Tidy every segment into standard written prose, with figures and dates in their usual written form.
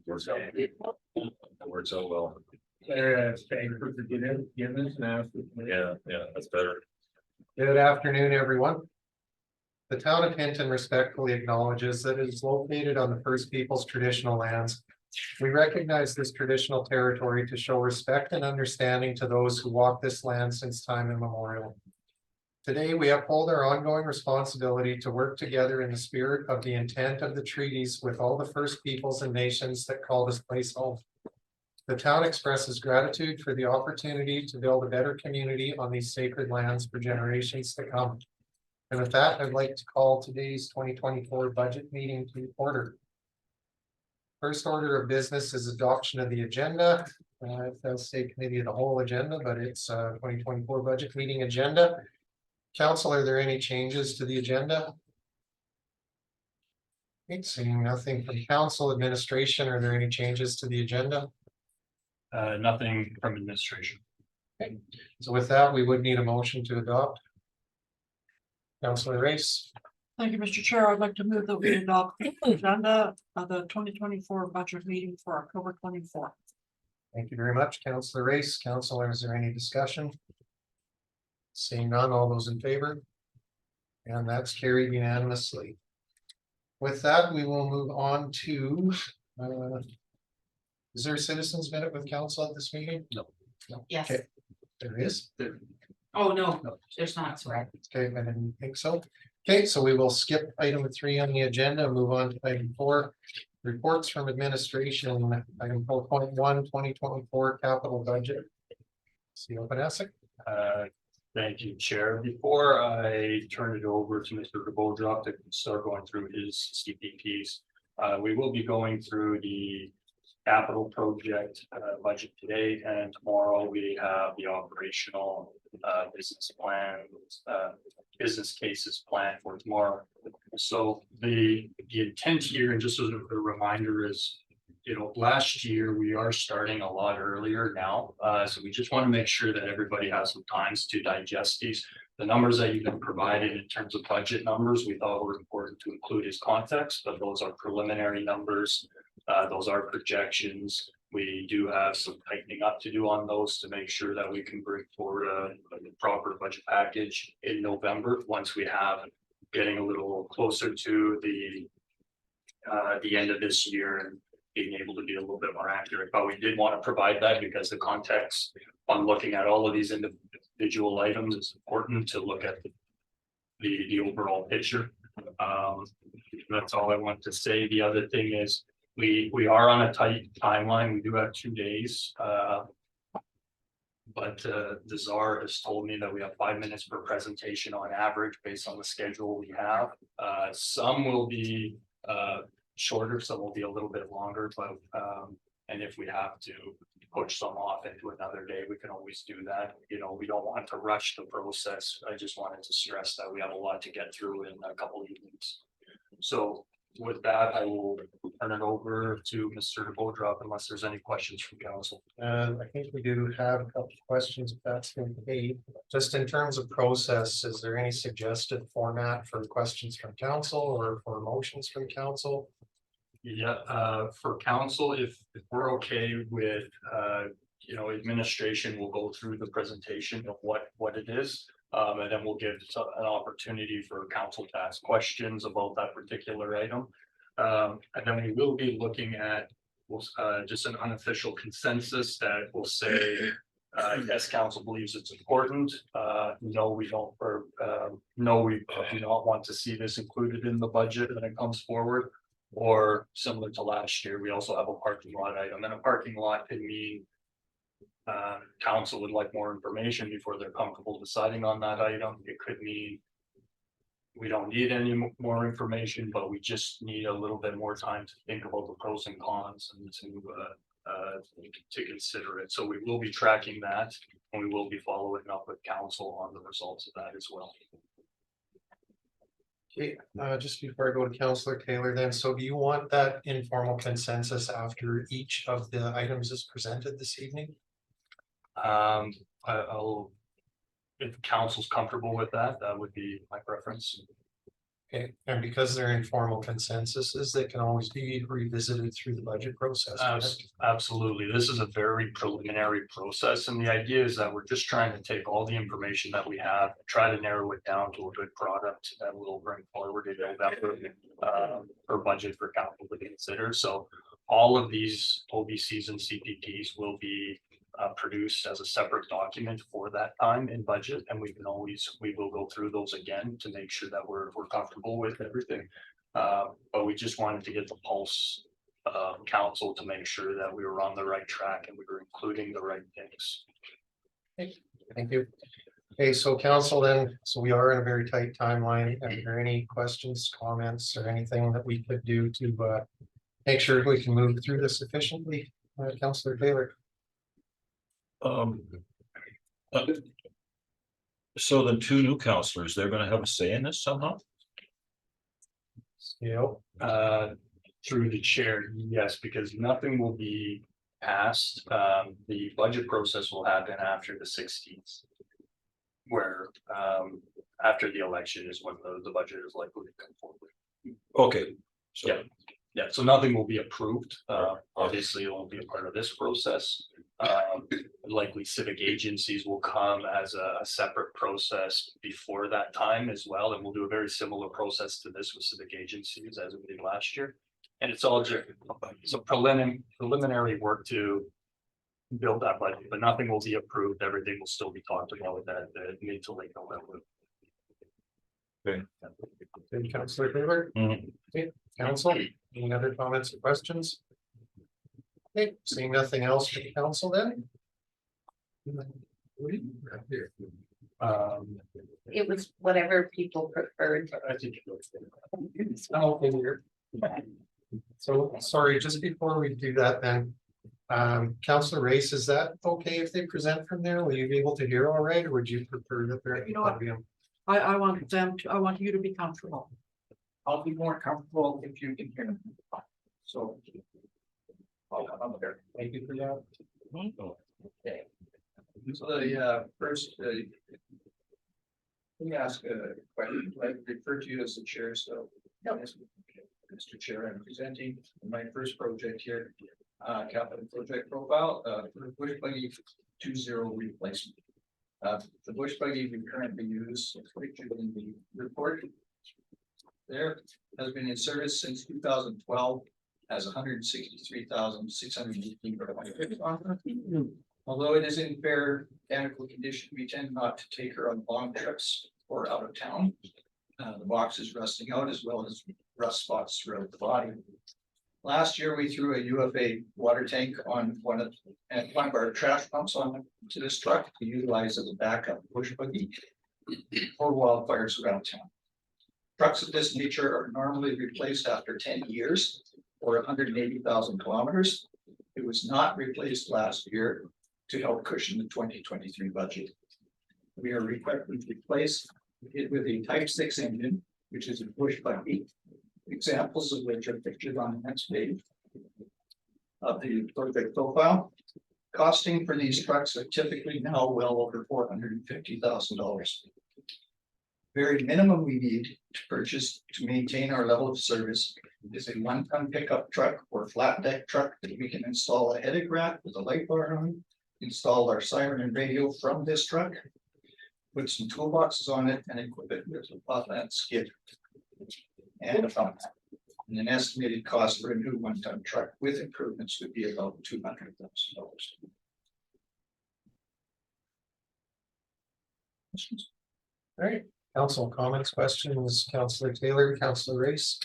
Works out. That works out well. Yeah, Yeah, that's better. Good afternoon, everyone. The town of Hinton respectfully acknowledges that it is located on the First Peoples traditional lands. We recognize this traditional territory to show respect and understanding to those who walk this land since time immemorial. Today, we uphold our ongoing responsibility to work together in the spirit of the intent of the treaties with all the First Peoples and nations that call this place home. The town expresses gratitude for the opportunity to build a better community on these sacred lands for generations to come. And with that, I'd like to call today's 2024 budget meeting to order. First order of business is adoption of the agenda. It does say committee of the whole agenda, but it's 2024 budget meeting agenda. Council, are there any changes to the agenda? Seeing nothing from council administration, are there any changes to the agenda? Nothing from administration. Okay. So with that, we would need a motion to adopt. Councilor Race. Thank you, Mr. Chair. I'd like to move that we adopt the agenda of the 2024 budget meeting for October 24th. Thank you very much, Councilor Race. Councilor, is there any discussion? Seeing none, all those in favor? And that's carried unanimously. With that, we will move on to, is there a citizens minute with council at this meeting? No. Yes. Okay. There is? Oh, no, there's not, sorry. Okay, I didn't think so. Okay, so we will skip item 3 on the agenda, move on to item 4. Reports from administration, item 4.1, 2024 capital budget. See, Vanessa. Thank you, Chair. Before I turn it over to Mr. DeBoldrop to start going through his CPPs, we will be going through the capital project budget today, and tomorrow we have the operational business plan, business cases planned for tomorrow. So the intent here, and just as a reminder, is last year we are starting a lot earlier now, so we just want to make sure that everybody has some times to digest these. The numbers that you've been provided in terms of budget numbers, we thought were important to include as context, but those are preliminary numbers. Those are projections. We do have some tightening up to do on those to make sure that we can bring forward a proper budget package in November, once we have getting a little closer to the end of this year and being able to be a little bit more accurate. But we did want to provide that because the context on looking at all of these individual items is important to look at the overall picture. That's all I want to say. The other thing is we are on a tight timeline. We do have 2 days. But the czar has told me that we have 5 minutes per presentation on average based on the schedule we have. Some will be shorter, some will be a little bit longer, but and if we have to push some off into another day, we can always do that. We don't want to rush the process. I just wanted to stress that we have a lot to get through in a couple of evenings. So with that, I will turn it over to Mr. DeBoldrop unless there's any questions from council. I think we do have a couple of questions, if that's been paid. Just in terms of process, is there any suggested format for questions from council or for motions from council? Yeah, for council, if we're okay with, administration will go through the presentation of what it is. And then we'll give an opportunity for council to ask questions about that particular item. And then we will be looking at just an unofficial consensus that will say, yes, council believes it's important. No, we don't, or no, we do not want to see this included in the budget when it comes forward. Or similar to last year, we also have a parking lot item, and a parking lot could mean council would like more information before they're comfortable deciding on that item. It could mean we don't need any more information, but we just need a little bit more time to think about the pros and cons and to consider it. So we will be tracking that, and we will be following up with council on the results of that as well. Okay, just before I go to Councillor Taylor then, so do you want that informal consensus after each of the items is presented this evening? If council's comfortable with that, that would be my preference. Okay, and because they're informal consensuses, they can always be revisited through the budget process. correct? Absolutely. This is a very preliminary process, and the idea is that we're just trying to take all the information that we have, try to narrow it down to a good product that we'll bring forward in November. For budget for council to consider. So all of these OBCs and CPPs will be produced as a separate document for that time in budget, and we will go through those again to make sure that we're comfortable with everything. But we just wanted to get the pulse council to make sure that we were on the right track and we were including the right things. Thank you. Okay, so council then, so we are in a very tight timeline. Are there any questions, comments, or anything that we could do to make sure we can move through this efficiently? Councillor Taylor. Um. So the two new counselors, they're gonna have a say in this somehow? Yep. Through the chair, yes, because nothing will be passed. The budget process will happen after the 16th. Where after the election is when the budget is likely to come forward. Okay. So, Yeah. Yeah, so nothing will be approved. Obviously, it won't be a part of this process. Likely civic agencies will come as a separate process before that time as well, and we'll do a very similar process to this with civic agencies as we did last year. And it's all just some preliminary work to build that budget, but nothing will be approved. Everything will still be talked about at the mid to late November. Thank you, Councillor Taylor. Mhm. Okay, council, any other comments or questions? Okay, seeing nothing else from the council then? It was whatever people preferred. I think Okay, here. So, sorry, just before we do that then. Councillor Race, is that okay if they present from there? Will you be able to hear all right, or would you prefer that they're? You know what? I want them to, I want you to be comfortable. I'll be more comfortable if you can hear me. So. I'm there. Thank you for that. Okay. So the first. Let me ask a question. I refer to you as the chair, so. Yes, Mr. Chair, I'm presenting my first project here. Capital project profile for bush buggy 2.0 replacement. The bush buggy we currently use, pictured in the report. There has been in service since 2012, has 163,618. Although it is in fair mechanical condition, we tend not to take her on long trips or out of town. The box is rusting out as well as rust spots throughout the body. Last year, we threw a UFA water tank on one of our trash pumps on to this truck to utilize as a backup bush buggy for wildfires around town. Trucks of this nature are normally replaced after 10 years or 180,000 kilometers. It was not replaced last year to help cushion the 2023 budget. We are required to replace it with a Type 6 engine, which is a bush buggy. Examples of which are pictured on the next page of the project profile. Costing for these trucks are typically now well over $450,000. Very minimum we need to purchase to maintain our level of service is a 1-ton pickup truck or flat deck truck that we can install a headache rack with a light bar on, install our siren and radio from this truck, put some toolboxes on it and equip it with a flatland skid. And a pump. And an estimated cost for a new 1-ton truck with improvements would be about $200,000. All right, council comments, questions, Councillor Taylor, Councillor Race.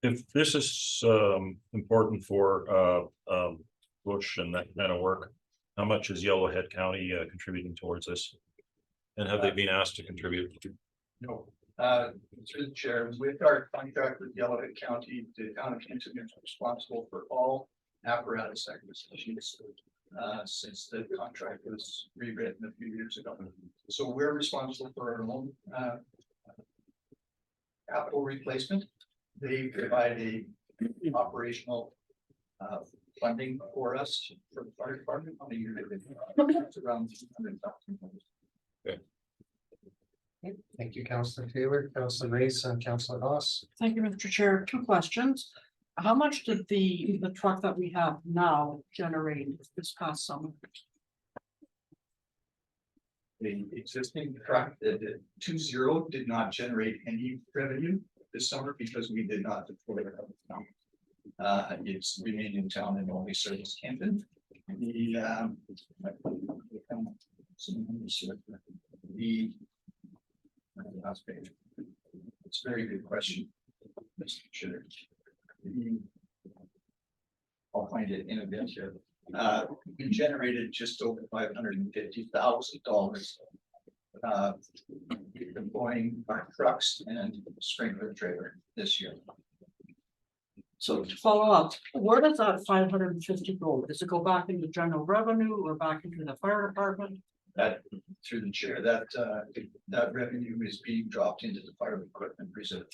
If this is important for Bush and that kind of work, how much is Yellowhead County contributing towards this? And have they been asked to contribute? No, through the chair, with our contract with Yellowhead County, the town of Hinton is responsible for all apparatus acquisitions since the contract was rewritten a few years ago. So we're responsible for our own capital replacement. They provide a operational funding for us for the fire department on a yearly basis. It's around $200,000. Thank you, Councillor Taylor, Councillor Race and Councillor Haas. Thank you, Mr. Chair. Two questions. How much did the truck that we have now generate this past summer? The existing truck, the 2.0 did not generate any revenue this summer because we did not deploy it out of town. It's remained in town and only serviced Hinton. The last page. It's a very good question, Mr. Chair. I'll find it in a bit here. We generated just over $550,000. Deploying our trucks and sprinkler trailer this year. So to follow up, where does that 550 go? Does it go back into general revenue or back into the fire department? That through the chair, that revenue is being dropped into the fire equipment reserve.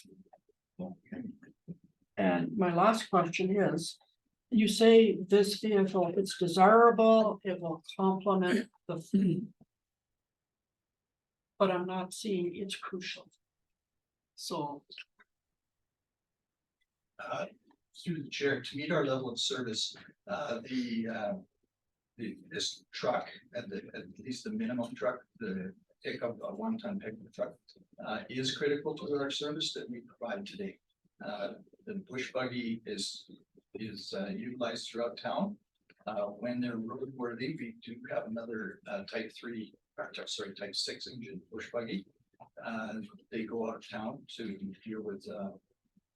And my last question is, you say this vehicle, it's desirable, it will complement the fleet. But I'm not seeing it's crucial. So Through the chair, to meet our level of service, this truck at least the minimum truck, the pickup, a 1-ton pickup truck, is critical to our service that we provide today. The bush buggy is utilized throughout town. When they're roadworthy, we do have another type 6 engine bush buggy. They go out of town to deal with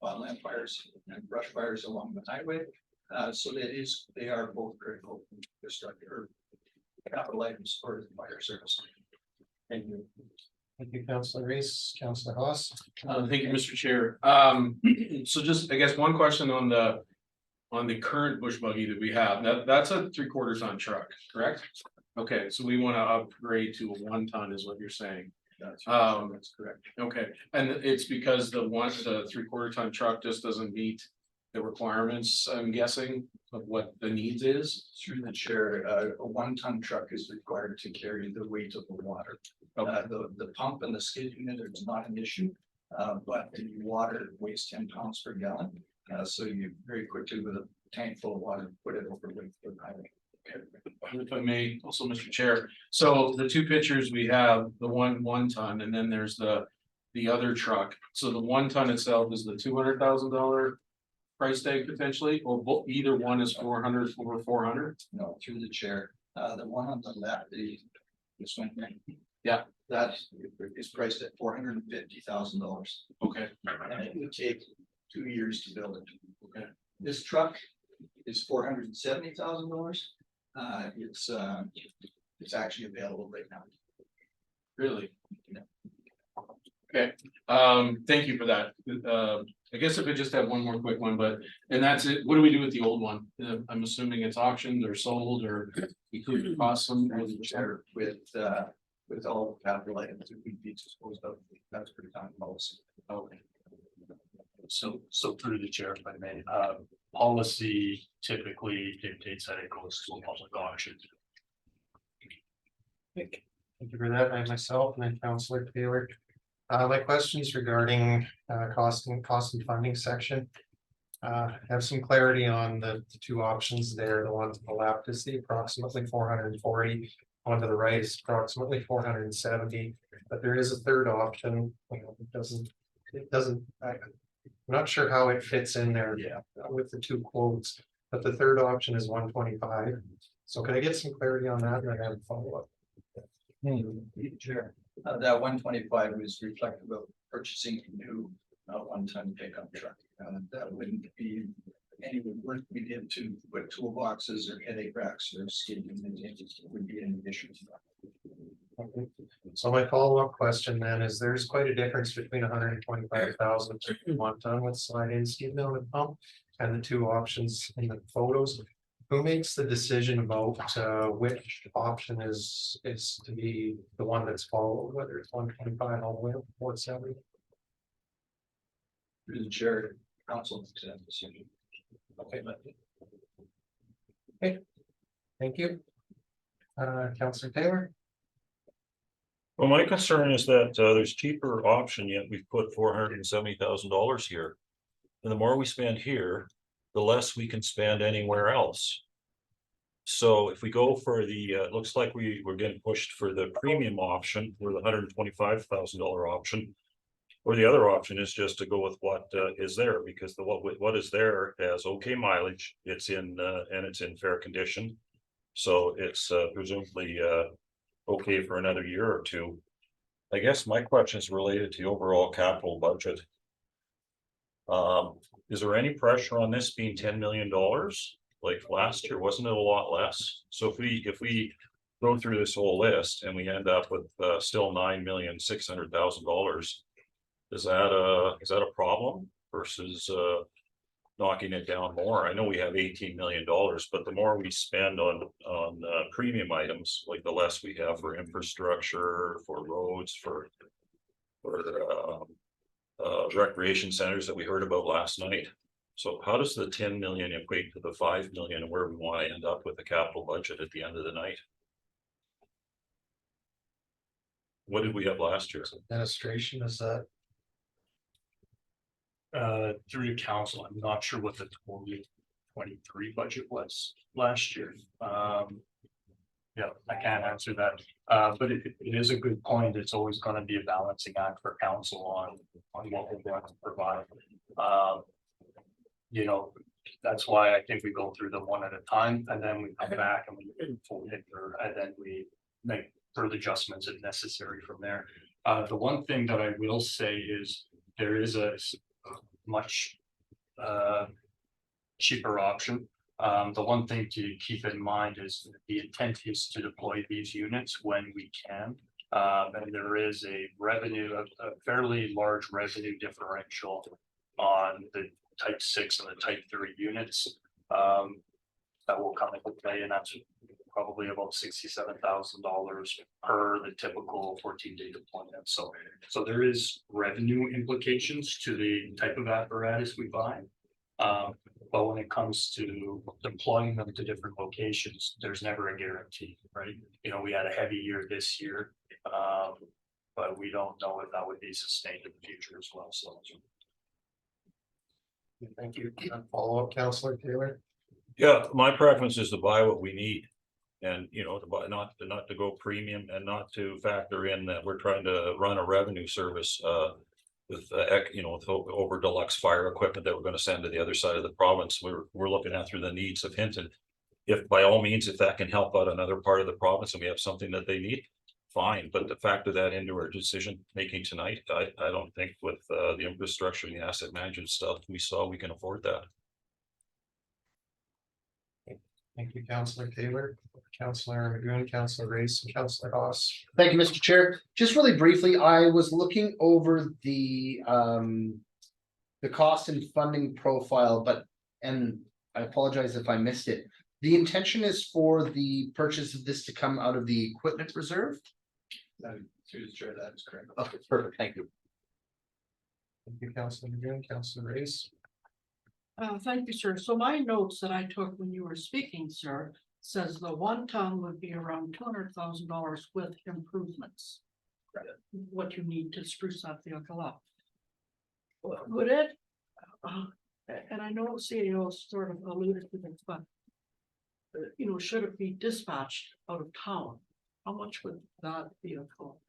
wildland fires and brush fires along the highway. So they are both critical infrastructure capital items for the fire service. Thank you. Thank you, Councillor Reese, Councillor Haas. Thank you, Mr. Chair. So just, I guess, one question on the current bush buggy that we have, that's a 3/4 ton truck, correct? Okay, so we want to upgrade to a 1-ton is what you're saying. That's correct. Okay, and it's because the 3/4 ton truck just doesn't meet the requirements, I'm guessing, of what the needs is. Through the chair, a 1-ton truck is required to carry the weight of the water. The pump and the skid unit is not an issue, but the water weighs 10 pounds per gallon. So you very quickly with a tank full of water, put it over weight for the highway. If I may, also, Mr. Chair, so the two pictures we have, the 1-ton, and then there's the other truck. So the 1-ton itself is the $200,000 price tag potentially, or either one is 400 over 400. No, through the chair, the one on the left, this one. Yeah. That is priced at $450,000. Okay. And it would take 2 years to build it. Okay. This truck is $470,000. It's actually available right now. Really? Okay, thank you for that. I guess if I just have one more quick one, and that's it. What do we do with the old one? I'm assuming it's auctioned or sold or we could cost some. Chair with all capital items that would be disposed of. That's pretty common policy. Okay. So through the chair, if I may, policy typically dictates that it goes to a public auction. Thank you for that. I myself and then Councillor Taylor. My questions regarding cost and funding section. Have some clarity on the two options there. The one to the left is the approximately 440. One to the right is approximately 470. But there is a third option. It doesn't. I'm not sure how it fits in there. Yeah. With the two quotes, but the third option is 125. So can I get some clarity on that? And I have a follow-up. Sure. That 125 is reflective of purchasing a new 1-ton pickup truck. That wouldn't be any work we did to put toolboxes or headache racks or skid units. It would be in addition to that. Okay. So my follow-up question then is there's quite a difference between 125,000 1-ton with slide-in skid mounted pump and the two options in the photos. Who makes the decision about which option is to be the one that's followed, whether it's 125 all the way up to 470? Through the chair, council makes that decision. Okay. Okay. Thank you. Councillor Taylor. Well, my concern is that there's cheaper option, yet we've put $470,000 here. And the more we spend here, the less we can spend anywhere else. So if we go for the, it looks like we're getting pushed for the premium option, or the $125,000 option. Or the other option is just to go with what is there, because the what is there has okay mileage, it's in and it's in fair condition. So it's presumably okay for another year or two. I guess my question is related to the overall capital budget. Is there any pressure on this being $10 million? Like last year, wasn't it a lot less? So if we go through this whole list and we end up with still $9,600,000, is that a problem versus knocking it down more? I know we have $18 million, but the more we spend on premium items, like the less we have for infrastructure, for roads, for recreation centers that we heard about last night. So how does the 10 million equate to the 5 million and where we want to end up with the capital budget at the end of the night? What did we have last year? Administration is that, Through the council, I'm not sure what the 2023 budget was last year. Yeah, I can't answer that, but it is a good point. It's always gonna be a balancing act for council on what we're going to provide. You know, that's why I think we go through them one at a time, and then we come back and we full picture, and then we make further adjustments if necessary from there. The one thing that I will say is there is a much cheaper option. The one thing to keep in mind is the intent is to deploy these units when we can. And there is a fairly large revenue differential on the type 6 and the type 3 units. That will come into play, and that's probably about $67,000 per the typical 14-day deployment. So there is revenue implications to the type of apparatus we buy. But when it comes to deploying them to different locations, there's never a guarantee, right? You know, we had a heavy year this year, but we don't know if that would be sustained in the future as well. So. thank you. Follow up, Councillor Taylor. Yeah, my preference is to buy what we need. And, you know, to buy, not to go premium, and not to factor in that we're trying to run a revenue service with you know, with over deluxe fire equipment that we're going to send to the other side of the province. We're looking at through the needs of Hinton. If by all means, if that can help out another part of the province and we have something that they need, fine. But to factor that into our decision making tonight, I don't think with the infrastructure and the asset management stuff we saw, we can afford that. Thank you, Councillor Taylor, Councillor Magoon, Councillor Race, and Councillor Haas. Thank you, Mr. Chair. Just really briefly, I was looking over the cost and funding profile, and I apologize if I missed it. The intention is for the purchase of this to come out of the equipment reserve? Through the chair, that is correct. Okay, perfect, thank you. Thank you, Councillor Magoon, Councillor Race. Thank you, sir. So my notes that I took when you were speaking, sir, says the 1 ton would be around $200,000 with improvements. What you need to spruce that vehicle up. Would it? And I know CEO sort of alluded to this, but you know, should it be dispatched out of town? How much would that vehicle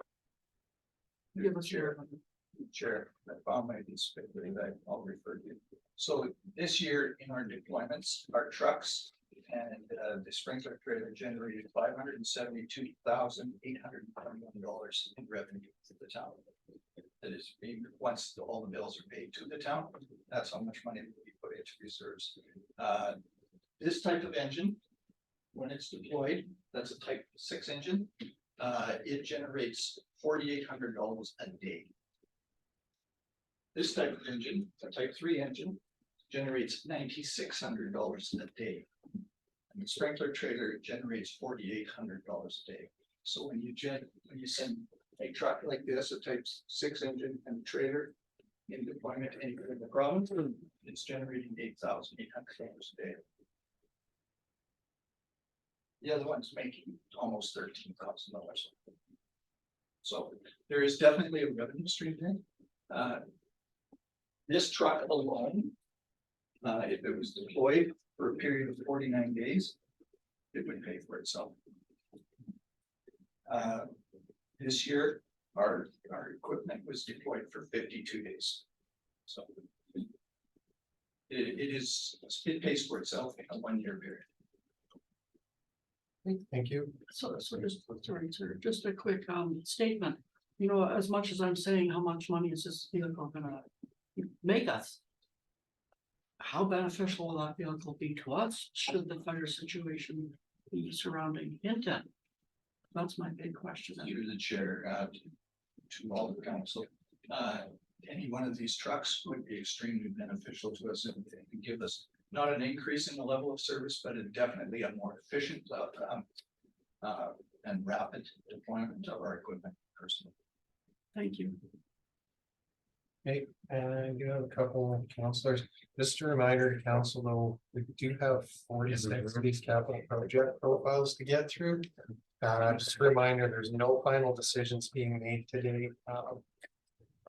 give us your? Chair, I found my piece of paper that I'll refer to. So this year in our deployments, our trucks and the sprinkler trailer generated $572,821 in revenue to the town. That is being, once all the bills are paid to the town, that's how much money will be put into reserves. This type of engine, when it's deployed, that's a type 6 engine. It generates $4,800 a day. This type of engine, a type 3 engine, generates $9,600 a day. And the sprinkler trailer generates $4,800 a day. So when you send a truck like this, a type 6 engine and trailer in deployment anywhere in the province, it's generating $8,800 a day. The other one's making almost $13,000. So there is definitely a revenue stream there. This truck alone, if it was deployed for a period of 49 days, it would pay for itself. This year, our equipment was deployed for 52 days. So it pays for itself in a 1-year period. Thank you. So just, sorry, sir, just a quick statement. You know, as much as I'm saying how much money is this vehicle gonna make us? How beneficial will that vehicle be to us should the fire situation be surrounding Hinton? That's my big question. You're the chair, to all the council. Any one of these trucks would be extremely beneficial to us and give us not an increase in the level of service, but definitely a more efficient and rapid deployment of our equipment personally. Thank you. Okay, and you have a couple of counselors. Just a reminder to council, though, we do have 46 of these capital project profiles to get through. Just a reminder, there's no final decisions being made today.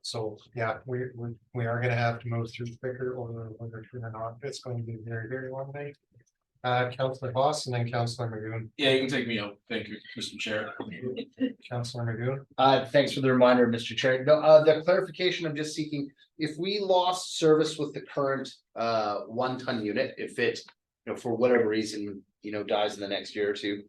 So, yeah, we are gonna have to move through quicker or whether or not. It's going to be a very, very long night. Councillor Voss and then Councillor Magoon. Yeah, you can take me out. Thank you, Mr. Chair. Councillor Magoon. Thanks for the reminder, Mr. Chair. No, the clarification I'm just seeking, if we lost service with the current 1-ton unit, if it, for whatever reason, dies in the next year or two.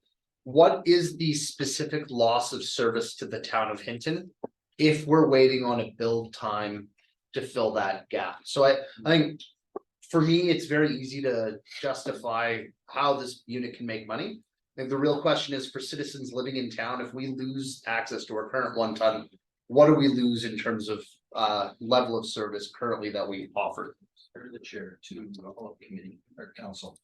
What is the specific loss of service to the town of Hinton? If we're waiting on a build time to fill that gap. So I think for me, it's very easy to justify how this unit can make money. I think the real question is for citizens living in town, if we lose access to our current 1-ton, what do we lose in terms of level of service currently that we offer? Or the chair to the whole committee or council.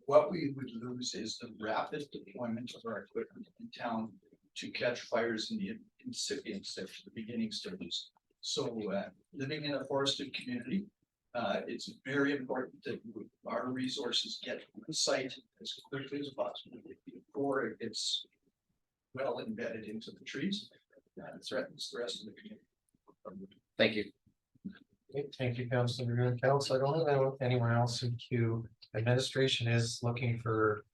What we would lose is the rapid deployment of our equipment in town to catch fires in the incipient stage, the beginning stages. So living in a forested community, it's very important that our resources get on site as quickly as possible before it gets well embedded into the trees. And threatens the rest of the community. Thank you. Okay, thank you, Councillor Magoon. Council, I don't have anyone else in queue. Administration is looking for,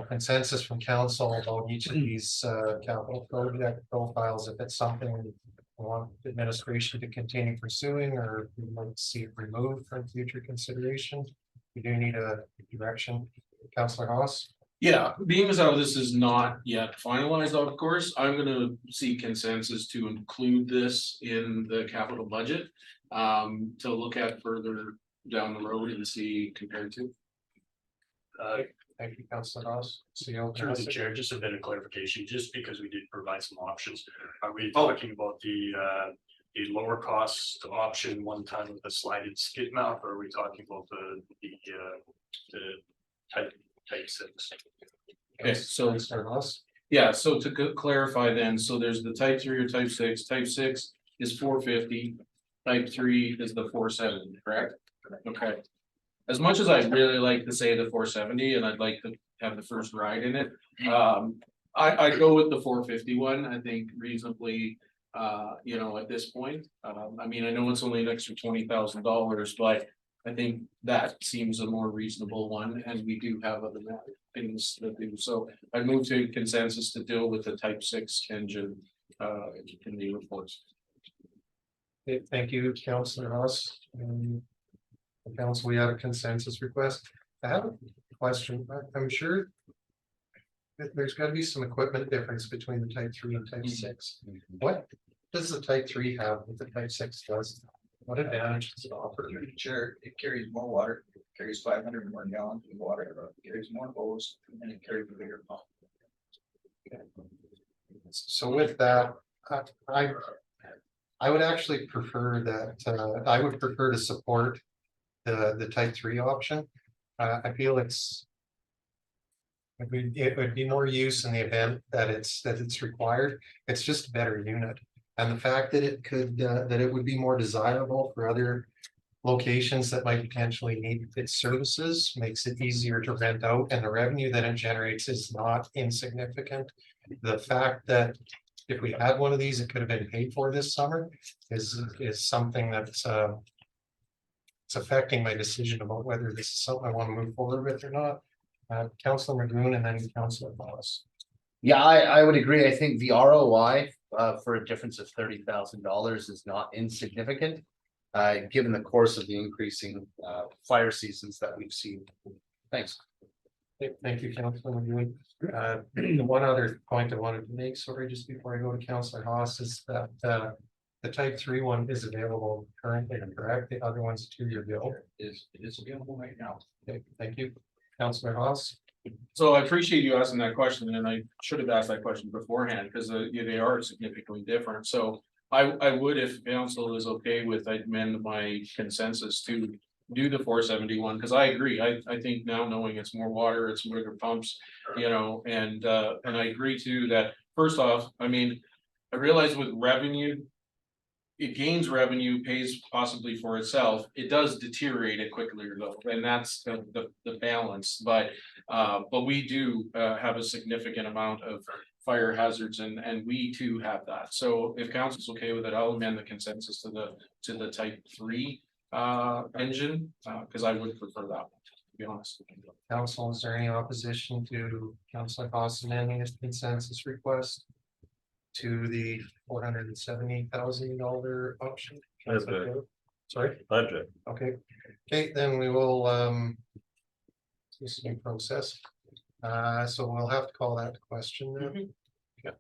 consensus from council about each of these capital project profiles. If it's something we want administration to continue pursuing or we might see it removed from future consideration, we do need a direction. Councillor Haas. Yeah, being as how this is not yet finalized, of course, I'm gonna seek consensus to include this in the capital budget. To look at further down the road and see compared to. Thank you, Councillor Haas. Through the chair, just a bit of clarification, just because we did provide some options. Are we talking about the lower cost option 1-ton with a slided skid mount, or are we talking about the type 6? Okay, so Councillor Haas. yeah, so to clarify then, so there's the type 3 or type 6. Type 6 is 450. Type 3 is the 470, correct? Okay. As much as I'd really like to say the 470 and I'd like to have the first ride in it, I'd go with the 450 one, I think reasonably, at this point. I mean, I know it's only an extra $20,000, but I think that seems a more reasonable one, and we do have other things to do. So I move to consensus to deal with the type 6 engine in the reports. Okay, thank you, Councillor Haas. Council, we have a consensus request. I have a question. I'm sure that there's got to be some equipment difference between the type 3 and type 6. What does the type 3 have that the type 6 does? What advantage does it offer? Sure, it carries more water, carries 500 more gallons of water, it carries more hose, and it carries a bigger pump. So with that, I would actually prefer that, I would prefer to support the type 3 option. I feel it would be more use in the event that it's required. It's just a better unit. And the fact that it would be more desirable for other locations that might potentially need its services makes it easier to rent out, and the revenue that it generates is not insignificant. The fact that if we had one of these, it could have been paid for this summer, is something that's, it's affecting my decision about whether this is something I want to move forward with or not. Councilor Magoon and then Councilor Wallace. Yeah, I would agree. I think the ROI for a difference of $30,000 is not insignificant. Given the course of the increasing fire seasons that we've seen. Thanks. Okay, thank you, Councilor Magoon. One other point I wanted to make, sorry, just before I go to Councilor Haas, is that the type 3 one is available currently, correct? The other one's a 2-year bill. It is available right now. Okay, thank you. Councilor Haas. So I appreciate you asking that question, and I should have asked that question beforehand, because they are significantly different, so. I would, if council is okay with, I'd amend my consensus to do the 471, because I agree, I think now knowing it's more water, it's bigger pumps, you know, and I agree too that, first off, I mean, I realize with revenue. It gains revenue, pays possibly for itself, it does deteriorate it quickly though, and that's the balance, but we do have a significant amount of fire hazards, and we too have that, so if council's okay with it, I'll amend the consensus to the type 3 engine, because I would prefer that one, to be honest. Council, is there any opposition to Councilor Haas amending his consensus request to the $470,000 option? Sorry, Budget. okay, then we will, this new process. So we'll have to call that question then. Okay.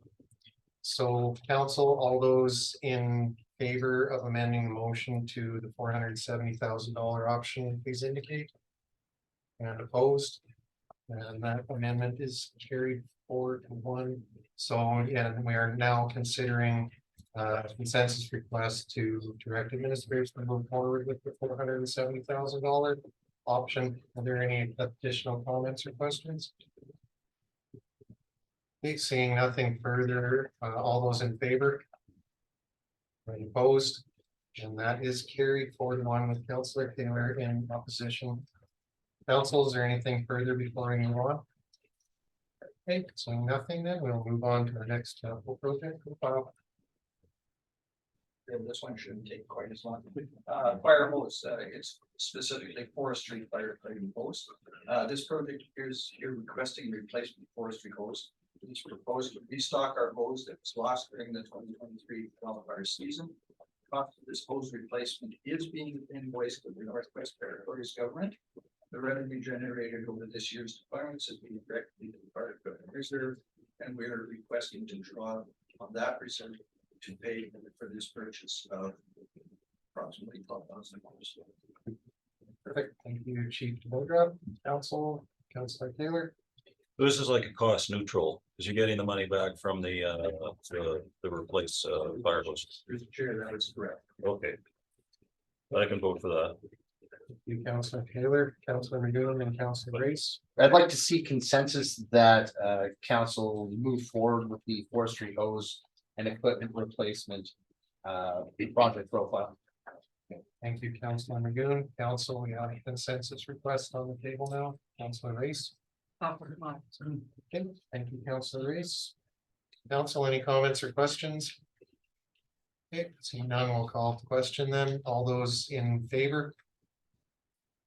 So council, all those in favor of amending the motion to the $470,000 option, please indicate. And opposed, and that amendment is carried 4-1. So, yeah, we are now considering consensus request to direct administrators to move forward with the $470,000 option. Are there any additional comments or questions? Okay, seeing nothing further, all those in favor? Any opposed? And that is carried 4-1 with Councilor Taylor in opposition. Council, is there anything further before we move on? Okay, so nothing, then we'll move on to our next capital project. And this one shouldn't take quite as long. Fire hose, it's specifically forestry firefighting hose. This project is here requesting replacement forestry hose. It's proposed to restock our hose that was lost during the 2023 wildfire season. Cost of this hose replacement is being invoiced to the Northwest Territories government. The revenue generated over this year's deployments is being directly to the fire equipment reserve, and we are requesting to draw on that reserve to pay for this purchase of approximately $12,000. Perfect, thank you, Chief DeBodrop. Councilor Taylor. This is like a cost neutral, because you're getting the money back from the replace fire hose. Through the chair, that is correct. Okay. I can vote for that. Thank you, Councilor Taylor, Councilor Magoon, and Councilor Race. I'd like to see consensus that council move forward with the forestry hose and equipment replacement project profile. Thank you, Councilor Magoon. Council, we have a consensus request on the table now. Councilor Race. Okay, thank you, Councilor Race. Council, any comments or questions? Okay, seeing none, we'll call the question then. All those in favor?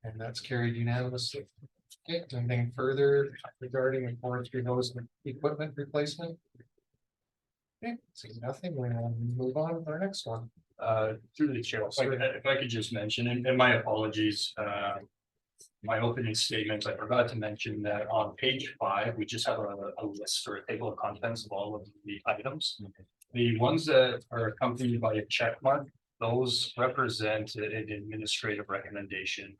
And that's carried unanimously. Okay, anything further regarding the forestry hose and equipment replacement? Okay, seeing nothing, we're gonna move on to our next one. Through the chair, if I could just mention, and my apologies, my opening statements, I forgot to mention that on page 5, we just have a list or a table of contents of all of the items. The ones that are accompanied by a check mark, those represent an administrative recommendation.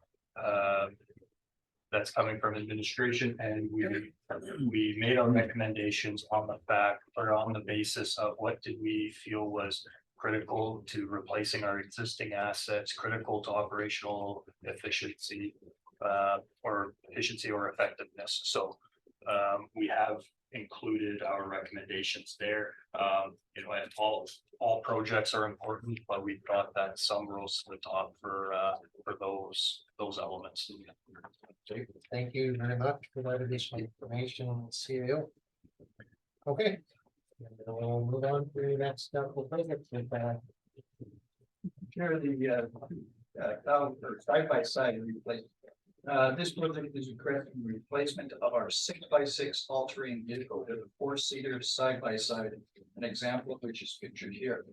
That's coming from administration, and we made our recommendations on the fact or on the basis of what did we feel was critical to replacing our existing assets, critical to operational efficiency or effectiveness. So we have included our recommendations there. You know, and all projects are important, but we thought that some rose to the top for those elements. Thank you very much for that additional information, CAO. Okay. We'll move on to the next couple of projects with that. Here the or side by side replacement. This project is a replacement of our 6x6 all-terrain vehicle with a 4-seater side by side, an example of which is pictured here.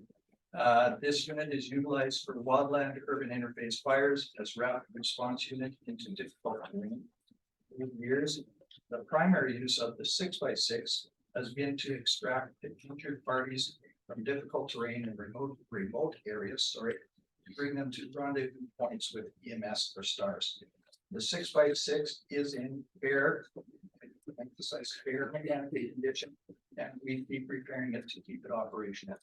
This unit is utilized for wildland urban interface fires as rapid response unit into difficult terrain. Over the years, the primary use of the 6x6 has been to extract injured parties from difficult terrain and remote areas, to bring them to rendezvous points with EMS or STARS. The 6x6 is in fair, emphasize fair mechanical condition, and we'd be preparing it to keep it operational.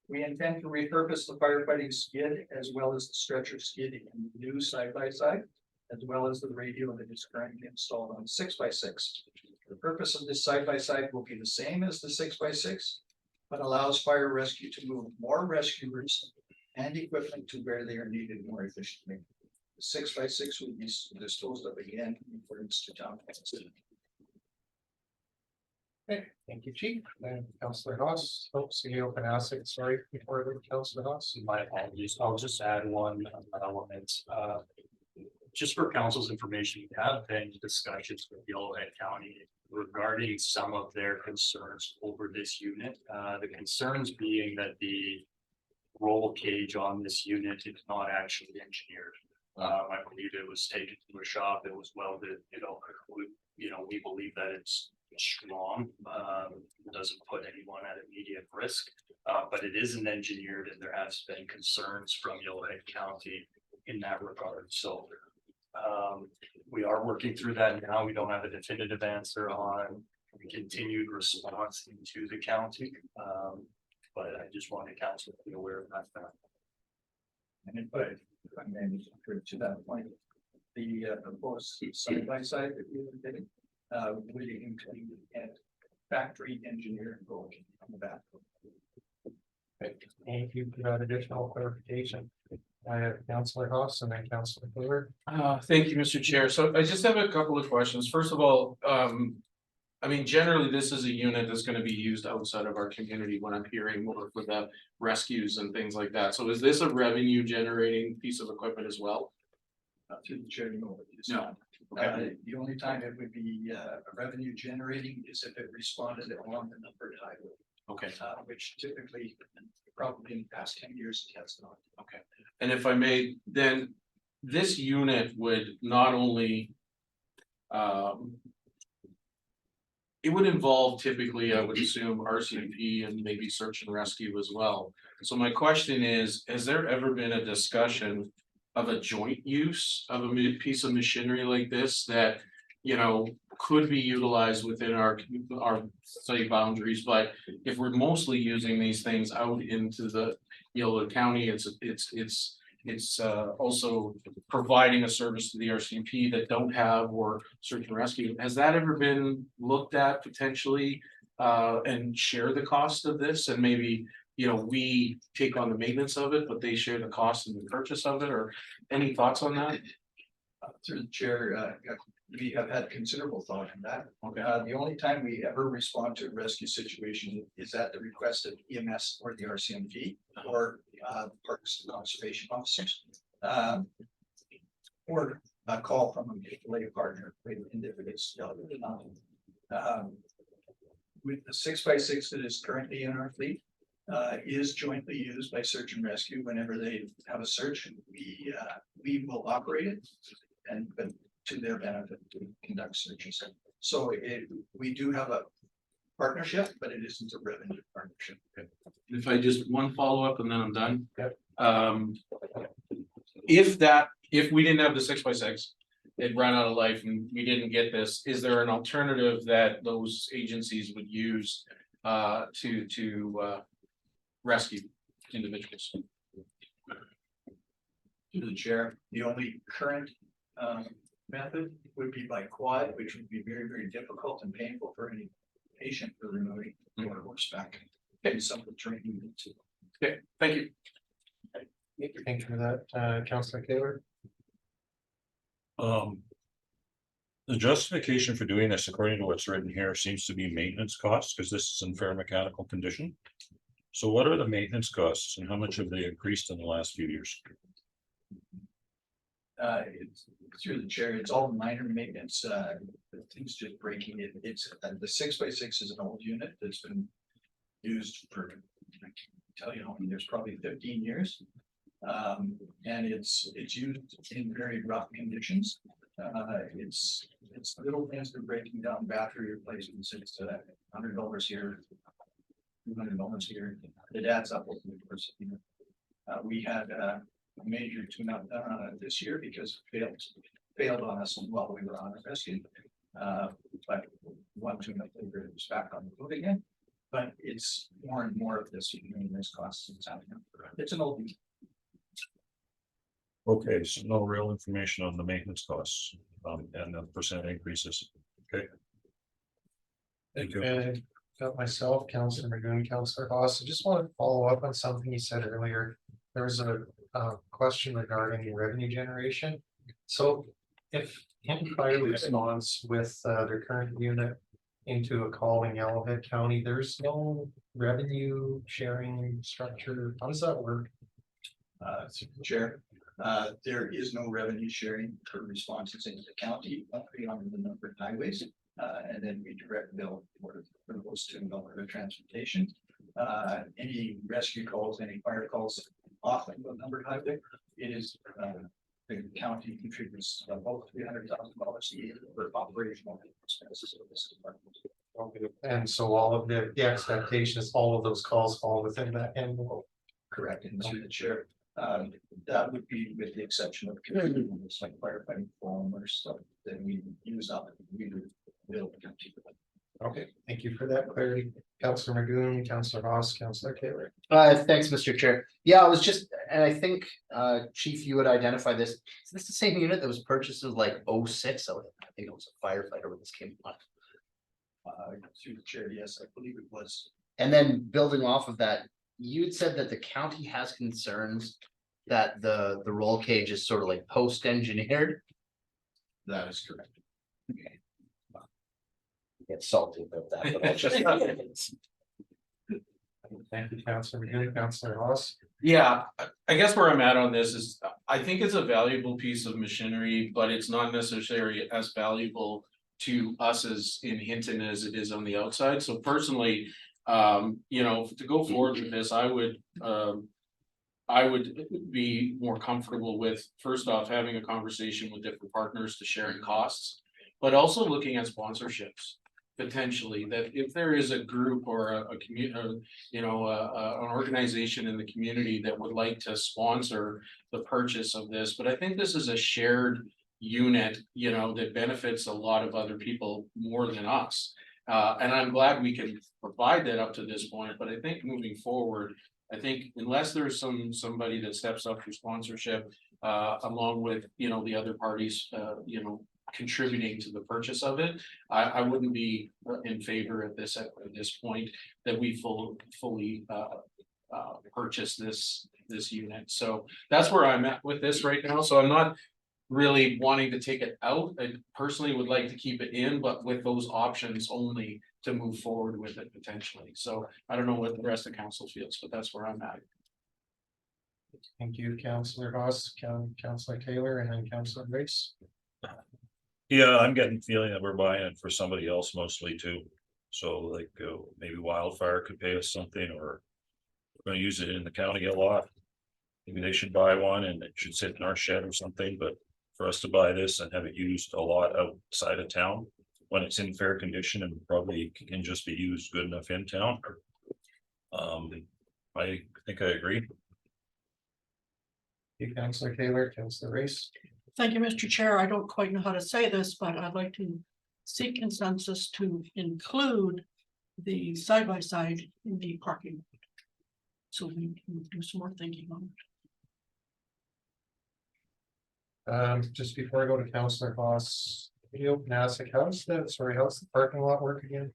We intend to repurpose the firefighting skid as well as the stretcher skid in new side by side, as well as the radio that is currently installed on 6x6. The purpose of this side by side will be the same as the 6x6, but allows fire rescue to move more rescuers and equipment to where they are needed more efficiently. The 6x6 will be disposed of again in accordance to town policy. Okay, thank you, Chief. And Councillor Haas, CEO Panasik, sorry, before the Councillor Haas. My apologies. I'll just add one element. Just for council's information, we have been in discussions with Yellowhead County regarding some of their concerns over this unit. The concerns being that the roll cage on this unit is not actually engineered. I believe it was taken to a shop, it was welded, we believe that it's strong, it doesn't put anyone at immediate risk, but it isn't engineered, and there has been concerns from Yellowhead County in that regard. So we are working through that now. We don't have a definitive answer on continued response into the county, but I just wanted council to be aware of that fact. And if I may, to that point, the proposed side by side that we were getting, would include a factory engineering goal on the back. Thank you for that additional clarification. I have Councillor Haas and then Councillor Fuller. Thank you, Mr. Chair. So I just have a couple of questions. First of all, I mean, generally, this is a unit that's going to be used outside of our community when I'm hearing more for the rescues and things like that. So is this a revenue generating piece of equipment as well? Through the chair, no, it is No. not. Okay. The only time it would be revenue generating is if it responded along the numbered highway, Okay. Which typically, probably in the past 10 years, it has not. Okay. And if I may, then this unit would not only it would involve typically, I would assume, RCMP and maybe search and rescue as well. So my question is, has there ever been a discussion of a joint use of a piece of machinery like this that, could be utilized within our city boundaries? But if we're mostly using these things out into the Yellowhead County, it's also providing a service to the RCMP that don't have or search and rescue. Has that ever been looked at potentially and share the cost of this, and maybe we take on the maintenance of it, but they share the cost and the purchase of it, or any thoughts on that? Through the chair, we have had considerable thought on that. Okay. The only time we ever respond to a rescue situation is at the request of EMS or the RCMP or Parks and Conservation officers. Or a call from a lay partner, individuals. With the 6x6 that is currently in our fleet, is jointly used by search and rescue whenever they have a search. We will operate it, but to their benefit to conduct searches. So we do have a partnership, but it isn't a revenue partnership. If I just one follow-up and then I'm done. Yep. If we didn't have the 6x6, it ran out of life and we didn't get this, is there an alternative that those agencies would use to rescue individuals? To the chair, the only current method would be by quad, which would be very, very difficult and painful for any patient for removing or horseback. And some of the training. Okay, thank you. Thank you for that, Councillor Taylor. The justification for doing this, according to what's written here, seems to be maintenance costs, because this is in fair mechanical condition. So what are the maintenance costs and how much have they increased in the last few years? It's through the chair, it's all minor maintenance, things just breaking it, it's, the 6x6 is an old unit that's been used for, I can't tell you how many years, probably 15 years. And it's used in very rough conditions. It's little things that are breaking down, battery replacements, it's $100 here. $200 here, it adds up over the course of the year. We had a major tune-up this year because it failed on us while we were on a rescue. But one tune-up later, it was back on the road again. But it's more and more of this, this costs. It's an old. Okay, so no real information on the maintenance costs, and the percent increases. Okay. Thank you. And got myself, Councillor Magoon, Councillor Haas, I just wanted to follow up on something you said earlier. There was a question regarding revenue generation. So if Hinton Fire responds with their current unit into a call in Yellowhead County, there's no revenue sharing structure. How does that work? Through the chair, there is no revenue sharing for responses into the county, beyond the number of highways. And then we direct bill for those to the transportation. Any rescue calls, any fire calls off of a numbered highway, it is the county contributes about $300,000 a year for operational expenses of this department. And so all of the expectation is all of those calls fall within that envelope. Correct, and through the chair, that would be with the exception of communities like firefighting foam or stuff that we use up, we would build. Okay, thank you for that clarity. Councillor Magoon, Councillor Haas, Councillor Taylor. Thanks, Mr. Chair. Yeah, I was just, and I think, Chief, you would identify this. Is this the same unit that was purchased in like 06? I think it was a firefighter when this came on. Through the chair, yes, I believe it was. And then building off of that, you had said that the county has concerns that the roll cage is sort of like post-engineered. That is correct. Okay. Get salty about that, but I'll just. Thank you, Councillor Magoon, Councillor Haas. Yeah, I guess where I'm at on this is, I think it's a valuable piece of machinery, but it's not necessarily as valuable to us as in Hinton as it is on the outside. So personally, to go forward with this, I would be more comfortable with, first off, having a conversation with different partners to sharing costs, but also looking at sponsorships. Potentially, that if there is a group or a community, an organization in the community that would like to sponsor the purchase of this, but I think this is a shared unit, that benefits a lot of other people more than us. And I'm glad we can provide that up to this point, but I think moving forward, I think unless there's somebody that steps up for sponsorship, along with, the other parties, contributing to the purchase of it, I wouldn't be in favor at this point that we fully purchase this unit. So that's where I'm at with this right now. So I'm not really wanting to take it out. I personally would like to keep it in, but with those options only to move forward with it potentially. So I don't know what the rest of council feels, but that's where I'm at. Thank you, Councillor Haas, Councillor Taylor, and then Councillor Grace. Yeah, I'm getting the feeling that we're buying it for somebody else mostly too. So like maybe Wildfire could pay us something, or we're gonna use it in the county a lot. Maybe they should buy one and it should sit in our shed or something, but for us to buy this and have it used a lot outside of town when it's in fair condition and probably can just be used good enough in town. I think I agree. Thank you, Councillor Taylor, Councillor Grace. Thank you, Mr. Chair. I don't quite know how to say this, but I'd like to seek consensus to include the side-by-side in the parking lot. So we can do some more thinking on it. Just before I go to Councillor Haas, video Nasik, how's the parking lot work again?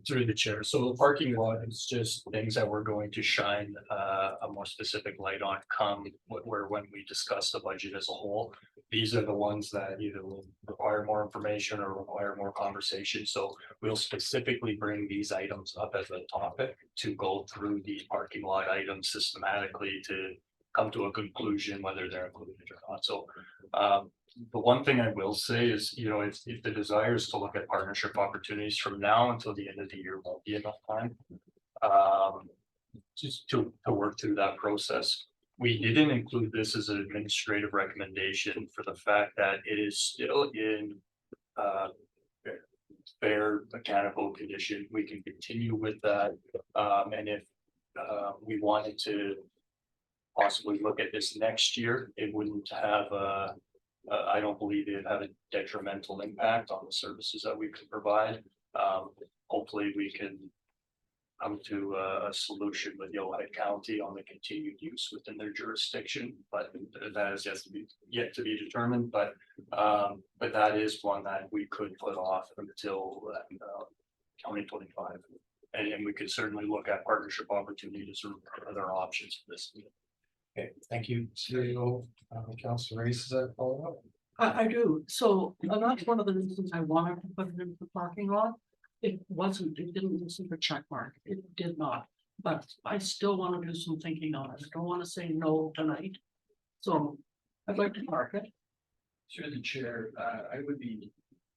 Through the chair, so the parking lot is just things that we're going to shine a more specific light on come where when we discuss the budget as a whole. These are the ones that either will require more information or require more conversation, so we'll specifically bring these items up as a topic to go through the parking lot items systematically to come to a conclusion whether they're included or not, so the one thing I will say is, if the desire is to look at partnership opportunities from now until the end of the year won't be enough time. Just to work through that process. We didn't include this as an administrative recommendation for the fact that it is still in fair mechanical condition. We can continue with that. And if we wanted to possibly look at this next year, it wouldn't have I don't believe it had a detrimental impact on the services that we could provide. Hopefully we can come to a solution with Yellowhead County on the continued use within their jurisdiction, but that is yet to be determined, but that is one that we could put off until 2025. And we could certainly look at partnership opportunities or other options for this. Okay, thank you. CEO, Councilor Race, is that follow up? I do, so that's one of the reasons I wanted to put it into the parking lot. It didn't receive a check mark, it did not, but I still want to do some thinking on it, I don't want to say no tonight. So I'd like to park it. Through the chair, I would be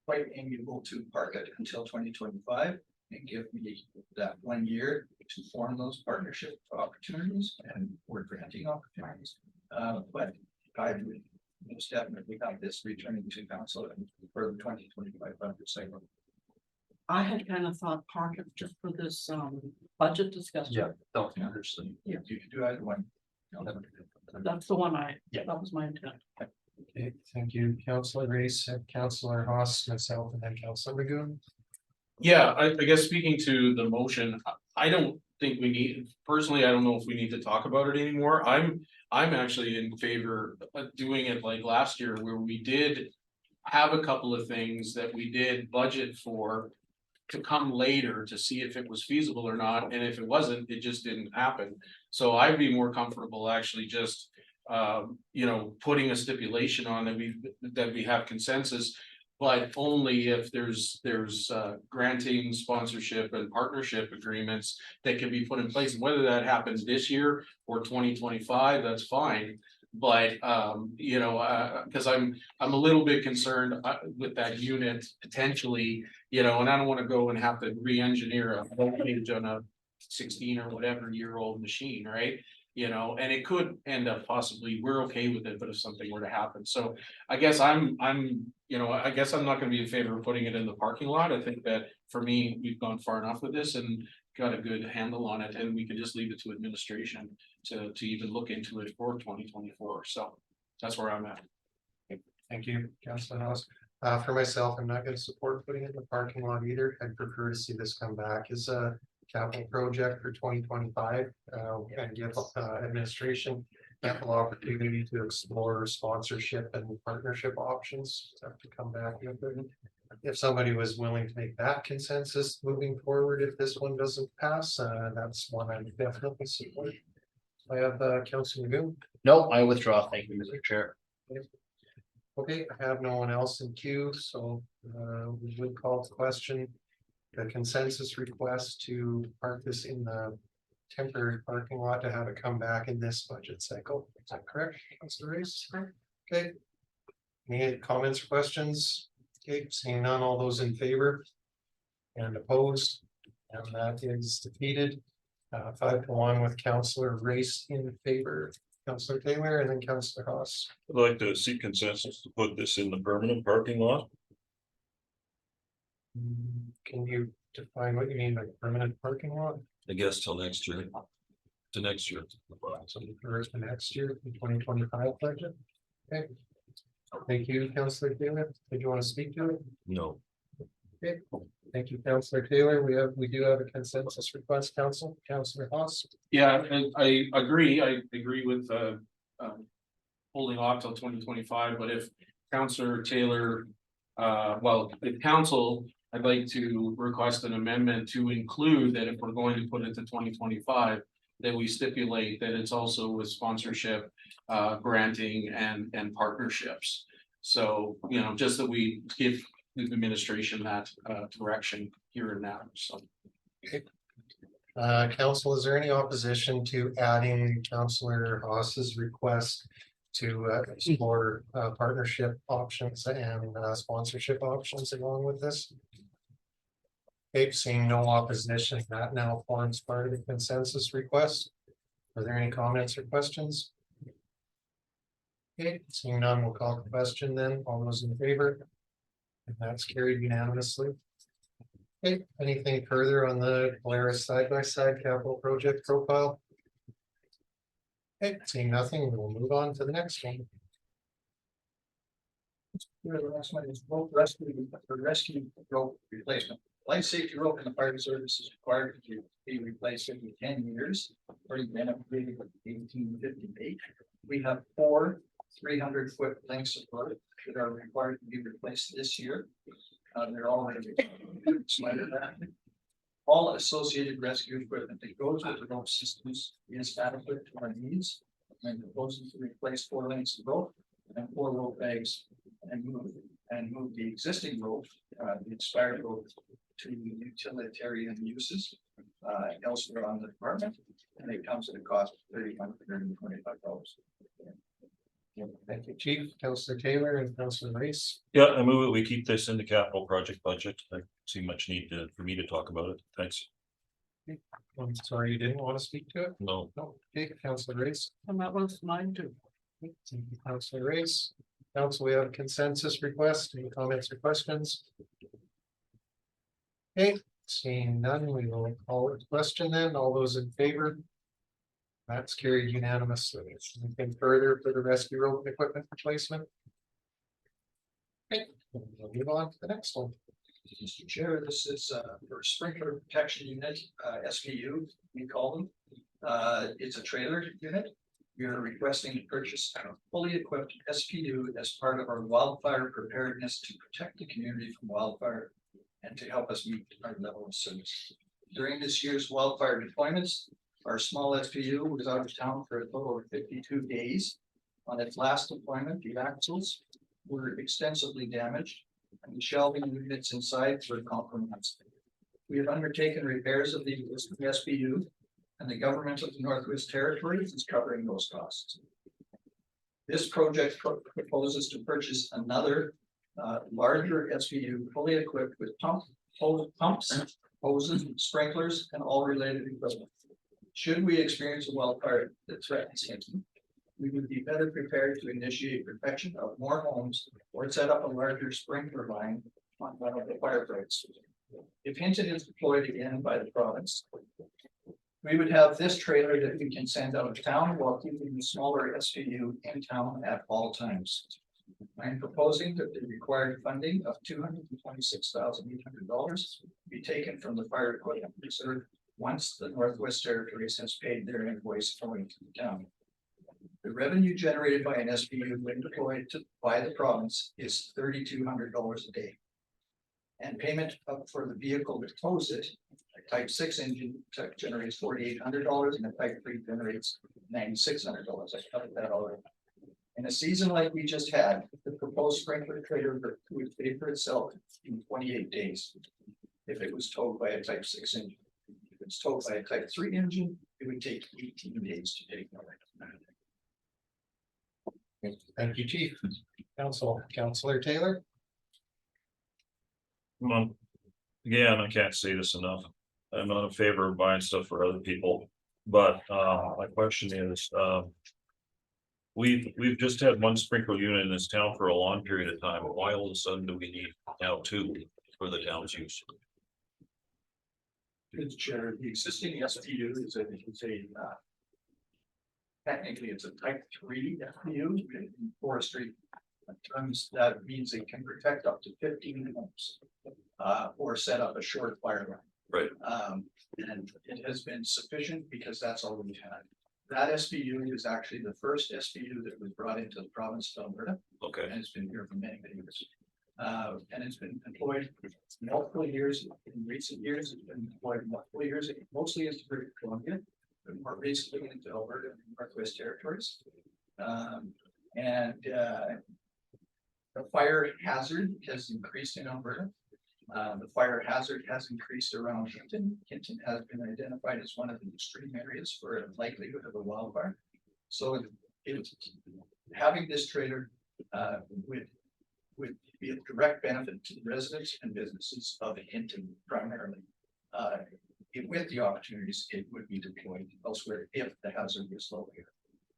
quite amiable to park it until 2025 and give me that 1 year to form those partnership opportunities and we're granting opportunities. But I would most definitely have this returning to council for the 2025 budget cycle. I had kind of thought park it just for this budget discussion. Yeah, don't understand. You can do either one. That's the one that was my intent. Okay, thank you, Councilor Race, Councilor Haas, myself, and then Councilor Magoon. Yeah, I guess speaking to the motion, I don't think we need, personally, I don't know if we need to talk about it anymore. I'm actually in favor of doing it like last year where we did have a couple of things that we did budget for to come later to see if it was feasible or not, and if it wasn't, it just didn't happen. So I'd be more comfortable actually just putting a stipulation on that we have consensus, but only if there's granting sponsorship and partnership agreements that can be put in place. And whether that happens this year or 2025, that's fine. But because I'm a little bit concerned with that unit potentially, and I don't want to go and have to re-engineer a voltage on a 16 or whatever year-old machine, right? And it could end up possibly, we're okay with it, but if something were to happen. So I guess I'm not going to be in favor of putting it in the parking lot. I think that for me, we've gone far enough with this and got a good handle on it, and we can just leave it to administration to even look into it for 2024. So that's where I'm at. Thank you, Councilor Haas. For myself, I'm not going to support putting it in the parking lot either. I'd prefer to see this come back as a capital project for 2025 and give administration ample opportunity to explore sponsorship and partnership options. Have to come back with it. If somebody was willing to make that consensus moving forward, if this one doesn't pass, that's one I would definitely support. I have Councilor Magoon. No, I withdraw. Thank you, Mr. Chair. Okay, I have no one else in queue, so we would call to question the consensus request to park this in the temporary parking lot to have it come back in this budget cycle. Is that correct, Councilor Race? Okay. Any comments or questions? Okay, seeing none, all those in favor and opposed, and that is defeated. 5-1 with Councilor Race in favor. Councilor Taylor and then Councilor Haas. I'd like to seek consensus to put this in the permanent parking lot. Can you define what you mean by permanent parking lot? I guess till next year. To next year. So for next year, the 2025 budget. Okay. Thank you, Councilor Taylor. Did you want to speak to it? No. Okay. Thank you, Councilor Taylor. We do have a consensus request, Councilor Haas. Yeah, and I agree. I agree with holding off till 2025, but if Councilor Taylor, if council I'd like to request an amendment to include that if we're going to put it to 2025. That we stipulate that it's also with sponsorship, granting and partnerships. So, you know, just that we give the administration that direction here and now, so. Council, is there any opposition to adding Councillor Haas's request to explore partnership options and sponsorship options along with this? Okay, seeing no opposition, that now forms part of the consensus request. Are there any comments or questions? Okay, seeing none, we'll call the question then. All those in favor? And that's carried unanimously. Okay, anything further on the Polaris side-by-side capital project profile? Okay, seeing nothing, we will move on to the next one. Here, the last one is rope rescue rope replacement. Life safety rope in the fire service is required to be replaced every 10 years. Already been upgraded in 1858. We have 4 300-foot lengths of rope that are required to be replaced this year. They're all going to be smarter than that. All associated rescue equipment that goes with the rope systems is adequate to our needs. And proposing to replace 4 lengths of rope and 4 rope bags and move the existing rope, the expired rope, to utilitarian uses elsewhere on the department, and it comes at a cost of $3,125. Thank you, Chief. Councillor Taylor and Councillor Race. Yeah, I move that we keep this in the capital project budget. I see much need for me to talk about it. Thanks. I'm sorry, you didn't want to speak to it? No, No, okay, Councillor Race. And that was mine too. Thank you, Councillor Race. Council, we have a consensus request. Any comments or questions? Okay, seeing none, we will call it question then. All those in favor? That's carried unanimously. Anything further for the rescue rope equipment replacement? Okay, we'll move on to the next one. Mr. Chair, this is for sprinkler protection unit, SPU, we call them. It's a trailer unit. We are requesting to purchase a fully equipped SPU as part of our wildfire preparedness to protect the community from wildfire and to help us meet our level of service. During this year's wildfire deployments, our small SPU was out of town for a total of 52 days. On its last deployment, the axles were extensively damaged and the shelving units inside were compromised. We have undertaken repairs of the existing SPU, and the government of the Northwest Territories is covering those costs. This project proposes to purchase another larger SPU fully equipped with pumps, hoses, sprinklers, and all related equipment. Should we experience a wildfire that threatens Hinton, we would be better prepared to initiate protection of more homes or set up a larger sprinkler line on one of the fire breaks. If Hinton is deployed again by the province, we would have this trailer that we can send out of town while keeping the smaller SPU in town at all times. I'm proposing that the required funding of $226,800 be taken from the fire equipment reserve once the Northwest Territories has paid their invoice owing to the town. The revenue generated by an SPU when deployed by the province is $3,200 a day. And payment up for the vehicle that tows it, a Type 6 engine generates $4,800 and a Type 3 generates $9,600. I covered that already. In a season like we just had, the proposed sprinkler trailer would pay for itself in 28 days. If it was towed by a Type 6 engine. If it's towed by a Type 3 engine, it would take 18 days to take. Thank you, Chief. Councillor Taylor. Again, I can't say this enough. I'm not in favor of buying stuff for other people, but my question is, we've just had one sprinkler unit in this town for a long period of time. Why all of a sudden do we need now 2 for the town's use? Mr. Chair, the existing SPU is a technically it's a Type 3 SPU in forestry terms. That means it can protect up to 15 homes or set up a short fire line. Right. And it has been sufficient because that's all we had. That SPU is actually the first SPU that was brought into the province of Alberta. Okay. And it's been here for many, many years. And it's been employed multiple years, in recent years, it's been employed multiple years, mostly into British Columbia, but more recently into Alberta and Northwest Territories. The fire hazard has increased in Alberta. The fire hazard has increased around Hinton. Hinton has been identified as one of the extreme areas for a likelihood of a wildfire. So having this trailer would be a direct benefit to the residents and businesses of Hinton primarily. With the opportunities, it would be deployed elsewhere if the hazard was low here.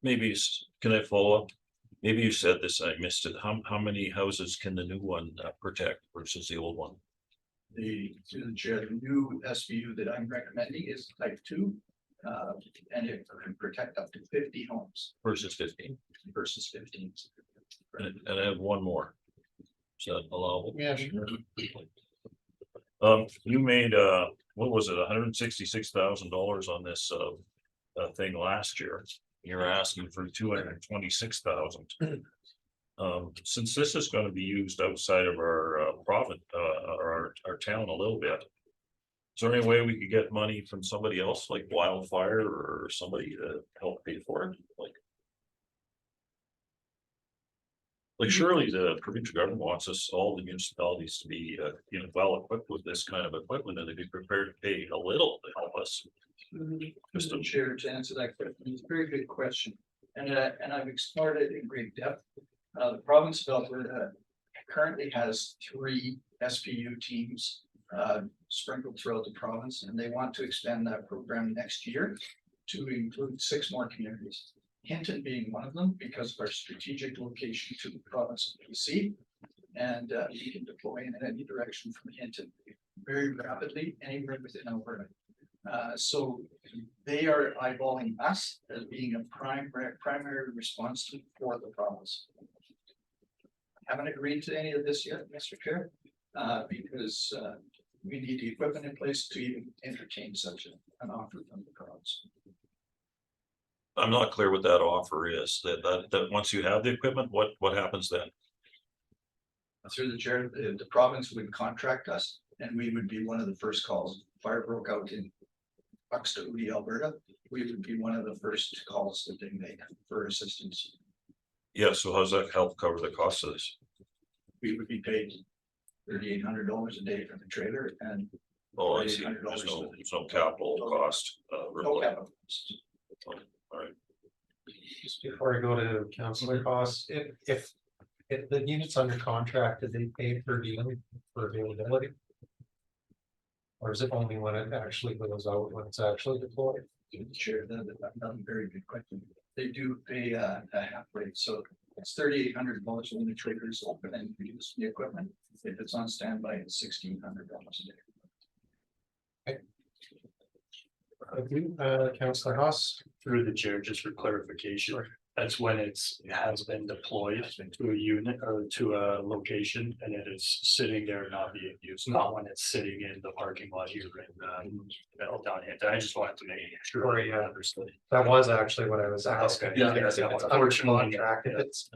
Maybe, can I follow up? Maybe you said this, I missed it. How many houses can the new one protect versus the old one? Through the chair, the new SBU that I'm recommending is type 2. And it can protect up to 50 homes Versus 15? versus 15. And I have one more. Is that allowable? Yeah, sure. You made, what was it, $166,000 on this, thing last year. You're asking for 226,000. Since this is gonna be used outside of our, province, or our town a little bit. Is there any way we could get money from somebody else, like wildfire or somebody to help pay for it? Like surely the provincial government wants us, all the municipalities to be, well equipped with this kind of equipment and to be prepared to pay a little to help us. Just Mr. Chair, to answer that question, it's a very good question. And I've explored it in great depth. The province of Alberta currently has 3 SPU teams sprinkled throughout the province, and they want to expand that program next year to include 6 more communities. Hinton being one of them because of our strategic location to the province of BC, and we can deploy in any direction from Hinton very rapidly anywhere within Alberta. So they are eyeballing us as being a primary response team for the province. Haven't agreed to any of this yet, Mr. Chair, because we need the equipment in place to even entertain such an offer from the province. I'm not clear what that offer is, that once you have the equipment, what happens then? Through the chair, the province would contract us and we would be one of the first calls. Fire broke out in Buxton, Alberta. We would be one of the first calls that they make for assistance. Yeah, so how's that help cover the cost of this? We would be paid $3,800 a day for the trailer and Oh, I see, $3,800 there's no capital cost. no really. capital. All right, Just before I go to councillor costs, if the unit's under contract, did they pay per diem for availability? Or is it only when it actually goes out, when it's actually deployed? Sure, that's a very good question. They do pay a half rate, so it's $3,800 when the trailer is open and we use the equipment. If it's on standby, it's $1,600 a day. Thank you, councillor Haas. Through the chair, just for clarification, that's when it has been deployed to a unit or to a location and it is sitting there not being used, not when it's sitting in the parking lot here in down here. I just wanted to make sure. Sorry, yeah. I understood. That was actually what I was asking. Okay. Yeah, If it's yeah, under unfortunately, contract, if yeah. it's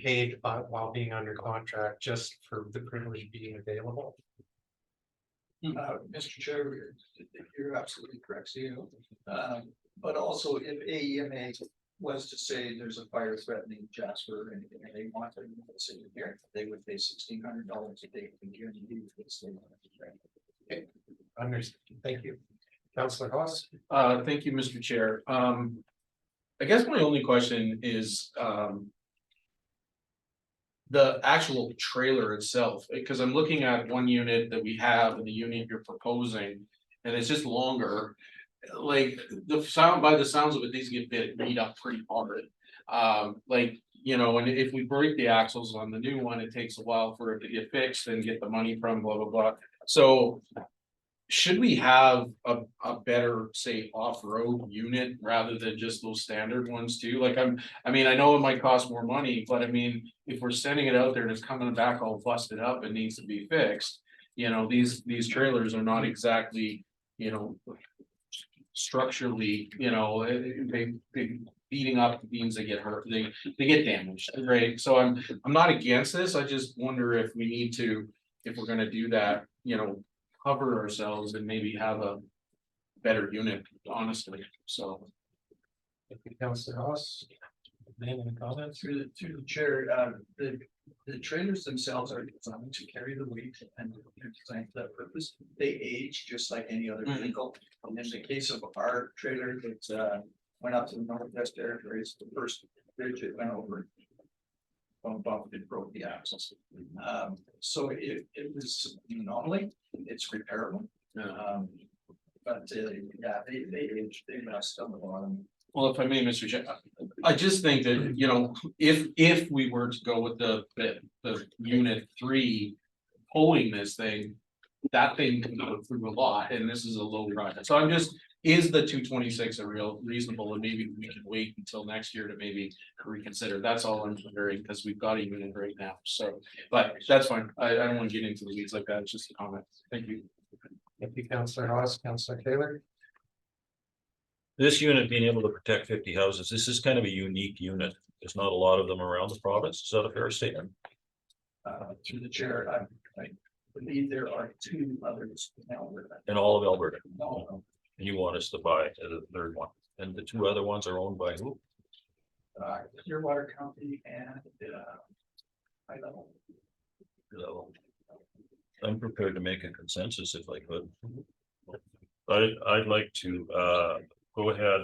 paid while being under contract, just for the privilege being available. Mr. Chair, you're absolutely correct, CEO. But also if AEMA was to say there's a fire threatening Jasper or anything, and they want to sit in here, they would pay $1,600 a day to guarantee this. Okay, understood. Thank you. Councillor Haas. Thank you, Mr. Chair. I guess my only question is, the actual trailer itself, because I'm looking at one unit that we have and the unit you're proposing, and it's just longer. Like by the sounds of it, these get beat up pretty hard. And if we break the axles on the new one, it takes a while for it to get fixed and get the money from blah, blah, blah. So should we have a better, say, off-road unit rather than just those standard ones too? I know it might cost more money, but I mean, if we're sending it out there and it's coming back all busted up and needs to be fixed, these trailers are not exactly, structurally, they beating up means they get hurt, they get damaged, right? So I'm not against this, I just wonder if we need to, if we're gonna do that, you know, cover ourselves and maybe have a better unit, honestly, so. Thank you, Councillor Ross. Name and comments? Through the chair, the trailers themselves are designed to carry the weight and they're designed for that purpose. They age just like any other Mhm. vehicle. And in the case of our trailer that went up to the northwest territory, it's the first bridge it went over. Bumped and broke the axles. So it was an anomaly, it's repairable. But yeah, they age, they messed up a lot. Well, if I may, Mr. Chair, I just think that, you know, if we were to go with the unit 3 pulling this thing. That thing can go through a lot, and this is a low project, so I'm just, is the 226 a real reasonable, and maybe we can wait until next year to maybe reconsider, that's all I'm wondering, because we've got a unit right now, so. But that's fine, I don't want to get into the weeds like that, it's just a comment, thank you. Thank you, Councillor Ross. Councillor Taylor. This unit being able to protect 50 houses, this is kind of a unique unit. There's not a lot of them around the province. Is that a fair statement? Through the chair, I believe there are 2 others now. In all of Alberta? No, And you want us to buy the third one? And the 2 other ones are owned by who? Clearwater County and I don't know. So, I'm prepared to make a consensus if I could. I'd like to go ahead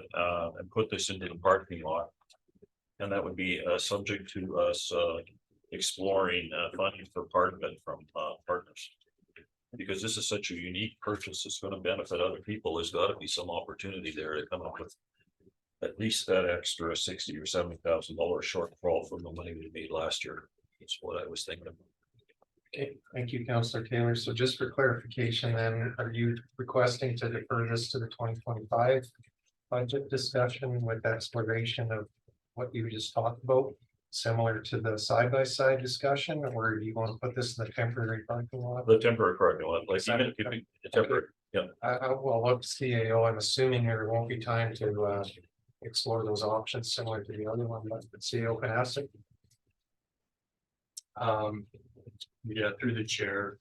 and put this into the parking lot. And that would be subject to us exploring funding for part of it from partners. Because this is such a unique purchase, it's going to benefit other people. There's got to be some opportunity there to come up with at least that extra $60,000 or $70,000 shortfall from the money we made last year. That's what I was thinking of. Okay, thank you, Councillor Taylor. So just for clarification, then, are you requesting to defer this to the 2025 budget discussion with exploration of what you just talked about, similar to the side-by-side discussion, or do you want to put this in the temporary parking lot? The temporary parking lot, like even if you think the temporary, yeah. Well, look, CAO, I'm assuming there won't be time to explore those options similar to the other one, but CAO can ask it. Yeah, through the chair,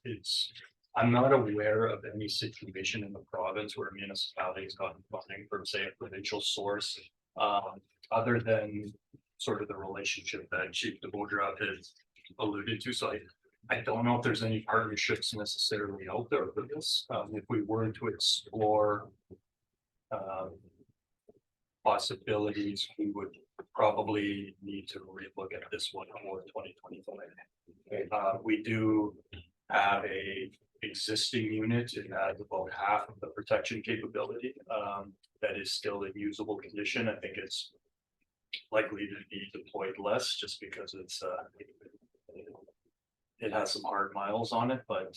I'm not aware of any situation in the province where a municipality has gotten funding from, say, a provincial source. Other than sort of the relationship that Chief DeBoudreau has alluded to, so I don't know if there's any partnerships necessarily out there for this. If we were to explore possibilities, we would probably need to relook at this one for 2025. We do have a existing unit. It has about half of the protection capability that is still in usable condition. I think it's likely to be deployed less just because it's it has some hard miles on it, but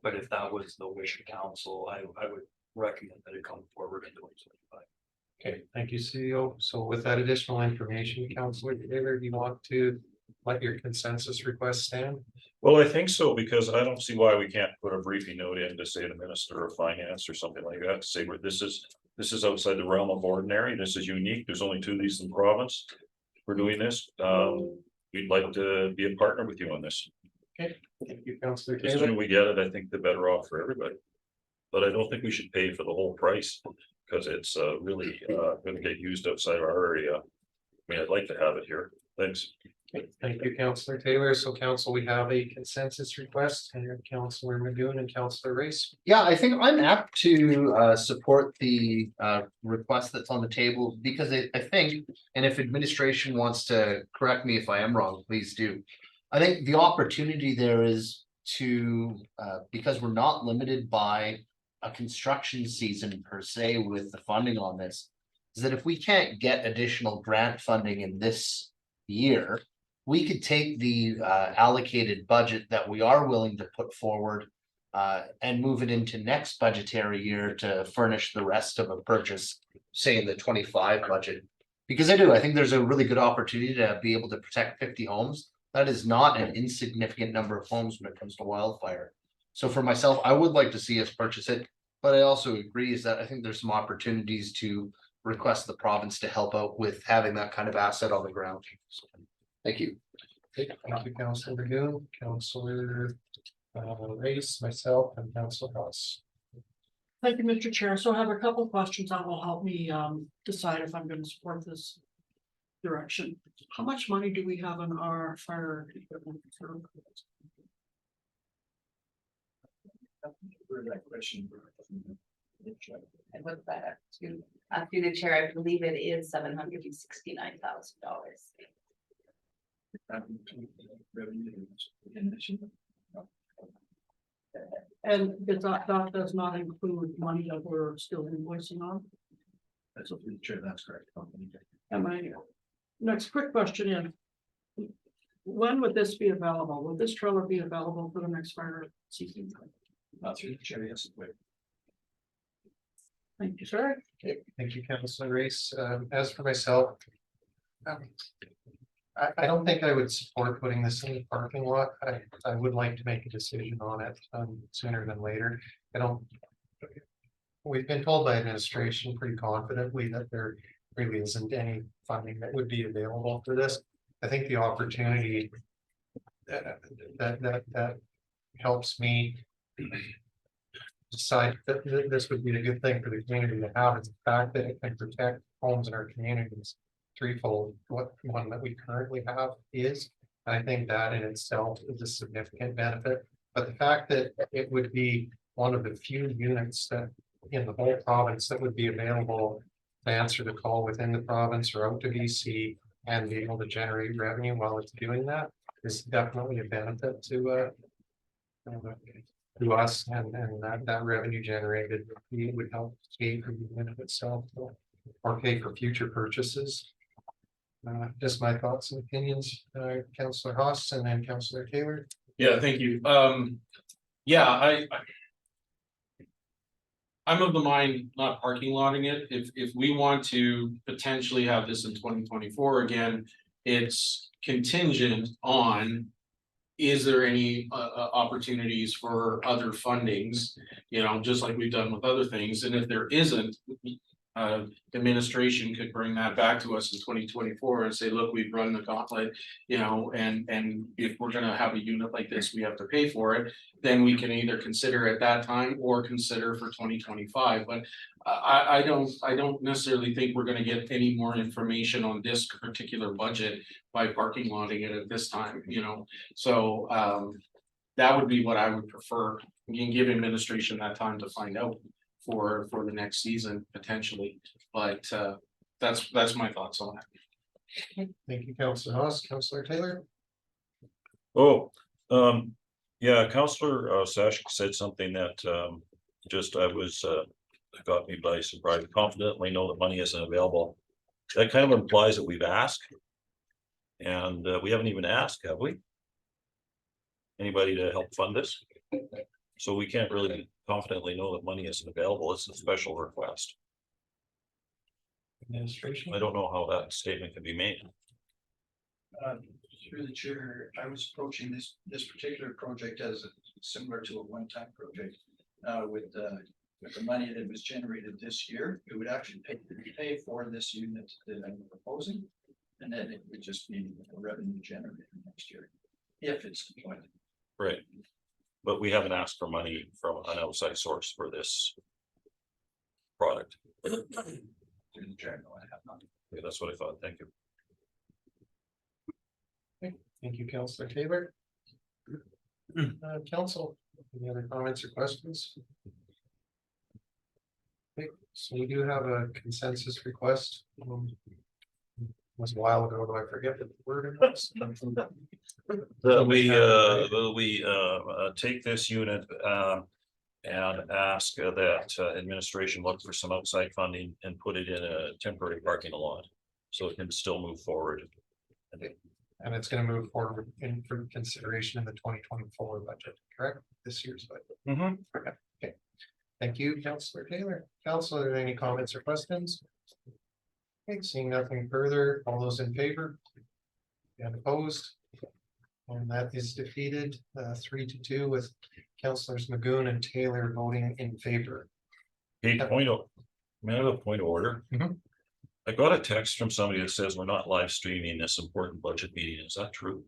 if that was the wish of council, I would recommend that it come forward in 2025. Okay, thank you, CEO. So with that additional information, Councillor Taylor, do you want to let your consensus request stand? Well, I think so, because I don't see why we can't put a briefing note in to say the Minister of Finance or something like that, to say where this is outside the realm of ordinary, this is unique, there's only 2 of these in the province. We're doing this, we'd like to be a partner with you on this. Okay, thank you, Councillor The sooner Taylor. we get it, I think the better off for everybody. But I don't think we should pay for the whole price, because it's really gonna get used outside of our area. I mean, I'd like to have it here, thanks. Okay, thank you, Councillor Taylor. So council, we have a consensus request and Councillor Magoon and Councillor Race. Yeah, I think I'm apt to support the request that's on the table because I think, and if administration wants to correct me if I am wrong, please do. I think the opportunity there is to, because we're not limited by a construction season per se with the funding on this, is that if we can't get additional grant funding in this year, we could take the allocated budget that we are willing to put forward and move it into next budgetary year to furnish the rest of a purchase, say in the 25 budget. Because I think there's a really good opportunity to be able to protect 50 homes. That is not an insignificant number of homes when it comes to wildfire. So for myself, I would like to see us purchase it, but I also agree is that I think there's some opportunities to request the province to help out with having that kind of asset on the ground. So, thank you. Thank you, Councilor Dragoon, Councilor Race, myself, and Councilor Ross. Thank you, Mr. Chair. So I have a couple questions that will help me decide if I'm going to support this direction. How much money do we have in our fire equipment? That question. And with that, through the chair, I believe it is $769,000. And that does not include money that we're still invoicing on? That's what the chair, that's correct. And my next quick question is, when would this be available? Will this trailer be available for the next fire season? Not through the chair, yes. Thank you, sir. Okay, thank you, Councilor Race. As for myself. I don't think I would support putting this in the parking lot. I would like to make a decision on it sooner than later. I don't. We've been told by administration pretty confidently that there really isn't any funding that would be available for this. I think the opportunity that helps me decide that this would be a good thing for the community to have is the fact that it can protect homes in our communities threefold. What one that we currently have is, I think that in itself is a significant benefit. But the fact that it would be one of the few units that in the whole province that would be available to answer the call within the province or out to BC and be able to generate revenue while it's doing that is definitely a benefit to us, and that revenue generated would help pay for the unit itself or pay for future purchases. Just my thoughts and opinions, Councillor Haas and then Councillor Taylor. Yeah, thank you. Yeah, I'm of the mind not parking lotting it. If we want to potentially have this in 2024 again, it's contingent on. Is there any opportunities for other fundings, just like we've done with other things, and if there isn't. Administration could bring that back to us in 2024 and say, look, we've run the gauntlet, and if we're gonna have a unit like this, we have to pay for it. Then we can either consider at that time or consider for 2025. But I don't necessarily think we're gonna get any more information on this particular budget by parking lotting it at this time, so that would be what I would prefer. You can give administration that time to find out for the next season potentially, but that's my thoughts on it. Thank you, Councillor Haas. Councillor Taylor. Yeah, Councillor Sashik said something that got me by surprise. Confidently know that money isn't available. That kind of implies that we've asked, and we haven't even asked, have we? Anybody to help fund this? So we can't really confidently know that money isn't available. It's a special request. Administration. I don't know how that statement can be made. Through the chair, I was approaching this particular project as similar to a one-time project. With the money that was generated this year, it would actually pay for this unit that I'm proposing, and then it would just be a revenue generated next year if it's deployed. Right. But we haven't asked for money from an outside source for this product. Through the chair, no, I have not. Yeah, that's what I thought. Thank you. Thank you, Councillor Taylor. Council, any other comments or questions? Okay, so we do have a consensus request. Was a while ago, do I forget the word? That we take this unit and ask that administration look for some outside funding and put it in a temporary parking lot so it can still move forward. And it's going to move forward for consideration in the 2024 budget, correct? This year's budget. Okay. Thank you, Councillor Taylor. Councillor, are there any comments or questions? Okay, seeing nothing further, all those in favor? And opposed? And that is defeated 3-2 with Councillors Magoon and Taylor voting in favor. May I have a point of order? Mhm. I got a text from somebody that says we're not live streaming this important budget meeting. Is that true?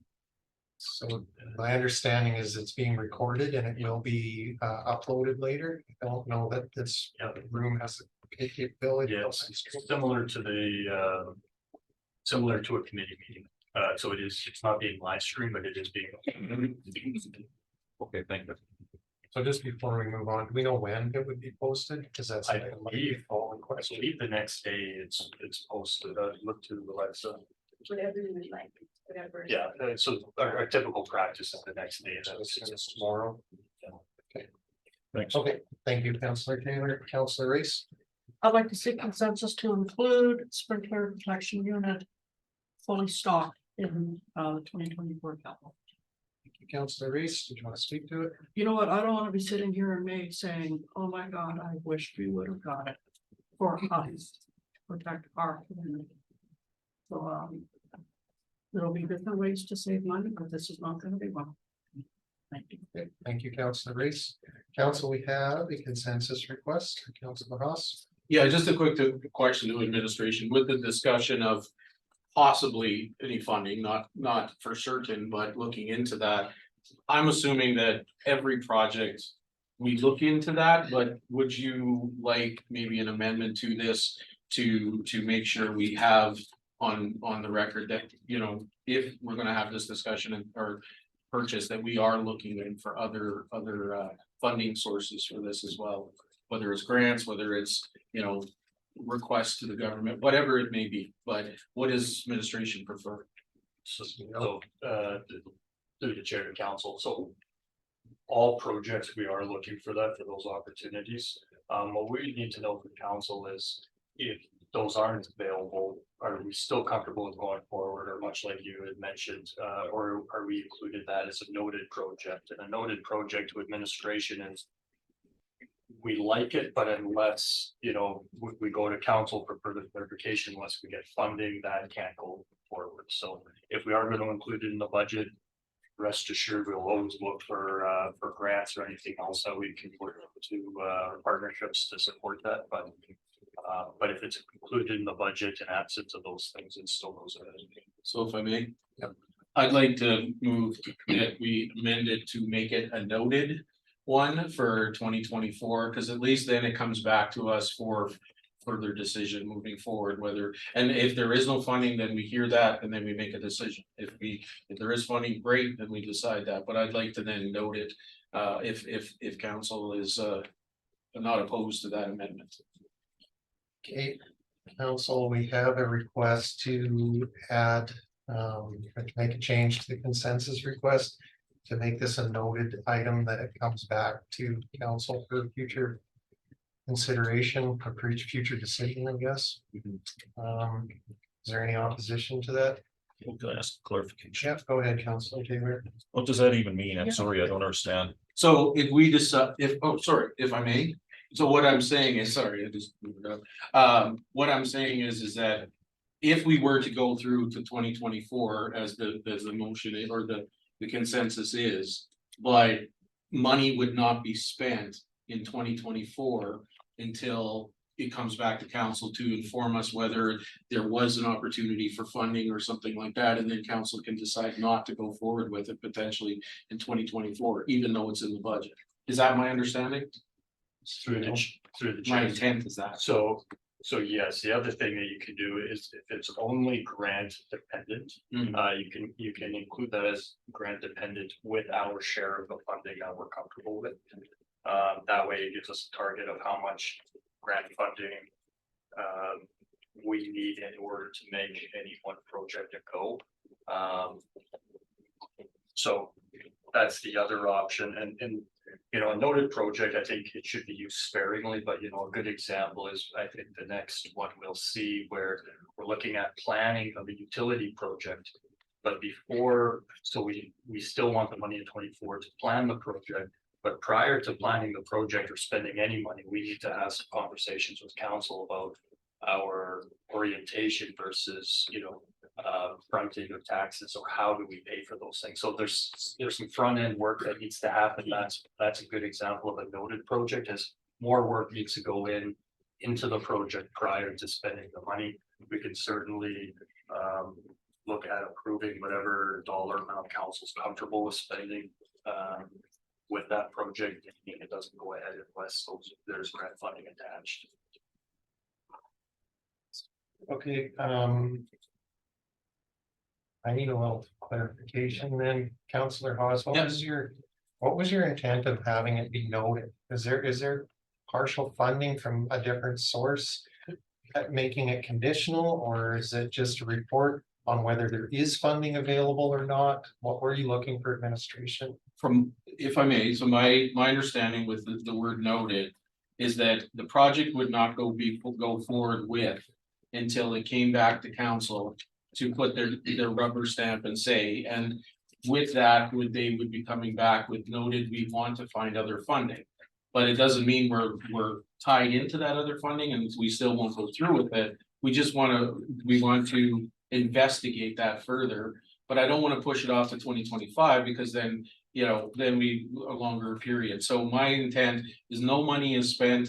So my understanding is it's being recorded and it will be uploaded later. I don't know that this room has the capability. Yes, similar to the, similar to a committee meeting. So it's not being live streamed, but it is being. Okay, thank you. So just before we move on, do we know when it would be posted? Because that's. I believe the next day it's posted. Look to Alexa. Whatever you would like, whatever. Yeah, so our typical practice is the next day. So it's tomorrow. Thanks. Okay, thank you, Councillor Taylor. Councillor Reese. I'd like to see consensus to include sprinkler protection unit fully stocked in 2024 capital. Thank you, Councillor Reese. Did you want to speak to it? You know what? I don't want to be sitting here in May saying, oh my God, I wish we would have got it for us to protect our community. So, there'll be different ways to save money, but this is not gonna be one. Thank you. Okay, thank you, Councillor Reese. Council, we have a consensus request. Councillor Haas. Yeah, just a quick question to administration with the discussion of possibly any funding, not for certain, but looking into that. I'm assuming that every project, we look into that, but would you like maybe an amendment to this to make sure we have on the record that, you know, if we're gonna have this discussion or purchase, that we are looking in for other funding sources for this as well, whether it's grants, whether it's, you know, requests to the government, whatever it may be, but what does administration prefer? So, through the chair of council, so. All projects, we are looking for that, for those opportunities. What we need to know from council is if those aren't available, are we still comfortable with going forward, or much like you had mentioned, or are we included that as a noted project? And a noted project to administration is we like it, but unless, you know, we go to council for further clarification, unless we get funding, that can't go forward. So if we are going to include it in the budget, rest assured, we'll always look for grants or anything else that we can work to partnerships to support that. But if it's included in the budget and absent of those things, it still goes ahead. So if I may. I'd like to move that we amend it to make it a noted one for 2024, because at least then it comes back to us for further decision moving forward, whether, and if there is no funding, then we hear that and then we make a decision. If there is funding, great, then we decide that, but I'd like to then note it if council is not opposed to that amendment. Okay, council, we have a request to add, make a change to the consensus request. To make this a noted item that it comes back to council for future consideration for each future decision, I guess. Is there any opposition to that? Can I ask clarification? Yeah, go ahead, Councilor Taylor. What does that even mean? I'm sorry, I don't understand. So if we decide, if I may, so what I'm saying is, sorry, I just moved it up. What I'm saying is that if we were to go through to 2024 as the motion or the consensus is, but money would not be spent in 2024 until it comes back to council to inform us whether there was an opportunity for funding or something like that, and then council can decide not to go forward with it potentially in 2024, even though it's in the budget. Is that my understanding? Through the My chair. intent is that. So yes, the other thing that you can do is if it's only grant dependent, you can include that as grant dependent with our share of the funding that we're comfortable with. That way it gives us a target of how much grant funding we need in order to make any one project a go. So that's the other option, and you know, a noted project, I think it should be used sparingly, but you know, a good example is, I think the next one we'll see where we're looking at planning of a utility project. But before, so we still want the money in 24 to plan the project, but prior to planning the project or spending any money, we need to have some conversations with council about our orientation versus, you know, fronting of taxes, or how do we pay for those things. So there's some front end work that needs to happen. That's a good example of a noted project, as more work needs to go in into the project prior to spending the money, we can certainly look at approving whatever dollar amount council's comfortable with spending with that project. It doesn't go ahead unless there's grant funding attached. Okay, I need a little clarification then, Councillor Hawes, what was your intent of having it be noted? Is there partial funding from a different source? Making it conditional, or is it just a report on whether there is funding available or not? What were you looking for administration? From, if I may, so my understanding with the word noted is that the project would not go forward with until it came back to council to put their rubber stamp and say, and with that, they would be coming back with noted, we want to find other funding. But it doesn't mean we're tied into that other funding and we still won't go through with it. We want to investigate that further, but I don't want to push it off to 2025 because then, we a longer period. So my intent is no money is spent,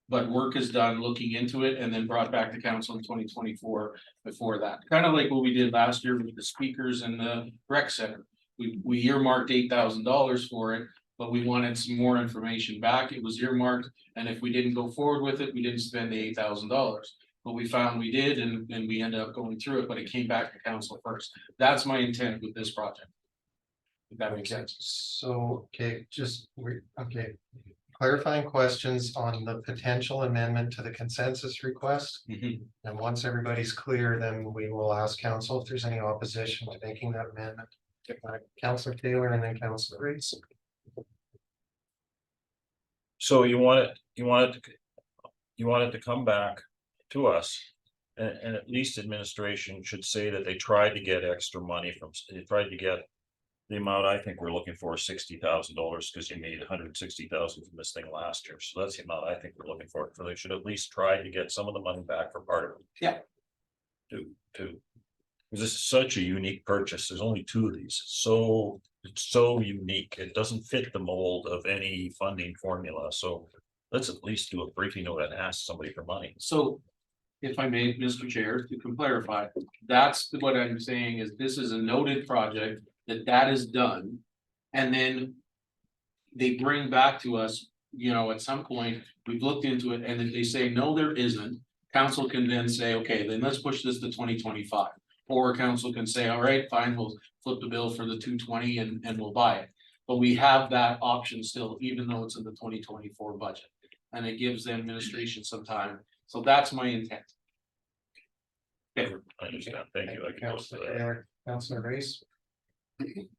but work is done looking into it and then brought back to council in 2024 before that. Kind of like what we did last year with the speakers and the rec center. We earmarked $8,000 for it, but we wanted some more information back. It was earmarked, and if we didn't go forward with it, we didn't spend the $8,000. But we found we did, and we ended up going through it, but it came back to council first. That's my intent with this project. If that makes sense. So, clarifying questions on the potential amendment to the consensus request. And once everybody's clear, then we will ask council if there's any opposition to making that amendment. Councillor Taylor and then Councillor Reese. So you want it to come back to us. And at least administration should say that they tried to get extra money they tried to get the amount I think we're looking for, $60,000, because you made $160,000 from this thing last year. So that's the amount I think we're looking for. So they should at least try to get some of the money back for part of it. Yeah. Because this is such a unique purchase. There's only 2 of these. It's so unique. It doesn't fit the mold of any funding formula. So let's at least do a briefing note and ask somebody for money. So if I may, Mr. Chair, to clarify, that's what I'm saying is this is a noted project that is done. And then they bring back to us, at some point, we've looked into it, and if they say, no, there isn't, council can then say, okay, then let's push this to 2025. Or council can say, all right, fine, we'll flip the bill for the 220 and we'll buy it. But we have that option still, even though it's in the 2024 budget. And it gives the administration some time. So that's my intent. Okay. I understand. Thank you. I can post that. Councillor Reese.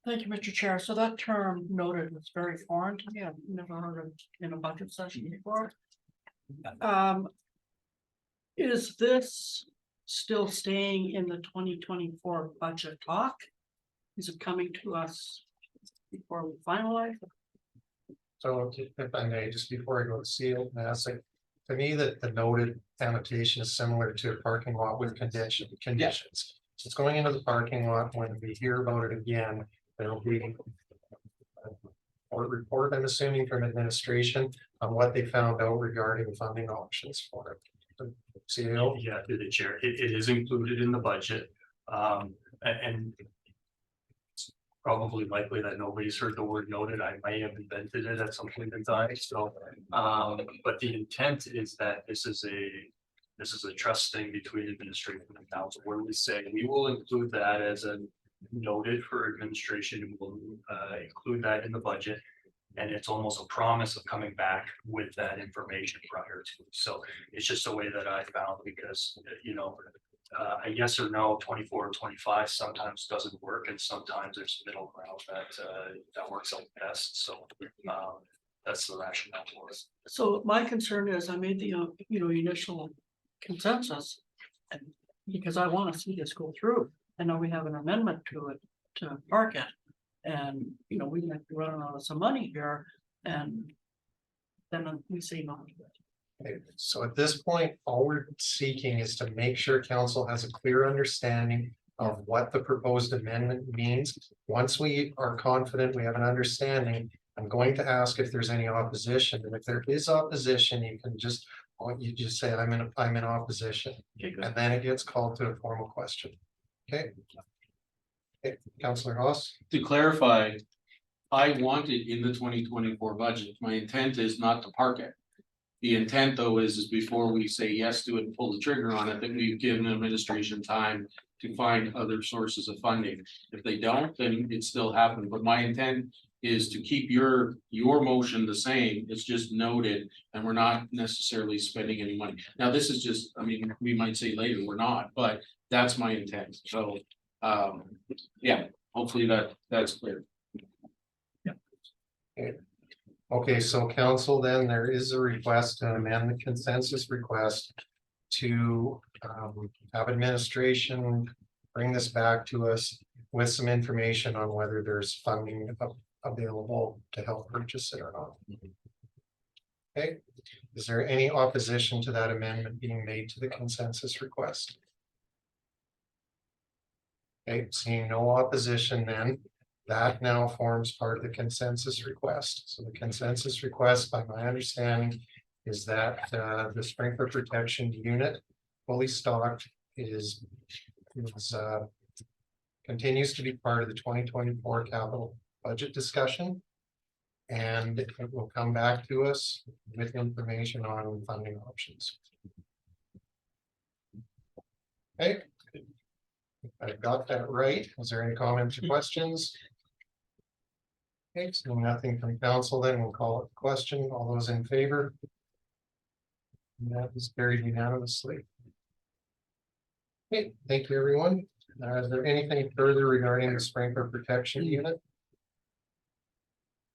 Thank you, Mr. Chair. So that term noted was very foreign to me. I've never heard of in a budget session before. Is this still staying in the 2024 budget talk? Is it coming to us before we finalize? So if I may, just before I go to seal, to me that the noted annotation is similar to a parking lot with conditions. So it's going into the parking lot. When we hear about it again, there will be a report, I'm assuming, from administration on what they found out regarding funding options for it. CEO? Yeah, through the chair, it is included in the budget, and it's probably likely that nobody's heard the word noted. I may have invented it at some point in time, so, but the intent is that this is a trust thing between administration and council, where we say we will include that as a noted for administration, and we'll include that in the budget. And it's almost a promise of coming back with that information prior to. So it's just a way that I found, because, a yes or no, 24 or 25 sometimes doesn't work. And sometimes there's a middle ground that works out best. So that's the rationale for it. So my concern is I made the, initial consensus. And because I want to see this go through. I know we have an amendment to it to park it. And, we might be running out of some money here, and then we say no. Okay, so at this point, all we're seeking is to make sure council has a clear understanding of what the proposed amendment means. Once we are confident, we have an understanding, I'm going to ask if there's any opposition, and if there is opposition, you can just Or you just say, I'm in opposition, Okay, good. and then it gets called to a formal question. Okay. Okay, Councillor Ross, To clarify, I want it in the 2024 budget. My intent is not to park it. The intent, though, is before we say yes to it and pull the trigger on it, that we've given administration time to find other sources of funding. If they don't, then it still happens, but my intent is to keep your motion the same. It's just noted, and we're not necessarily spending any money. Now, this is just, I mean, we might say later, we're not, but that's my intent. So, yeah, hopefully that's clear. okay, so council, then there is a request to amend the consensus request. To have administration bring this back to us with some information on whether there's funding available to help purchase it or not. Okay, is there any opposition to that amendment being made to the consensus request? Okay, seeing no opposition, then that now forms part of the consensus request. So the consensus request, by my understanding, is that the sprinkler protection unit fully stocked is continues to be part of the 2024 capital budget discussion. And it will come back to us with information on funding options. Okay. I've got that right. Is there any comments or questions? Okay, so nothing from council, then we'll call it a question. All those in favor? And that is carried unanimously. Okay, thank you, everyone. Is there anything further regarding the sprinkler protection unit?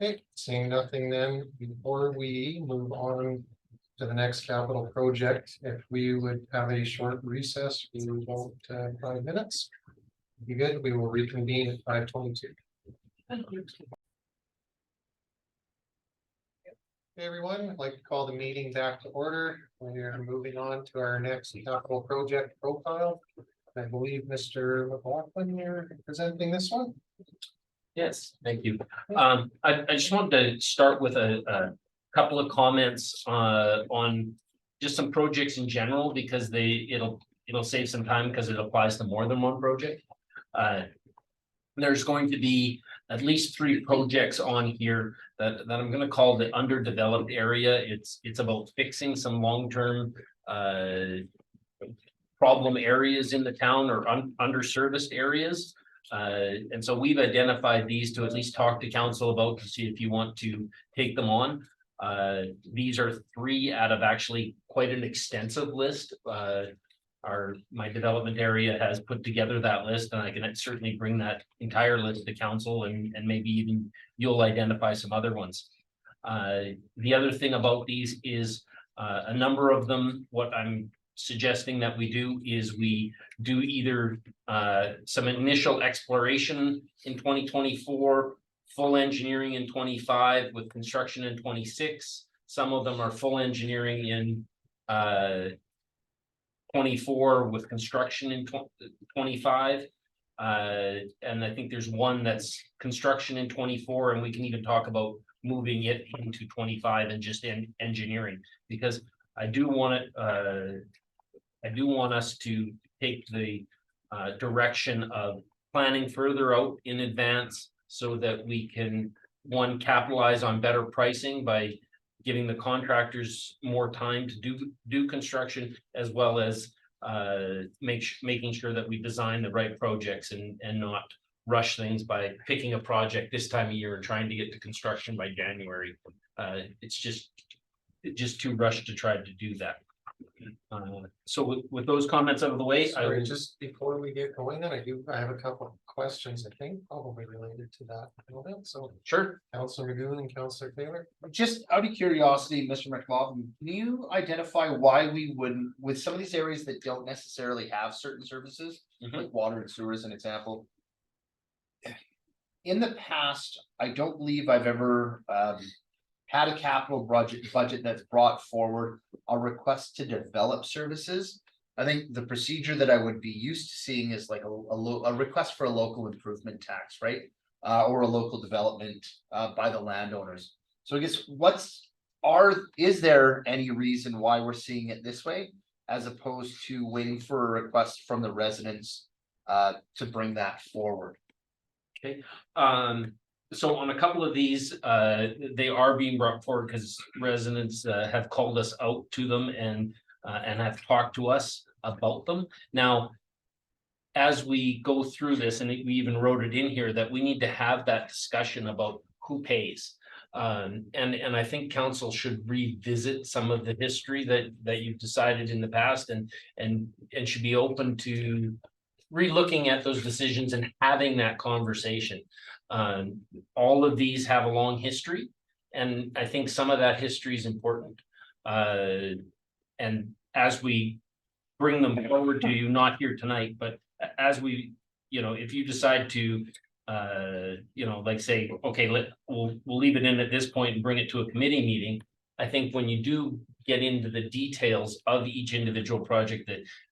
Okay, seeing nothing, then before we move on to the next capital project, if we would have a short recess, we will vote 5 minutes. Be good, we will reconvene at 5:22. Thank you. Hey, everyone, I'd like to call the meeting back to order. We are moving on to our next capital project profile. I believe Mr. McLaughlin, you're presenting this one. Yes, thank you. I just wanted to start with a couple of comments on just some projects in general, because it'll save some time because it applies to more than one project. There's going to be at least 3 projects on here that I'm gonna call the underdeveloped area. It's about fixing some long-term problem areas in the town, or underserviced areas. And so we've identified these to at least talk to council about, to see if you want to take them on. These are 3 out of actually quite an extensive list. My development area has put together that list, and I can certainly bring that entire list to council, and maybe even you'll identify some other ones. The other thing about these is a number of them, what I'm suggesting that we do is we do either some initial exploration in 2024, full engineering in 25, with construction in 26. Some of them are full engineering in 24 with construction in 25. And I think there's one that's construction in 24, and we can even talk about moving it into 25 and just engineering, because I do want us to take the direction of planning further out in advance, so that we can, one, capitalize on better pricing by giving the contractors more time to do construction, as well as making sure that we design the right projects and not rush things by picking a project this time of year and trying to get to construction by January. It's just too rushed to try to do that. So with those comments out of the way, Sorry, just before we get going, then I have a couple of questions, I think, probably related to that a little bit. So sure. Councilor Magoon and Councilor Taylor. Just out of curiosity, Mr. McLaughlin, can you identify why we wouldn't, with some of these areas that don't necessarily have certain services, like water and sewer as an example? In the past, I don't believe I've ever had a capital budget that's brought forward a request to develop services. I think the procedure that I would be used to seeing is like a request for a local improvement tax, right? Or a local development by the landowners. So I guess what's is there any reason why we're seeing it this way? As opposed to waiting for a request from the residents to bring that forward? So on a couple of these, they are being brought forward because residents have called us out to them and have talked to us about them. Now, as we go through this, and we even wrote it in here, that we need to have that discussion about who pays. And I think council should revisit some of the history that you've decided in the past and should be open to re-looking at those decisions and having that conversation. All of these have a long history, and I think some of that history is important. And as we bring them forward to you, not here tonight, but as we, if you decide to, like say, okay, we'll leave it in at this point and bring it to a committee meeting. I think when you do get into the details of each individual project,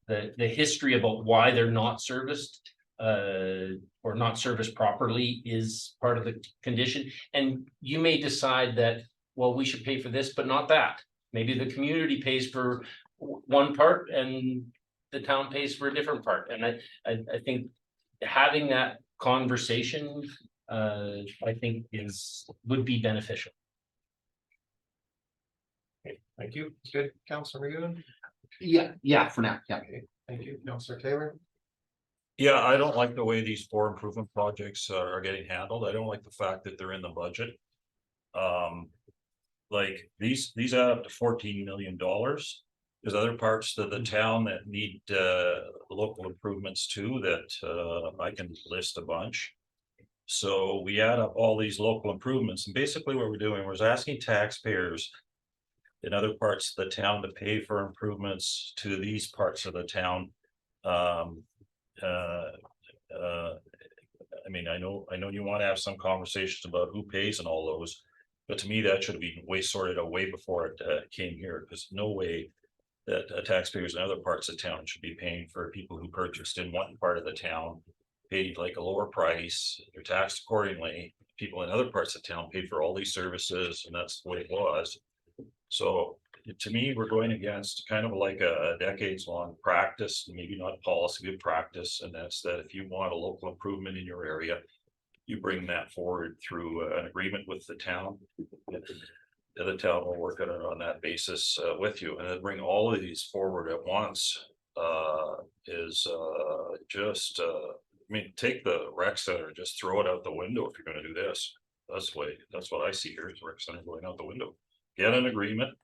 that the history about why they're not serviced or not serviced properly is part of the condition. And you may decide that, well, we should pay for this, but not that. Maybe the community pays for one part and the town pays for a different part. And I think having that conversation, I think would be beneficial. Okay, thank you. Good, Councilor Magoon. Yeah, for now, yeah. Okay, thank you, Councilor Taylor. Yeah, I don't like the way these 4 improvement projects are getting handled. I don't like the fact that they're in the budget. Like these add up to $14 million. There's other parts of the town that need local improvements too, that I can list a bunch. So we add up all these local improvements, and basically what we're doing was asking taxpayers in other parts of the town to pay for improvements to these parts of the town. I mean, I know you want to have some conversations about who pays and all those, but to me that should have been sorted out way before it came here, because no way that taxpayers in other parts of town should be paying for people who purchased in one part of the town, paid like a lower price, they're taxed accordingly. People in other parts of town paid for all these services, and that's the way it was. So to me, we're going against kind of like a decades-long practice, maybe not policy, good practice, and that's that if you want a local improvement in your area, you bring that forward through an agreement with the town. The other town will work on that basis with you, and then bring all of these forward at once is just I mean, take the rec center, just throw it out the window if you're going to do this. That's what I see here is rec center going out the window. Get an agreement,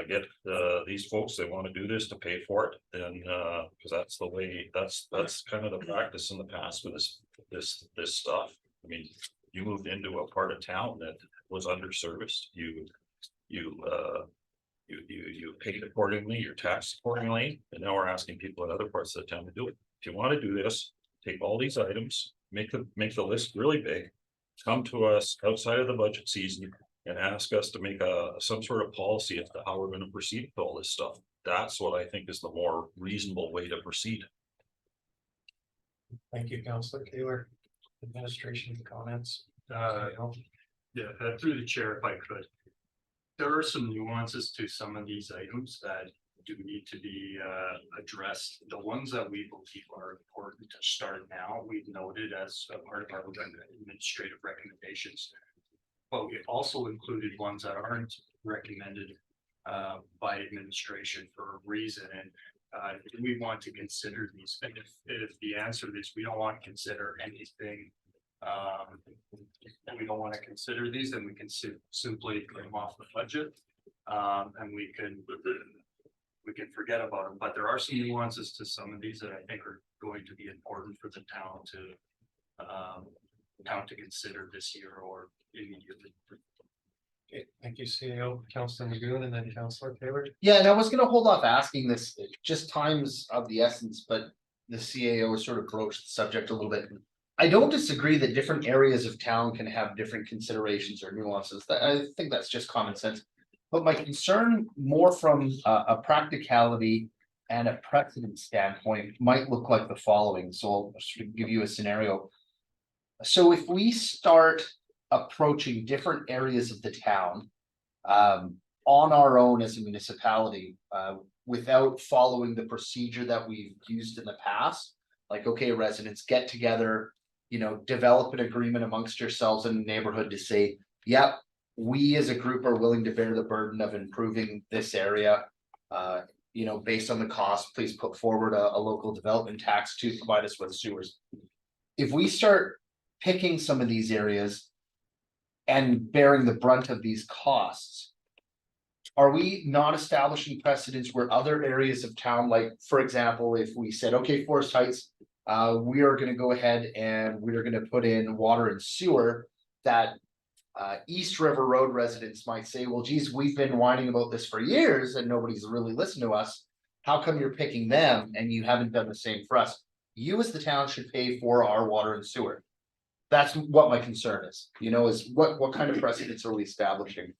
get these folks that want to do this to pay for it, then because that's the way, that's kind of the practice in the past with this stuff. I mean, you moved into a part of town that was underserviced. You paid accordingly, you're taxed accordingly, and now we're asking people in other parts of the town to do it. If you want to do this, take all these items, make the list really big, come to us outside of the budget season and ask us to make some sort of policy as to how we're going to proceed with all this stuff. That's what I think is the more reasonable way to proceed. Thank you, Councilor Taylor. Administration comments. Through the chair, if I could. There are some nuances to some of these items that do need to be addressed. The ones that we believe are important to start now, we've noted as a part of our administrative recommendations. But we also included ones that aren't recommended by administration for a reason. And we want to consider these. And if the answer is we don't want to consider anything, we don't want to consider these, then we can simply put them off the budget, and we can forget about them. But there are some nuances to some of these that I think are going to be important for the town to consider this year or immediately. Okay, thank you, CEO. Councilor Magoon, and then Councilor Taylor. Yeah, and I was gonna hold off asking this, just time's of the essence, but the CAO has sort of broached the subject a little bit. I don't disagree that different areas of town can have different considerations or nuances. I think that's just common sense. But my concern more from a practicality and a precedent standpoint might look like the following. So I'll sort of give you a scenario. So if we start approaching different areas of the town On our own as a municipality, without following the procedure that we've used in the past. Like, okay, residents get together, develop an agreement amongst yourselves in the neighborhood to say, yep, we as a group are willing to bear the burden of improving this area. Based on the cost, please put forward a local development tax to provide us with sewers. If we start picking some of these areas and bearing the brunt of these costs, are we not establishing precedents where other areas of town, like, for example, if we said, okay, Forest Heights, we are gonna go ahead and we are gonna put in water and sewer, that East River Road residents might say, well, geez, we've been whining about this for years and nobody's really listened to us. How come you're picking them and you haven't done the same for us? You as the town should pay for our water and sewer. That's what my concern is, is what kind of precedents are we establishing?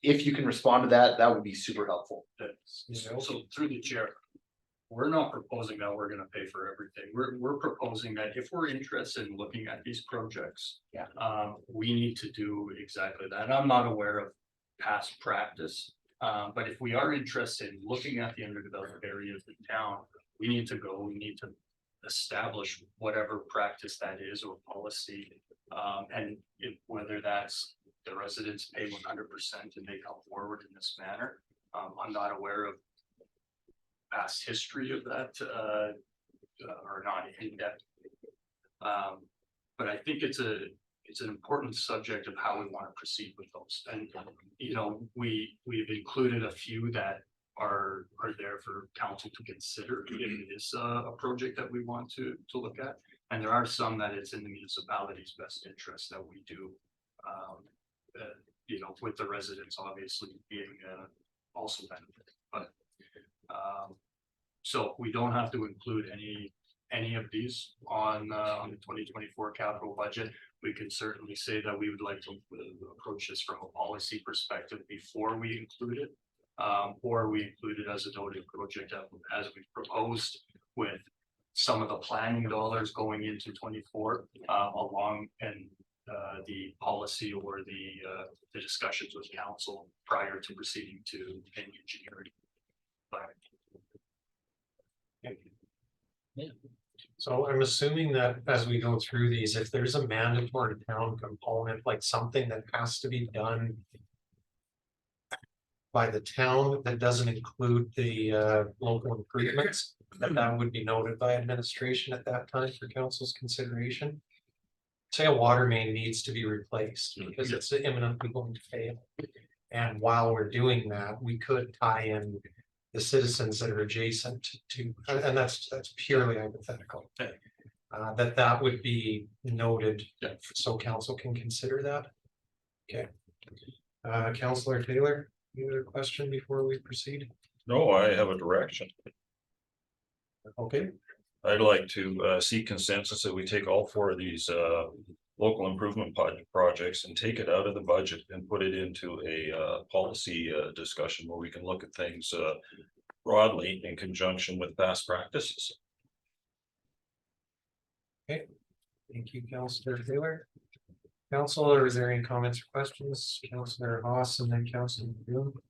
If you can respond to that, that would be super helpful. So through the chair, we're not proposing that we're gonna pay for everything. We're proposing that if we're interested in looking at these projects. Yeah. We need to do exactly that. I'm not aware of past practice. But if we are interested in looking at the underdeveloped areas in town, we need to establish whatever practice that is or policy. And whether that's the residents pay 100% and they come forward in this manner. I'm not aware of past history of that, or not in depth. But I think it's an important subject of how we want to proceed with those. And, we've included a few that are there for council to consider if it is a project that we want to look at. And there are some that it's in the municipality's best interest that we do. With the residents obviously being also benefit, but so we don't have to include any of these on the 2024 capital budget. We can certainly say that we would like to approach this from a policy perspective before we include it, or we include it as a noted project as we proposed, with some of the planning dollars going into 24 along and the policy or the discussions with council prior to proceeding to any engineering. So I'm assuming that as we go through these, if there's a mandatory town component, like something that has to be done by the town that doesn't include the local improvements, that would be noted by administration at that time for council's consideration. Say a water main needs to be replaced because it's imminently going to fail. And while we're doing that, we could tie in the citizens that are adjacent to, and that's purely hypothetical. That would be noted, so council can consider that. Okay. Councillor Taylor, you had a question before we proceed? No, I have a direction. Okay. I'd like to see consensus that we take all four of these local improvement projects and take it out of the budget and put it into a policy discussion where we can look at things broadly in conjunction with past practices. Okay, thank you, Councillor Taylor. Council, is there any comments or questions? Councillor Haas and then Councillor Bloom.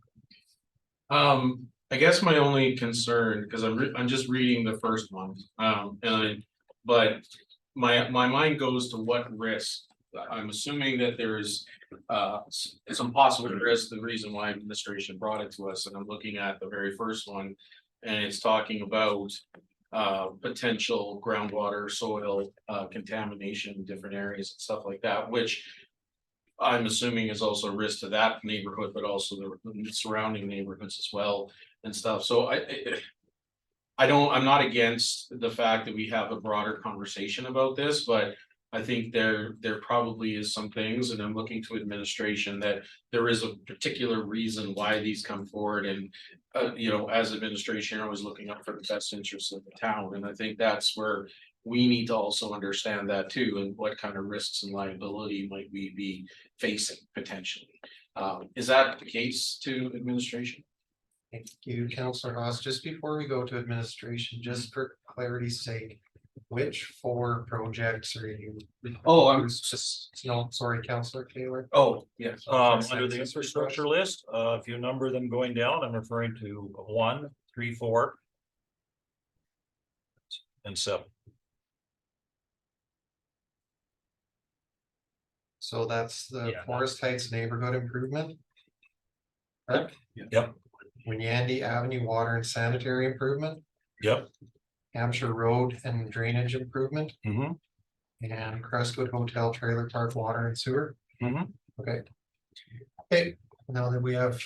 I guess my only concern, because I'm just reading the first one, but my mind goes to what risk. I'm assuming that there's some possible risk, the reason why administration brought it to us, and I'm looking at the very first one, and it's talking about potential groundwater, soil contamination in different areas and stuff like that, which I'm assuming is also a risk to that neighborhood, but also the surrounding neighborhoods as well and stuff. So I'm not against the fact that we have a broader conversation about this, but I think there probably is some things, and I'm looking to administration that there is a particular reason why these come forward. And, as administration, you're always looking up for the best interests of the town. And I think that's where we need to also understand that too, and what kind of risks and liability might we be facing potentially. Is that the case to administration? Thank you, Councillor Haas. Just before we go to administration, just for clarity's sake, Which 4 projects are you? Oh, I'm No, sorry, Councillor Taylor. Oh, yes. Under the infrastructure list, if you number them going down, I'm referring to 1, 3, 4. And 7. So that's the Yeah, Forest Heights neighborhood improvement. Correct? Yep, Winyandy Avenue water and sanitary improvement, yep. Hampshire Road and drainage improvement, Mm-hmm. and Crestwood Hotel Trailer Park water and sewer. Mhm. Okay. Okay, now that we have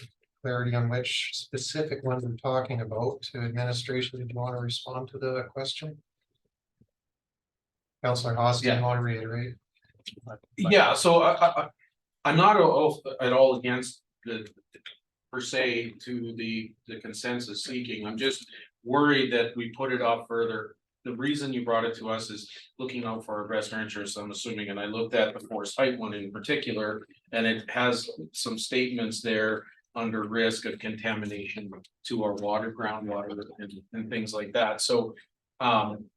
clarity on which specific ones we're talking about, to administration, did you want to respond to the question? Councillor Haas, do you Yeah. want to reiterate? Yeah, so I'm not at all against the. Per se to the consensus seeking, I'm just worried that we put it off further. The reason you brought it to us is looking out for our best interests, I'm assuming, and I looked at the Forest Height one in particular. And it has some statements there under risk of contamination to our water, groundwater and things like that, so.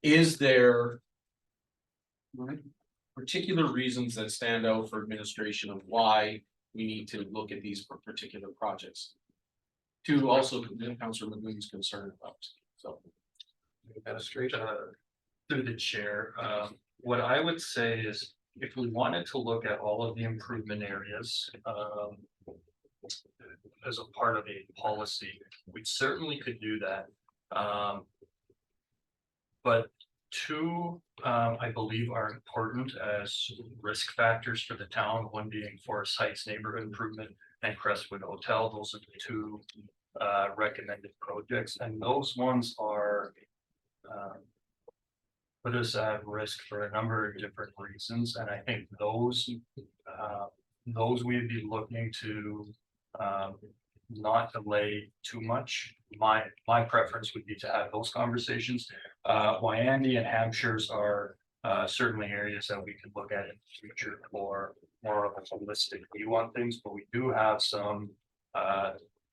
Is there particular reasons that stand out for administration of why we need to look at these particular projects? To also Councilor Magoon's concern about, so. Administration. Through the chair, what I would say is, if we wanted to look at all of the improvement areas, as a part of a policy, we certainly could do that. But 2, I believe, are important as risk factors for the town, one being Forest Heights neighborhood improvement and Crestwood Hotel. Those are the 2 recommended projects, and those ones are put us at risk for a number of different reasons, and I think those we'd be looking to not delay too much. My preference would be to have those conversations. Wyandy and Hampshire's are certainly areas that we could look at in the future for more of a holistic view on things, but we do have some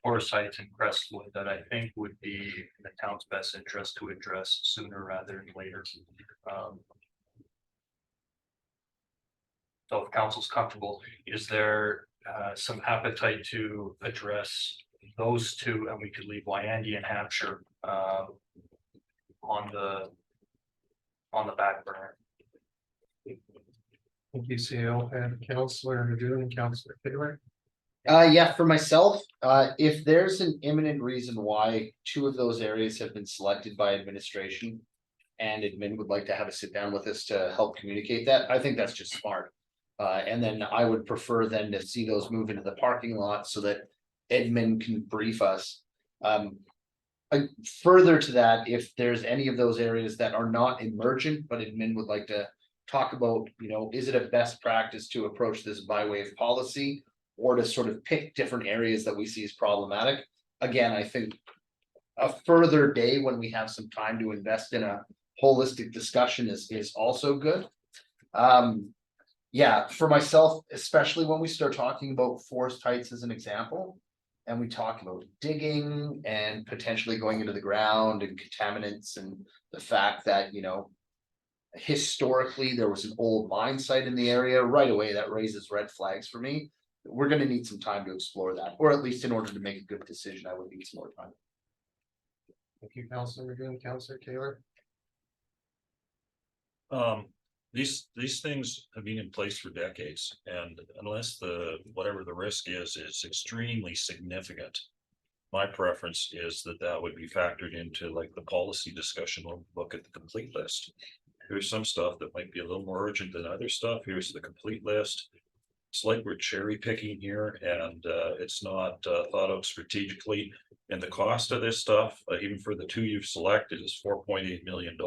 Forest Heights and Crestwood that I think would be in the town's best interest to address sooner rather than later. So if council's comfortable, is there some appetite to address those 2, and we could leave Wyandy and Hampshire on the back burner? Thank you, CO, and Councillor Magoon and Councillor Taylor. Yeah, for myself, if there's an imminent reason why 2 of those areas have been selected by administration. And admin would like to have a sit down with us to help communicate that, I think that's just smart. And then I would prefer then to see those move into the parking lot so that admin can brief us. Further to that, if there's any of those areas that are not emergent, but admin would like to talk about, is it a best practice to approach this by way of policy? Or to sort of pick different areas that we see as problematic. Again, I think a further day when we have some time to invest in a holistic discussion is also good. Yeah, for myself, especially when we start talking about Forest Heights as an example. And we talk about digging and potentially going into the ground and contaminants and the fact that, historically there was an old mine site in the area right away, that raises red flags for me. We're gonna need some time to explore that, or at least in order to make a good decision, I would need some more time. Thank you, Councillor Magoon, Councillor Taylor. These things have been in place for decades, and unless whatever the risk is extremely significant. My preference is that would be factored into like the policy discussion. We'll look at the complete list. There's some stuff that might be a little more urgent than other stuff. Here's the complete list. It's like we're cherry picking here, and it's not thought out strategically. And the cost of this stuff, even for the 2 you've selected, is $4.8 million.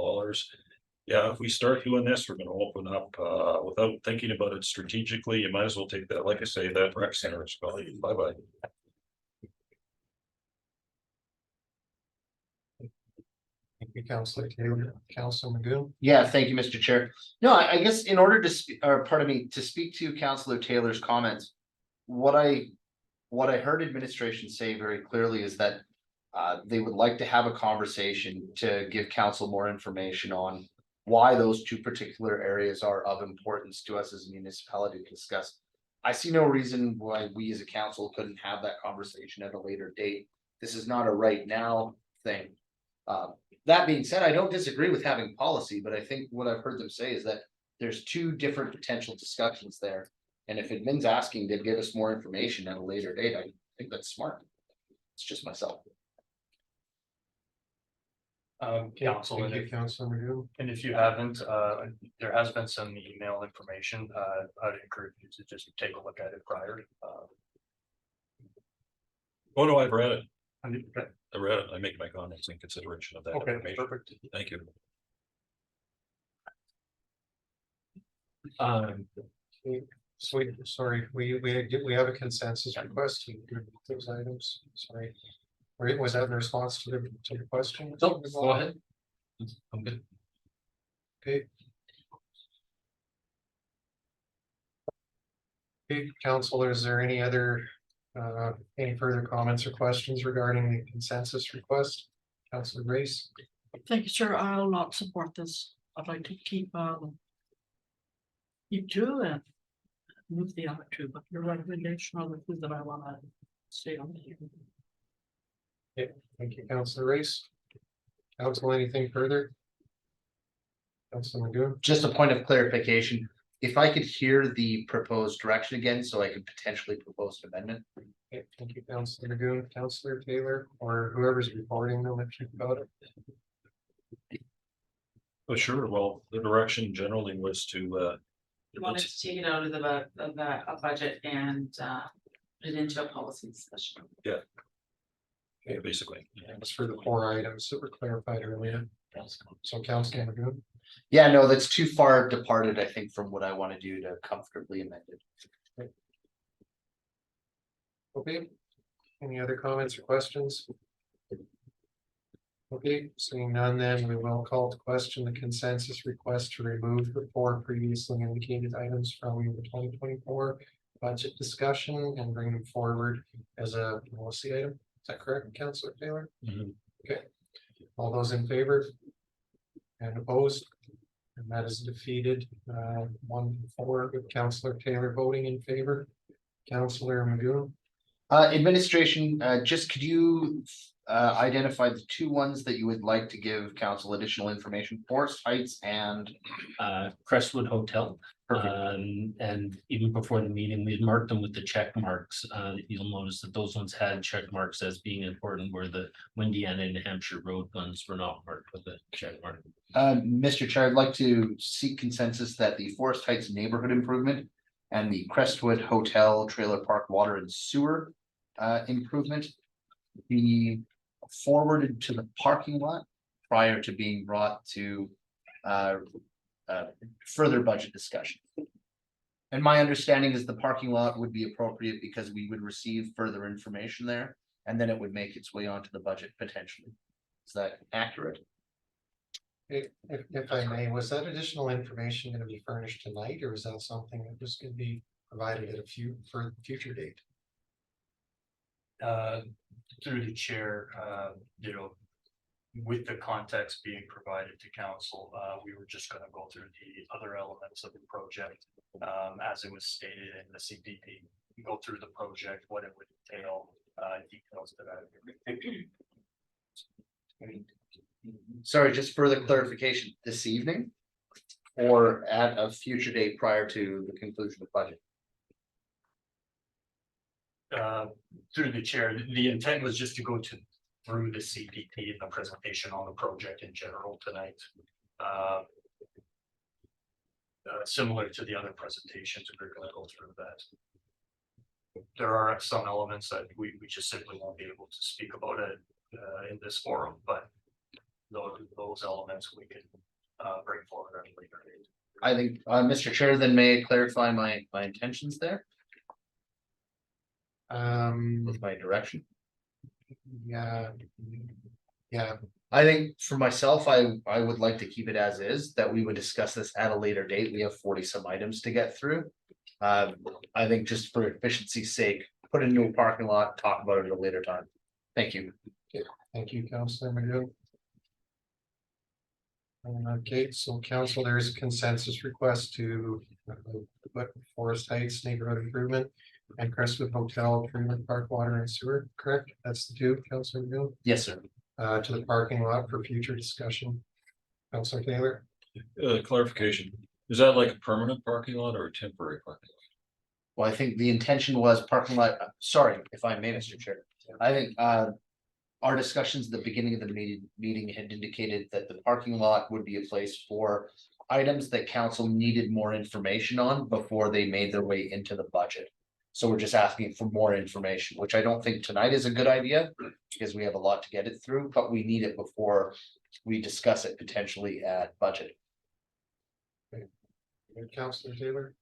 Yeah, if we start doing this, we're going to open up without thinking about it strategically. You might as well take that, like I say, that rec center is going. Bye bye. Thank you, Councillor Taylor, Councillor Magoon. Yeah, thank you, Mr. Chair. No, I guess in order to speak, or pardon me, to speak to Councillor Taylor's comments. What I heard administration say very clearly is that they would like to have a conversation to give council more information on why those two particular areas are of importance to us as a municipality to discuss. I see no reason why we as a council couldn't have that conversation at a later date. This is not a right now thing. That being said, I don't disagree with having policy, but I think what I've heard them say is that there's two different potential discussions there. And if admin's asking to give us more information at a later date, I think that's smart. It's just myself. Council, Thank you, Councilor Madhu. and if you haven't, there has been some email information, I'd encourage you to just take a look at it prior. Oh, no, I've read it. Okay. I read it. I make my comments in consideration of that Okay, information. perfect. Thank you. Sorry, we have a consensus request to approve those items, sorry. Was that in response to the question? So, go ahead. I'm good. Okay. Okay, Councilor, is there any other, any further comments or questions regarding the consensus request? Councilor Grace? Thank you, sir. I'll not support this. I'd like to keep two and move the other two, but your recommendation are the two that I wanna stay on. Thank you, Councilor Race. Council, anything further? Councilor Madhu? Just a point of clarification, if I could hear the proposed direction again, so I could potentially propose an amendment. Okay, thank you, Councilor Madhu. Councilor Taylor, or whoever's reporting them, if you've got it. Oh, sure. Well, the direction generally was to, You wanted to take it out of the budget and put it into a policy discussion. basically. That's for the 4 items that were clarified earlier. So Councilor Madhu? Yeah, no, that's too far departed, I think, from what I want to do to comfortably amend it. Okay, any other comments or questions? Okay, seeing none, then we will call to question the consensus request to remove the 4 previously indicated items from the 2024 budget discussion and bring them forward as a policy item. Is that correct, Councilor Taylor? Mhm. Okay, all those in favor? And opposed? And that is defeated, 1-4 with Councilor Taylor voting in favor. Councilor Madhu? Administration, just could you identify the 2 ones that you would like to give council additional information, Forest Heights and Crestwood Hotel. Perfect. And even before the meeting, we had marked them with the check marks. You'll notice that those ones had check marks as being important, where the Windiana and New Hampshire road ones were not marked with a check mark. Mr. Chair, I'd like to seek consensus that the Forest Heights neighborhood improvement and the Crestwood Hotel Trailer Park Water and Sewer improvement be forwarded to the parking lot prior to being brought to further budget discussion. And my understanding is the parking lot would be appropriate because we would receive further information there, and then it would make its way onto the budget potentially. Is that accurate? If I may, was that additional information going to be furnished tonight, or is that something that was going to be provided at a future date? Through the chair, with the context being provided to council, we were just gonna go through the other elements of the project. As it was stated in the CPP, go through the project, what it would entail, details that Sorry, just further clarification this evening? Or at a future date prior to the conclusion of budget? through the chair, the intent was just to go through the CPP and the presentation on the project in general tonight. Similar to the other presentations, we're gonna go through that. There are some elements that we just simply won't be able to speak about it in this forum, but those elements we can bring forward at a later date. I think, Mr. Chair, then may I clarify my intentions there with my direction? Yeah. Yeah, I think for myself, I would like to keep it as is, that we would discuss this at a later date. We have 40 some items to get through. I think just for efficiency's sake, put it into a parking lot, talk about it at a later time. Thank you. thank you, Councilor Madhu. Okay, so council, there's a consensus request to put Forest Heights neighborhood improvement and Crestwood Hotel, Freeman Park Water and Sewer, correct? That's the two, Councilor Moon, Yes, sir. to the parking lot for future discussion. Councilor Taylor, Clarification, is that like a permanent parking lot or a temporary parking Well, I think the intention was parking lot, sorry, if I may, Mr. Chair. I think our discussions at the beginning of the meeting had indicated that the parking lot would be a place for items that council needed more information on before they made their way into the budget. So we're just asking for more information, which I don't think tonight is a good idea because we have a lot to get it through, but we need it before we discuss it potentially at budget. Councilor Taylor,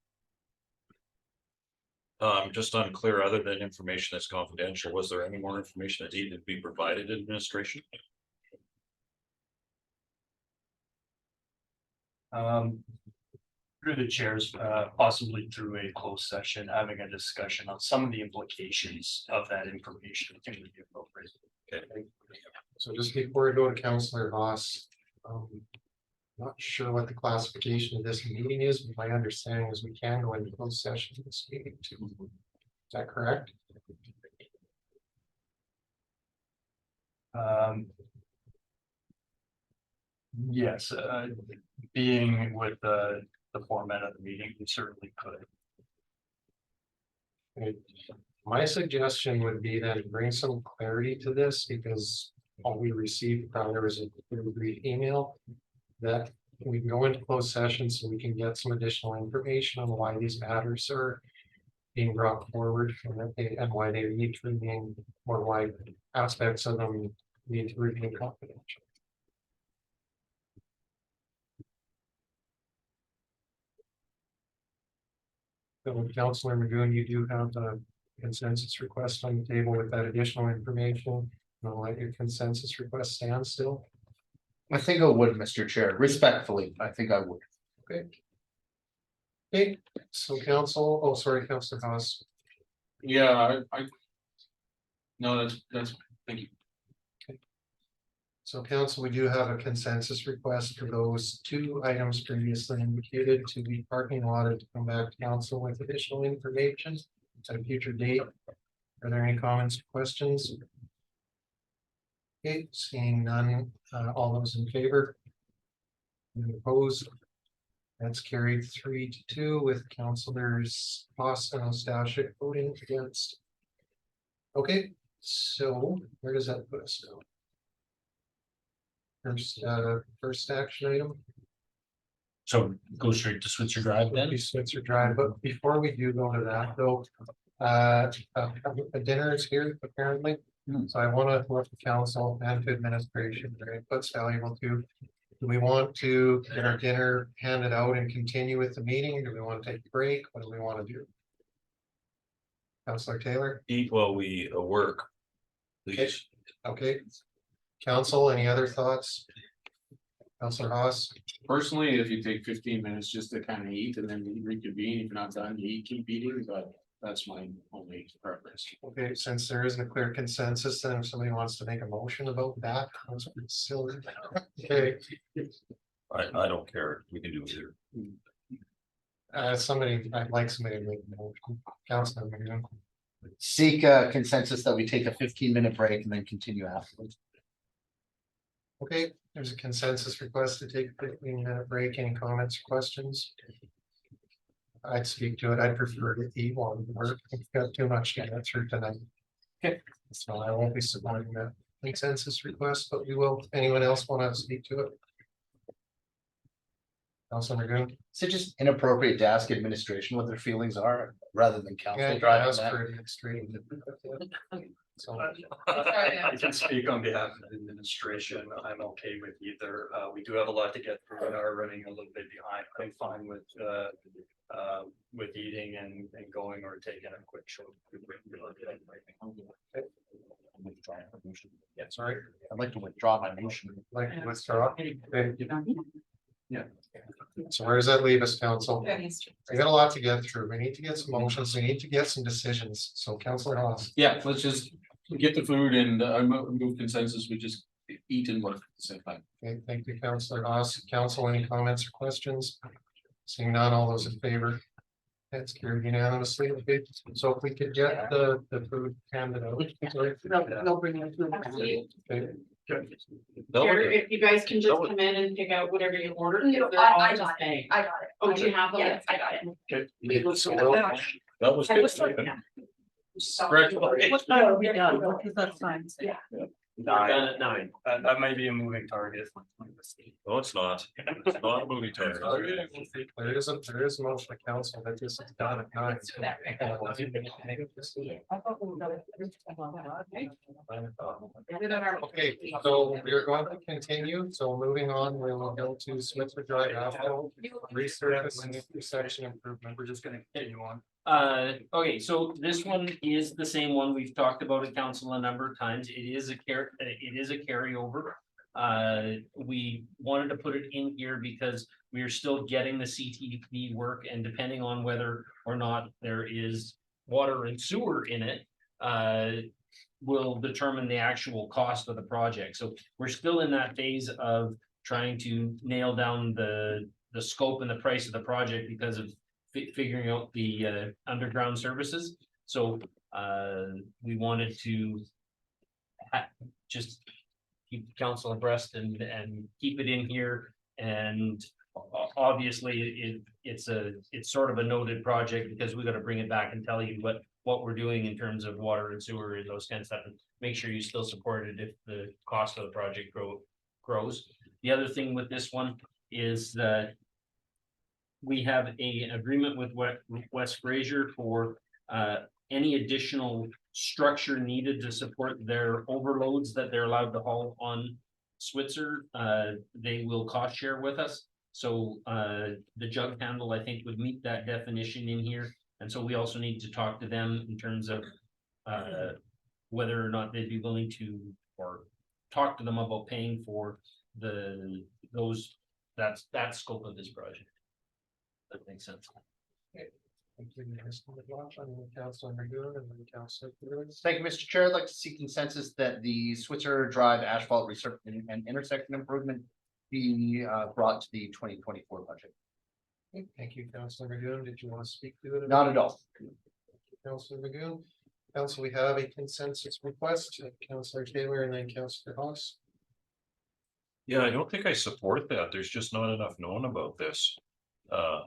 Just unclear, other than information that's confidential, was there any more information that needed to be provided to administration? Through the chairs, possibly through a closed session, having a discussion on some of the implications of that information. I think would be appropriate. so just before we go to Councilor Haas, not sure what the classification of this meeting is, but my understanding is we can go into closed session this meeting too. Is that correct? Yes, being with the format of the meeting, we certainly could. My suggestion would be then bring some clarity to this because all we received probably was a brief email. That we can go into closed session so we can get some additional information on why these matters are being brought forward and why they need to remain, or why aspects of them need to remain confidential. So Councilor Magoon, you do have a consensus request on the table with that additional information. I'll let your consensus request stand still. I think I would, Mr. Chair, respectfully, I think I would. Okay, so council, oh, sorry, Councilor Haas. Yeah, no, that's, thank you. So council, we do have a consensus request for those two items previously indicated to be parking lot to come back to council with additional information at a future date. Are there any comments or questions? Okay, seeing none, all those in favor? Any opposed? That's carried 3-2 with councilors Haas and Ostashik voting against. Okay, so where does that put us now? First action item. So go straight to Switzer Drive then? Be Switzer Drive, but before we do go to that though, a dinner is here apparently. So I want to let the council and to administration, their input's valuable too. Do we want to get our dinner handed out and continue with the meeting? Do we want to take a break? What do we want to do? Councilor Taylor, Eat while we work. Please. okay. Council, any other thoughts? Councilor Haas, Personally, if you take 15 minutes just to kind of eat and then reconvene, if you're not done, you eat, keep eating, but that's my only preference. okay, since there isn't a clear consensus, then if somebody wants to make a motion about that, that's pretty silly. Okay, I don't care. We can do either. somebody, I'd like somebody to make a motion. Councilor Magoon. Seek a consensus that we take a 15-minute break and then continue afterwards. Okay, there's a consensus request to take a 15-minute break. Any comments or questions? I'd speak to it. I'd prefer to eat while we work. We've got too much to get through tonight. Okay, so I won't be supporting that consensus request, but we will. Anyone else want to speak to it? Councilor Magoon. So just inappropriate to ask administration what their feelings are rather than Yeah, council you driving asked that. for administrative. So, I can speak on behalf of the administration. I'm okay with either. We do have a lot to get through and are running a little bit behind. I'm fine with eating and going or taking a quick short. yeah, sorry, I'd like to withdraw my motion. like to withdraw. Okay, Yeah. so where does that leave us, council? We got a lot to get through. We need to get some motions. We need to get some decisions. So Councilor Haas. Yeah, let's just get the food and I move consensus, we just eat and work at the same time. Okay, thank you, Councillor Haas. Council, any comments or questions? Seeing none, all those in favor? That's carried unanimously. Okay, so if we could get the food handed out. They'll bring it through. Okay. Here, if you guys can just come in and pick out whatever you ordered. No, they're I all got the it. same. I got it. Oh, do you have them? Yes, I got it. That was I good. was like, yeah. Oh, we done, because that's fine. Yeah. Done at 9. That might be a moving target. No, it's not. It's not a movie target. There is a motion of council that this is done at 9. Let's do that. Okay, so we are going to continue, so moving on, we will go to Switzer Drive asphalt resurface and intersection improvement. We're just gonna continue on. Okay, so this one is the same one we've talked about at council a number of times. It is a carryover. We wanted to put it in here because we are still getting the CTP work, and depending on whether or not there is water and sewer in it, will determine the actual cost of the project. So we're still in that phase of trying to nail down the scope and the price of the project because of figuring out the underground services. So we wanted to just keep council abreast and keep it in here. And obviously it's sort of a noted project because we got to bring it back and tell you what we're doing in terms of water and sewer and those kind of stuff, and make sure you still support it if the cost of the project grows. The other thing with this one is that we have an agreement with West Fraser for any additional structure needed to support their overloads that they're allowed to haul on Switzer. They will cost share with us. So the jug handle, I think, would meet that definition in here. And so we also need to talk to them in terms of whether or not they'd be willing to, or talk to them about paying for that scope of this project. That makes sense. Thank you, Mr. McLaughlin, Councilor Magoon, and then Councilor Cruz. Thank you, Mr. Chair. I'd like to see consensus that the Switzer Drive asphalt resurfacing and intersection improvement be brought to the 2024 budget. Okay, thank you, Councilor Magoon. Did you want to speak to it? Not at all. Councilor Magoon. Council, we have a consensus request, Councilor Taylor and then Councilor Haas. Yeah, I don't think I support that. There's just not enough known about this.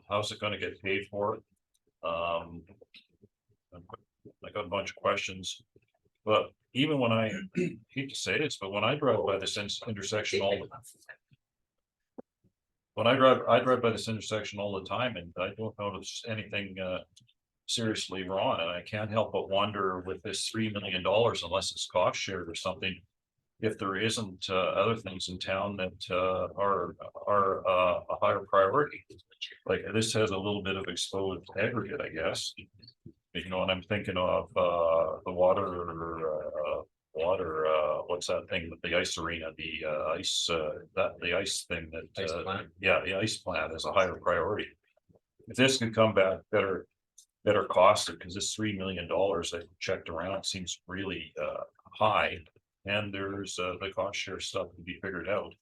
How's it gonna get paid for? I got a bunch of questions, but even when I hate to say this, but when I drive by this intersection I drive by this intersection all the time, and I don't notice anything seriously wrong, and I can't help but wonder with this $3 million, unless it's cost shared or something, if there isn't other things in town that are a higher priority. Like this has a little bit of exposed aggregate, I guess. You know, and I'm thinking of the what's that thing with the ice arena, the ice thing that Ice plant. yeah, the ice plant is a higher priority. If this can come back better costed, because this $3 million I checked around seems really high, and there's the cost share stuff to be figured out,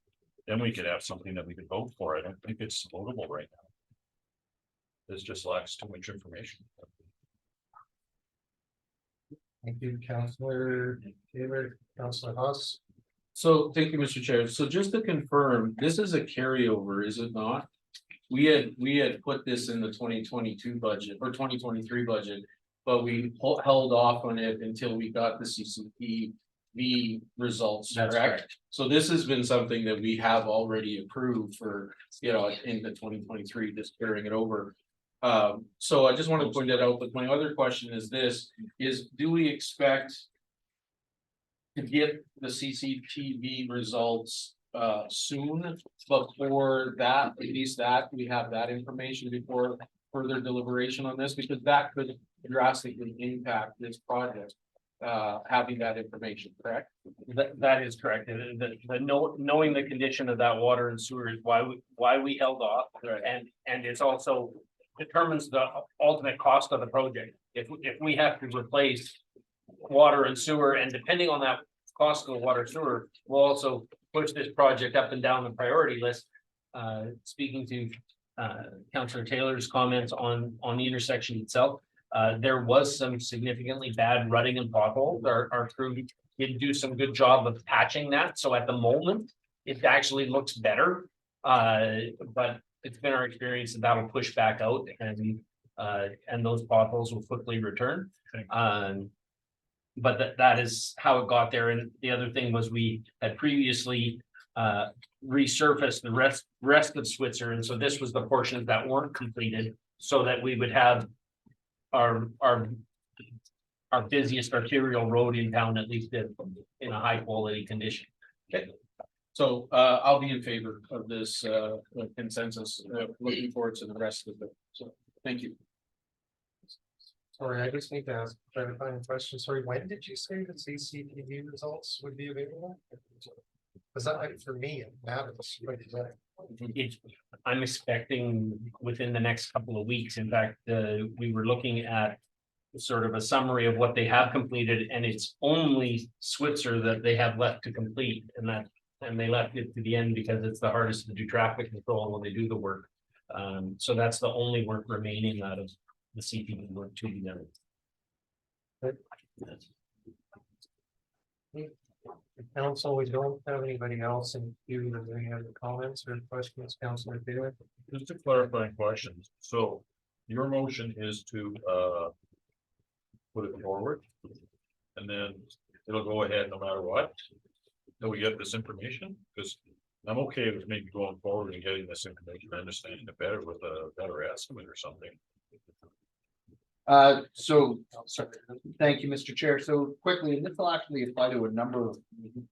then we could have something that we could vote for. I don't think it's votable right now. This just lacks too much information. Thank you, Councilor Taylor, Councilor Haas. So thank you, Mr. Chair. So just to confirm, this is a carryover, is it not? We had put this in the 2022 budget or 2023 budget, but we held off on it until we got the CCTV results. That's Correct. So this has been something that we have already approved for, in the 2023, just carrying it over. So I just want to point that out, but my other question is this, do we expect to get the CCTV results soon before that, at least that we have that information before further deliberation on this, because that could drastically impact this project, having that information, correct? That is correct. Knowing the condition of that water and sewer is why we held off. Right. And it's also determines the ultimate cost of the project. If we have to replace water and sewer, and depending on that Costco Water Sewer will also push this project up and down the priority list. Speaking to Councillor Taylor's comments on the intersection itself. There was some significantly bad rutting and potholes. Our crew did do some good job of patching that, so at the moment, it actually looks better. But it's been our experience that that'll push back out and those potholes will quickly return. But that is how it got there, and the other thing was we had previously resurfaced the rest of Switzer, and so this was the portions that weren't completed, so that we would have our busiest arterial road in town, at least in a high quality condition. Okay. So I'll be in favor of this consensus, looking forward to the rest of it, so thank you. Sorry, I just need to ask a clarifying question. Sorry, when did you say the CCTV results would be available? Because that, for me, it matters. I'm expecting within the next couple of weeks. In fact, we were looking at sort of a summary of what they have completed, and it's only Switzer that they have left to complete, and they left it to the end because it's the hardest to do traffic control when they do the work. So that's the only work remaining out of the CPD work to be done. Council, we don't have anybody else in queue. Are there any other comments or questions, Councilor Taylor? Just a clarifying question. So your motion is to put it forward, and then it'll go ahead no matter what, till we get this information, because I'm okay with maybe going forward and getting this information, understanding it better with a better estimate or something. Sorry, thank you, Mr. Chair. So quickly, and this will actually apply to a number of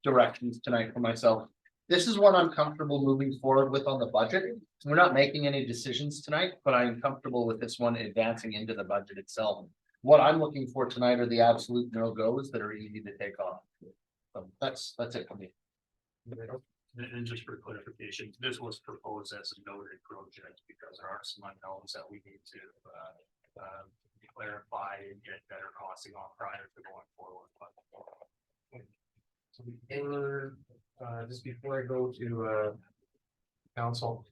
directions tonight for myself. This is what I'm comfortable moving forward with on the budget. We're not making any decisions tonight, but I'm comfortable with this one advancing into the budget itself. What I'm looking for tonight are the absolute no-goes that are easy to take off. So that's it for me. And just for clarification, this was proposed as a noted project because there are some unknowns that we need to clarify and get better costing on prior to going forward. Just before I go to council.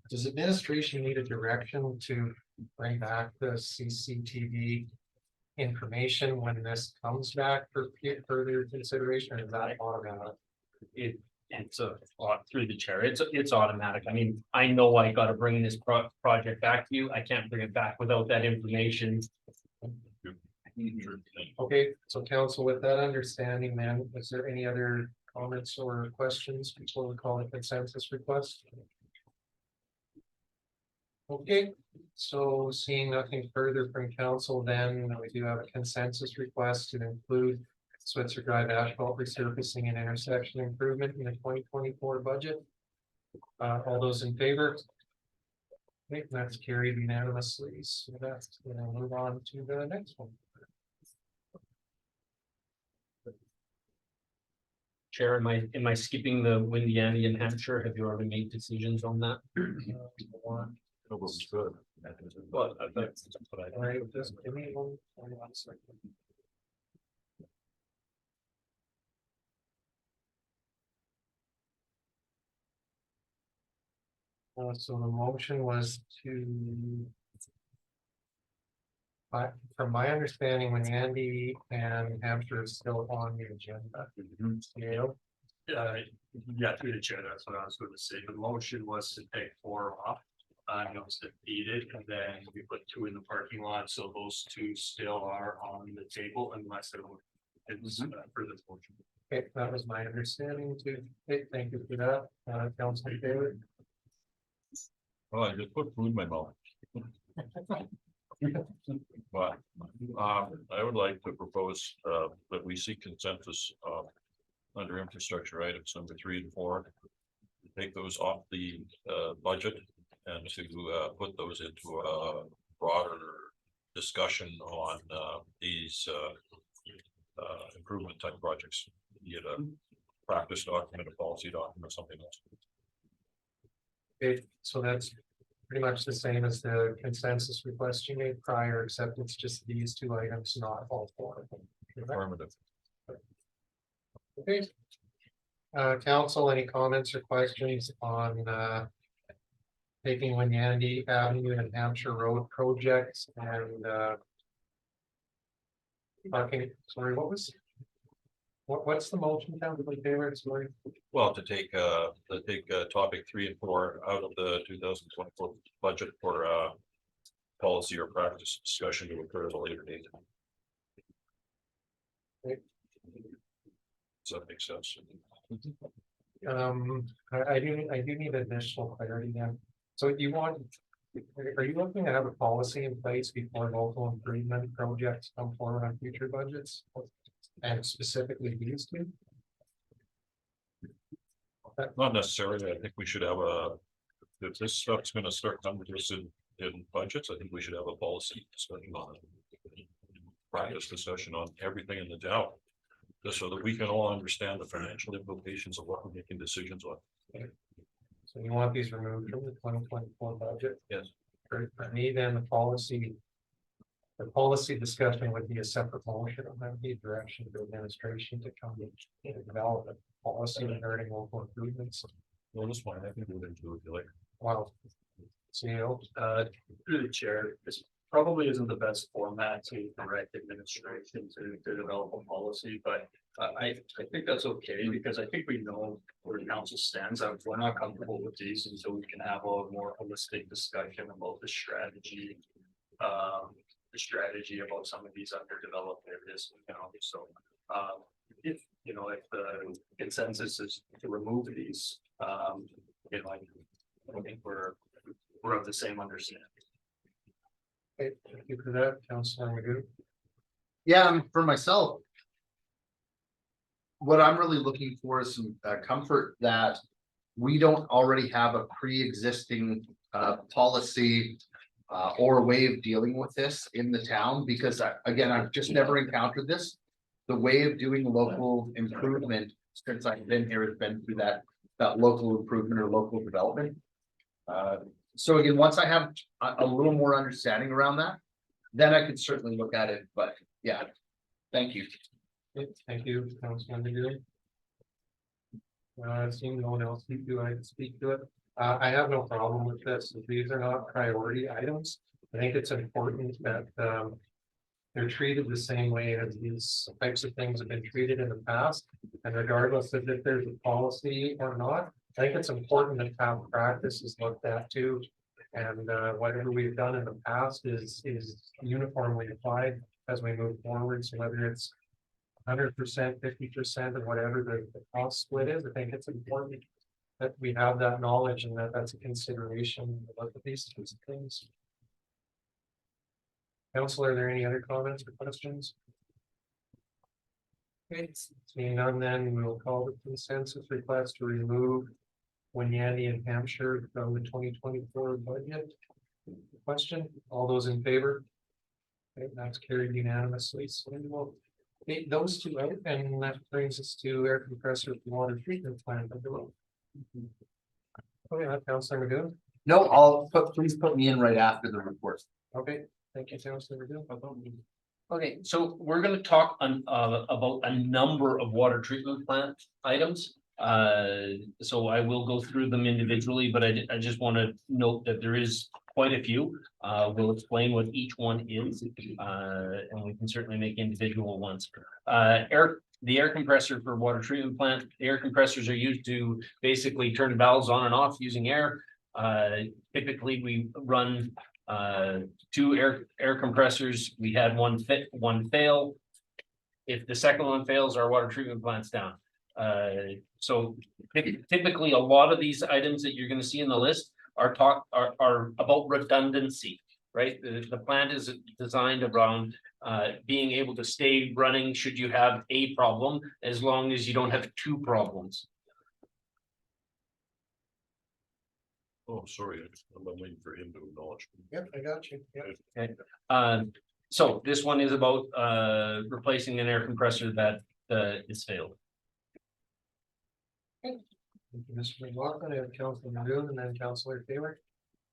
Does administration need a direction to bring back the CCTV information when this comes back for further consideration, or is that automatic? It's through the chair. It's automatic. I mean, I know I gotta bring this project back to you. I can't bring it back without that information. Okay, so council, with that understanding, then, is there any other comments or questions before we call a consensus request? Okay, so seeing nothing further from council, then we do have a consensus request to include Switzer Drive asphalt resurfacing and intersection improvement in the 2024 budget. All those in favor? Okay, that's carried unanimously, so that's gonna move on to the next one. Chair, am I skipping the Windy Andy in Hampshire? Have you already made decisions on that? It was good. Well, that's what I. All right, just give me one second. So the motion was to. From my understanding, when Andy and Hampshire is still on the agenda. Yeah, through the chair, that's what I was going to say. The motion was to take 4 off. It was defeated, and then we put 2 in the parking lot, so those 2 still are on the table unless it was for this motion. Okay, that was my understanding too. Okay, thank you for that, Councilor Taylor. Well, I just put food in my mouth. But I would like to propose that we seek consensus under infrastructure items number 3 and 4. Take those off the budget and to put those into a broader discussion on these improvement type projects, be it a practice document, a policy document, or something else. Okay, so that's pretty much the same as the consensus request you made prior, except it's just these 2 items, not all 4 of them. Affirmative. Okay. Council, any comments or questions on, taking Winyandy Avenue and Hampshire Road projects and, parking, sorry, what's the motion, Councilor Taylor, sorry? Well, to take topic 3 and 4 out of the 2024 budget for policy or practice discussion to occur at a later date. Does that make sense? I do need additional clarity then. So are you looking to have a policy in place before local improvement projects come forward on future budgets? And specifically these two? Not necessarily. I think we should have if this stuff's gonna start coming to us in budgets, I think we should have a policy discussion on it. Practice discussion on everything in the town. Just so that we can all understand the financial implications of what we're making decisions on. So you want these removed from the 2024 budget? Yes. For me, then the policy discussion would be a separate motion on that, the direction to administration to come and develop a policy regarding local improvements. Well, this one, I think we're going to do it later. Wow. So, Through the chair, this probably isn't the best format to direct administration to develop a policy, but I think that's okay, because I think we know where the council stands. We're not comfortable with these until we can have a more holistic discussion about the strategy. The strategy about some of these underdeveloped areas, so if the consensus is to remove these, I think we're of the same understanding. okay, thank you for that, Councilor Magoo. Yeah, for myself. What I'm really looking for is some comfort that we don't already have a pre-existing policy or way of dealing with this in the town, because again, I've just never encountered this. The way of doing local improvement since I've been here has been through that local improvement or local development. So again, once I have a little more understanding around that, then I could certainly look at it, but yeah, thank you. Okay, thank you, Councilor Magoo. Seeing no one else I can speak to it. I have no problem with this. These are not priority items. I think it's important that they're treated the same way as these types of things have been treated in the past. And regardless of if there's a policy or not, I think it's important that town practice is looked at too. And whatever we've done in the past is uniformly applied as we move forward. So whether it's 100%, 50%, or whatever the cost split is, I think it's important that we have that knowledge and that's a consideration about these types of things. Council, are there any other comments or questions? Okay, seeing none, then we will call the consensus request to remove Winyandy and Hampshire from the 2024 budget. Question, all those in favor? Okay, that's carried unanimously, so we will take those two out, and that brings us to air compressor for water treatment plant. Okay, Councilor Magoo. No, please put me in right after the report. Okay, thank you, Councilor Magoo. Okay, so we're gonna talk about a number of water treatment plant items. So I will go through them individually, but I just want to note that there is quite a few. We'll explain what each one is, and we can certainly make individual ones. The air compressor for water treatment plant, the air compressors are used to basically turn valves on and off using air. Typically, we run 2 air compressors. We had one fail. If the second one fails, our water treatment plant's down. So typically, a lot of these items that you're going to see in the list are about redundancy, right? The plant is designed around being able to stay running should you have a problem, as long as you don't have 2 problems. Oh, sorry, I'm waiting for him to acknowledge. Yep, I got you. Yep. So this one is about replacing an air compressor that is failed. Thank you, Mr. McLaughlin. I have Councilor Magoo and then Councilor Taylor.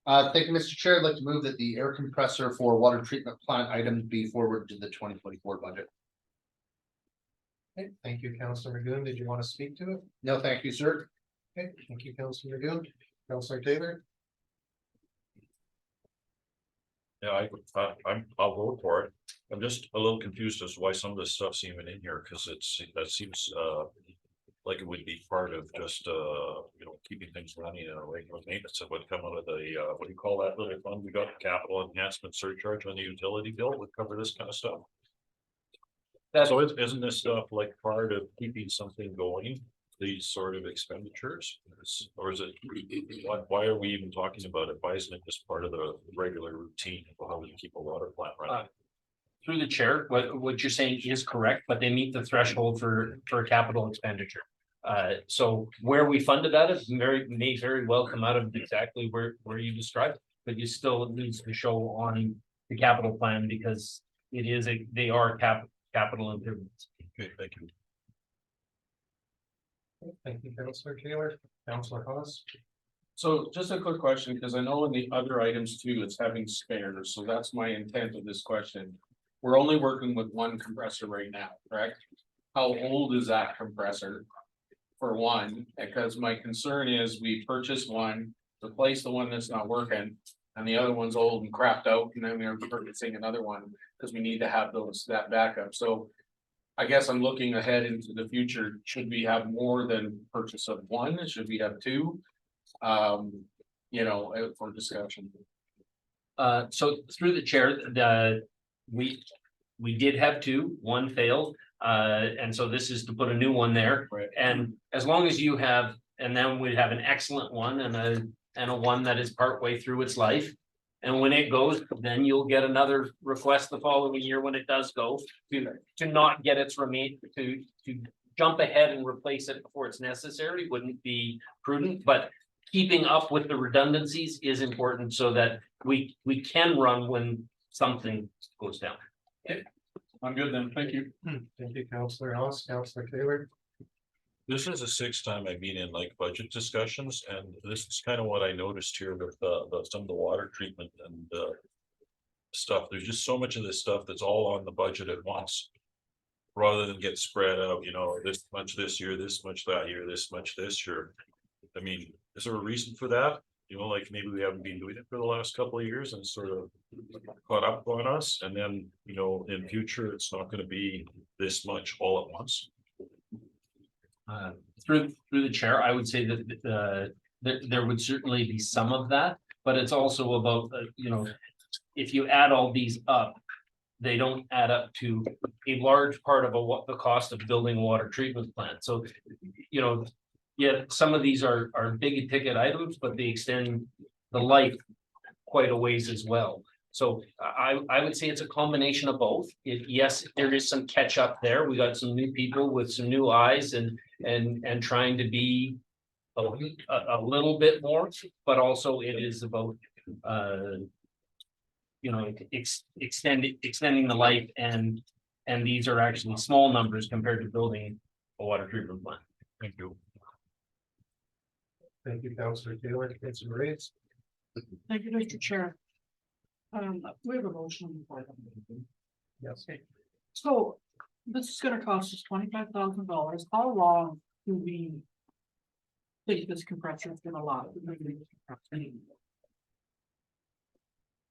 Thank you, Mr. Chair. I'd like to move that the air compressor for water treatment plant items be forwarded to the 2024 budget. Okay, thank you, Councillor Magoon. Did you want to speak to it? No, thank you, sir. Okay, thank you, Councillor Magoon. Councillor Taylor? Yeah, I'll vote for it. I'm just a little confused as to why some of this stuff's even in here, because that seems, like it would be part of just, keeping things running in a regular maintenance. It would come out of the, what do you call that little fund? We got capital enhancement surcharge on the utility bill would cover this kind of stuff. So isn't this stuff like part of keeping something going? These sort of expenditures, or is it, why are we even talking about it? Why isn't it just part of the regular routine of how we keep a water plant running? Through the chair, what you're saying is correct, but they meet the threshold for a capital expenditure. So where we funded that is may very well come out of exactly where you described, but you still needs to show on the capital plan because they are capital improvements. Okay, thank you. Thank you, Councillor Taylor. Councillor Haas? So just a quick question, because I know in the other items too, it's having spares, so that's my intent of this question. We're only working with one compressor right now, correct? How old is that compressor? For one, because my concern is we purchase one, replace the one that's not working. And the other one's old and crapped out, and then we're purchasing another one, because we need to have that backup, so. I guess I'm looking ahead into the future, should we have more than purchase of one, should we have two? For discussion. So through the chair, we did have two, one failed, and so this is to put a new one there. Right. And as long as you have, and then we'd have an excellent one and a one that is partway through its life. And when it goes, then you'll get another request the following year when it does go to not get its remain, to jump ahead and replace it before it's necessary wouldn't be prudent, but keeping up with the redundancies is important so that we can run when something goes down. I'm good then, thank you. Thank you, Councillor Haas. Councillor Taylor? This is the sixth time I've been in like budget discussions, and this is kind of what I noticed here with some of the water treatment and stuff. There's just so much of this stuff that's all on the budget at once. Rather than get spread out, this much this year, this much that year, this much this year. I mean, is there a reason for that? Like maybe we haven't been doing it for the last couple of years and sort of caught up on us, and then, in future, it's not gonna be this much all at once. Through the chair, I would say that there would certainly be some of that, but it's also about, if you add all these up, they don't add up to a large part of what the cost of building a water treatment plant. So, yeah, some of these are big ticket items, but they extend the life quite a ways as well. So I would say it's a combination of both. Yes, there is some catch up there. We got some new people with some new eyes and trying to be a little bit more, but also it is about extending the life, and these are actually small numbers compared to building a water treatment plant. Thank you. Thank you, Councillor Taylor. Councillor Reeves? Thank you, Mr. Chair. We have a motion. Yes. So this is gonna cost us $25,000. How long do we think this compressor is gonna last?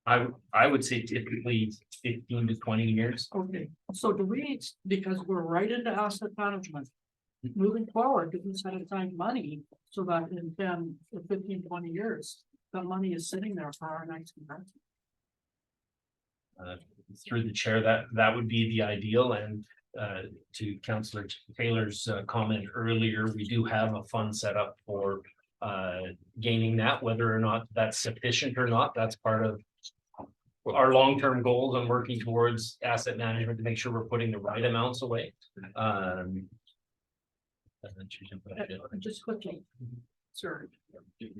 I would say typically 15 to 20 years. Okay, so do we, because we're right into asset management. Moving forward, do we set aside money so that in 10 to 15, 20 years, the money is sitting there for our next compressor? Through the chair, that would be the ideal, and to Councillor Taylor's comment earlier, we do have a fund set up for gaining that, whether or not that's sufficient or not, that's part of our long-term goals and working towards asset management to make sure we're putting the right amounts away. Just quickly, sir,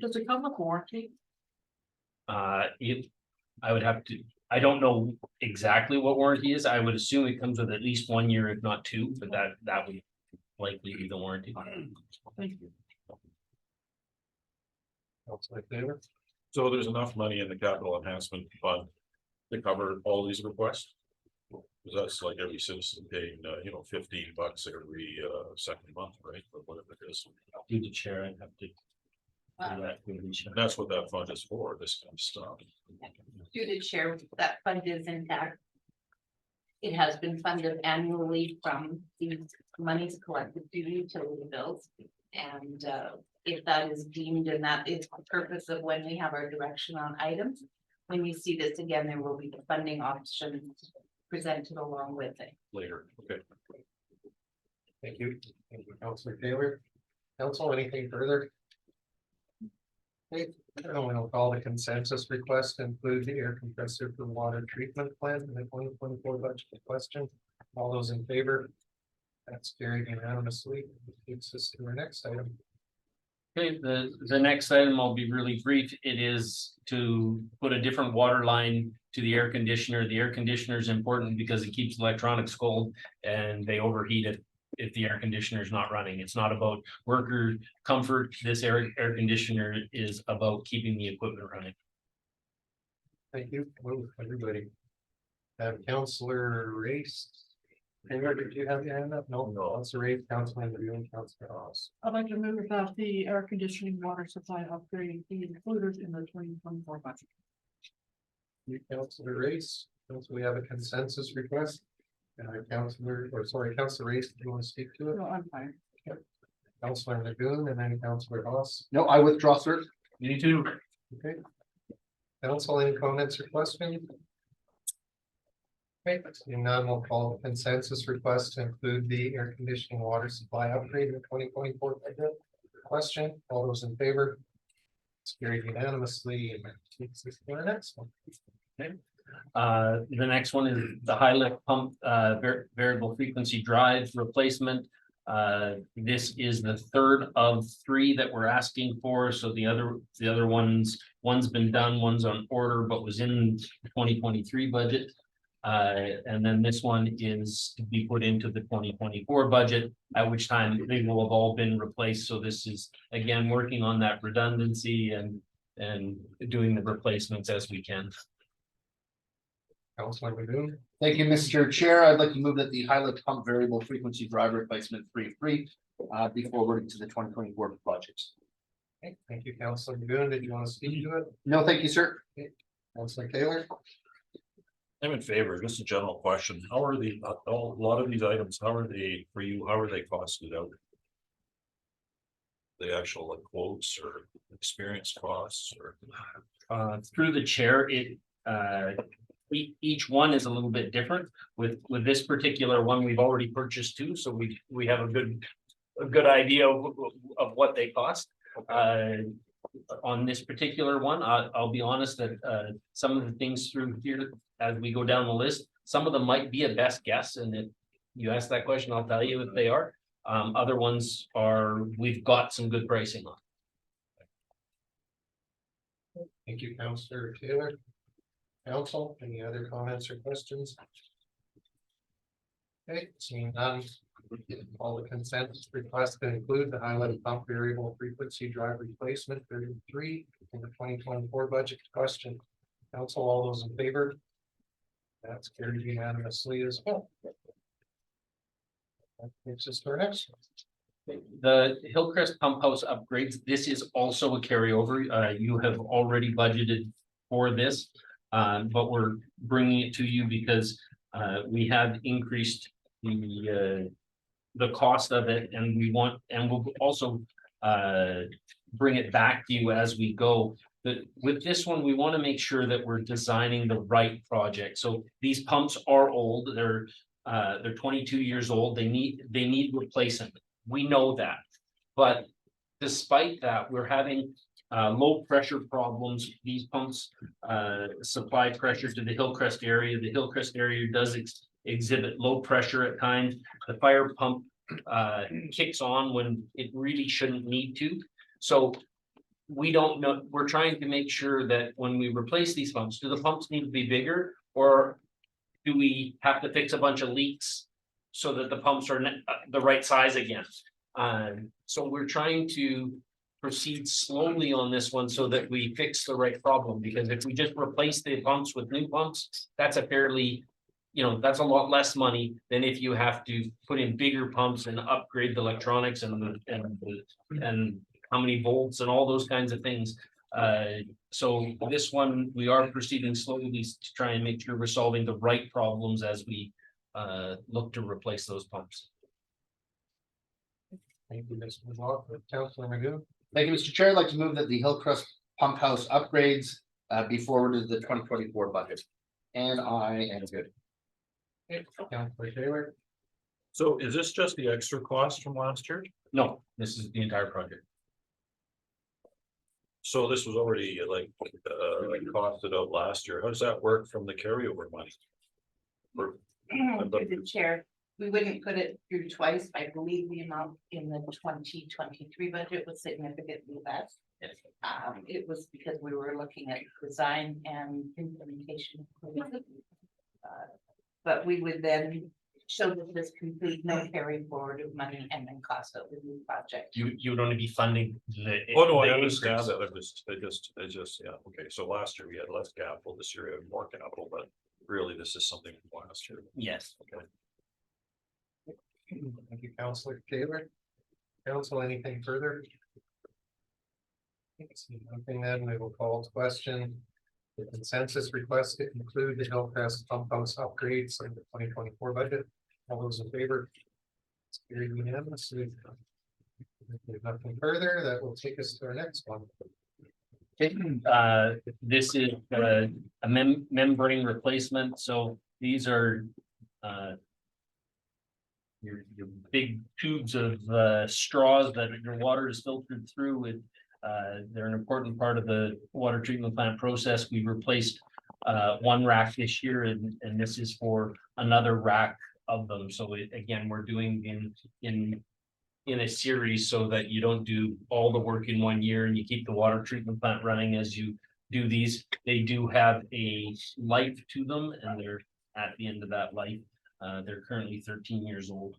does it come with warranty? I would have to, I don't know exactly what warranty is. I would assume it comes with at least 1 year, if not two, but that would likely be the warranty. Thank you. Councillor Taylor? So there's enough money in the capital enhancement fund to cover all these requests? 'Cause that's like every citizen paying, $15 every second month, right, or whatever it is. Through the chair, I have to. And that's what that fund is for, this kind of stuff. Through the chair, that fund is intact. It has been funded annually from these monies collected through the utility bills. And if that is deemed, and that is the purpose of when we have our direction on items. When you see this again, there will be the funding options presented along with it. Later, okay. Thank you. Thank you, Councilor Taylor. Council, anything further? Okay, I will call the consensus request to include the air compressor for water treatment plant in the 2024 budget question. All those in favor? That's carried unanimously. Takes us to our next item. Okay, the next item, I'll be really brief. It is to put a different water line to the air conditioner. The air conditioner is important because it keeps electronics cold and they overheat it if the air conditioner is not running. It's not about worker comfort. This air conditioner is about keeping the equipment running. Thank you. Move, everybody. Councilor Race. Taylor, did you have your hand up? No, Councilor Race, Councilor Andrew, Councilor Ross. I'd like to move that the air conditioning water supply upgrade be included in the 2024 budget. You, Councilor Race, Council, we have a consensus request. Councilor Race, do you want to speak to it? No, I'm fine. Councilor Lagoon and then Councilor Ross. No, I withdraw, sir. Me too. Okay. Council, any comments or questions? Okay, seeing none, we'll call the consensus request to include the air conditioning water supply upgrade in the 2024 budget. Question, all those in favor? It's carried unanimously and takes us to our next one. The next one is the high lift pump, variable frequency drive replacement. This is the third of 3 that we're asking for. So the other one's been done, one's on order, but was in the 2023 budget. And then this one is to be put into the 2024 budget, at which time they will have all been replaced. So this is again, working on that redundancy and doing the replacements as we can. Councilor Lagoon, Thank you, Mr. Chair. I'd like to move that the high lift pump variable frequency drive replacement be forwarded to the 2024 budget. okay, thank you, Councilor Lagoon. Did you want to speak to it? No, thank you, sir. Councilor Taylor? I'm in favor, just a general question, how are a lot of these items, how are they for you, how are they costed out? The actual like quotes or experience costs or? Through the chair, each one is a little bit different. With this particular one, we've already purchased 2, so we have a good idea of what they cost. On this particular one, I'll be honest that some of the things through here, as we go down the list, some of them might be a best guess, and if you ask that question, I'll tell you if they are. Other ones we've got some good pricing on. Thank you, Councilor Taylor. Council, any other comments or questions? Okay, seeing none, all the consensus request to include the highlighted pump variable frequency drive replacement 33 in the 2024 budget question. Council, all those in favor? That's carried unanimously as well. That takes us to our next one. The Hillcrest Pump House upgrades, this is also a carryover. You have already budgeted for this. But we're bringing it to you because we have increased the cost of it, and we'll also bring it back to you as we go. But with this one, we want to make sure that we're designing the right project. So these pumps are old. They're 22 years old. They need replacement. We know that, but despite that, we're having low pressure problems. These pumps supply pressure to the Hillcrest area. The Hillcrest area does exhibit low pressure at times. The fire pump kicks on when it really shouldn't need to. So we don't know. We're trying to make sure that when we replace these pumps, do the pumps need to be bigger, or do we have to fix a bunch of leaks so that the pumps are the right size again? So we're trying to proceed slowly on this one so that we fix the right problem, because if we just replace the pumps with new pumps, that's a fairly you know, that's a lot less money than if you have to put in bigger pumps and upgrade the electronics and how many volts and all those kinds of things. So this one, we are proceeding slowly to try and make sure we're solving the right problems as we look to replace those pumps. Thank you, Mr. McLaughlin. Councilor Magoo. Thank you, Mr. Chair. I'd like to move that the Hillcrest Pump House upgrades be forwarded to the 2024 budget. And I am good. Councilor Taylor. So is this just the extra cost from last year? No, this is the entire project. So this was already like costed out last year. How does that work from the carryover money? Or- Through the chair, we wouldn't put it through twice. I believe the amount in the 2023 budget was significantly less. Yes. It was because we were looking at design and implementation. But we would then show that this complete no carry forward of money and then cost of the new project. You would only be funding the. Oh, no, I the understand increase. that. I just, yeah, okay, so last year we had less capital, this year we have more capital, but really this is something from last year. Yes. Okay. Thank you, Councilor Taylor. Council, anything further? Nothing, then we will call to question. The consensus request to include the Hillcrest pump house upgrades in the 2024 budget. All those in favor? It's carried unanimously. If there's nothing further, that will take us to our next one. Okay, this is a membrane replacement, so these are your big tubes of straws that your water is filtered through with. They're an important part of the water treatment plant process. We replaced one rack this year, and this is for another rack of them. So again, we're doing in a series so that you don't do all the work in one year and you keep the water treatment plant running as you do these. They do have a life to them, and they're at the end of that life. They're currently 13 years old.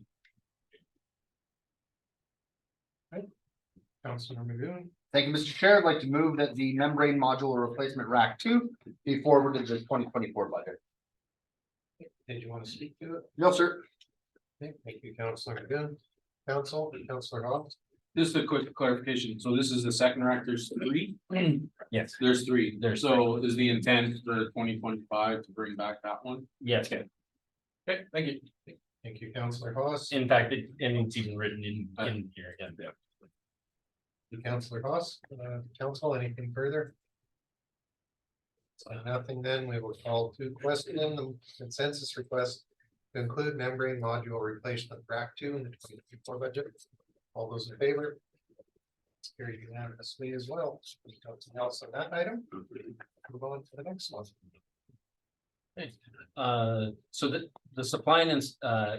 Councilor Magoon. Thank you, Mr. Chair. I'd like to move that the membrane modular replacement rack 2 be forwarded to the 2024 budget. Did you want to speak to it? No, sir. Okay, thank you, Councilor Magoon. Councilor Hobbs. Just a quick clarification. So this is the second rack. There's 3? Yes. There's 3. So is the intent for 2025 to bring back that one? Yes. Okay, thank you. Thank you, Councilor Hoss. In fact, and it's even written in here again. Councilor Hoss, council, anything further? So nothing, then we will call to question the consensus request to include membrane module replacement rack 2 in the 2024 budget. All those in favor? It's carried unanimously as well. Nothing else on that item. Move on to the next one. So the supply and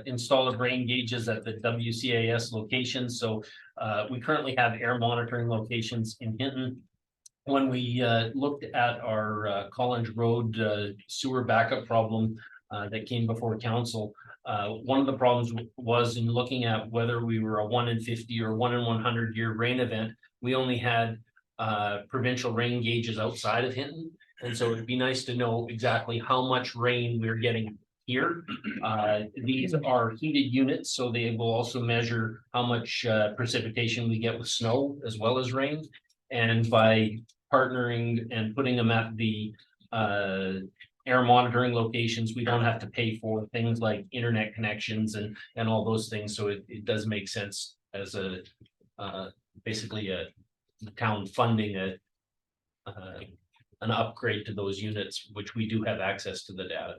install of rain gauges at the WCAS locations. So we currently have air monitoring locations in Hinton. When we looked at our College Road sewer backup problem that came before council, one of the problems was in looking at whether we were a 1 in 50 or 1 in 100 year rain event. We only had provincial rain gauges outside of Hinton. And so it'd be nice to know exactly how much rain we're getting here. These are heated units, so they will also measure how much precipitation we get with snow as well as rain. And by partnering and putting them at the air monitoring locations, we don't have to pay for things like internet connections and all those things. So it does make sense as a basically a town funding an upgrade to those units, which we do have access to the data.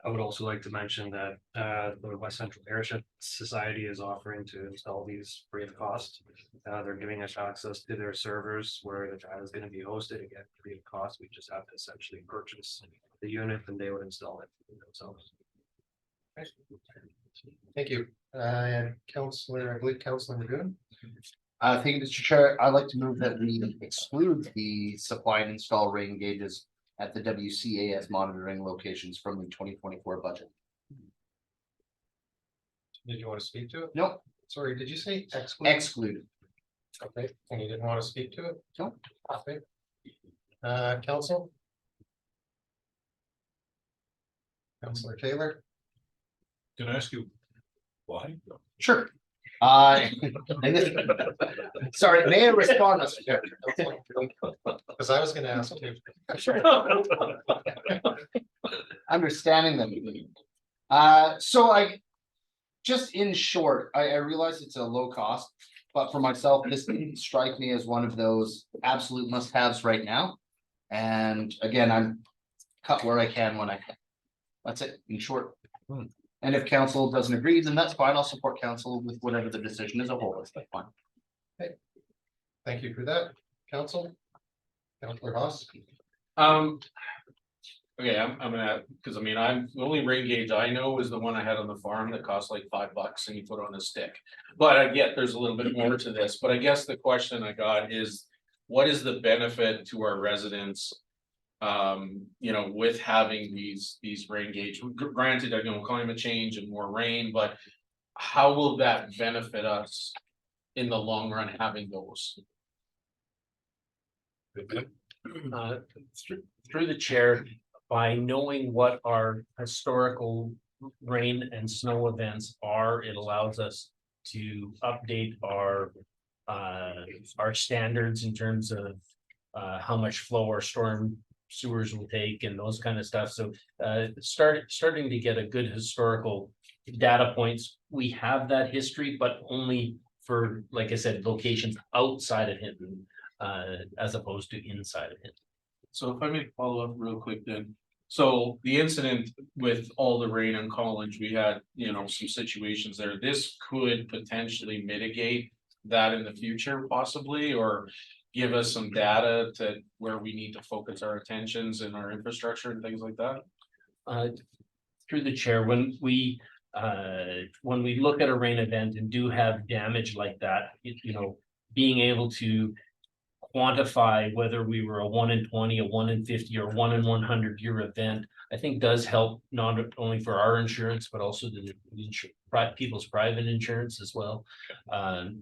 I would also like to mention that the West Central Airship Society is offering to install these free of cost. They're giving us access to their servers where the data is going to be hosted again free of cost. We just have to essentially purchase the unit and they would install it themselves. Thank you. And Councilor, I believe Councilor Magoon. Thank you, Mr. Chair. I'd like to move that we exclude the supply and install rain gauges at the WCAS monitoring locations from the 2024 budget. Did you want to speak to it? Nope. Sorry, did you say exclude? Exclude. Okay, and you didn't want to speak to it? Nope. Okay. Council? Councillor Taylor. Can I ask you why? Sure. And this- sorry, may I respond, Mr. Chair? Because I was gonna ask you. Understanding them. So just in short, I realize it's a low cost, but for myself, this didn't strike me as one of those absolute must-haves right now. And again, I'm cut where I can when I can. That's it, in short. And if council doesn't agree, then that's fine. I'll support council with whatever the decision as a whole is. That's fine. Thank you for that, council. Councillor Haas. Okay, I'm gonna, because I mean, the only rain gauge I know is the one I had on the farm that cost like $5 and you put on a stick. But I get there's a little bit more to this, but I guess the question I got is, what is the benefit to our residents? With having these rain gauge, granted, climate change and more rain, but how will that benefit us in the long run having those? Through the chair, by knowing what our historical rain and snow events are, it allows us to update our standards in terms of how much flow our storm sewers will take and those kind of stuff. So starting to get a good historical data points. We have that history, but only for, like I said, locations outside of Hinton, as opposed to inside of Hinton. So if I may follow up real quick then. So the incident with all the rain in College, we had, some situations there. This could potentially mitigate that in the future possibly, or give us some data to where we need to focus our attentions and our infrastructure and things like that. Through the chair, when we look at a rain event and do have damage like that, being able to quantify whether we were a 1 in 20, a 1 in 50, or 1 in 100 year event, I think does help not only for our insurance, but also the people's private insurance as well.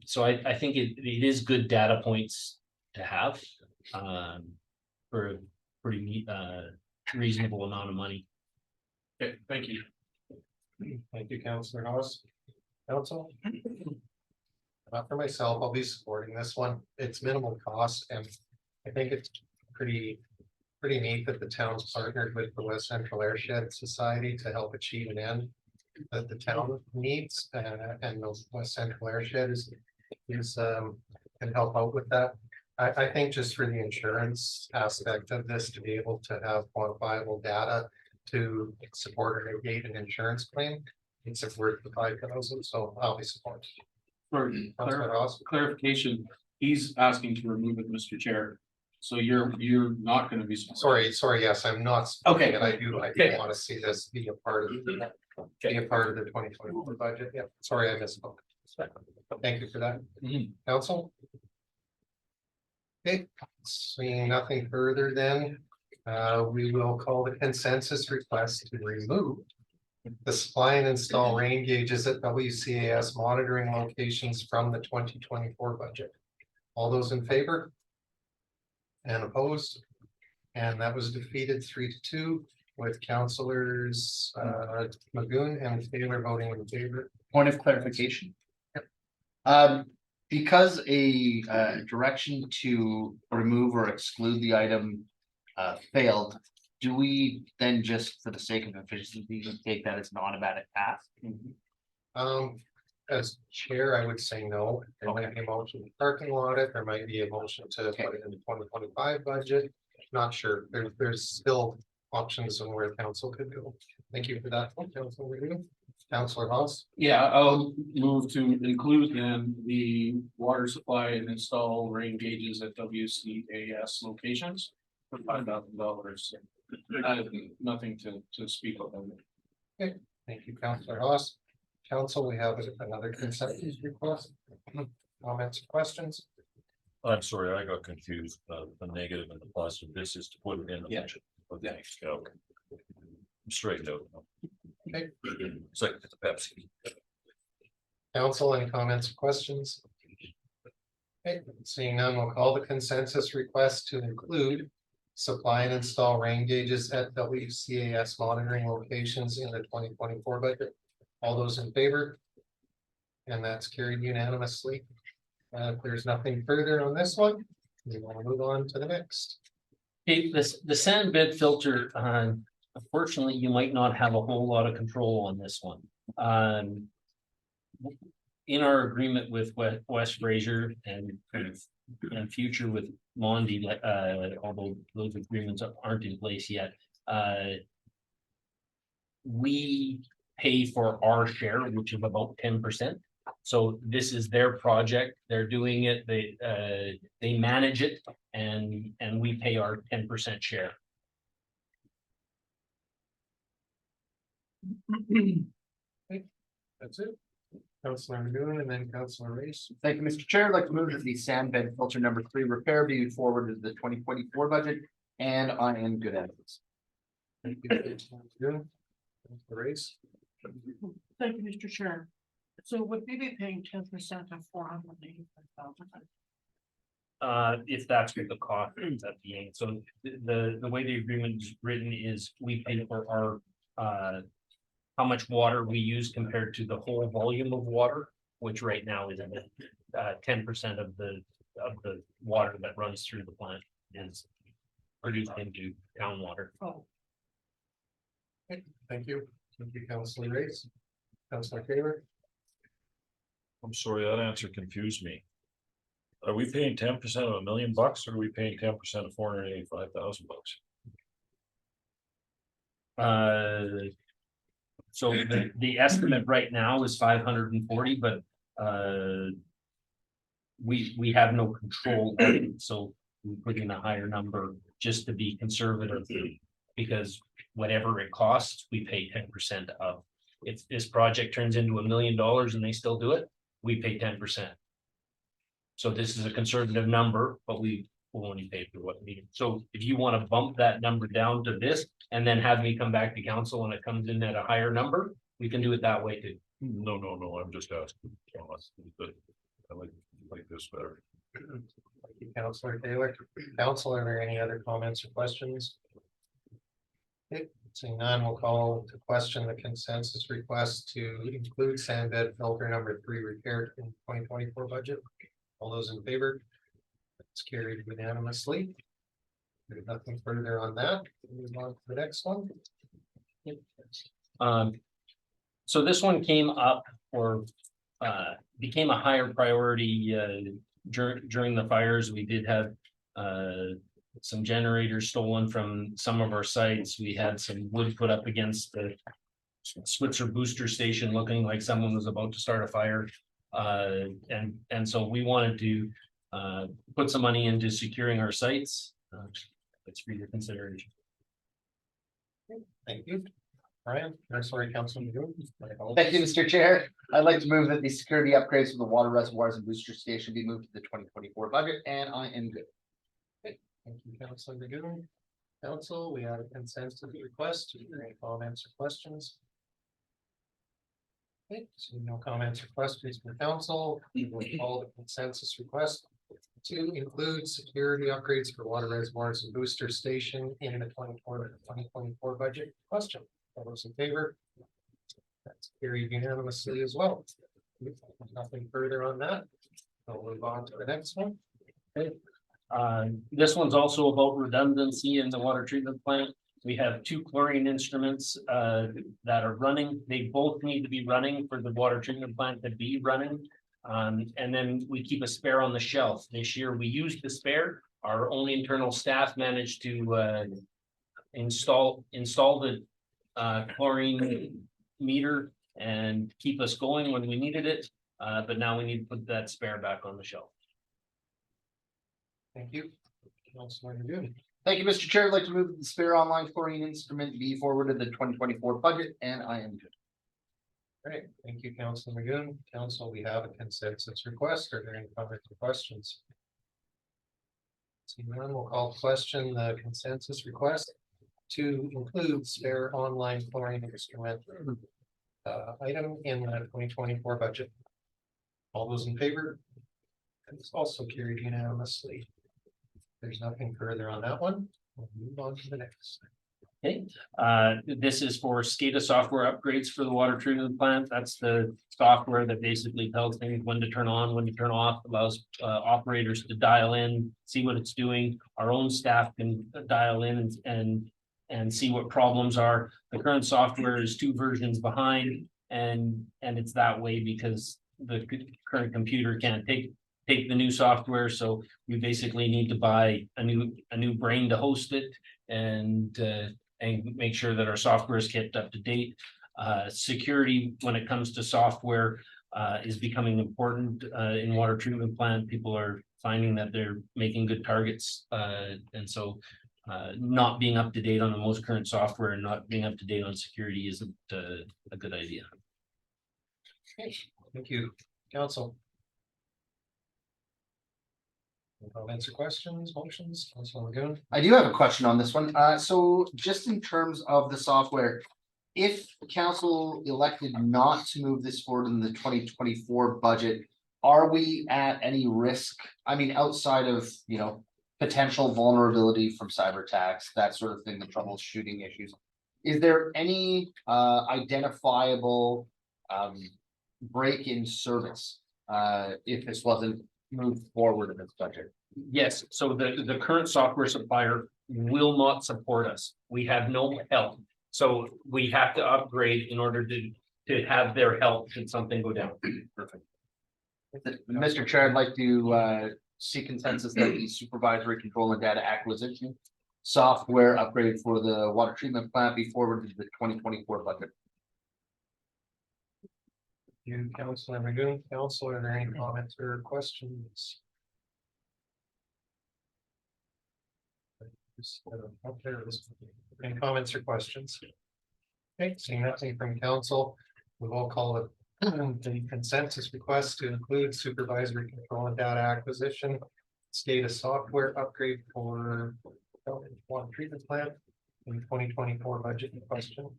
So I think it is good data points to have for a pretty reasonable amount of money. Okay, thank you. Thank you, Councillor Haas. Council? Not for myself, I'll be supporting this one. It's minimal cost and I think it's pretty neat that the town's partnered with the West Central Airshed Society to help achieve an end that the town needs, and the West Central Airshed can help out with that. I think just for the insurance aspect of this, to be able to have quantifiable data to support or negate an insurance claim, it's worth the 5,000, so I'll be supporting. For Councillor Haas. clarification, he's asking to remove it, Mr. Chair. So you're not gonna be. Sorry, yes, I'm not. Okay. And I do want to see this be a part of the 2024 budget. Yeah, sorry, I misspoke. Thank you for that. Council? Okay, seeing nothing further then, we will call the consensus request to remove the supply and install rain gauges at WCAS monitoring locations from the 2024 budget. All those in favor? And opposed? And that was defeated 3-2 with councillors Magoon and Taylor voting in favor. Point of clarification. Because a direction to remove or exclude the item failed, do we then just, for the sake of efficiency, take that as an automatic pass? As chair, I would say no. There might be a motion to parking lot it, there might be a motion to put it in the 2025 budget. Not sure. There's still options on where council could go. Thank you for that. Councillor Haas. Yeah, I'll move to include then the water supply and install rain gauges at WCAS locations for $5,000. I have nothing to speak of. Okay, thank you, Councillor Haas. Council, we have another consensus request. Comments, questions? I'm sorry, I got confused, the negative and the positive. This is to put it in the budget. Okay, okay. I'm straight out. Okay. It's like it's a Pepsi. Council, any comments, or questions? Okay, seeing none, we'll call the consensus request to include supply and install rain gauges at WCAS monitoring locations in the 2024 budget. All those in favor? And that's carried unanimously. If there's nothing further on this one, we want to move on to the next. Okay, the sand bed filter, unfortunately, you might not have a whole lot of control on this one. In our agreement with West Fraser and future with Mondi, although those agreements aren't in place yet, we pay for our share, which is about 10%. So this is their project. They're doing it. They manage it, and we pay our 10% share. That's it. Councilor Moon and then Councilor Race. Thank you, Mr. Chair. I'd like to move that the sand bed filter number 3 repair be forwarded to the 2024 budget, and I am good at this. Thank you, Councilor Moon. Councilor Race. Thank you, Mr. Chair. So would we be paying 10% of 485,000? If that's what the cost ends up being. So the way the agreement is written is we pay for our how much water we use compared to the whole volume of water, which right now is 10% of the water that runs through the plant is produced into town water. Oh, Thank you. Thank you, Councilor Race. Councilor Taylor. I'm sorry, that answer confused me. Are we paying 10% of $1 million, or are we paying 10% of $485,000? So the estimate right now is 540, but we have no control of it, so we put in a higher number just to be conservative, because whatever it costs, we pay 10% of. If this project turns into $1 million and they still do it, we pay 10%. So this is a conservative number, but we will only pay for what we need. So if you want to bump that number down to this and then have me come back to council when it comes in at a higher number, we can do it that way too. No, I'm just asking. I like this better. Thank you, Councilor Taylor. Council, are there any other comments or questions? Okay, seeing none, we'll call to question the consensus request to include sand bed filter number 3 repaired in 2024 budget. All those in favor? It's carried unanimously. There's nothing further on that. Move on to the next one. So this one came up or became a higher priority during the fires. We did have some generators stolen from some of our sites. We had some wood put up against the Switzer booster station, looking like someone was about to start a fire. And so we wanted to put some money into securing our sites. It's for your consideration. Thank you. Brian, or sorry, Councilman. Thank you, Mr. Chair. I'd like to move that the security upgrades for the water reservoirs and booster station be moved to the 2024 budget, and I am good. Thank you, Councilor Dragoon. Council, we have a consensus request. Are there any comments or questions? Okay, so no comments or questions from council. We will call the consensus request to include security upgrades for water reservoirs and booster station in the 2024 budget. Question. All those in favor? That's carried unanimously as well. Nothing further on that. I'll move on to the next one. This one's also about redundancy in the water treatment plant. We have 2 chlorine instruments that are running. They both need to be running for the water treatment plant to be running. And then we keep a spare on the shelf. This year we used the spare. Our own internal staff managed to install the chlorine meter and keep us going when we needed it. But now we need to put that spare back on the shelf. Thank you. Councilor Dragoon. Thank you, Mr. Chair. I'd like to move that the spare online chlorine instrument be forwarded to the 2024 budget, and I am good. Great, thank you, Councilor Dragoon. Council, we have a consensus request. Are there any comments or questions? Seeing none, we'll call question the consensus request to include spare online chlorine instrument item in the 2024 budget. All those in favor? And it's also carried unanimously. There's nothing further on that one. We'll move on to the next. Okay, this is for SCADA software upgrades for the water treatment plant. That's the software that basically tells things when to turn on, when to turn off, allows operators to dial in, see what it's doing. Our own staff can dial in and see what problems are. The current software is 2 versions behind, and it's that way because the current computer can't take the new software, so we basically need to buy a new brain to host it and make sure that our software is kept up to date. Security, when it comes to software, is becoming important in water treatment plant. People are finding that they're making good targets, and so not being up to date on the most current software and not being up to date on security isn't a good idea. Thank you, council. Comments or questions, motions, Councilor Lagoon? I do have a question on this one. So just in terms of the software. If council elected not to move this forward in the 2024 budget, are we at any risk? I mean, outside of, potential vulnerability from cyber attacks, that sort of thing, the troubleshooting issues. Is there any identifiable break in service if this wasn't moved forward in this budget? Yes, so the current software supplier will not support us. We have no help. So we have to upgrade in order to have their help should something go down. Perfect. Mr. Chair, I'd like to see consensus that the supervisory control and data acquisition software upgrade for the water treatment plant be forwarded to the 2024 budget. You, Councilor Lagoon, council, are there any comments or questions? Any comments or questions? Okay, seeing nothing from council, we will call it the consensus request to include supervisory control and data acquisition. SCADA software upgrade for water treatment plant in 2024 budget in question.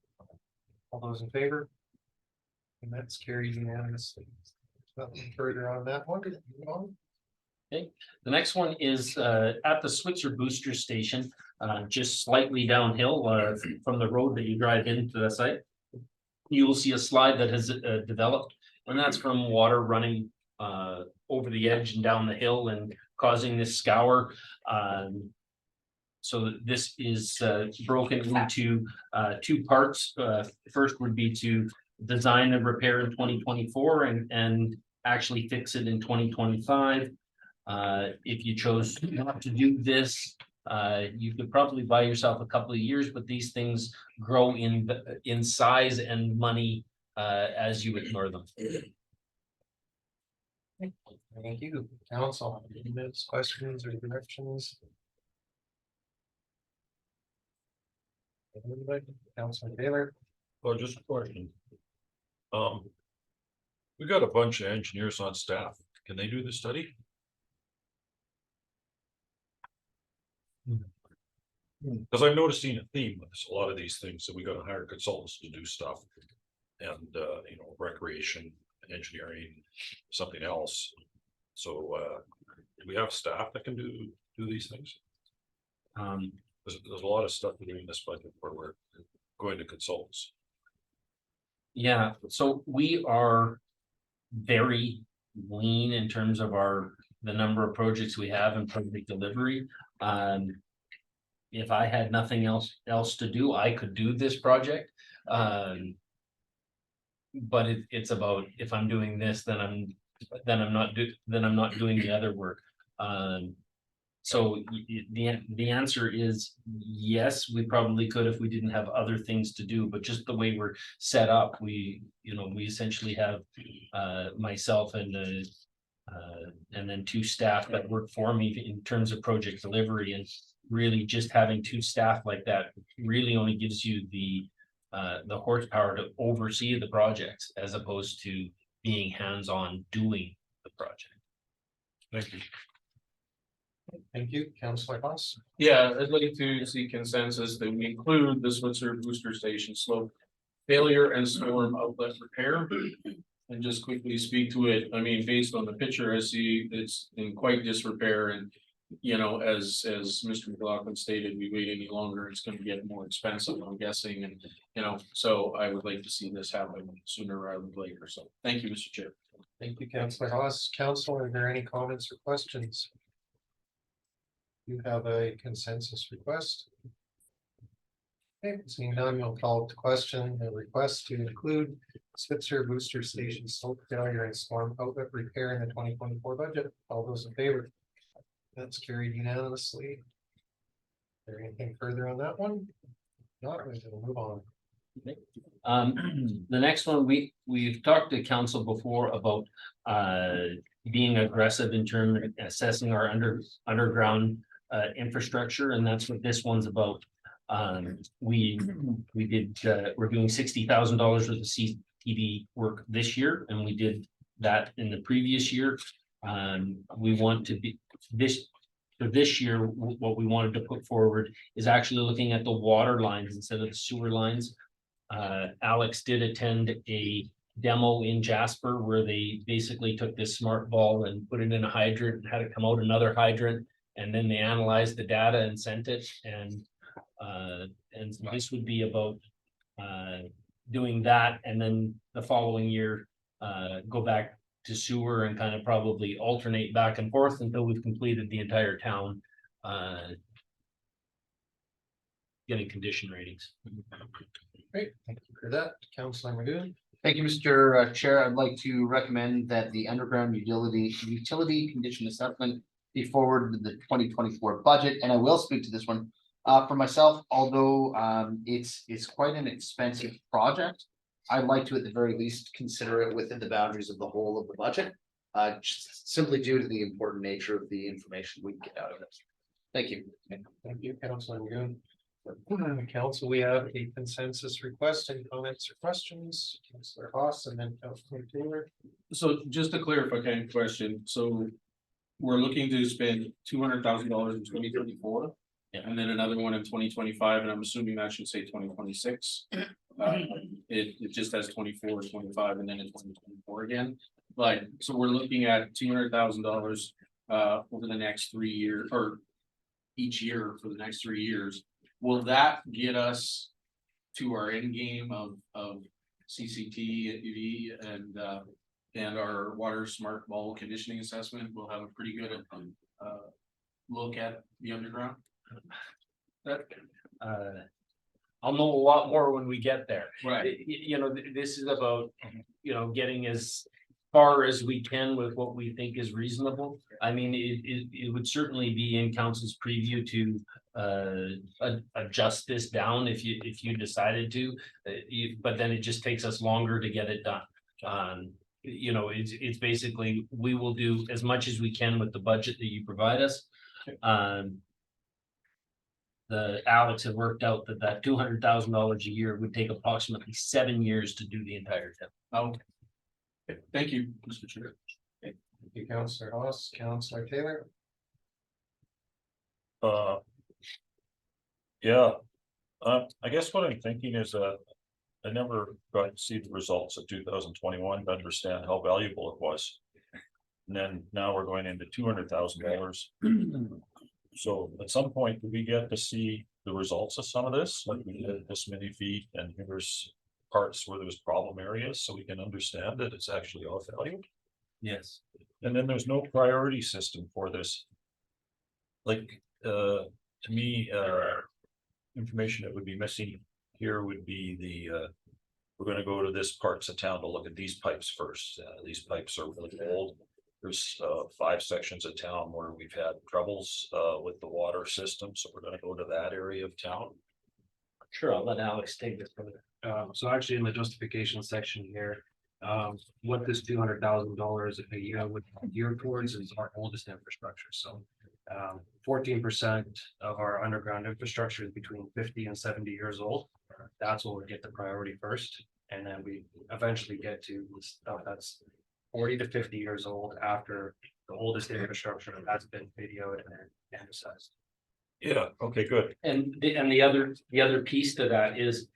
All those in favor? And that's carried unanimously. Nothing further on that one. Move on. Okay, the next one is at the Switzer booster station, just slightly downhill from the road that you drive into the site. You will see a slide that has developed, and that's from water running over the edge and down the hill and causing this scour. So this is broken into 2 parts. First would be to design and repair in 2024 and actually fix it in 2025. If you chose not to do this, you could probably buy yourself a couple of years, but these things grow in size and money as you ignore them. Thank you, council. Any questions or directions? Anybody? Councilor Taylor? Well, just a question. We got a bunch of engineers on staff. Can they do the study? Because I've noticing a theme with this, a lot of these things that we got to hire consultants to do stuff. And recreation, engineering, something else. So do we have staff that can do these things? There's a lot of stuff to do in this budget where we're going to consultants. Yeah, so we are very lean in terms of the number of projects we have and project delivery. If I had nothing else to do, I could do this project. But it's about if I'm doing this, then I'm not doing the other work. So the answer is yes, we probably could if we didn't have other things to do, but just the way we're set up, we essentially have myself and then 2 staff that work for me in terms of project delivery, and really just having 2 staff like that really only gives you the horsepower to oversee the projects as opposed to being hands-on doing the project. Thank you. Thank you, Councilor Voss. Yeah, I'd like to see consensus that we include the Switzer booster station slope failure and storm outlet repair. And just quickly speak to it. I mean, based on the picture, I see it's in quite disrepair, and you know, as Mr. McLaughlin stated, we wait any longer, it's gonna get more expensive, I'm guessing, and, you know, so I would like to see this happen sooner rather than later, so, thank you, Mr. Chair. Thank you, Councillor Haas. Council, are there any comments or questions? You have a consensus request? Okay, seeing none, we'll call to question the request to include Spitzer Booster Station slope failure and storm outlet repair in the 2024 budget. All those in favor? That's carried unanimously. Is there anything further on that one? Not, we'll move on. The next one, we've talked to council before about being aggressive in terms of assessing our underground infrastructure, and that's what this one's about. We did, we're doing $60,000 worth of CTV work this year, and we did that in the previous year. We want to be for this year, what we wanted to put forward is actually looking at the water lines instead of the sewer lines. Alex did attend a demo in Jasper where they basically took this smart ball and put it in a hydrant and had it come out another hydrant. And then they analyzed the data and sent it. And this would be about doing that. And then the following year, go back to sewer and kind of probably alternate back and forth until we've completed the entire town. Getting condition ratings. Great, thank you for that. Councillor Magoon. Thank you, Mr. Chair. I'd like to recommend that the underground utility condition assessment be forwarded to the 2024 budget, and I will speak to this one. For myself, although it's quite an expensive project, I'd like to at the very least consider it within the boundaries of the whole of the budget. Just simply due to the important nature of the information we get out of it. Thank you. Thank you, Councillor Magoon. Council, we have a consensus request. Any comments or questions? Councillor Haas and then Councillor Taylor. So just a clarifying question, so we're looking to spend $200,000 in 2024. And then another one in 2025, and I'm assuming that should say 2026. It just has 24, 25, and then in 2024 again. Like, so we're looking at $200,000 over the next 3 years, or each year for the next 3 years. Will that get us to our end game of CCTV and our water smart ball conditioning assessment? We'll have a pretty good look at the underground. I'll know a lot more when we get there. Right. You know, this is about, you know, getting as far as we can with what we think is reasonable. I mean, it would certainly be in council's preview to adjust this down if you decided to, but then it just takes us longer to get it done. You know, it's basically, we will do as much as we can with the budget that you provide us. The Alex had worked out that $200,000 a year would take approximately 7 years to do the entire town. Okay. Thank you, Mr. Chair. Thank you, Councillor Haas. Councillor Taylor. Yeah, I guess what I'm thinking is I never got to see the results of 2021 to understand how valuable it was. And then now we're going into $200,000. So at some point, do we get to see the results of some of this? Like we did this many feet and here's parts where there's problem areas, so we can understand that it's actually of value. Yes. And then there's no priority system for this. Like, to me, information that would be missing here would be we're gonna go to this parts of town to look at these pipes first. These pipes are really old. There's 5 sections of town where we've had troubles with the water system, so we're gonna go to that area of town. Sure, I'll let Alex take this further. So actually in the justification section here, what this $200,000 a year would gear towards is our oldest infrastructure. So 14% of our underground infrastructure is between 50 and 70 years old. That's what we get the priority first. And then we eventually get to stuff that's 40 to 50 years old after the oldest infrastructure has been videoed and emphasized. Yeah, okay, good. And the other piece to that is,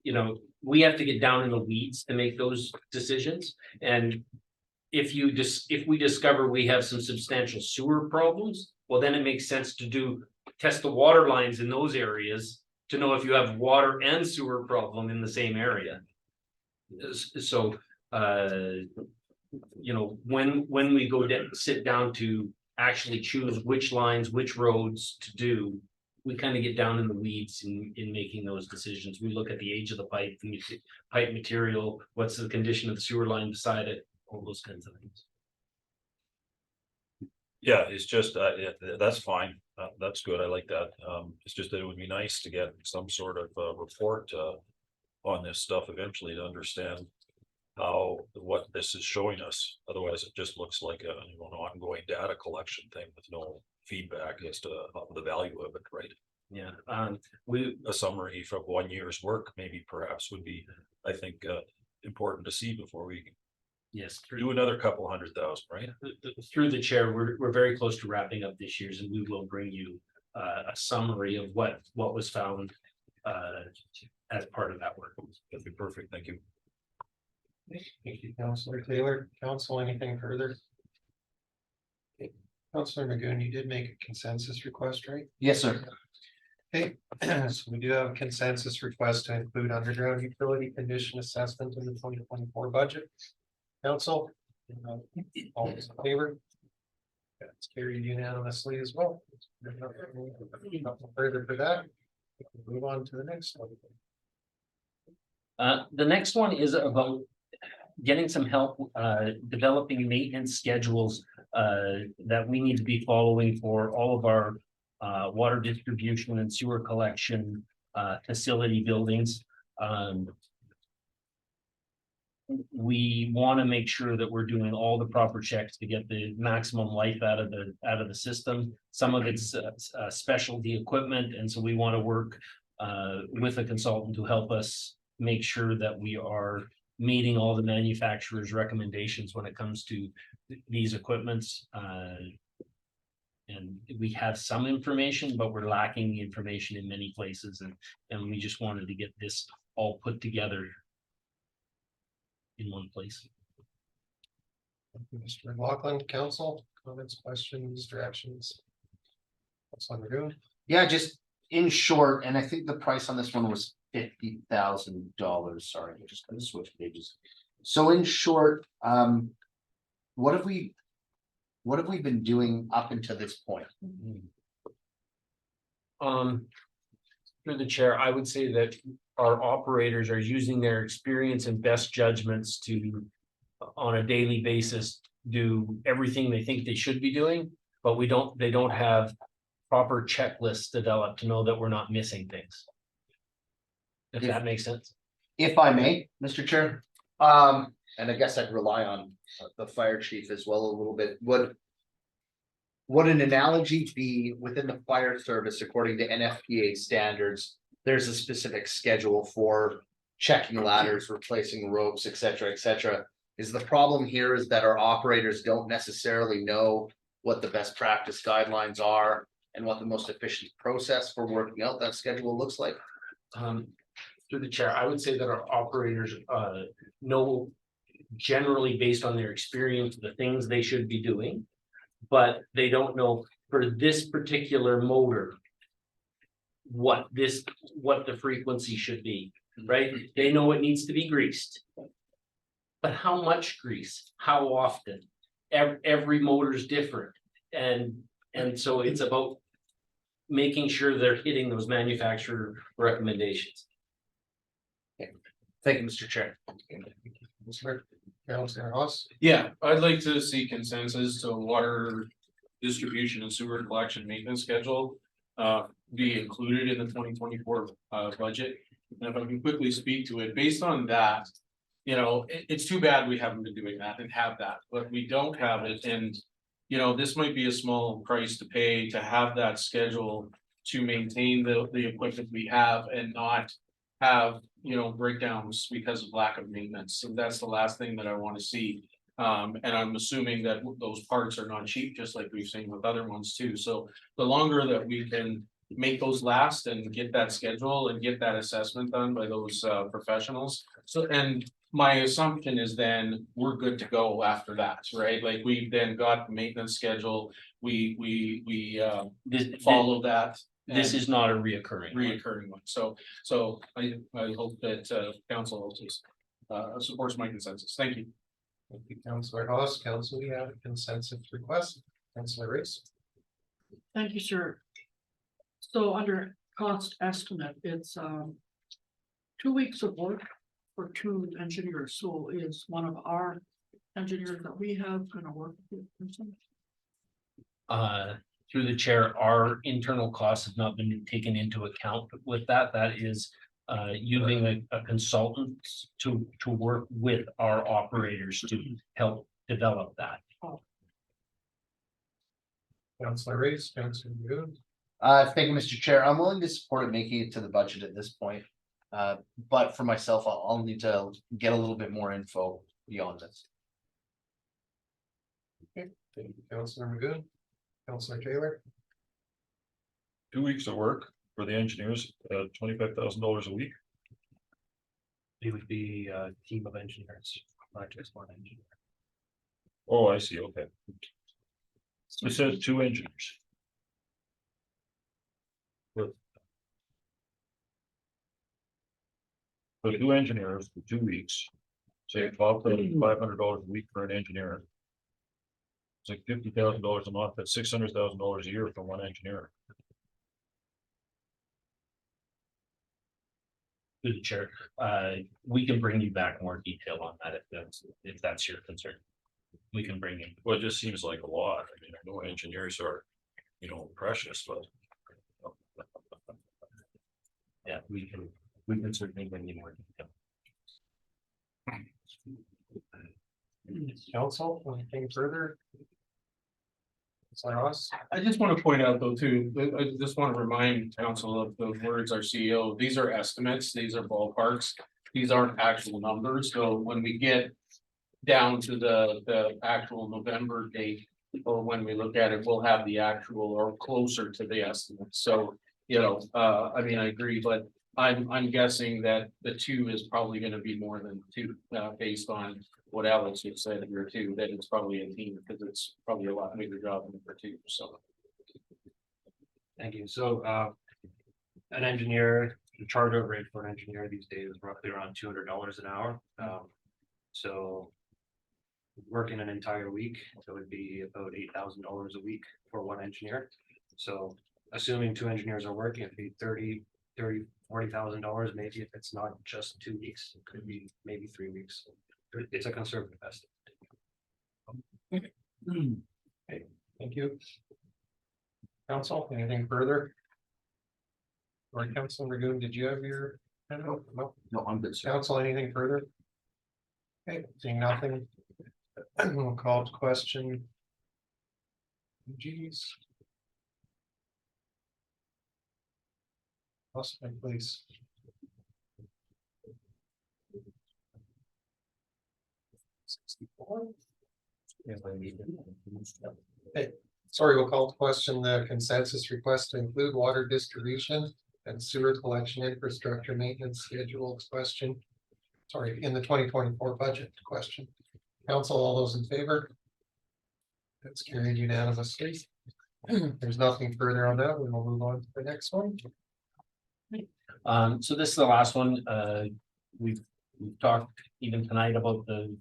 you know, we have to get down in the weeds to make those decisions. And if we discover we have some substantial sewer problems, well, then it makes sense to test the water lines in those areas to know if you have water and sewer problem in the same area. So, you know, when we go down, sit down to actually choose which lines, which roads to do, we kind of get down in the weeds in making those decisions. We look at the age of the pipe, the pipe material, what's the condition of the sewer line beside it, all those kinds of things. Yeah, it's just, that's fine. That's good. I like that. It's just that it would be nice to get some sort of report on this stuff eventually to understand what this is showing us. Otherwise, it just looks like an ongoing data collection thing with no feedback as to the value of it, right? Yeah, A summary from 1 year's work, maybe perhaps would be, I think, important to see before we yes, do another couple 100,000, right? through the chair, we're very close to wrapping up this year's, and we will bring you a summary of what was found as part of that work. That'd be perfect. Thank you. Thank you, Councillor Taylor. Council, anything further? Councillor Magoon, you did make a consensus request, right? Yes, sir. Okay, so we do have a consensus request to include underground utility condition assessment in the 2024 budget. Council, all those in favor? That's carried unanimously as well. Nothing further for that. We can move on to the next one. The next one is about getting some help developing maintenance schedules that we need to be following for all of our water distribution and sewer collection facility buildings. We want to make sure that we're doing all the proper checks to get the maximum life out of the system. Some of it's specialty equipment, and so we want to work with a consultant to help us make sure that we are meeting all the manufacturer's recommendations when it comes to these equipments. And we have some information, but we're lacking the information in many places, and we just wanted to get this all put together in one place. Thank you, Mr. McLaughlin. Council, comments, questions, directions? Councilor Magoon? Yeah, just in short, and I think the price on this one was $50,000. Sorry, I'm just gonna switch pages. So in short, what have we been doing up until this point? Through the chair, I would say that our operators are using their experience and best judgments to, on a daily basis, do everything they think they should be doing, but they don't have proper checklists developed to know that we're not missing things. If that makes sense. If I may, Mr. Chair, and I guess I'd rely on the fire chief as well a little bit. Would an analogy be within the fire service, according to NFPA standards, there's a specific schedule for checking ladders, replacing ropes, et cetera, et cetera. Is the problem here is that our operators don't necessarily know what the best practice guidelines are and what the most efficient process for working out that schedule looks like? Through the chair, I would say that our operators know generally based on their experience, the things they should be doing. But they don't know for this particular motor what the frequency should be, right? They know it needs to be greased. But how much grease, how often? Every motor is different. And so it's about making sure they're hitting those manufacturer recommendations. Thank you, Mr. Chair. Councilor Ross? Yeah, I'd like to see consensus to water distribution and sewer collection maintenance schedule be included in the 2024 budget. And if I can quickly speak to it, based on that, you know, it's too bad we haven't been doing that and have that, but we don't have it. And, you know, this might be a small price to pay to have that schedule to maintain the equipment we have and not have, you know, breakdowns because of lack of maintenance. So that's the last thing that I want to see. And I'm assuming that those parts are not cheap, just like we've seen with other ones too. So the longer that we can make those last and get that schedule and get that assessment done by those professionals. So, and my assumption is then we're good to go after that, right? Like we've then got the maintenance schedule, we This, follow that. this and is not a reoccurring. one. reoccurring one, so I hope that council also supports my consensus, thank you. Thank you, Councillor Haas. Council, we have a consensus request. Councillor Reese. Thank you, sir. So under cost estimate, it's 2 weeks of work for 2 engineers. So is one of our engineers that we have gonna work with this person? Through the chair, our internal costs have not been taken into account with that. That is using a consultant to work with our operators to help develop that. Councillor Reese, Councillor Good. Thank you, Mr. Chair. I'm willing to support it making it to the budget at this point. But for myself, I'll need to get a little bit more info beyond this. Thank you, Councillor Magoo. Councillor Taylor. 2 weeks of work for the engineers, $25,000 a week. It would be a team of engineers, not just one engineer. Oh, I see, okay. It says 2 engineers. For 2 engineers for 2 weeks, say $12,500 a week for an engineer. It's like $50,000 a month, that's $600,000 a year for one engineer. Through the chair, we can bring you back more detail on that if that's your concern. We can bring in. Well, it just seems like a lot. I mean, I know engineers are, precious, but. Yeah, we can certainly bring you more detail. Council, anything further? Councillor Ross. I just want to point out though too, I just want to remind council of the words our CEO, these are estimates, these are ballparks. These aren't actual numbers, so when we get down to the actual November date. Or when we look at it, we'll have the actual or closer to the estimate, so, I mean, I agree, but. I'm guessing that the 2 is probably gonna be more than 2, based on what Alex had said here too, that it's probably a team, because it's probably a lot bigger job than for 2, so. Thank you. So an engineer, the charge over rate for an engineer these days is roughly around $200 an hour. So working an entire week, so it would be about $8,000 a week for one engineer. So assuming 2 engineers are working, it'd be $40,000, maybe if it's not just 2 weeks, it could be maybe 3 weeks. It's a conservative estimate. Okay, thank you. Council, anything further? Or Councilor Ragoon, did you have your? No, No, I'm good, sir. Council, anything further? Okay, seeing nothing. We'll call to question. Geez. Austin, please. Hey, sorry, we'll call to question the consensus request to include water distribution and sewer collection infrastructure maintenance schedules question. Sorry, in the 2024 budget question. Council, all those in favor? That's carried unanimously. There's nothing further on that. We will move on to the next one. So this is the last one. We've talked even tonight about the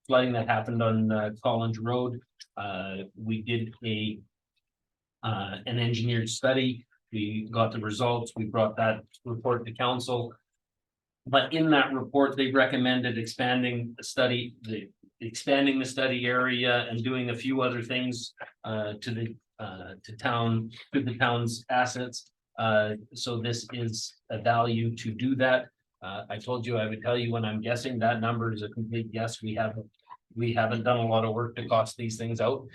flooding that happened on Collins Road. We did an engineered study. We got the results. We brought that report to council. But in that report, they recommended expanding the study area and doing a few other things to the town's assets. So this is a value to do that. I told you I would tell you when I'm guessing. That number is a complete guess. We haven't done a lot of work to cost these things out.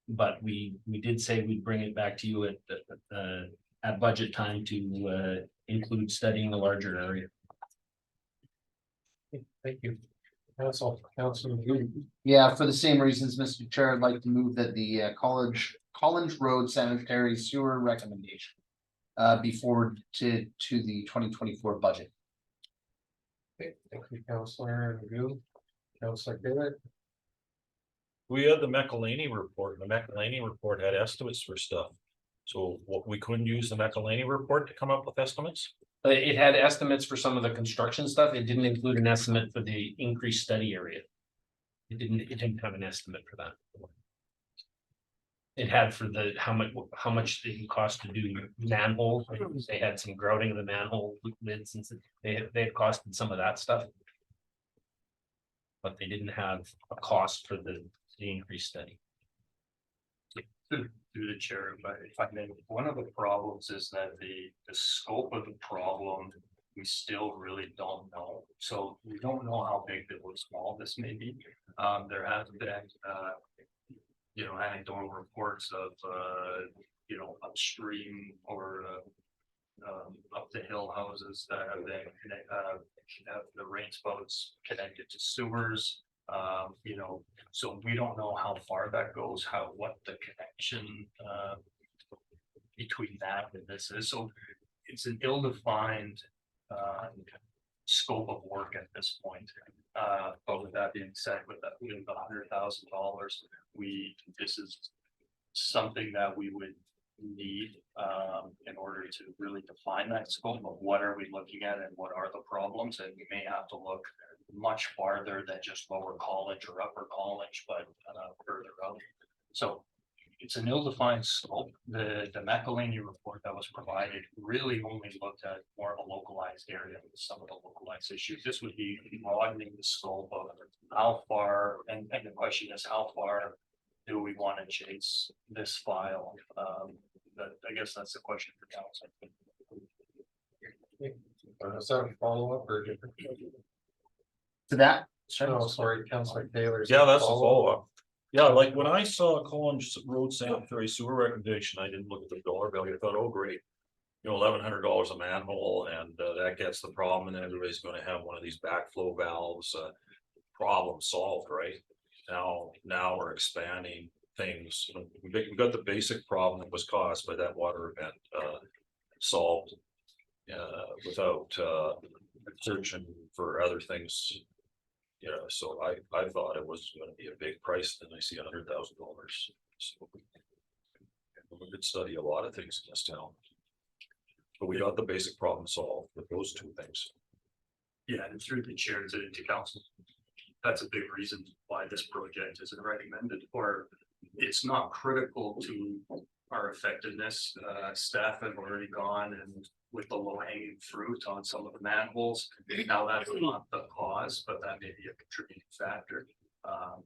But we did say we'd bring it back to you at budget time to include studying a larger area. Thank you. Council. Yeah, for the same reasons, Mr. Chair, I'd like to move that the Collins Road sanitary sewer recommendation be forwarded to the 2024 budget. Okay, thank you, Counselor Gould. Counselor Taylor. We had the McElhaney report, and the McElhaney report had estimates for stuff. So what, we couldn't use the McElhaney report to come up with estimates? It had estimates for some of the construction stuff. It didn't include an estimate for the increased study area. It didn't have an estimate for that. It had for the, how much it cost to do manhole. They had some grouting of the manhole lids and they had costed some of that stuff. But they didn't have a cost for the increased study. Through the chair, if I may, one of the problems is that the scope of the problem, we still really don't know. So we don't know how big or small this may be. There have been, anecdotal reports of, upstream or up the hill houses that have been, have the rain spouts connected to sewers. So we don't know how far that goes, what the connection between that and this is. So it's an ill-defined scope of work at this point. But with that being said, with the $100,000, this is something that we would need in order to really define that scope of what are we looking at and what are the problems, and we may have to look much farther than just Lower College or Upper College, but further out. So it's an ill-defined scope. The McElhaney report that was provided really only looked at more of a localized area with some of the localized issues. This would be broadening the scope of how far, and the question is, how far do we want to chase this file? I guess that's the question for council. Is that a follow-up or different? To that, No, sorry, Counselor Taylor. Yeah, that's a follow-up. Yeah, like when I saw Collins Road sanitary sewer recommendation, I didn't look at the dollar value. I thought, oh, great. $1,100 a manhole, and that gets the problem, and everybody's going to have one of these backflow valves. Problem solved, right? Now we're expanding things. We've got the basic problem that was caused by that water event solved without searching for other things. So I thought it was going to be a big price, then I see $100,000. So we could study a lot of things in this town. But we got the basic problem solved with those two things. Yeah, and through the chair to council, that's a big reason why this project isn't recommended, or it's not critical to our effectiveness. Staff have already gone and with the low hanging fruit on some of the manholes. Now that's not the cause, but that may be a contributing factor.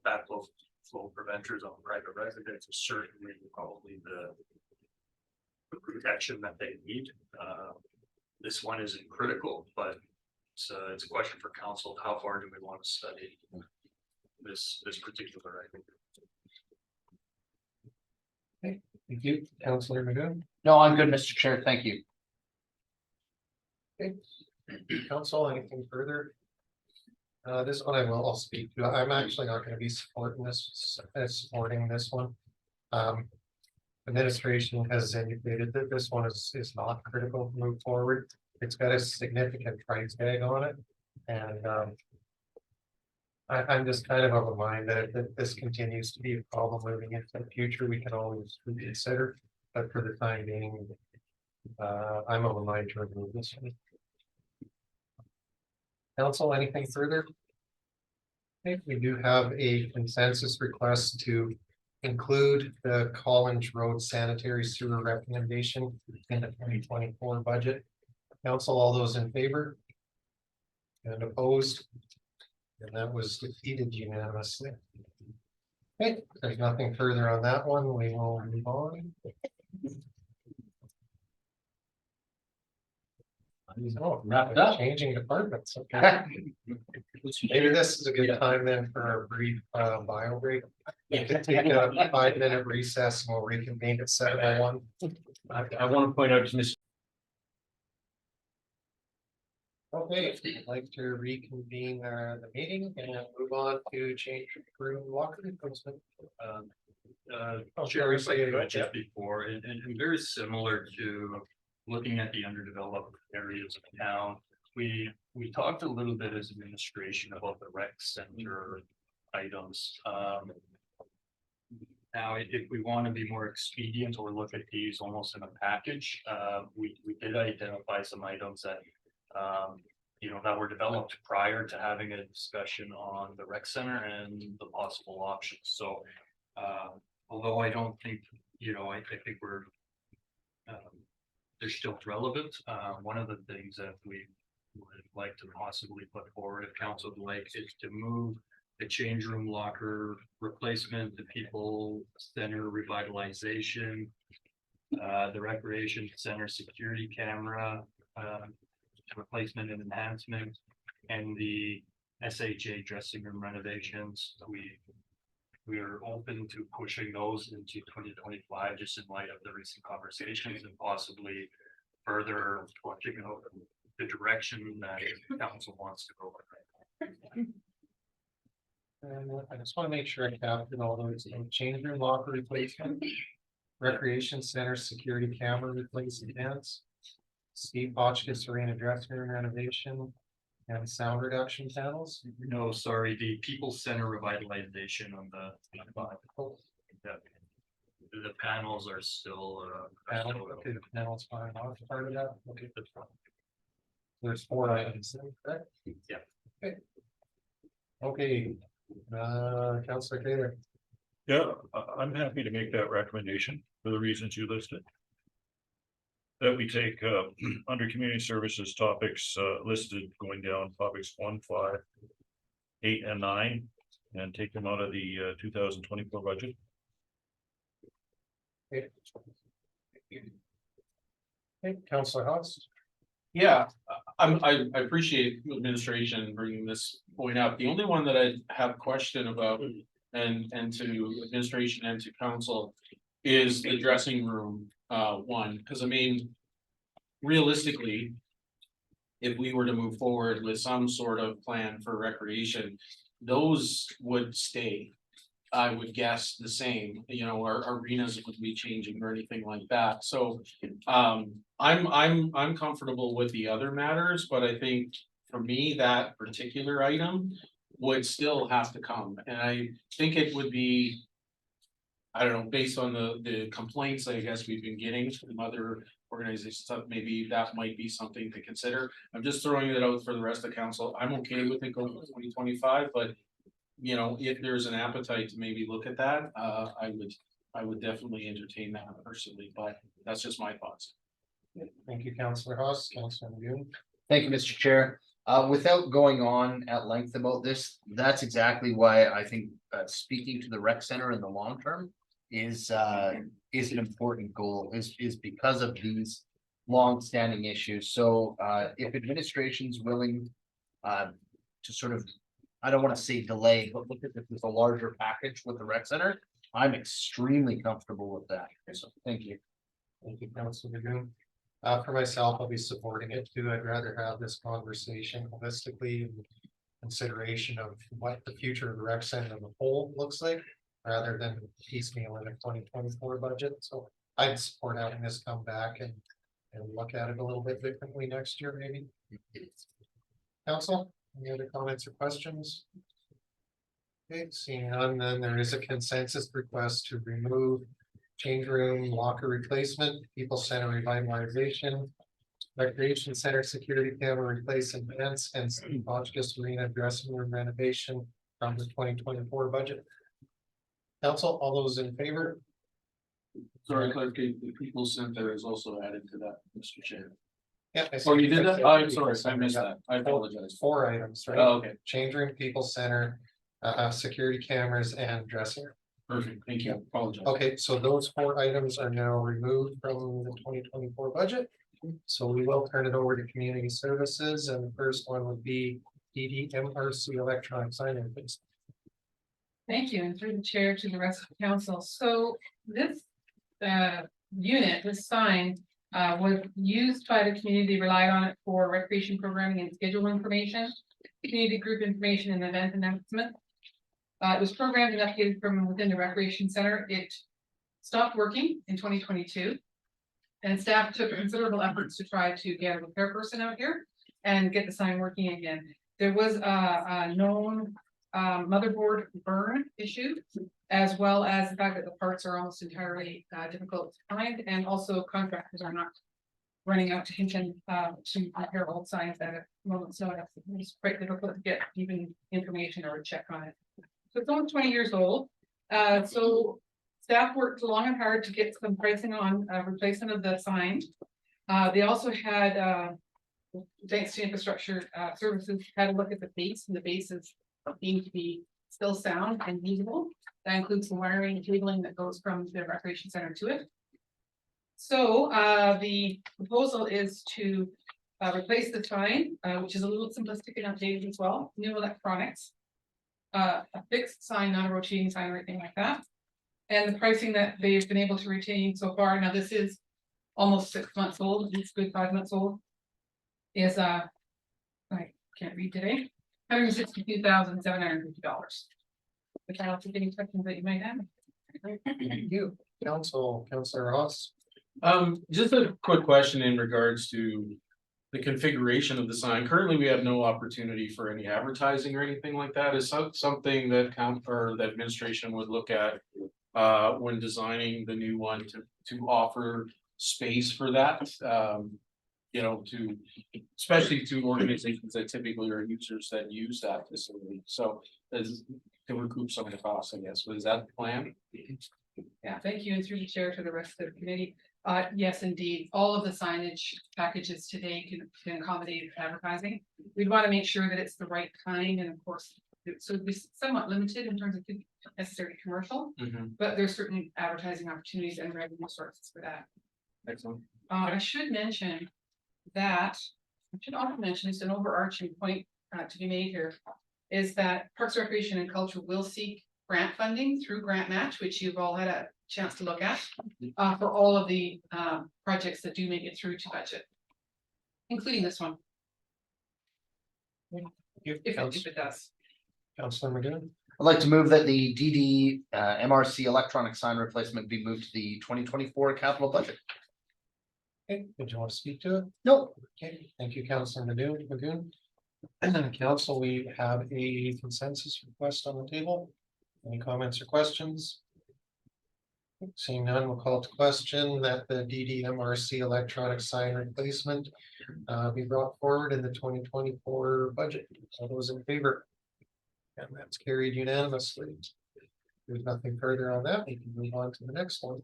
Backflow preventers on private residents is certainly probably the protection that they need. This one isn't critical, but it's a question for council. How far do we want to study this particular item? Okay, thank you, Counselor Magoon. no, I'm good, Mr. Chair, thank you. Okay, council, anything further? This one I'll speak to. I'm actually not going to be supporting this one. Administration has indicated that this one is not critical to move forward. It's got a significant price tag on it, and I'm just kind of a mind that if this continues to be a problem moving into the future, we can always reconsider. But for the time being, I'm of a mind to remove this one. Council, anything further? Okay, we do have a consensus request to include the Collins Road sanitary sewer recommendation in the 2024 budget. Council, all those in favor? And opposed? And that was defeated unanimously. Okay, if there's nothing further on that one, we will move on. Oh, Wrapped up. changing departments, okay. Maybe this is a good time then for a brief bio break. We could take a 5-minute recess and we'll reconvene at 7:01. I want to point out to Mr. Okay, I'd like to reconvene the meeting and move on to change room locker enforcement. Chair, if I could just before, and very similar to looking at the underdeveloped areas of town, we we talked a little bit as administration about the rec center items. Now, if we want to be more expedient or look at these almost in a package, we did identify some items that, that were developed prior to having a discussion on the rec center and the possible options. So, although I don't think, I think we're, they're still relevant. One of the things that we would like to possibly put forward, if council would like, is to move the change room locker replacement, the people center revitalization, the recreation center security camera, replacement and enhancement, and the SHA dressing room renovations. We are open to pushing those into 2025, just in light of the recent conversations and possibly further flushing out the direction that council wants to go. And I just want to make sure I captured all those, change room locker replacement, recreation center security camera replacement, Steve Hotchkiss arena dressing room renovation, and sound reduction panels. No, sorry, the people center revitalization on the. The panels are still. Okay, the panels fine, not part of that, okay. There's 4 items, correct? Yeah. Okay. Okay, Councilor Taylor. Yeah, I'm happy to make that recommendation for the reasons you listed. That we take under community services topics listed going down topics 1, 5, 8, and 9, and take them out of the 2024 budget. Okay. Okay, Councilor Hawes. Yeah, I appreciate administration bringing this point up. The only one that I have question about and to administration and to council is the dressing room one, because I mean, realistically, if we were to move forward with some sort of plan for recreation, those would stay. I would guess the same, our arenas would be changing or anything like that. So I'm comfortable with the other matters, but I think for me, that particular item would still have to come. And I think it would be, I don't know, based on the complaints, I guess we've been getting from other organizations, stuff, maybe that might be something to consider. I'm just throwing it out for the rest of council. I'm okay with it going to 2025, but if there's an appetite to maybe look at that, I would definitely entertain that personally, but that's just my thoughts. Thank you, Councilor Hawes. Councilor Nguyen. Thank you, Mr. Chair. Without going on at length about this, that's exactly why I think speaking to the rec center in the long term is an important goal, is because of these long-standing issues. So if administration's willing to sort of, I don't want to say delay, but look at this as a larger package with the rec center, I'm extremely comfortable with that. So thank you. Thank you, Councilor Nguyen. For myself, I'll be supporting it too. I'd rather have this conversation holistically in consideration of what the future of the rec center as a whole looks like, rather than piecemeal in a 2024 budget. So I'd support having this come back and look at it a little bit differently next year, maybe. Council, any other comments or questions? Okay, seeing none, then there is a consensus request to remove change room locker replacement, people center revitalization, recreation center security camera replacement, and Hotchkiss arena dressing room renovation from the 2024 budget. Council, all those in favor? Sorry, clarification, the people center is also added to that, Mr. Chair. Yeah. Oh, you did that? Oh, I'm sorry, I missed that. I apologize. 4 items, right? Oh, okay, Change room, people center, security cameras and dressing room. perfect. Thank you. Apologize. Okay, so those 4 items are now removed from the 2024 budget. So we will turn it over to community services, and the first one would be DDMRC electronic sign in, please. Thank you, and through the chair to the rest of the council. So this unit, this sign, was used by the community, relied on it for recreation programming and schedule information, community group information and event announcement. It was programmed and updated from within the recreation center. It stopped working in 2022. And staff took considerable efforts to try to get a repair person out here. and get the sign working again. There was a known motherboard burn issue, as well as the fact that the parts are almost entirely difficult to find, and also contractors are not running out to Hinton to repair old signs at a moment's notice. It's quite difficult to get even information or a check on it. So it's almost 20 years old. So staff worked long and hard to get some pricing on replacement of the sign. They also had, thanks to infrastructure services, had a look at the base, and the base is deemed to be still sound and usable. That includes the wiring and cabling that goes from the recreation center to it. So the proposal is to replace the sign, which is a little simplistic and outdated as well, new electronics. A fixed sign, not a rotating sign or anything like that. And the pricing that they've been able to retain so far, now this is almost 6 months old, it's good 5 months old, is I can't read today, $162,750. Which I'll take any questions that you might have. Thank you, Councilor Ross. Just a quick question in regards to the configuration of the sign. Currently, we have no opportunity for any advertising or anything like that. Is something that the administration would look at when designing the new one to offer space for that? You know, especially to organizations that typically are users that use that facility. So to recoup some of the costs, I guess. Was that the plan? Yeah, thank you, and through the chair to the rest of the committee. Yes, indeed, all of the signage packages today can accommodate advertising. We'd want to make sure that it's the right kind, and of course, so it'd be somewhat limited in terms of necessary commercial, but there's certain advertising opportunities and revenue sources for that. Excellent. I should mention that, it's an overarching point to be made here, is that Parks, Recreation and Culture will seek grant funding through grant match, which you've all had a chance to look at, for all of the projects that do make it through to budget, including this one. If it does. Councilor McGinn. I'd like to move that the DD MRC electronic sign replacement be moved to the 2024 capital budget. Okay, did you want to speak to it? No. Okay, thank you, Councilor Magoon. Council, we have a consensus request on the table. Any comments or questions? Seeing none, we'll call to question that the DDMRC electronic sign replacement be brought forward in the 2024 budget. All those in favor? And that's carried unanimously. There's nothing further on that. We can move on to the next one.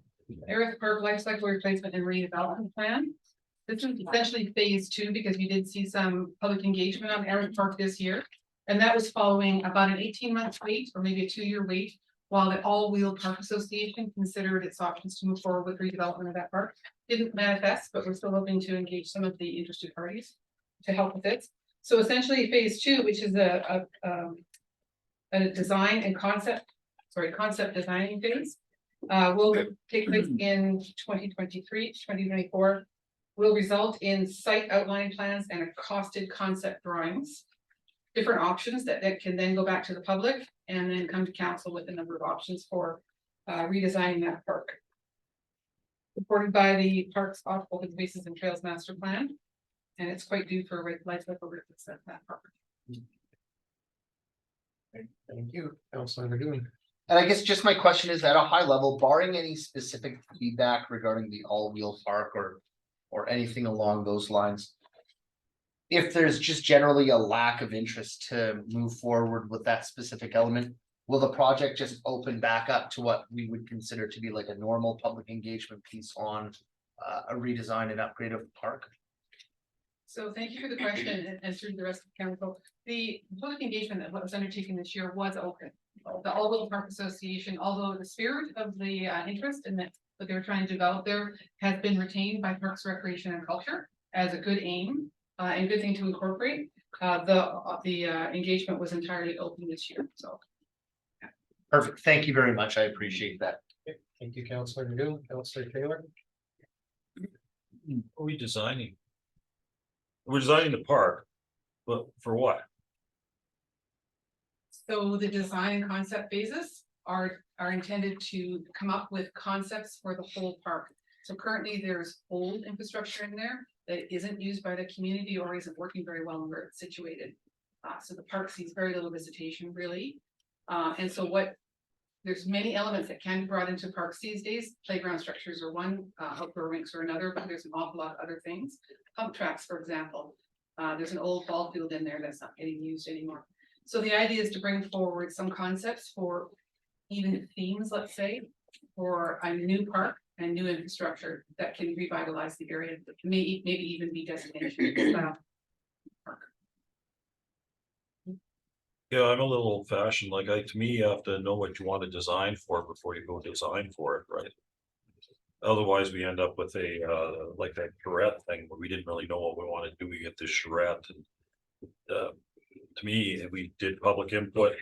Erith Park Life Cycle Replacement and Redevelopment Plan. This is essentially phase 2 because we did see some public engagement on Erith Park this year. And that was following about an 18-month wait or maybe a 2-year wait while the All Wheel Park Association considered its options to move forward with redevelopment of that park. Didn't manifest, but we're still hoping to engage some of the interested parties to help with it. So essentially phase 2, which is a design and concept designing phase, will take place in 2023, 2024, will result in site outline plans and costed concept drawings. Different options that can then go back to the public and then come to council with a number of options for redesigning that park. Supported by the Parks Open Spaces and Trails Master Plan, and it's quite due for life cycle replacement that park. Thank you, Councilor Magoon. And I guess just my question is at a high level, barring any specific feedback regarding the all-wheel park or anything along those lines. If there's just generally a lack of interest to move forward with that specific element, will the project just open back up to what we would consider to be like a normal public engagement piece on a redesign and upgrade of the park? So thank you for the question and through the rest of the council. The public engagement that was undertaken this year was open. The All Wheel Park Association, although the spirit of the interest in that what they were trying to develop there has been retained by Parks, Recreation and Culture as a good aim and good thing to incorporate. The engagement was entirely open this year, so. Yeah. Perfect. Thank you very much. I appreciate that. Okay, thank you, Councilor Magoon. Councilor Taylor. Are we designing? We're designing the park, but for what? So the design and concept phases are intended to come up with concepts for the whole park. So currently there's old infrastructure in there that isn't used by the community or isn't working very well where it's situated. So the park sees very little visitation really. And so there's many elements that can be brought into parks these days. Playground structures are one, outdoor rinks are another, but there's an awful lot of other things. Pump tracks, for example. There's an old ball field in there that's not getting used anymore. So the idea is to bring forward some concepts for even themes, let's say, for a new park and new infrastructure that can revitalize the area, that maybe even be destination style. Yeah, I'm a little old fashioned, like to me, you have to know what you want to design for before you go design for it, right? Otherwise, we end up with like that charrette thing where we didn't really know what we want to do. We get this charrette and to me, if we did public input,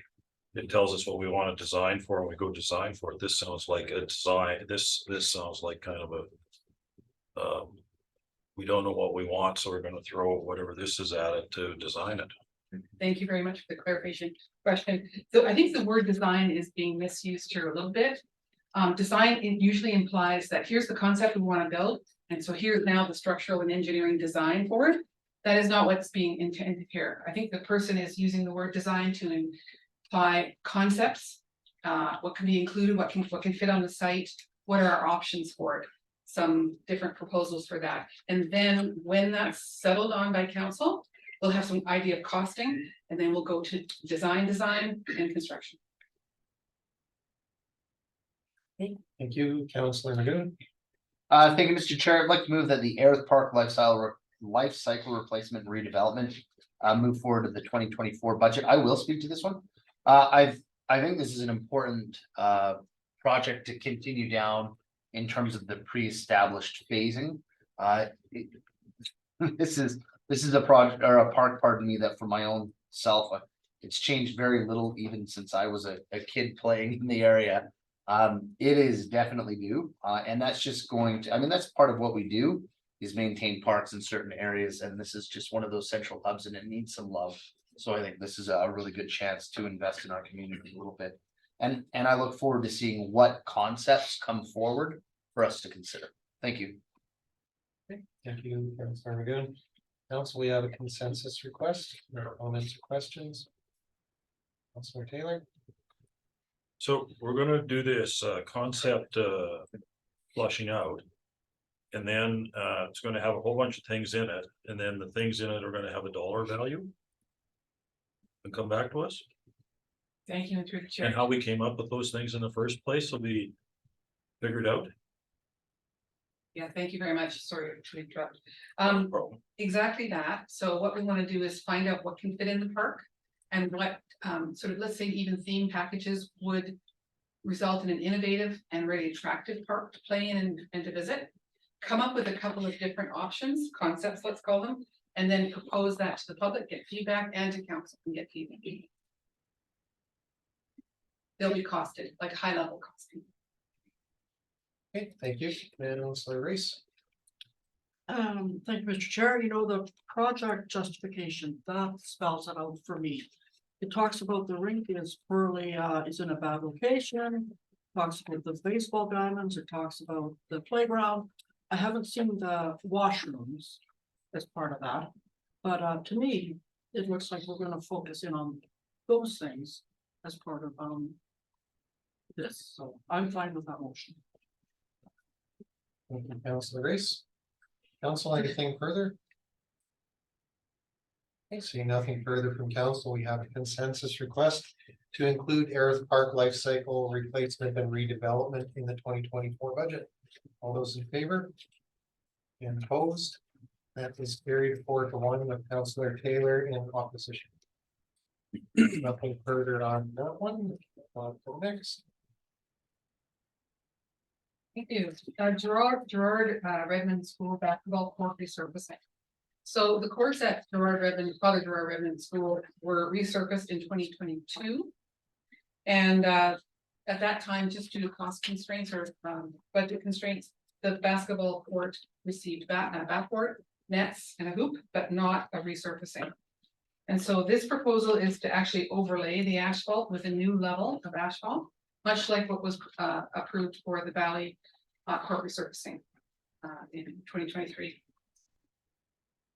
it tells us what we want to design for and we go design for it. This sounds like a design, this sounds like kind of a we don't know what we want, so we're gonna throw whatever this is at it to design it. Thank you very much for the clarification question. So I think the word design is being misused here a little bit. Design, it usually implies that here's the concept we want to build, and so here's now the structural and engineering design for it. That is not what's being intended here. I think the person is using the word design to imply concepts, what can be included, what can fit on the site, what are our options for it, some different proposals for that. And then when that's settled on by council, we'll have some idea of costing, and then we'll go to design and construction. Thank you, Councillor Magoon. Thank you, Mr. Chair. I'd like to move that the Ayers Park life cycle replacement and redevelopment move forward to the 2024 budget. I will speak to this one. I think this is an important project to continue down in terms of the pre-established phasing. This is a project or a park, pardon me, that for my own self, it's changed very little even since I was a kid playing in the area. It is definitely new, and that's just going to, I mean, that's part of what we do is maintain parks in certain areas, and this is just one of those central hubs and it needs some love. So I think this is a really good chance to invest in our community a little bit. And I look forward to seeing what concepts come forward for us to consider. Thank you. Thank you, Councillor Magoon. Council, we have a consensus request, or comments or questions? Councillor Taylor? So we're gonna do this concept flushing out. And then it's gonna have a whole bunch of things in it, and then the things in it are gonna have a dollar value. And come back to us, Thank you, through the chair. and how we came up with those things in the first place will be figured out. Yeah, thank you very much. Sorry to interrupt. No problem. Exactly that. So what we want to do is find out what can fit in the park. And what sort of, let's say, even theme packages would result in an innovative and really attractive park to play in and to visit. Come up with a couple of different options, concepts, let's call them, and then propose that to the public, get feedback, and to council and get feedback. They'll be costed, like high level costing. Okay, thank you. Councillor Reese. Thank you, Mr. Chair. You know, the project justification, that spells it out for me. It talks about the rink is poorly, is in a bad location, talks about the baseball diamonds, it talks about the playground. I haven't seen the washrooms as part of that, but to me, it looks like we're gonna focus in on those things as part of this, so I'm fine with that motion. Thank you, Councillor Reese. Council, anything further? Okay, seeing nothing further from council, we have a consensus request to include Ayers Park life cycle replacement and redevelopment in the 2024 budget. All those in favor? And opposed? That is carried 4-1 with Councillor Taylor in opposition. Nothing further on that one. On to the next. Thank you. Gerard Redmond School basketball court resurfacing. So the courts at Father Gerard Redmond School were resurfaced in 2022. And at that time, just due to cost constraints or budget constraints, the basketball court received backboard, nets, and a hoop, but not a resurfacing. And so this proposal is to actually overlay the asphalt with a new level of asphalt, much like what was approved for the Valley court resurfacing in 2023.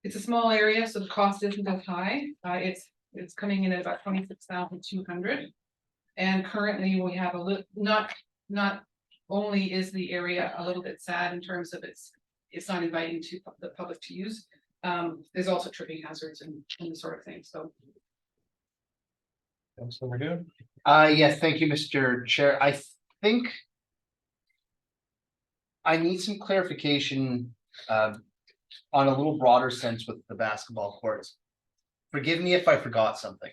It's a small area, so the cost isn't as high. It's coming in at about 26,200. And currently we have a little, not only is the area a little bit sad in terms of it's not inviting to the public to use. There's also tripping hazards and the sort of thing, so. Councilor Magoon. Yes, thank you, Mr. Chair. I think I need some clarification on a little broader sense with the basketball courts. Forgive me if I forgot something.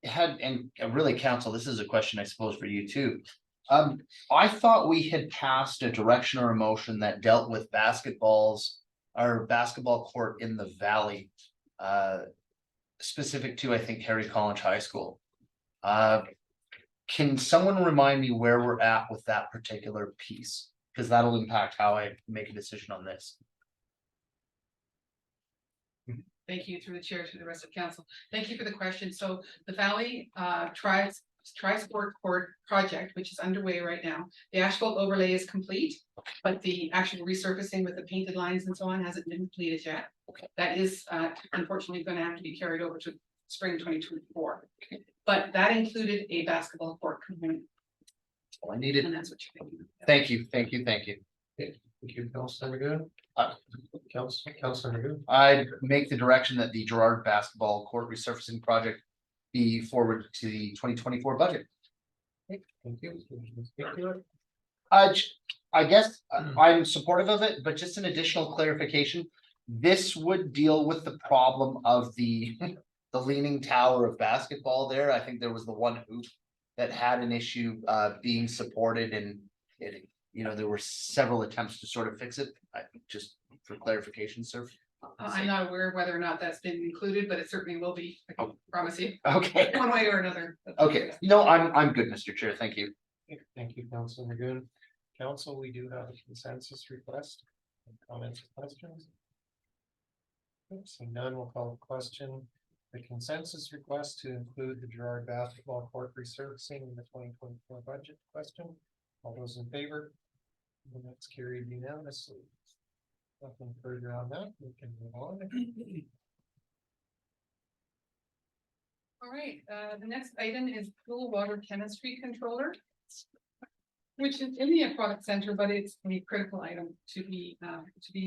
And really, council, this is a question I suppose for you too. I thought we had passed a direction or a motion that dealt with our basketball court in the valley. Specific to, I think, Harry College High School. Can someone remind me where we're at with that particular piece? Because that'll impact how I make a decision on this. Thank you through the chair to the rest of council. Thank you for the question. So the Valley Tri-Sport Court project, which is underway right now. The asphalt overlay is complete, but the actual resurfacing with the painted lines and so on hasn't been completed yet. Okay. That is unfortunately going to have to be carried over to spring 2024. But that included a basketball court component. I needed. And that's what you're thinking. Thank you, thank you, thank you. Thank you, Councilor Magoon. Councilor Magoon. I make the direction that the Gerard basketball court resurfacing project be forwarded to the 2024 budget. Thank you. I guess I'm supportive of it, but just an additional clarification. This would deal with the problem of the the leaning tower of basketball there. I think there was the one hoop that had an issue being supported, and it, there were several attempts to sort of fix it. Just for clarification, sir. I'm not aware of whether or not that's been included, but it certainly will be. I can promise you. Okay. One way or another. Okay, no, I'm good, Mr. Chair, thank you. Thank you, Councilor Magoon. Council, we do have a consensus request. Comments or questions? Seeing none, we'll call the question. The consensus request to include the Gerard basketball court resurfacing in the 2024 budget question. All those in favor? And that's carried unanimously. Nothing further on that. We can move on. All right, the next item is pool water chemistry controller. Which is in the aquatic center, but it's a critical item to be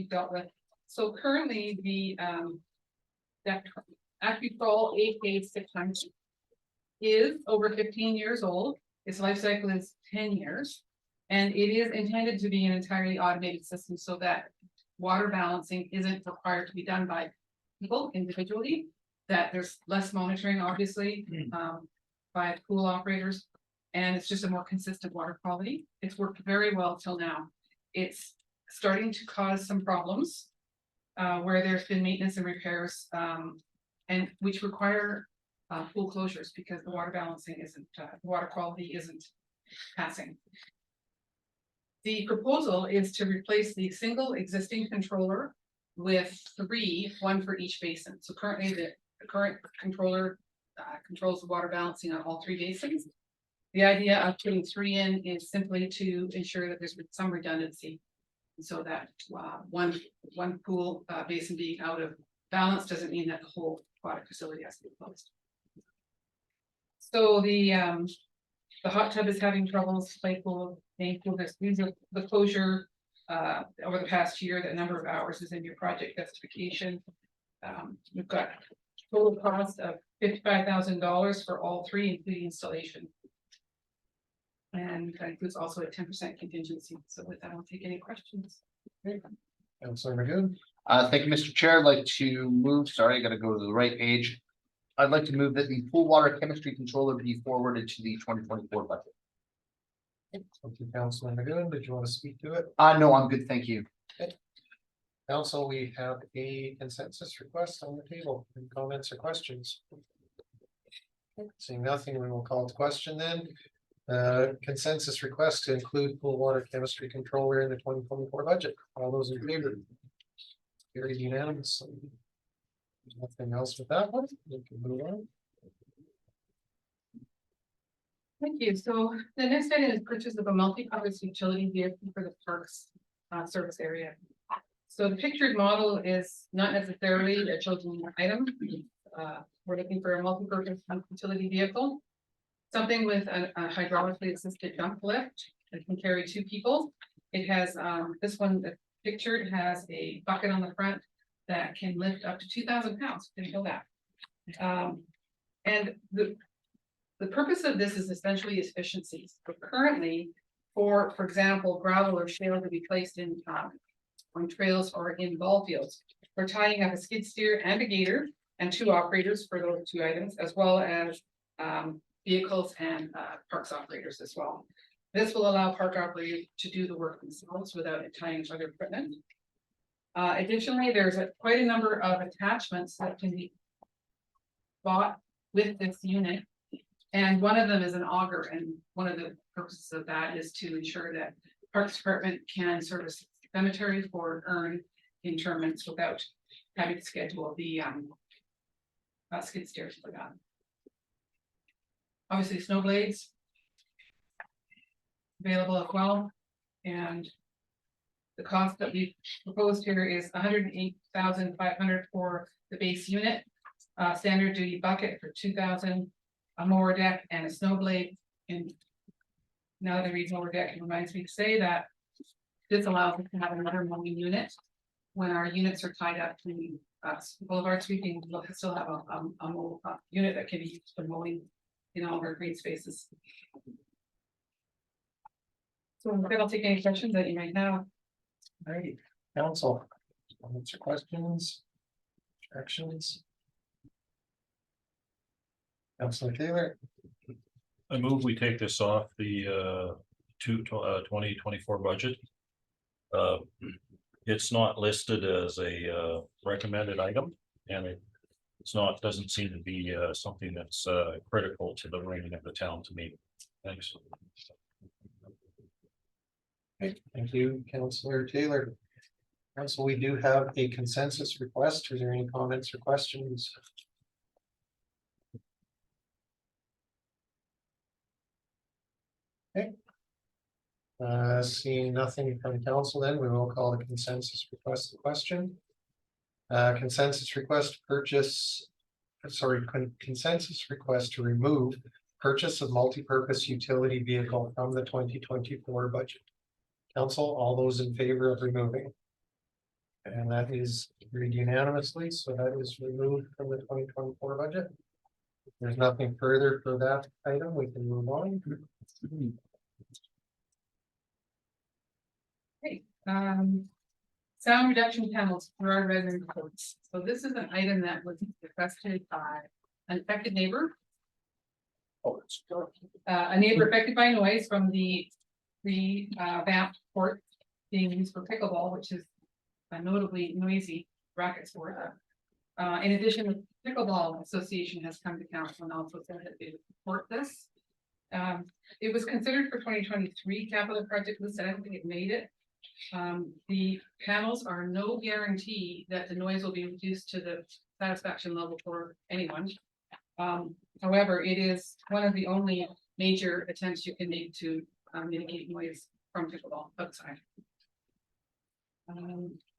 dealt with. So currently the that Accutrol AK600 is over 15 years old. Its life cycle is 10 years. And it is intended to be an entirely automated system so that water balancing isn't required to be done by people individually, that there's less monitoring, obviously, by pool operators. And it's just a more consistent water quality. It's worked very well till now. It's starting to cause some problems where there's been maintenance and repairs and which require pool closures because the water balancing isn't, the water quality isn't passing. The proposal is to replace the single existing controller with 3, 1 for each basin. So currently the current controller controls the water balancing on all 3 basins. The idea of putting 3 in is simply to ensure that there's some redundancy. So that one pool basin being out of balance doesn't mean that the whole aquatic facility has to be closed. So the hot tub is having troubles, play pool, main pool, these are the closure over the past year, the number of hours is in your project justification. We've got total cost of $55,000 for all 3, including installation. And that includes also a 10% contingency. So with that, I'll take any questions. Councilor Magoon. Thank you, Mr. Chair. I'd like to move, sorry, I gotta go to the right page. I'd like to move that the pool water chemistry controller be forwarded to the 2024 budget. Thank you, Councilor Magoon. Did you want to speak to it? No, I'm good, thank you. Council, we have a consensus request on the table. Any comments or questions? Seeing nothing, we will call the question then. Consensus request to include pool water chemistry controller in the 2024 budget. All those in favor? Carried unanimously. Nothing else with that one. We can move on. Thank you. So the next item is purchase of a multi-purpose utility vehicle for the parks service area. So the pictured model is not necessarily a chosen item. We're looking for a multi-purpose utility vehicle. Something with a hydraulically assisted dump lift that can carry 2 people. It has, this one, the pictured has a bucket on the front that can lift up to 2,000 pounds, didn't know that. And the purpose of this is essentially efficiencies, but currently, for example, gravel or shale to be placed in, on trails or in ball fields, we're tying up a skid steer and a gator and 2 operators for those 2 items, as well as, vehicles and, parks operators as well. This will allow park operators to do the work themselves without tying other equipment. Additionally, there's quite a number of attachments that can be bought with this unit. And one of them is an auger, and one of the purposes of that is to ensure that Parks Department can service cemetery for urn interments without having to schedule the skid steers for that. Obviously, snow blades available as well, and the cost that we proposed here is $108,500 for the base unit, standard duty bucket for 2,000, a mower deck and a snow blade. And now that I read mower deck, it reminds me to say that this allows us to have another mowing unit when our units are tied up to boulevard sweeping. We'll still have a unit that can be used for mowing in all of our green spaces. So I'm I'll take any questions that you might have. Alright, council, comments or questions? Directions? Councilor Taylor, I move we take this off the 2024 budget. It's not listed as a recommended item, and it's not, doesn't seem to be something that's critical to the running of the town to me. Thanks. okay, thank you, Councilor Taylor. Council, we do have a consensus request. Is there any comments or questions? Okay. Seeing nothing from council, then we will call the consensus request the question. Consensus request to purchase, consensus request to remove purchase of multi-purpose utility vehicle from the 2024 budget. Council, all those in favor of removing? And that is agreed unanimously, so that is removed from the 2024 budget. If there's nothing further for that item, we can move on. Okay, sound reduction panels for our resident courts. So this is an item that was requested by an affected neighbor. A neighbor affected by noise from the vamped court being used for pickleball, which is a notably noisy racket sport. In addition, the Pickleball Association has come to council and also said that they would support this. It was considered for 2023 capital project list. I don't think it made it. The panels are no guarantee that the noise will be reduced to the satisfaction level for anyone. However, it is one of the only major attempts you can make to mitigate noise from pickleball outside.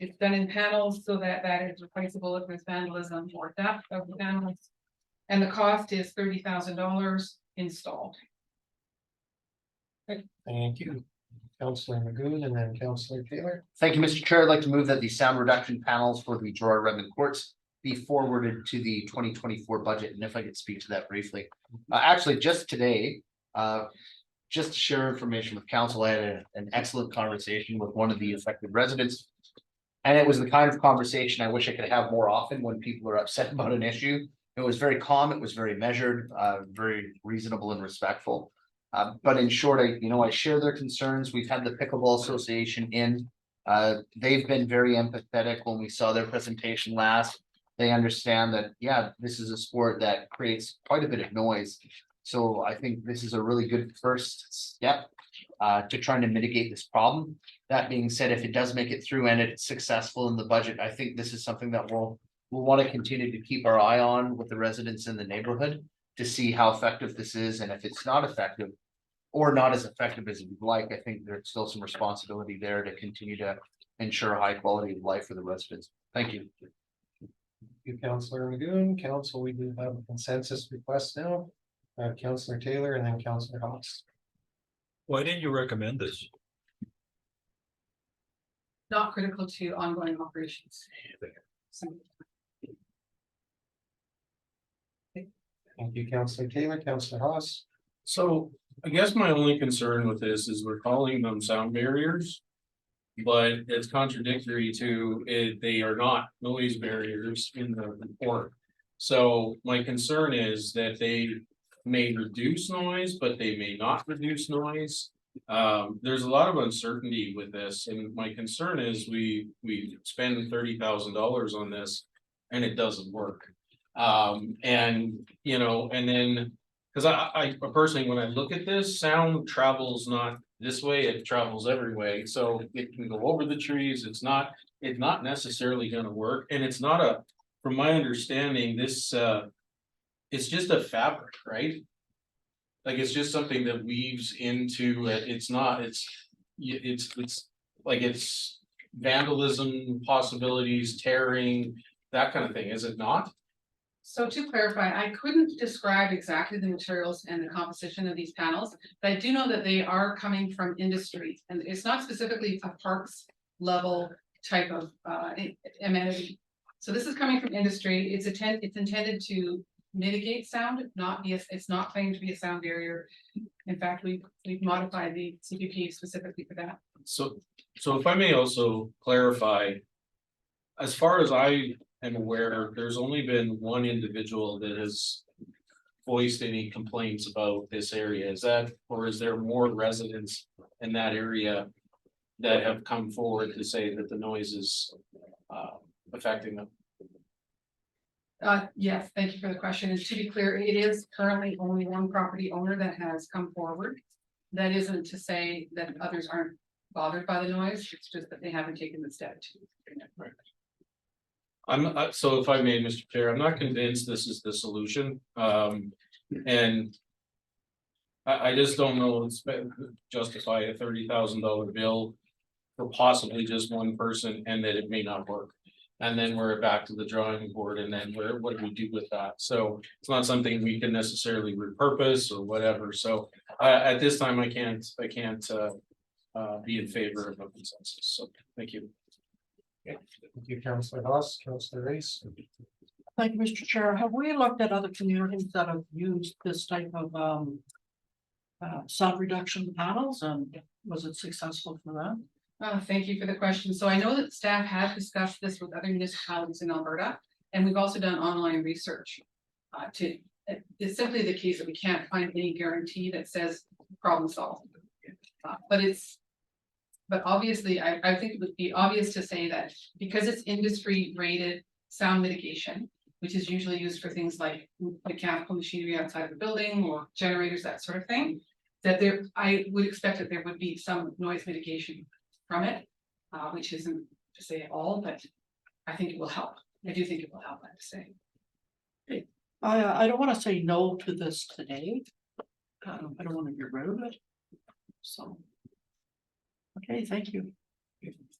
It's done in panels so that is replaceable if there's vandalism or theft of the panels. And the cost is $30,000 installed. Thank you. Councilor Magoon and then Councilor Taylor. Thank you, Mr. Chair. I'd like to move that the sound reduction panels for the Gerard Redmond courts be forwarded to the 2024 budget. And if I could speak to that briefly. Actually, just today, just to share information with council, I had an excellent conversation with one of the affected residents. And it was the kind of conversation I wish I could have more often when people are upset about an issue. It was very calm, it was very measured, very reasonable and respectful. But in short, I share their concerns. We've had the Pickleball Association in. They've been very empathetic when we saw their presentation last. They understand that, yeah, this is a sport that creates quite a bit of noise. So I think this is a really good first step to trying to mitigate this problem. That being said, if it does make it through and it's successful in the budget, I think this is something that we'll want to continue to keep our eye on with the residents in the neighborhood to see how effective this is. And if it's not effective or not as effective as we'd like, I think there's still some responsibility there to continue to ensure a high quality of life for the residents. Thank you. You, Councillor Magoon, council, we do have a consensus request now. Councillor Taylor and then Councillor Hawes. Why didn't you recommend this? Not critical to ongoing operations. So, Thank you, Councillor Taylor, Councillor Hawes. So I guess my only concern with this is we're calling them sound barriers. But it's contradictory to it, they are not noise barriers in the report. So my concern is that they may reduce noise, but they may not reduce noise. There's a lot of uncertainty with this, and my concern is we spend $30,000 on this and it doesn't work. And you know, and then because I personally, when I look at this, sound travels not this way, it travels every way, so it can go over the trees. It's not necessarily gonna work, and it's not a, from my understanding, this it's just a fabric, right? Like, it's just something that weaves into it. It's not, it's like, it's vandalism possibilities, tearing, that kind of thing, is it not? So to clarify, I couldn't describe exactly the materials and the composition of these panels, but I do know that they are coming from industry, and it's not specifically a parks level type of amenity. So this is coming from industry. It's intended to mitigate sound, it's not claimed to be a sound barrier. In fact, we've modified the CPP specifically for that. So if I may also clarify, as far as I am aware, there's only been one individual that has voiced any complaints about this area. Is that, or is there more residents in that area that have come forward to say that the noise is affecting them? Yes, thank you for the question. And to be clear, it is currently only one property owner that has come forward. That isn't to say that others aren't bothered by the noise, it's just that they haven't taken the step to. So if I may, Mr. Chair, I'm not convinced this is the solution. And I just don't know, it's justify a $30,000 bill for possibly just one person, and that it may not work. And then we're back to the drawing board, and then what do we do with that? So it's not something we can necessarily repurpose or whatever. So at this time, I can't be in favor of a consensus. So thank you. Thank you, Councillor Hawes, Councillor Reese. Thank you, Mr. Chair. Have we looked at other communities that have used this type of sound reduction panels, and was it successful for them? Thank you for the question. So I know that staff have discussed this with other municipalities in Alberta, and we've also done online research. It's simply the case that we can't find any guarantee that says problem solved. But obviously, I think it would be obvious to say that because it's industry rated sound mitigation, which is usually used for things like mechanical machinery outside of the building or generators, that sort of thing, that I would expect that there would be some noise mitigation from it, which isn't to say all, but I think it will help. I do think it will help, I have to say. I don't want to say no to this today. I don't want to get rid of it. So. Okay, thank you.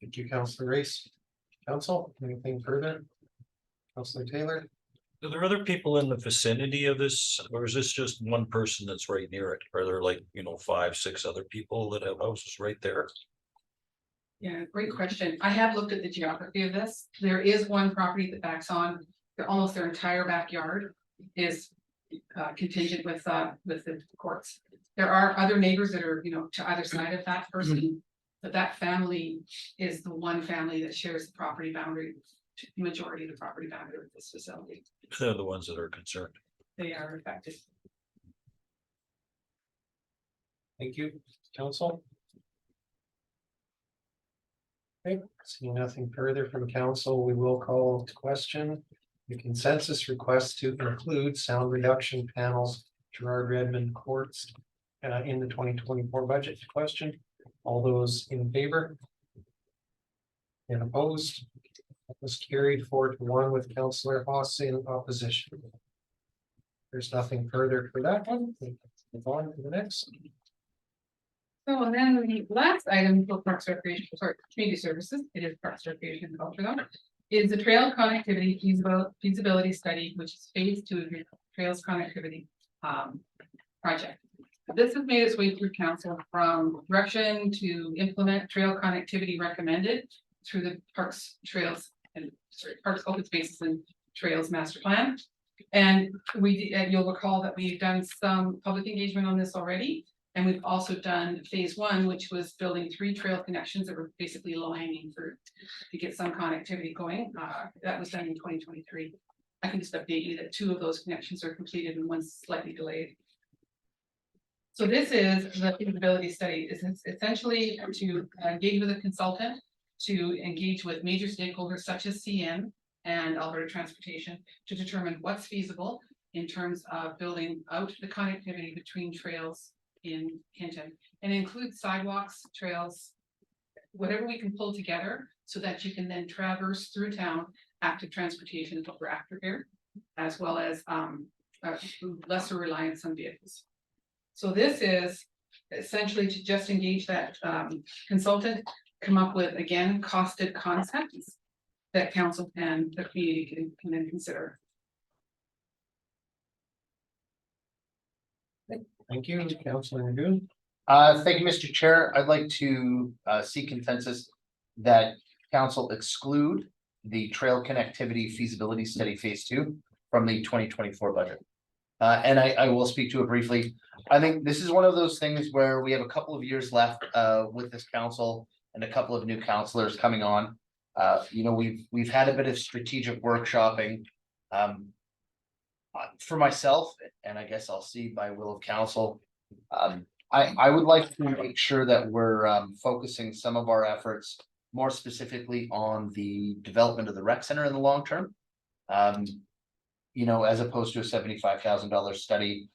Thank you, Councillor Reese. Council, anything further? Councillor Taylor? Are there other people in the vicinity of this, or is this just one person that's right near it? Are there, like, 5, 6 other people that have houses right there? Yeah, great question. I have looked at the geography of this. There is one property that backs on, almost their entire backyard is contingent with the courts. There are other neighbors that are, to either side of that person, but that family is the one family that shares the property boundary, the majority of the property boundary with this facility. They're the ones that are concerned. They are affected. Thank you, Council. Okay, seeing nothing further from council, we will call to question the consensus request to include sound reduction panels, Gerard Redmond courts in the 2024 budget. Question. All those in favor? And opposed? That was carried 4-1 with Councillor Hawes in opposition. There's nothing further for that one. Move on to the next. So and then the last item for Parks Recreation, sorry, Community Services, it is Parks Recreation and Culture though, is the trail connectivity feasibility study, which is phase 2 of the trails connectivity project. This has made its way through council from direction to implement trail connectivity recommended through the Parks Trails and Parks Open Spaces and Trails Master Plan. And you'll recall that we've done some public engagement on this already. And we've also done phase 1, which was building 3 trail connections that were basically low hanging fruit to get some connectivity going. That was done in 2023. I can just update you that 2 of those connections are completed and one's slightly delayed. So this is the feasibility study. It's essentially to engage with a consultant, to engage with major stakeholders such as CN and Alberta Transportation to determine what's feasible in terms of building out the connectivity between trails in Hinton, and include sidewalks, trails, whatever we can pull together so that you can then traverse through town. Active transportation is what we're after here, as well as lesser reliance on vehicles. So this is essentially to just engage that consultant, come up with, again, costed concepts that council and the community can then consider. Thank you, Councillor Nagoon. Thank you, Mr. Chair. I'd like to seek consensus that council exclude the trail connectivity feasibility study phase 2 from the 2024 budget. And I will speak to it briefly. I think this is one of those things where we have a couple of years left with this council and a couple of new councillors coming on. You know, we've had a bit of strategic workshopping. For myself, and I guess I'll see by will of council, I would like to make sure that we're focusing some of our efforts more specifically on the development of the rec center in the long term. You know, as opposed to a $75,000 study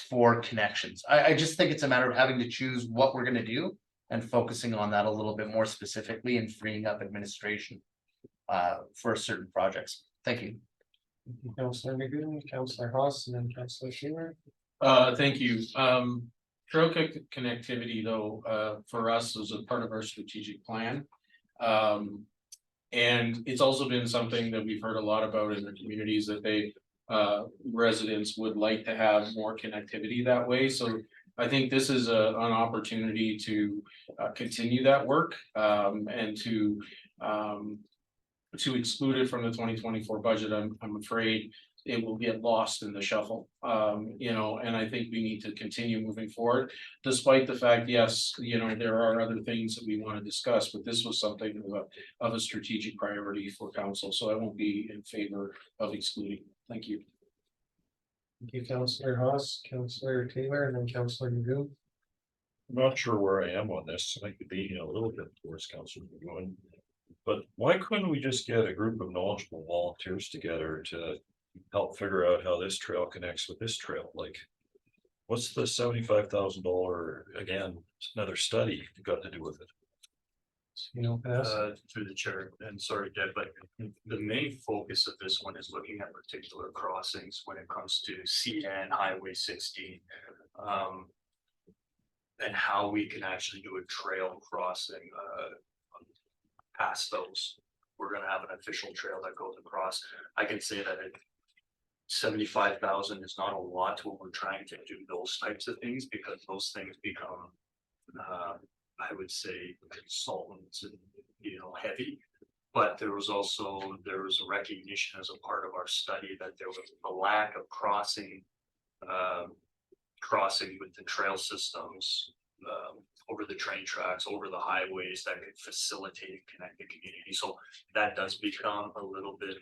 for connections. I just think it's a matter of having to choose what we're gonna do and focusing on that a little bit more specifically and freeing up administration for certain projects. Thank you. Councillor Nagoon, Councillor Haas, and then Councillor Schumer. Thank you. Trail connectivity though, for us was a part of our strategic plan. And it's also been something that we've heard a lot about in the communities that they residents would like to have more connectivity that way. So I think this is an opportunity to continue that work and to exclude it from the 2024 budget. I'm afraid it will get lost in the shuffle. You know, and I think we need to continue moving forward, despite the fact, yes, you know, there are other things that we want to discuss, but this was something of a strategic priority for council, so I won't be in favor of excluding. Thank you. Thank you, Councillor Haas, Councillor Taylor, and then Councillor Nagoon. I'm not sure where I am on this. I could be a little bit towards Councillor going. But why couldn't we just get a group of knowledgeable volunteers together to help figure out how this trail connects with this trail? Like, what's the $75,000 again? It's another study got to do with it. You know, pass. Through the chair, and sorry, Deb, but the main focus of this one is looking at particular crossings when it comes to CN Highway 60. And how we can actually do a trail crossing past those. We're gonna have an official trail that goes across. I can say that 75,000 is not a lot when we're trying to do those types of things, because those things become I would say consultants and, you know, heavy. But there was a recognition as a part of our study that there was a lack of crossing with the trail systems over the train tracks, over the highways that could facilitate and connect the community. So that does become a little bit,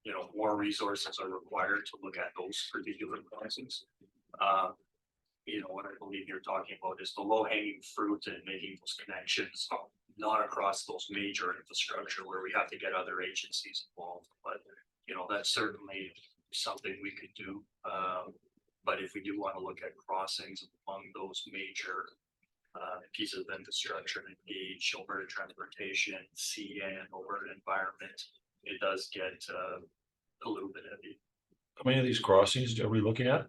you know, more resources are required to look at those particular crossings. You know, what I believe you're talking about is the low hanging fruit and making those connections, not across those major infrastructure where we have to get other agencies involved. But, you know, that's certainly something we could do. But if we do want to look at crossings among those major pieces of infrastructure and engage Alberta Transportation, CN, Alberta Environment, it does get a little bit heavy. How many of these crossings are we looking at?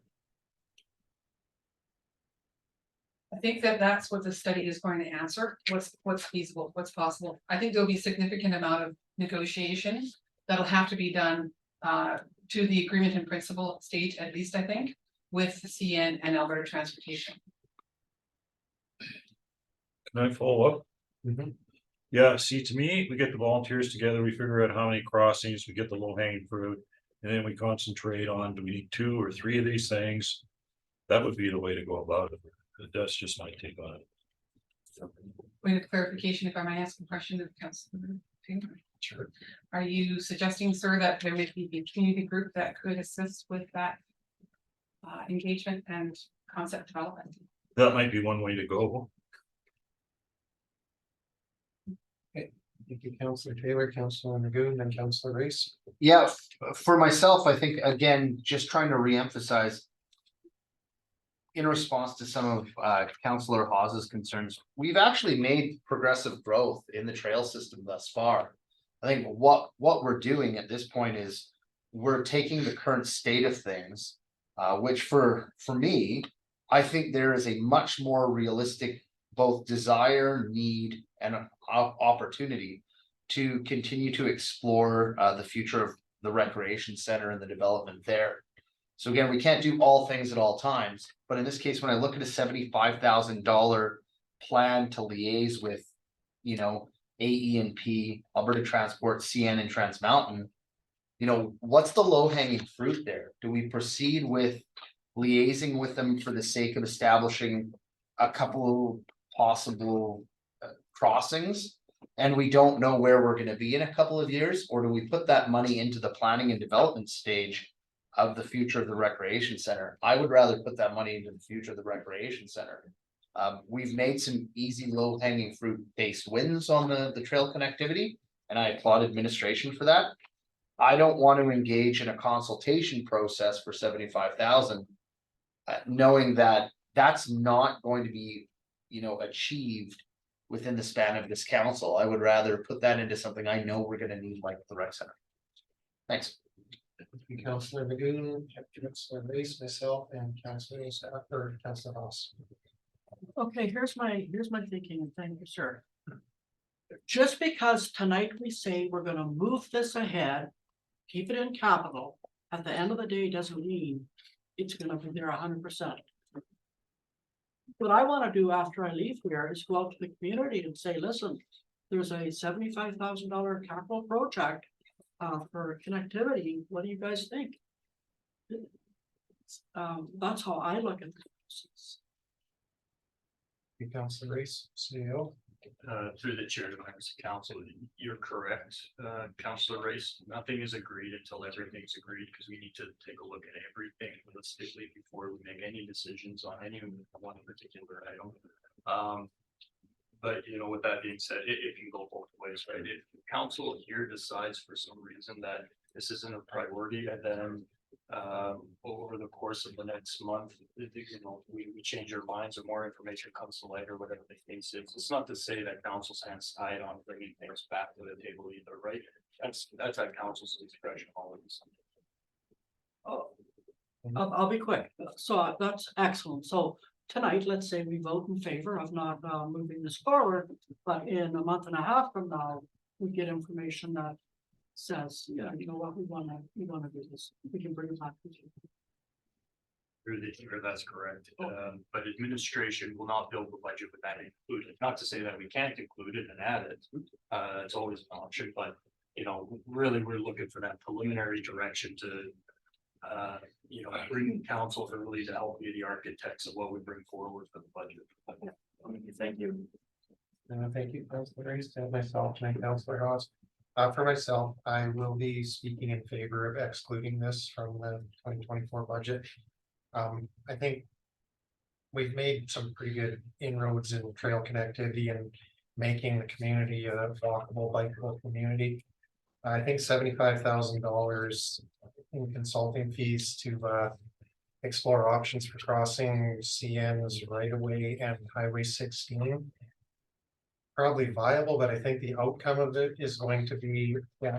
I think that that's what the study is going to answer, what's feasible, what's possible. I think there'll be significant amount of negotiation that'll have to be done to the agreement in principle stage, at least I think, with the CN and Alberta Transportation. Can I follow up? Mhm. Yeah, see, to me, we get the volunteers together, we figure out how many crossings, we get the low hanging fruit. And then we concentrate on, do we need 2 or 3 of these things? That would be the way to go about it. That's just my take on it. Point of clarification, if I might ask a question of Councilor Taylor. Sure. Are you suggesting, sir, that there may be a community group that could assist with that engagement and concept development? That might be one way to go. Thank you, Councillor Taylor, Councillor Magoon, and Councillor Race. Yeah, for myself, I think, again, just trying to reemphasize. In response to some of Councillor Hawes's concerns, we've actually made progressive growth in the trail system thus far. I think what we're doing at this point is we're taking the current state of things, which for me, I think there is a much more realistic both desire, need, and opportunity to continue to explore the future of the recreation center and the development there. So again, we can't do all things at all times, but in this case, when I look at a $75,000 plan to liaise with, you know, AE&P, Alberta Transport, CN, and Trans Mountain, you know, what's the low hanging fruit there? Do we proceed with liaising with them for the sake of establishing a couple possible crossings? And we don't know where we're going to be in a couple of years, or do we put that money into the planning and development stage of the future of the recreation center? I would rather put that money into the future of the recreation center. We've made some easy, low hanging fruit based wins on the trail connectivity, and I applaud administration for that. I don't want to engage in a consultation process for 75,000, knowing that that's not going to be, you know, achieved within the span of this council. I would rather put that into something I know we're going to need, like the rec center. Thanks. Councillor Magoon, Councillor Race, myself, and Councillor or Councillor Haas. Okay, here's my thinking, and thank you, sir. Just because tonight we say we're gonna move this ahead, keep it in capital, at the end of the day, doesn't mean it's gonna be there 100%. What I wanna do after I leave here is go out to the community and say, listen, there's a $75,000 capital project for connectivity. What do you guys think? That's how I look at this. Councillor Race, CEO. Through the chair to members of council, you're correct, Councillor Race. Nothing is agreed until everything's agreed, because we need to take a look at everything holistically before we make any decisions on any one particular item. But you know, with that being said, it can go both ways, right? If council here decides for some reason that this isn't a priority, and then over the course of the next month, you know, we change our minds or more information comes to light or whatever the case is. It's not to say that council's hands tied on bringing things back to the table either, right? That's at council's discretion always. Oh, I'll be quick. So that's excellent. So tonight, let's say we vote in favor of not moving this forward, but in a month and a half from now, we get information that says, yeah, you know what, we wanna do this. We can bring it back to you. Through the year, that's correct. But administration will not build the budget with that included. Not to say that we can't include it and add it. It's always an option, but you know, really, we're looking for that preliminary direction to you know, bring council early to help be the architects of what we bring forward for the budget. Thank you. Thank you, Councillor Race, and myself, and Councillor Haas. For myself, I will be speaking in favor of excluding this from the 2024 budget. I think we've made some pretty good inroads in trail connectivity and making the community a walkable, bikeable community. I think $75,000 in consulting fees to explore options for crossing CN's right of way and Highway 16. Probably viable, but I think the outcome of it is going to be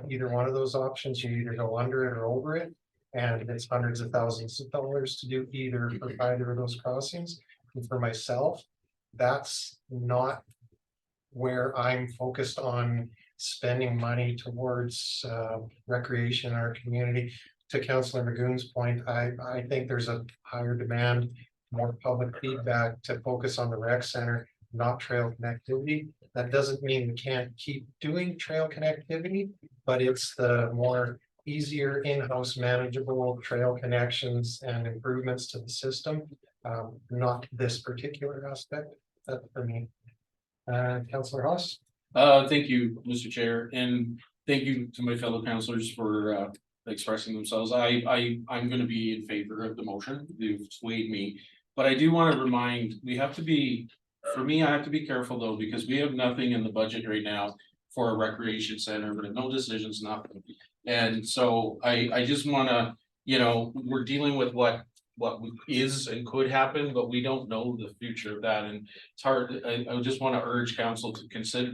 either one of those options. You either go under it or over it, and it's hundreds of thousands of dollars to do either for either of those crossings. And for myself, that's not where I'm focused on spending money towards recreation in our community. To Councillor Magoon's point, I think there's a higher demand, more public feedback to focus on the rec center, not trail connectivity. That doesn't mean we can't keep doing trail connectivity, but it's the more easier in-house manageable trail connections and improvements to the system. Not this particular aspect, that's for me. Councillor Haas? Thank you, Mr. Chair, and thank you to my fellow councilors for expressing themselves. I'm gonna be in favor of the motion. You've swayed me. But I do want to remind, we have to be, for me, I have to be careful though, because we have nothing in the budget right now for a recreation center, but no decisions, nothing. And so I just wanna, you know, we're dealing with what is and could happen, but we don't know the future of that, and it's hard. I just want to urge council to consider,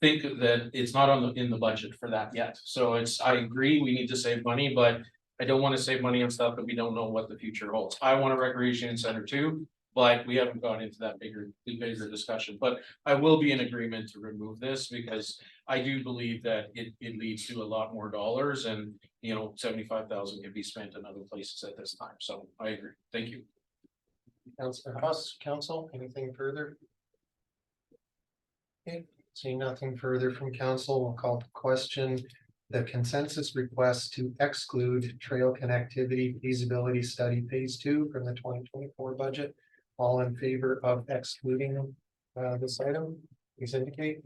think that it's not in the budget for that yet. So I agree, we need to save money, but I don't want to save money on stuff that we don't know what the future holds. I want a recreation center too, but we haven't gone into that bigger discussion, but I will be in agreement to remove this because I do believe that it leads to a lot more dollars, and you know, 75,000 can be spent in other places at this time. So I agree. Thank you. Councillor Haas, council, anything further? Okay, seeing nothing further from council, we'll call the question. The consensus request to exclude trail connectivity feasibility study phase 2 from the 2024 budget. All in favor of excluding this item, please indicate.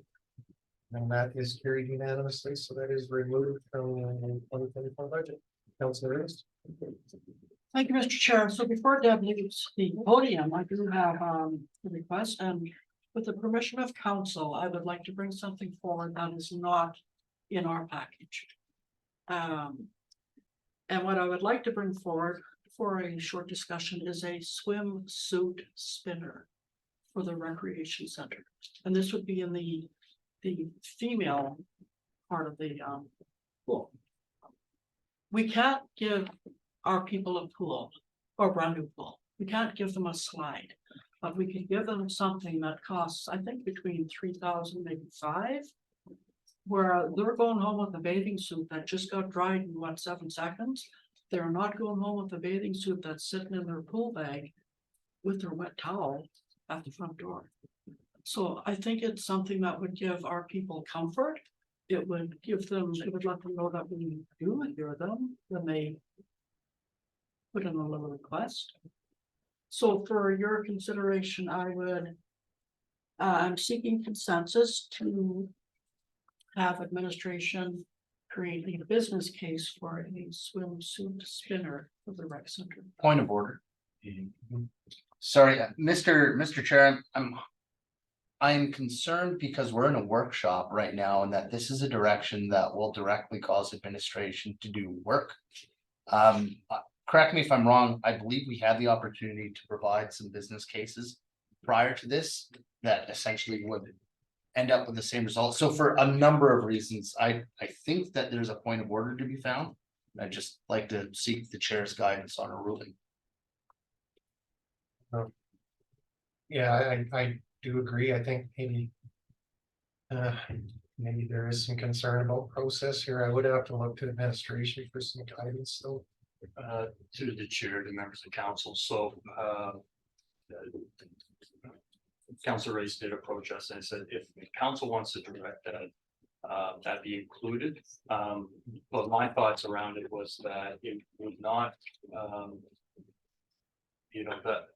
And that is carried unanimously, so that is removed from the 2024 budget. Councillor Ernst? Thank you, Mr. Chair. So before Deb leaves the podium, I do have a request, and with the permission of council, I would like to bring something forward that is not in our package. And what I would like to bring forward for a short discussion is a swimsuit spinner for the recreation center. And this would be in the female part of the pool. We can't give our people a pool or brand new pool. We can't give them a slide, but we can give them something that costs, I think, between 3,000, maybe 5, where they're going home with a bathing suit that just got dried in 7 seconds. They're not going home with a bathing suit that's sitting in their pool bag with their wet towel at the front door. So I think it's something that would give our people comfort. It would let them know that we do hear them when they put in a little request. So for your consideration, I'm seeking consensus to have administration create a business case for a swimsuit spinner for the rec center. Point of order. Sorry, Mr. Chair, I'm concerned because we're in a workshop right now, and that this is a direction that will directly cause administration to do work. Correct me if I'm wrong, I believe we had the opportunity to provide some business cases prior to this that essentially would end up with the same result. So for a number of reasons, I think that there's a point of order to be found. I'd just like to seek the chair's guidance on a ruling. Yeah, I do agree. I think maybe there is some concern about process here. I would have to look to administration for some guidance, though. To the chair, the members of council, so Councilor Rice did approach us and said if the council wants to direct that be included. But my thoughts around it was that it would not, that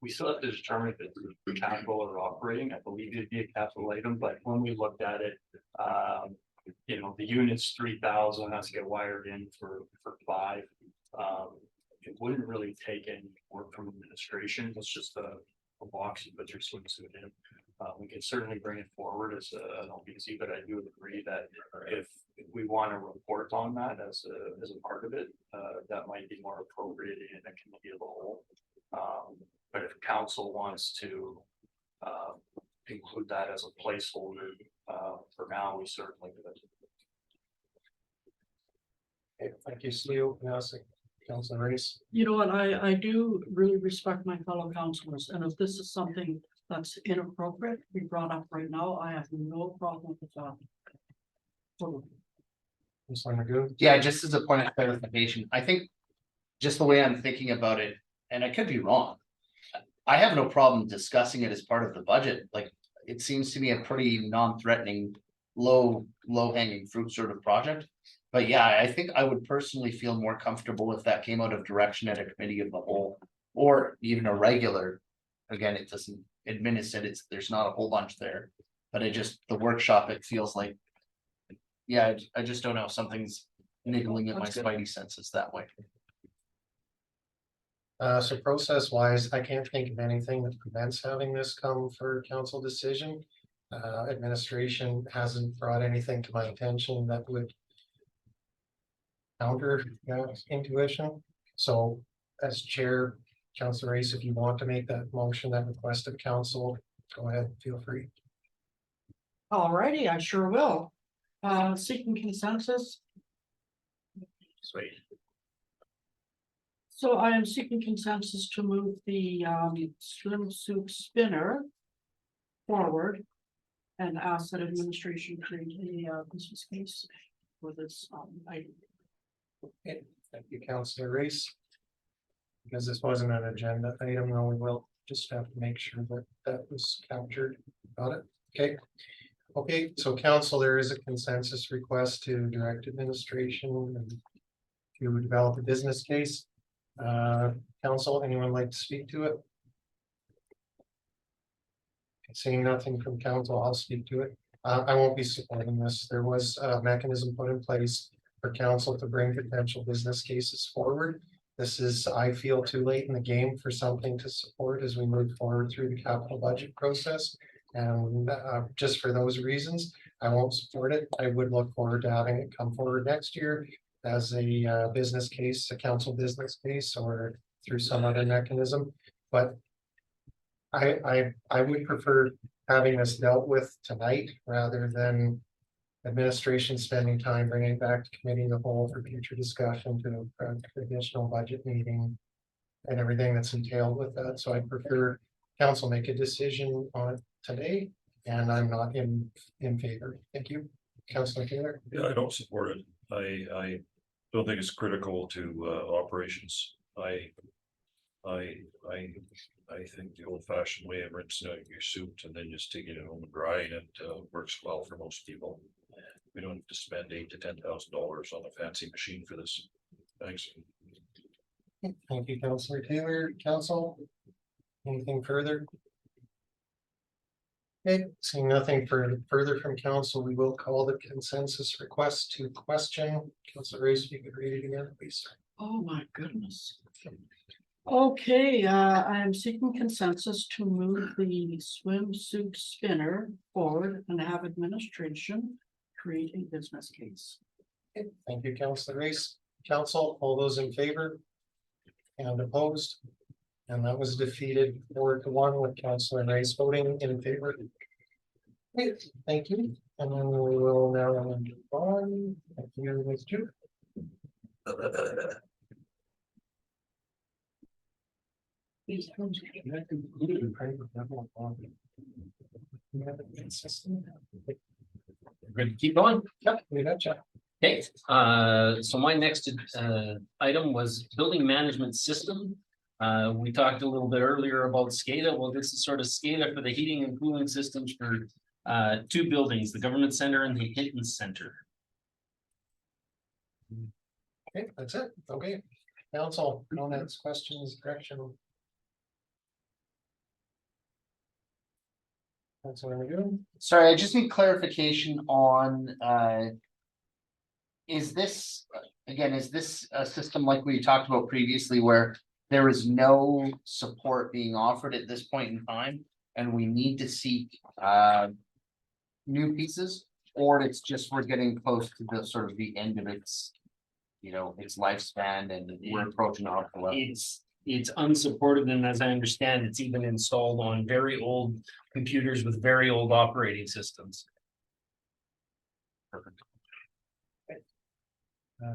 we still have to determine if it's capital or operating. I believe it'd be a capital item, but when we looked at it, the unit's 3,000 has to get wired in for 5. It wouldn't really take any work from administration. It's just a box you put your swimsuit in. We can certainly bring it forward as an LBC, but I do agree that if we want to report on that as a part of it, that might be more appropriate in a committee of the whole. But if council wants to include that as a placeholder, for now, we certainly do. Okay, thank you, Leo. Councilor Rice. You know what, I do really respect my fellow councilors, and if this is something that's inappropriate to be brought up right now. I have no problem with that. So, Councilor Magoo. Yeah, just as a point of clarification, I think just the way I'm thinking about it, and I could be wrong. I have no problem discussing it as part of the budget, like, it seems to me a pretty non-threatening, low hanging fruit sort of project. But yeah, I think I would personally feel more comfortable if that came out of direction at a committee of the whole, or even a regular. Again, it doesn't, admin said there's not a whole bunch there, but the workshop, it feels like. Yeah, I just don't know, something's niggling at my That's good. spidey senses that way. So process wise, I can't think of anything that prevents having this come for council decision. Administration hasn't brought anything to my attention that would counter intuition. So as chair, Councilor Race, if you want to make that motion, that request of council, go ahead, feel free. Alrighty, I sure will. Seeking consensus. Sweet. So I am seeking consensus to move the swimsuit spinner forward and ask that administration create a business case for this item. Okay, thank you, Councilor Race. Because this wasn't an agenda item, though, we will just have to make sure that that was captured. Got it? Okay. Okay, so council, there is a consensus request to direct administration and to develop a business case. Council, anyone like to speak to it? Seeing nothing from council, I'll speak to it. I won't be supporting this. There was a mechanism put in place for council to bring potential business cases forward. This is, I feel, too late in the game for something to support as we move forward through the capital budget process. And just for those reasons, I won't support it. I would look forward to having it come forward next year as a business case, a council business case, or through some other mechanism. But I would prefer having this dealt with tonight rather than administration spending time bringing it back to committee of the whole for future discussion to additional budget meeting and everything that's entailed with that. So I prefer council make a decision on it today, and I'm not in favor. Thank you. Councilor Taylor. Yeah, I don't support it. I don't think it's critical to operations. I think the old fashioned way of rinsing out your suit and then just taking it home and drying it works well for most people. We don't have to spend $8,000 to $10,000 on a fancy machine for this. Thanks. Thank you, Councilor Taylor. Council, anything further? Okay, seeing nothing further from council, we will call the consensus request to question. Councilor Race, if you could read it again, please. Oh, my goodness. Okay, I am seeking consensus to move the swimsuit spinner forward and have administration create a business case. Okay, thank you, Councilor Race. Council, all those in favor? And opposed? And that was defeated 4-1 with Councilor Race voting in favor. Okay, thank you. And then we will now move on. Thank you, Ms. Chu. Good to keep going. Yep, we gotcha. Okay, so my next item was building management system. We talked a little bit earlier about SCADA. Well, this is sort of SCADA for the heating and cooling systems for two buildings, the government center and the Hinton Center. Okay, that's it. Okay. Council, comments, questions, direction. Councilor Magoo. Sorry, I just need clarification on, is this, again, is this a system like we talked about previously where there is no support being offered at this point in time and we need to seek, new pieces? Or it's just we're getting close to the sort of the end of its, its lifespan and we're approaching our level? It's unsupported, and as I understand, it's even installed on very old computers with very old operating systems. Perfect.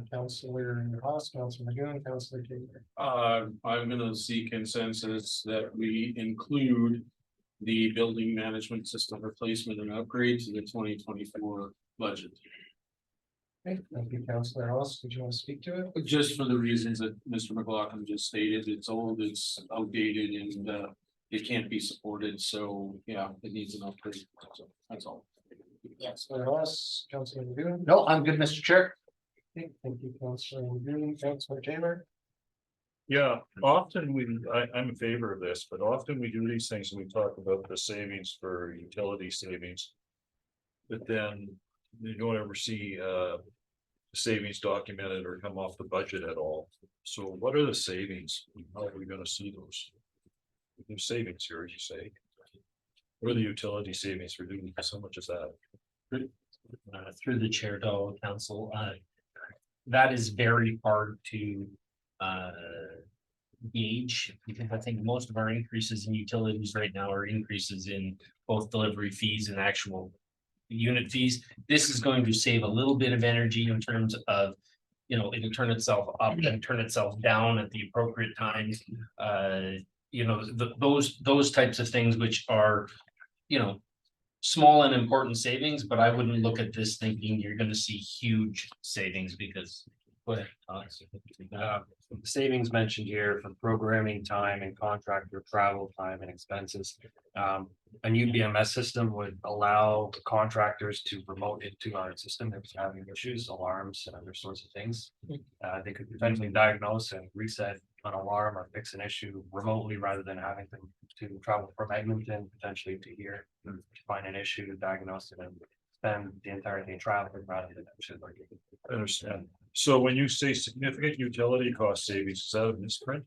Councilor Ross, Councilor Magoo, Councilor Taylor. I'm gonna see consensus that we include the building management system replacement and upgrade to the 2024 budget. Okay, thank you, Councillor Ross. Did you want to speak to it? Just for the reasons that Mr. McLaughlin just stated, it's old, it's outdated, and it can't be supported, so yeah, it needs an upgrade, so that's all. Councillor Ross, Councillor Lagoon. No, I'm good, Mr. Chair. Okay, thank you, Councillor Lagoon. Councillor Taylor. Yeah, often I'm in favor of this, but often we do these things and we talk about the savings for utility savings. But then you don't ever see savings documented or come off the budget at all. So what are the savings? How are we gonna see those? There's savings here, as you say. What are the utility savings for doing, so much is that? Through the chair to council, that is very hard to gauge, because I think most of our increases in utilities right now are increases in both delivery fees and actual unit fees. This is going to save a little bit of energy in terms of, it'll turn itself up and turn itself down at the appropriate times. Those types of things which are, small and important savings, but I wouldn't look at this thinking you're gonna see huge savings because. Go ahead, Alex. The savings mentioned here for programming time and contractor travel time and expenses. A new BMS system would allow the contractors to remote into our system if they're having issues, alarms and other sorts of things. They could potentially diagnose and reset an alarm or fix an issue remotely rather than having to travel from Edmonton potentially to here to find an issue, diagnose it, and spend the entire day traveling rather than actually like. I understand. So when you say significant utility cost savings, is that a misprint?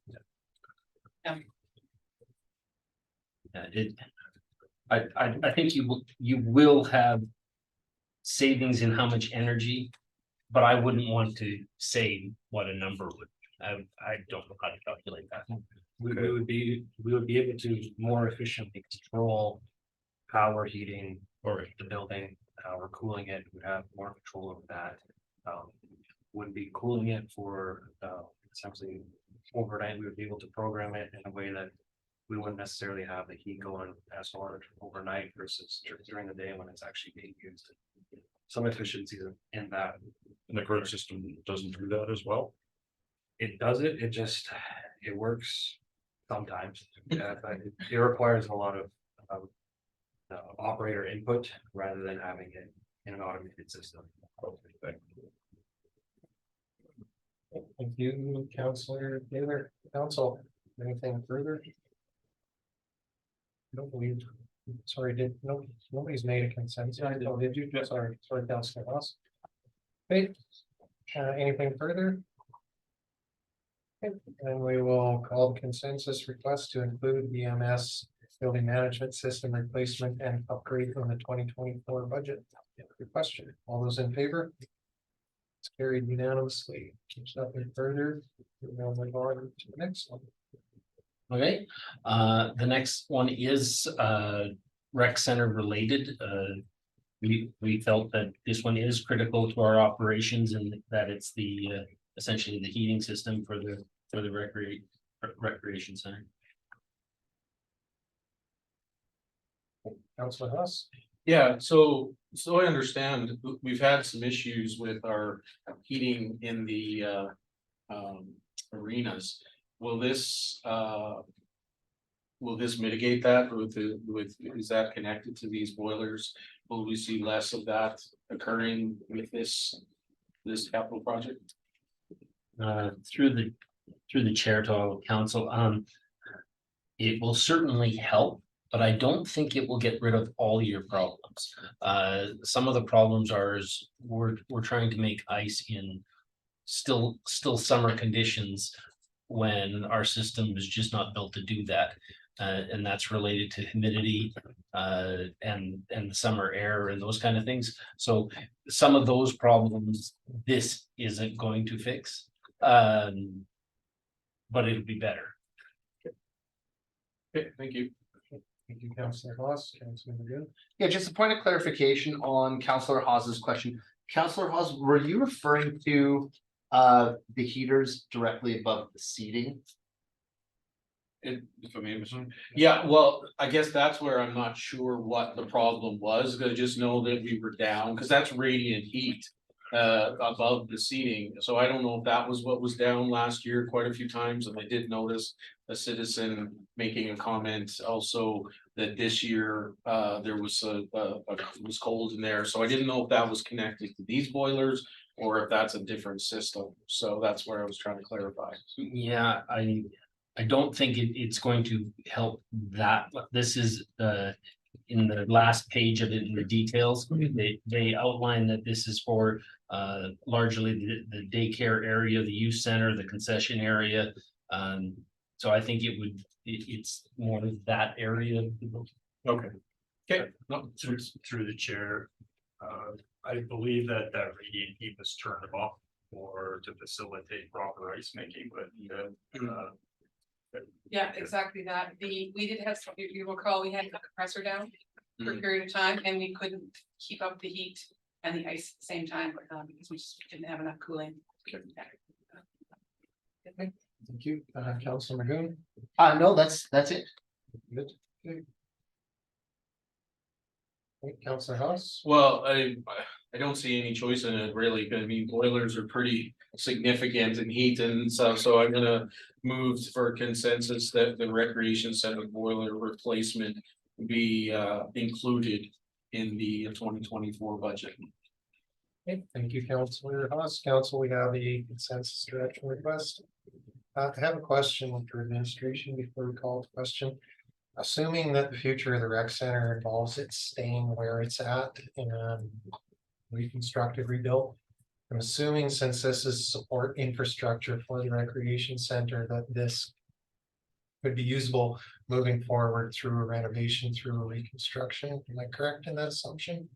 I think you will have savings in how much energy, but I wouldn't want to say what a number would. I don't know how to calculate that. We would be able to more efficiently control power heating or the building, we're cooling it, we have more control over that. Wouldn't be cooling it for essentially overnight, we would be able to program it in a way that we wouldn't necessarily have the heat going as hard overnight versus during the day when it's actually being used. Some efficiencies in that. And the current system doesn't do that as well? It does it, it works sometimes. Yeah, but it requires a lot of operator input rather than having it in an automated system. Okay, Thank you, Councillor Taylor. Council, anything further? I don't believe, sorry, nobody's made a consensus. Oh, did you? Sorry, Councillor Ross. Okay, anything further? Okay, then we will call the consensus request to include BMS building management system replacement and upgrade from the 2024 budget. Good question. All those in favor? It's carried unanimously. There's nothing further. We'll move on to the next one. Okay, the next one is rec center related. We felt that this one is critical to our operations and that it's the essentially the heating system for the recreation center. Councillor Huss. Yeah, so I understand, we've had some issues with our heating in the arenas. Will this mitigate that with, is that connected to these boilers? Will we see less of that occurring with this capital project? Through the chair to council, it will certainly help, but I don't think it will get rid of all your problems. Some of the problems is we're trying to make ice in still summer conditions when our system is just not built to do that. And that's related to humidity and the summer air and those kind of things. So some of those problems this isn't going to fix. But it'll be better. Okay, thank you. Thank you, Councillor Huss. Councillor McGill. Yeah, just a point of clarification on Councillor Hawes's question. Councillor Hawes, were you referring to the heaters directly above the seating? If I may, Mr. Yeah, well, I guess that's where I'm not sure what the problem was, I just know that we were down, because that's radiant heat. Above the seating, so I don't know if that was what was down last year quite a few times, and I did notice. A citizen making a comment also that this year, there was it was cold in there, so I didn't know if that was connected to these boilers. Or if that's a different system, so that's where I was trying to clarify. Yeah, I don't think it's going to help that, this is in the last page of it, in the details, they outline that this is for largely the daycare area, the youth center, the concession area. So I think it's more of that area. Okay. Okay, Through the chair, I believe that radiant heat was turned off or to facilitate proper ice making, but Yeah, exactly that. We did have, some, if you recall, we had the compressor down for a Mhm. period of time and we couldn't keep up the heat and the ice at the same time, because we just didn't have enough cooling. Thank you, Councilor Magoon. No, that's it. Good. Okay. Councilor House. well, I don't see any choice in it really, I mean, boilers are pretty significant in heat and stuff, so I'm gonna. Move for consensus that the recreation center boiler replacement be included in the 2024 budget. Okay, thank you, Councilor Haas. Council, we have a consensus direction request. I have a question for administration before we call the question. Assuming that the future of the rec center involves it staying where it's at and reconstructed, rebuilt. I'm assuming since this is support infrastructure for the recreation center, that this could be usable moving forward through a renovation, through a reconstruction. Am I correct in that assumption?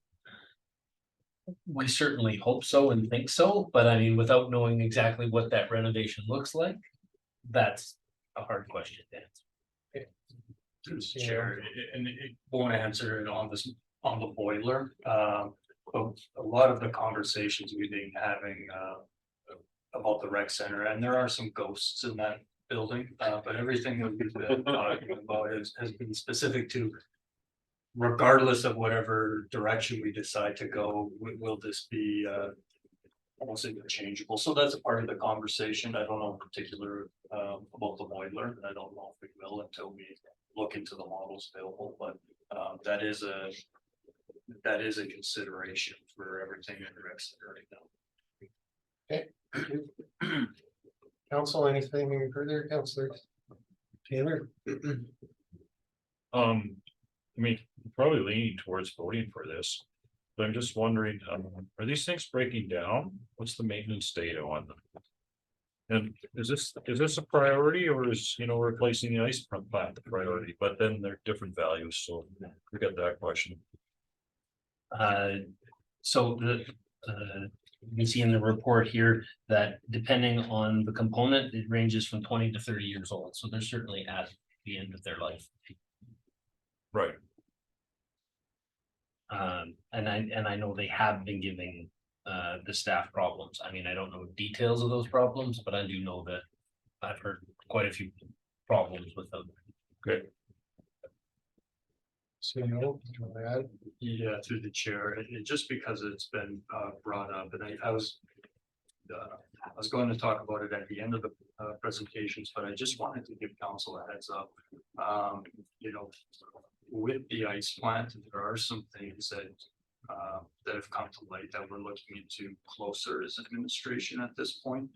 We certainly hope so and think so, but I mean, without knowing exactly what that renovation looks like, that's a hard question to answer. through the chair, and it won't answer it on this, on the boiler. But a lot of the conversations we've been having about the rec center, and there are some ghosts in that building, but everything that we've been talking about has been specific to regardless of whatever direction we decide to go, will this be almost interchangeable? So that's a part of the conversation. I don't know in particular about the boiler, and I don't know if we will until we look into the models available, but that is a consideration for everything in the rec center right now. Council, anything further, Councilor Taylor? I mean, probably leaning towards voting for this. But I'm just wondering, are these things breaking down? What's the maintenance data on them? And is this a priority, or is, replacing the ice plant the priority? But then they're different values, so forget that question. So you can see in the report here that depending on the component, it ranges from 20 to 30 years old. So they're certainly at the end of their life. Right. And I know they have been giving the staff problems. I mean, I don't know details of those problems, but I do know that I've heard quite a few problems with them. Good. So, you know, Yeah, through the chair, just because it's been brought up, and I was going to talk about it at the end of the presentations, but I just wanted to give council a heads up. With the ice plant, there are some things that have come to light that we're looking into closer as administration at this point.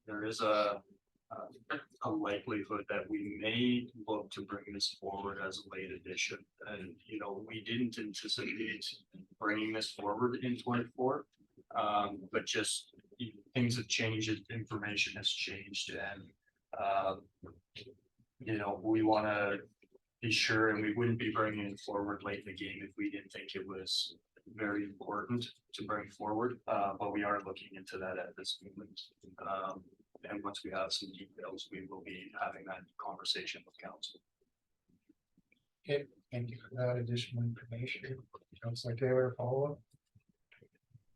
There is a likelihood that we may look to bring this forward as a late addition. And, we didn't anticipate bringing this forward in 24. But just things have changed, information has changed, and, we want to be sure, and we wouldn't be bringing it forward late in the game if we didn't think it was very important to bring forward. But we are looking into that at this moment. And once we have some details, we will be having that conversation with council. okay, thank you for that additional information. Councilor Taylor, follow up.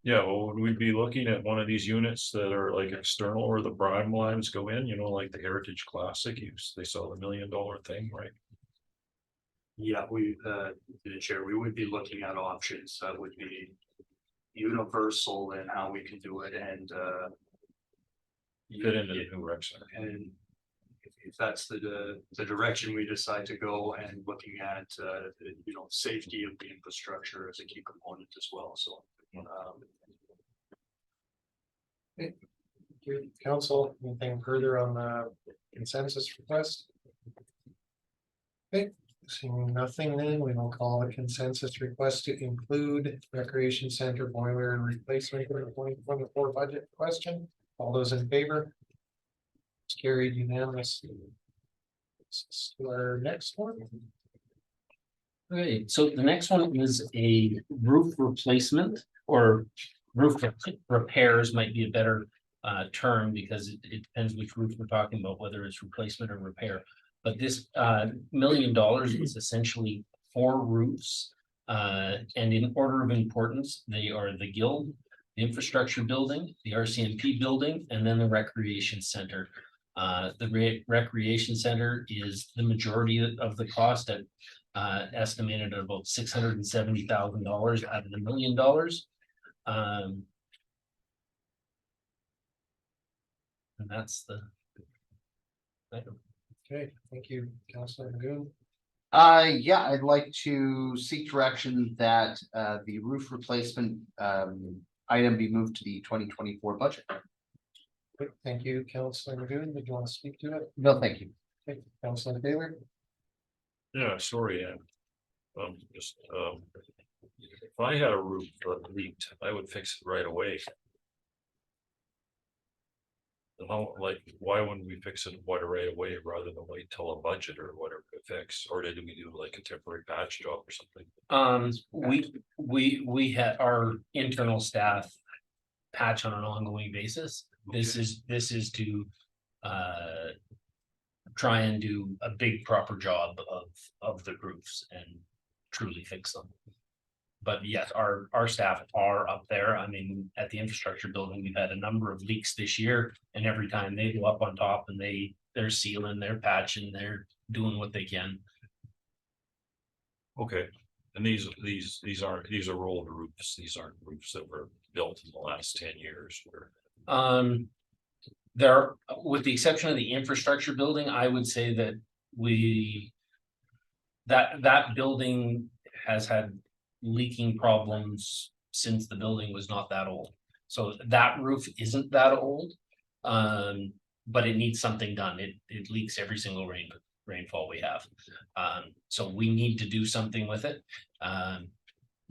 Yeah, well, would we be looking at one of these units that are like external where the prime lines go in, like the Heritage Classic use, they sell the $1 million thing, right? Yeah, we, to the chair, we would be looking at options that would be universal in how we can do it and, Fit into the new rec center. and if that's the direction we decide to go and looking at, safety of the infrastructure as a key component as well, so. Council, anything further on the consensus request? Okay, seeing nothing then, we will call a consensus request to include recreation center boiler and replacement for the 2024 budget question. All those in favor? It's carried unanimously. To our next one. Okay, so the next one is a roof replacement or roof repairs might be a better term because it depends which roof we're talking about, whether it's replacement or repair. But this $1 million is essentially 4 roofs. And in order of importance, they are the Guild, the infrastructure building, the RCMP building, and then the recreation center. The recreation center is the majority of the cost at estimated at about $670,000 out of the $1 million. And that's the item. Okay, thank you, Councilor Magoon. Yeah, I'd like to seek direction that the roof replacement item be moved to the 2024 budget. Good, thank you, Councilor Magoon. Did you want to speak to it? No, thank you. Okay, Councilor Taylor. Yeah, sorry, if I had a roof that leaked, I would fix it right away. How, why wouldn't we fix it right away rather than wait till a budget or whatever to fix, or did we do like a temporary patch job or something? We had our internal staff patch on an ongoing basis. This is to try and do a big proper job of the roofs and truly fix them. But yes, our staff are up there. I mean, at the infrastructure building, we've had a number of leaks this year, and every time they go up on top and they're sealing, they're patching, they're doing what they can. Okay, and these are rolled roofs. These aren't roofs that were built in the last 10 years. There, with the exception of the infrastructure building, I would say that that building has had leaking problems since the building was not that old. So that roof isn't that old, but it needs something done. It leaks every single rainfall we have. So we need to do something with it.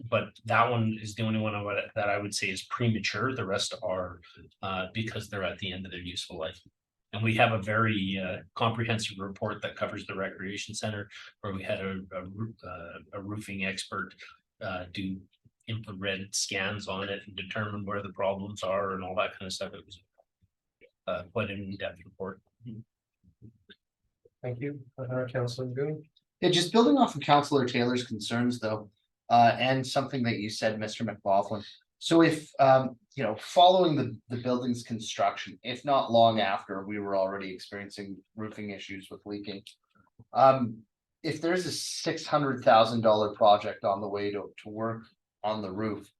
But that one is the only one that I would say is premature. The rest are because they're at the end of their useful life. And we have a very comprehensive report that covers the recreation center, where we had a roofing expert do infrared scans on it and determine where the problems are and all that kind of stuff. It was quite an in-depth report. Thank you, Councilor Magoon. Yeah, just building off of Councilor Taylor's concerns though, and something that you said, Mr. McLaughlin. So if, following the building's construction, if not long after, we were already experiencing roofing issues with leaking. If there's a $600,000 project on the way to work on the roof,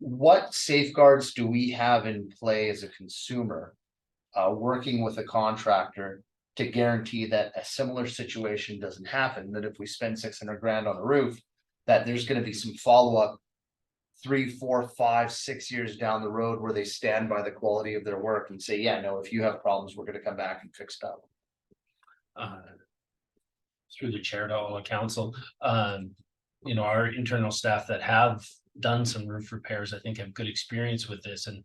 what safeguards do we have in play as a consumer, working with a contractor to guarantee that a similar situation doesn't happen, that if we spend 600 grand on a roof, that there's going to be some follow-up 3, 4, 5, 6 years down the road where they stand by the quality of their work and say, yeah, no, if you have problems, we're going to come back and fix that. Through the chair to all of council, our internal staff that have done some roof repairs, I think have good experience with this. And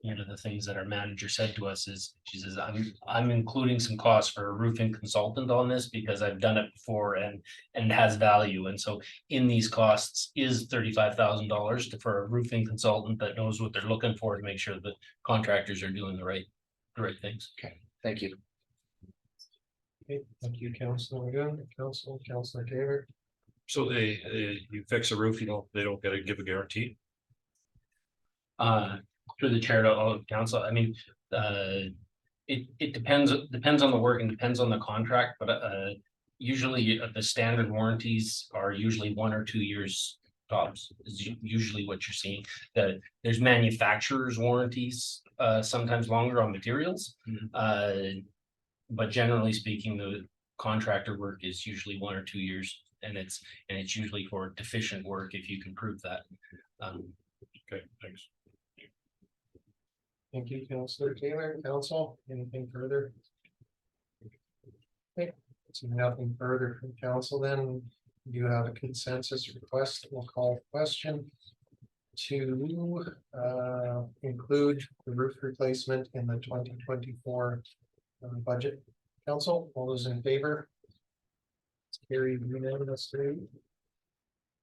one of the things that our manager said to us is, she says, I'm including some costs for a roofing consultant on this because I've done it before and it has value. And so in these costs is $35,000 for a roofing consultant that knows what they're looking for to make sure that contractors are doing the right things. Okay, thank you. Okay, thank you, Councilor Magoon. Councilor Taylor. So you fix a roof, they don't get to give a guarantee? Through the chair to all of council, I mean, it depends on the work and depends on the contract, but, usually the standard warranties are usually 1 or 2 years tops, is usually what you're seeing. There's manufacturer's warranties, sometimes longer on materials. But generally speaking, the contractor work is usually 1 or 2 years, and it's usually for deficient work if you can prove that. Okay, thanks. Thank you, Councillor Taylor. Council, anything further? Okay, so nothing further from council then. You have a consensus request. We'll call question to include the roof replacement in the 2024 budget. Council, all those in favor? It's carried unanimously.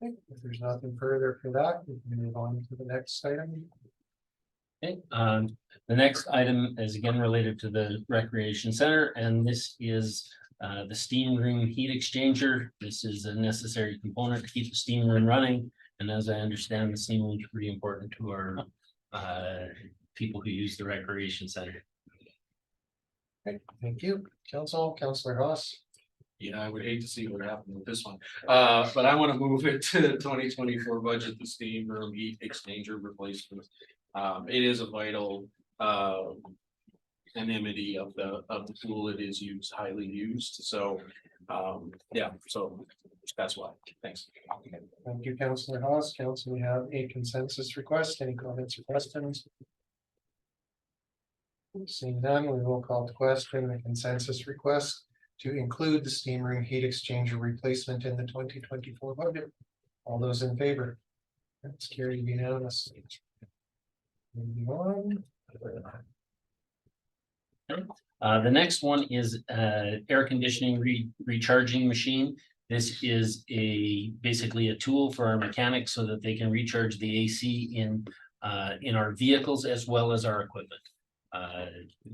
Okay, if there's nothing further for that, we can move on to the next item. Okay, the next item is again related to the recreation center, and this is the steam room heat exchanger. This is a necessary component to keep the steam room running, and as I understand, the steam room is pretty important to our people who use the recreation center. Okay, thank you, council. Councillor Haas. Yeah, I would hate to see what happened with this one, but I want to move it to the 2024 budget, the steam room heat exchanger replacement. It is a vital anonymity of the pool. It is used, highly used, so yeah, so that's why. Thanks. Thank you, Councillor Haas. Council, we have a consensus request. Any comments or questions? Seeing none, we will call the question, the consensus request to include the steam room heat exchanger replacement in the 2024 budget. All those in favor? That's carried unanimously. Moving on. The next one is air conditioning recharging machine. This is basically a tool for our mechanics so that they can recharge the AC in our vehicles as well as our equipment.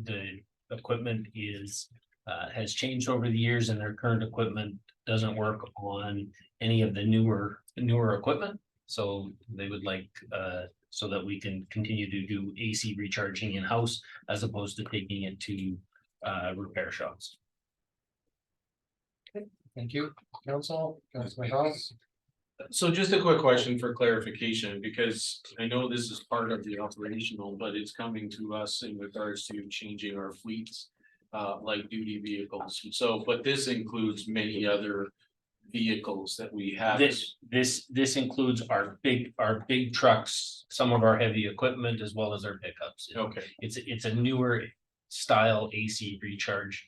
The equipment has changed over the years, and their current equipment doesn't work on any of the newer equipment. So they would like so that we can continue to do AC recharging in-house as opposed to taking it to repair shops. Thank you, council. Councillor Haas. So just a quick question for clarification, because I know this is part of the operational, but it's coming to us in regards to changing our fleets. Like duty vehicles, so, but this includes many other vehicles that we have. This includes our big trucks, some of our heavy equipment, as well as our pickups. Okay, It's a newer style AC recharge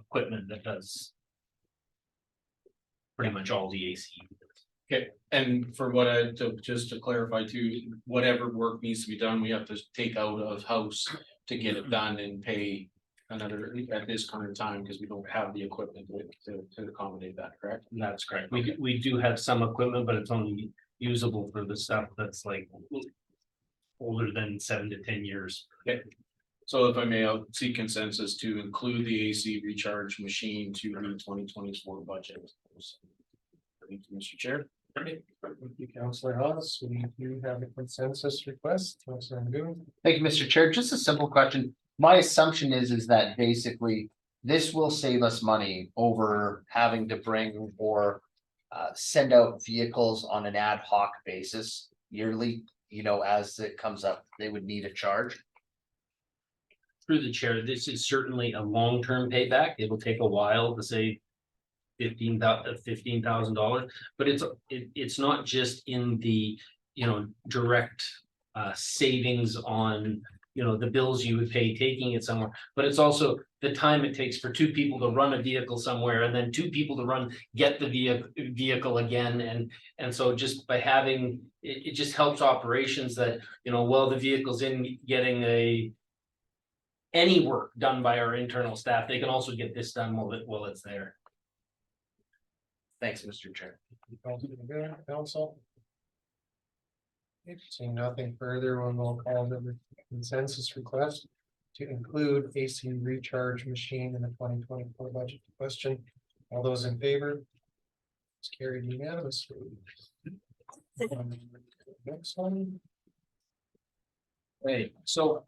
equipment that does pretty much all the AC. okay, and for just to clarify too, whatever work needs to be done, we have to take out of house to get it done and pay another at this current time, because we don't have the equipment to accommodate that, correct? That's correct. We do have some equipment, but it's only usable for the stuff that's like older than 7 to 10 years. Okay. So if I may, I'll seek consensus to include the AC recharge machine to the 2024 budget. Thank you, Mr. Chair. Thank you, Councillor Haas. We do have a consensus request. Councillor Goon. Thank you, Mr. Chair. Just a simple question. My assumption is that basically this will save us money over having to bring or send out vehicles on an ad hoc basis yearly, as it comes up, they would need a charge. Through the chair, this is certainly a long-term payback. It will take a while to save $15,000, but it's not just in the direct savings on the bills you would pay taking it somewhere, but it's also the time it takes for 2 people to run a vehicle somewhere and then 2 people to get the vehicle again, and so just by having it just helps operations that while the vehicle's in getting any work done by our internal staff, they can also get this done while it's there. Thanks, Mr. Chair. Council. Seeing nothing further, we'll call the consensus request to include AC recharge machine in the 2024 budget question. All those in favor? It's carried unanimously. Next one. Right, so.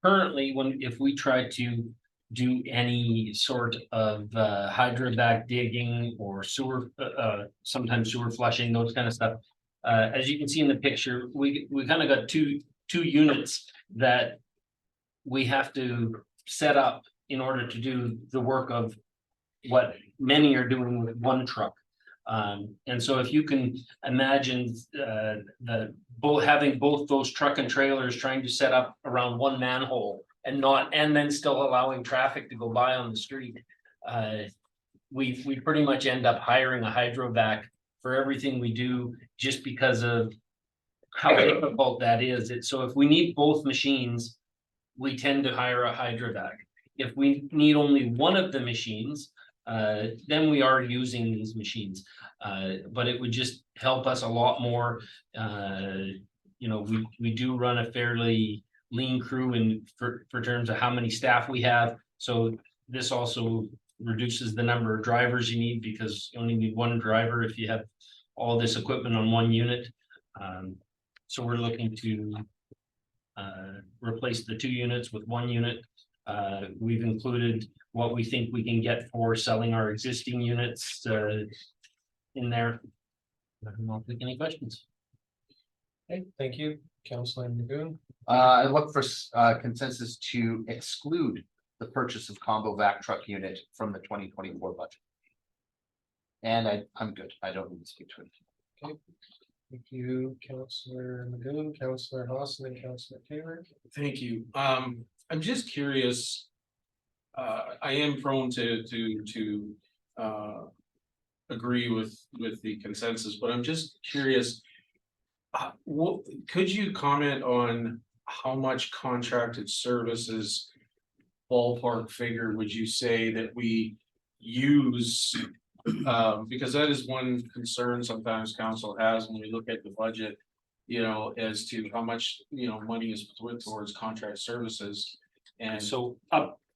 Currently, if we try to do any sort of hydrovac digging or sewer, sometimes sewer flushing, those kind of stuff. As you can see in the picture, we kind of got two units that we have to set up in order to do the work of what many are doing with one truck. And so if you can imagine having both those truck and trailers trying to set up around one manhole and then still allowing traffic to go by on the street. We pretty much end up hiring a hydrovac for everything we do just because of how difficult that is. So if we need both machines, we tend to hire a hydrovac. If we need only one of the machines, then we are using these machines. But it would just help us a lot more. We do run a fairly lean crew for terms of how many staff we have. So this also reduces the number of drivers you need because you only need one driver if you have all this equipment on one unit. So we're looking to replace the 2 units with 1 unit. We've included what we think we can get for selling our existing units in there. I don't know if there's any questions. Okay, thank you, Councilor Magoon. I look for consensus to exclude the purchase of combo vac truck unit from the 2024 budget. And I'm good. I don't need to speak to it. Okay. Thank you, Councilor Magoon, Councilor Hassan, and Councilor Taylor. Thank you. I'm just curious. I am prone to agree with the consensus, but I'm just curious. Could you comment on how much contracted services ballpark figure would you say that we use? Because that is one concern sometimes council has when we look at the budget, as to how much, money is put towards contract services. And So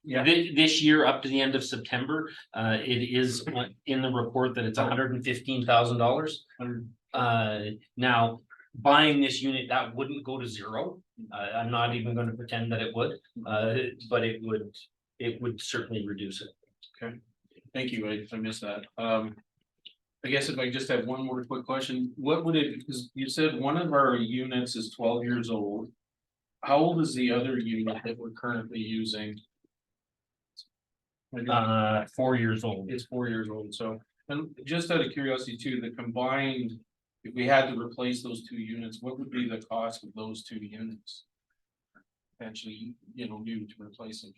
this year up to the end of September, it is in the report that it's $115,000. Now, buying this unit, that wouldn't go to zero. I'm not even going to pretend that it would, but it would certainly reduce it. Okay, thank you. I missed that. I guess if I just have one more quick question, what would it, because you said one of our units is 12 years old. How old is the other unit that we're currently using? 4 years old. It's 4 years old, so, and just out of curiosity too, the combined, if we had to replace those 2 units, what would be the cost of those 2 units? Actually, new to replace them.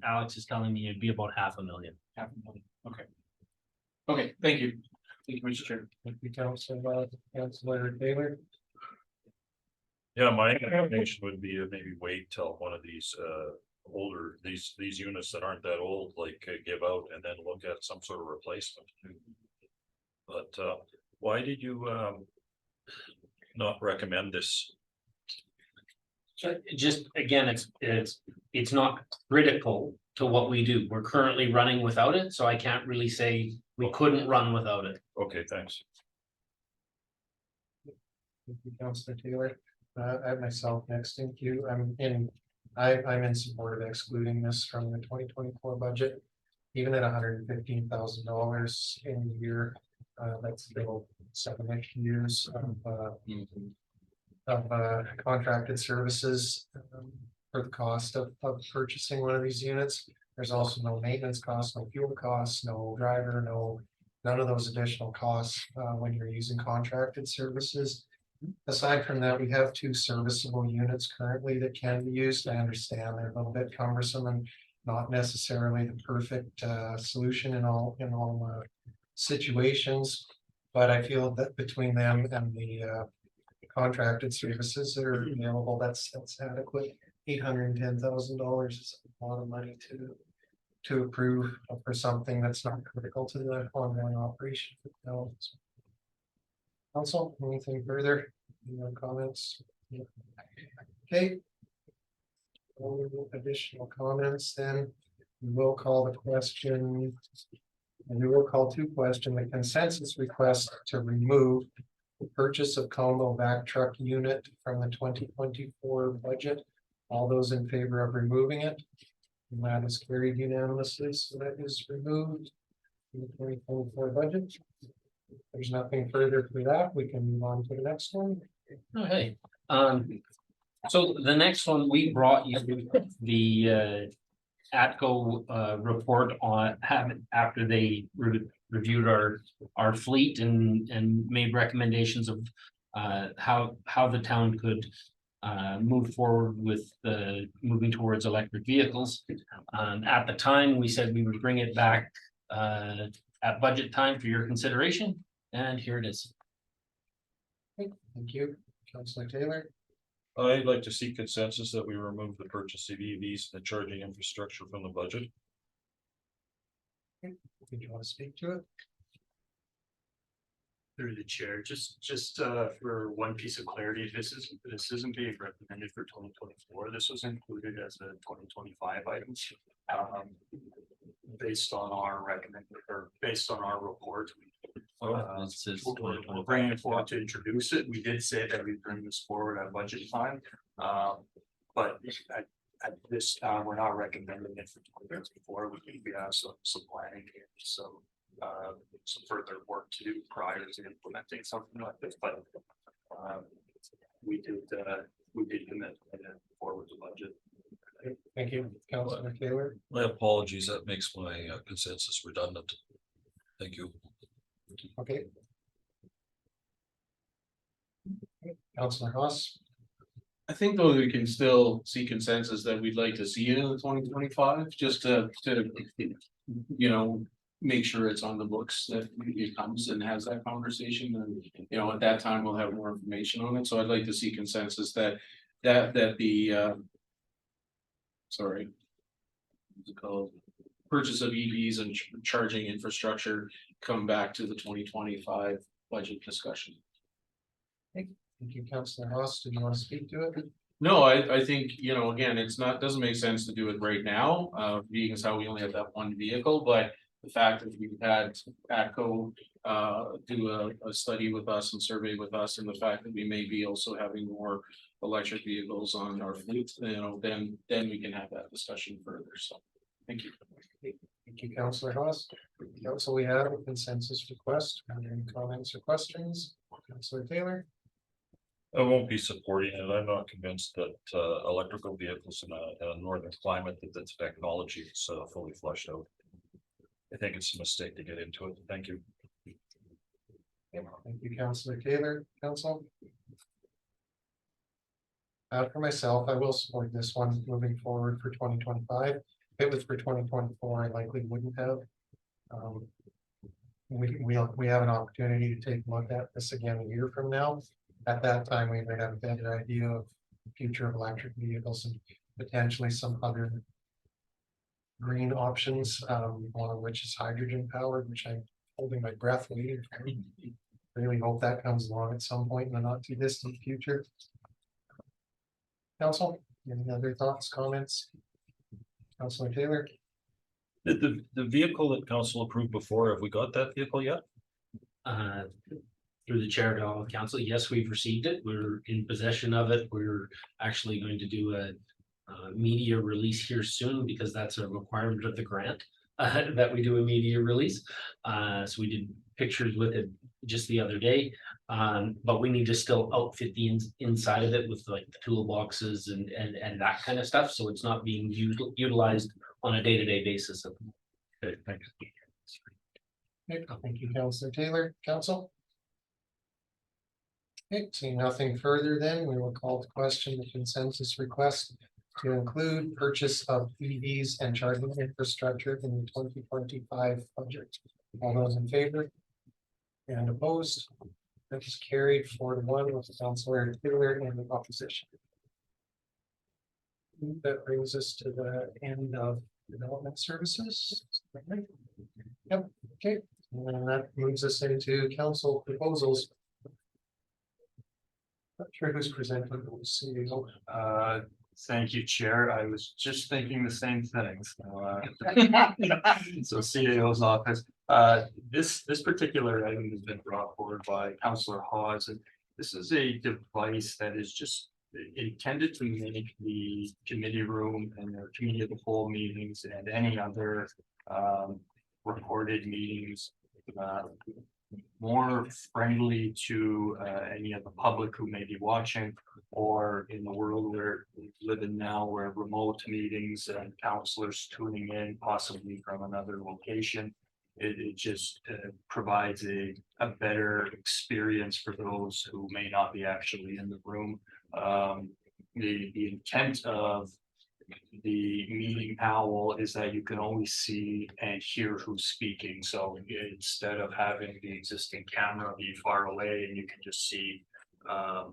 Alex is telling me it'd be about $500,000. Okay. Okay, thank you. Thank you, Mr. Chair. Thank you, Councilor Taylor. Yeah, my recommendation would be to maybe wait till one of these older, these units that aren't that old, like give out and then look at some sort of replacement. But why did you not recommend this? So just again, it's not critical to what we do. We're currently running without it, so I can't really say we couldn't run without it. Okay, thanks. Thank you, Councilor Taylor. I have myself next. Thank you. I'm in support of excluding this from the 2024 budget. Even at $115,000 in a year, that's still 7-ish years of contracted services for the cost of purchasing one of these units. There's also no maintenance costs, no fuel costs, no driver, none of those additional costs when you're using contracted services. Aside from that, we have 2 serviceable units currently that can be used. I understand they're a little bit cumbersome and not necessarily the perfect solution in all situations. But I feel that between them and the contracted services that are available, that's adequate. $810,000 is a lot of money to approve for something that's not critical to the ongoing operation. Council, anything further? Any more comments? Okay. No additional comments, then we will call the question And we will call to question the consensus request to remove the purchase of Como vac truck unit from the 2024 budget. All those in favor of removing it? And that is carried unanimously, so that is removed from the 2024 budget. There's nothing further for that. We can move on to the next one. Okay, so the next one, we brought you the ATCO report on after they reviewed our fleet and made recommendations of how the town could move forward with the moving towards electric vehicles. At the time, we said we would bring it back at budget time for your consideration, and here it is. Thank you, Councilor Taylor. I'd like to see consensus that we remove the purchase of EVs and the charging infrastructure from the budget. Did you want to speak to it? Through the chair, just for one piece of clarity, this isn't being recommended for 2024. This was included as a 2025 item. Based on our based on our report. It says We're bringing it forward to introduce it. We did say that we bring this forward at budget time. But at this time, we're not recommending it for 2024. We have some planning here, so some further work to do prior to implementing something like this, but we did commit forward the budget. Thank you, Councilor Taylor. My apologies, that makes my consensus redundant. Thank you. Okay. Councilor Haas. I think though we can still see consensus that we'd like to see it in the 2025, just to, you know, make sure it's on the books that it comes and has that conversation, and, you know, at that time we'll have more information on it, so I'd like to see consensus that the sorry, what's it called? Purchase of EVs and charging infrastructure come back to the 2025 budget discussion. Thank you, Councilor Haas. Did you want to speak to it? No, I think, you know, again, doesn't make sense to do it right now, being as how we only have that one vehicle, but the fact that we've had ATCO do a study with us and survey with us, and the fact that we may be also having more electric vehicles on our fleet, you know, then we can have that discussion further, so, thank you. Thank you, Councilor Haas. Council, we have a consensus request. Are there any comments or questions? Councilor Taylor. I won't be supporting it. I'm not convinced that electrical vehicles in a northern climate that technology is fully fleshed out. I think it's a mistake to get into it. Thank you. Thank you, Councilor Taylor. Council. For myself, I will support this one moving forward for 2025. If it was for 2024, I likely wouldn't have. We have an opportunity to take a look at this again a year from now. At that time, we might have a better idea of the future of electric vehicles and potentially some other green options, one of which is hydrogen powered, which I'm holding my breath waiting for. Really hope that comes along at some point in the not too distant future. Council, any other thoughts, comments? Councilor Taylor. The vehicle that council approved before, have we got that vehicle yet? Through the chair to all council, yes, we've received it. We're in possession of it. We're actually going to do a media release here soon, because that's a requirement of the grant that we do a media release. So we did pictures with it just the other day, but we need to still outfit the inside of it with like the toolboxes and that kind of stuff. So it's not being utilized on a day-to-day basis. Okay, thanks. Thank you, Councilor Taylor. Council. Okay, seeing nothing further, then we will call to question the consensus request to include purchase of EVs and charging infrastructure in the 2025 budget. All those in favor? And opposed? That is carried 4-1 with Councilor Taylor in the opposition. That brings us to the end of development services. Yep, okay, and that moves us into council proposals. Not sure who's presenting those. Thank you, Chair. I was just thinking the same thing. So CAO's office, This particular item has been brought forward by Councillor Hawes, and this is a device that is just intended to make the committee room and their committee of the whole meetings and any other recorded meetings more friendly to any of the public who may be watching, or in the world where we live in now, where remote meetings and counselors tuning in possibly from another location. It just provides a better experience for those who may not be actually in the room. The intent of the meeting owl is that you can only see and hear who's speaking. So instead of having the existing camera be far away and you can just see a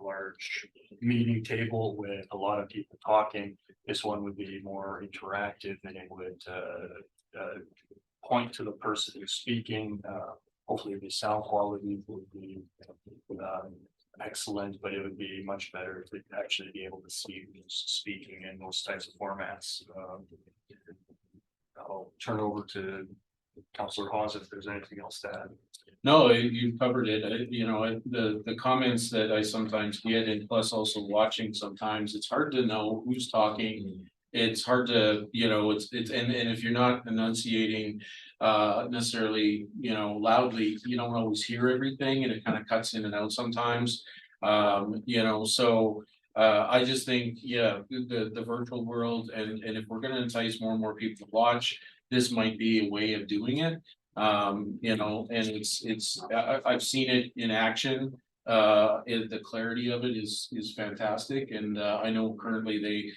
large meeting table with a lot of people talking, this one would be more interactive and it would point to the person who's speaking. Hopefully the sound quality would be excellent, but it would be much better to actually be able to see who's speaking in those types of formats. I'll turn over to Councillor Hawes if there's anything else to add. No, you covered it. The comments that I sometimes get, and plus also watching sometimes, it's hard to know who's talking. It's hard to, and if you're not enunciating necessarily, loudly, you don't always hear everything and it kind of cuts in and out sometimes. So I just think, the virtual world, and if we're gonna entice more and more people to watch, this might be a way of doing it. And I've seen it in action. The clarity of it is fantastic, and I know currently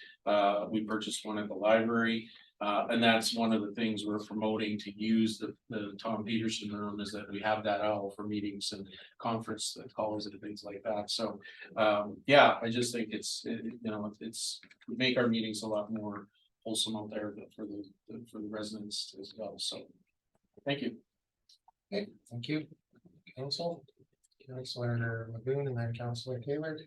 we purchased one at the library. And that's one of the things we're promoting, to use the Tom Peterson room, is that we have that owl for meetings and conference calls and things like that. So I just think it's make our meetings a lot more wholesome out there for the residents as well. So thank you. Okay, thank you. Council, Councillor Magoon, and then Councillor Taylor.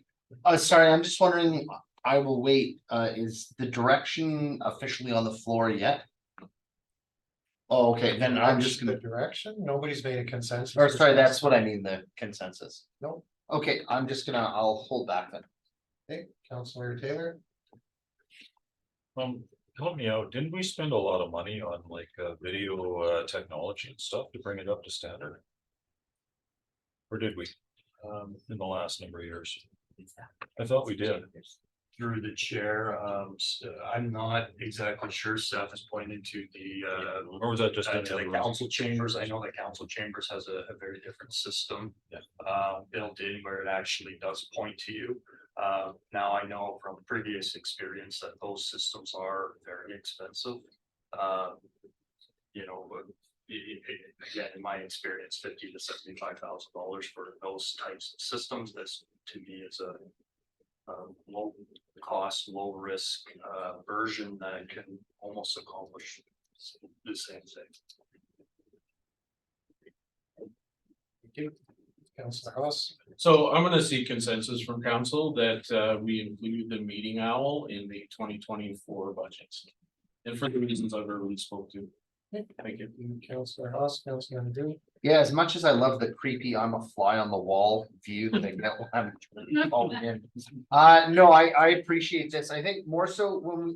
Sorry, I'm just wondering, I will wait, is the direction officially on the floor yet? Oh, okay, then I'm just The gonna, direction, nobody's made a consensus. or sorry, that's what I mean, the consensus. No. Okay, I'll hold back then. Okay, Councillor Taylor. Help me out, didn't we spend a lot of money on like video technology and stuff to bring it up to standard? Or did we, in the last number of years? I thought we did. Through the chair, I'm not exactly sure. Seth is pointing to the Or was that just in to the council chambers. I know the council chambers has a very different system built in where it actually does point to you. Now I know from previous experience that those systems are very expensive. Again, in my experience, $50,000 to $75,000 for those types of systems. This to me is a low cost, low risk version that can almost accomplish the same thing. Thank you. Councillor Hawes. So I'm gonna seek consensus from council that we include the meeting owl in the 2024 budgets. And for the reasons I've already spoke to. Thank you. Councillor Hawes, Councillor Magoon. Yeah, as much as I love the creepy, I'm a fly on the wall view that I get when I'm calling in. No, I appreciate this. I think more so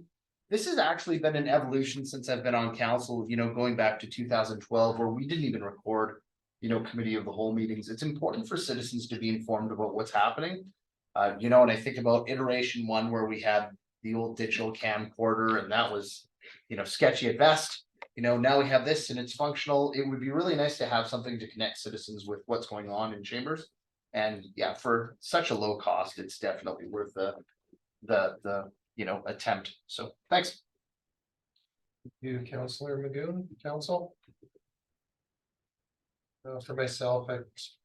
this has actually been an evolution since I've been on council, going back to 2012, where we didn't even record, committee of the whole meetings. It's important for citizens to be informed about what's happening. And I think about iteration 1, where we had the old digital camcorder, and that was, sketchy at best. Now we have this and it's functional. It would be really nice to have something to connect citizens with what's going on in chambers. And yeah, for such a low cost, it's definitely worth the attempt. So thanks. Thank you, Councillor Magoon, council. For myself,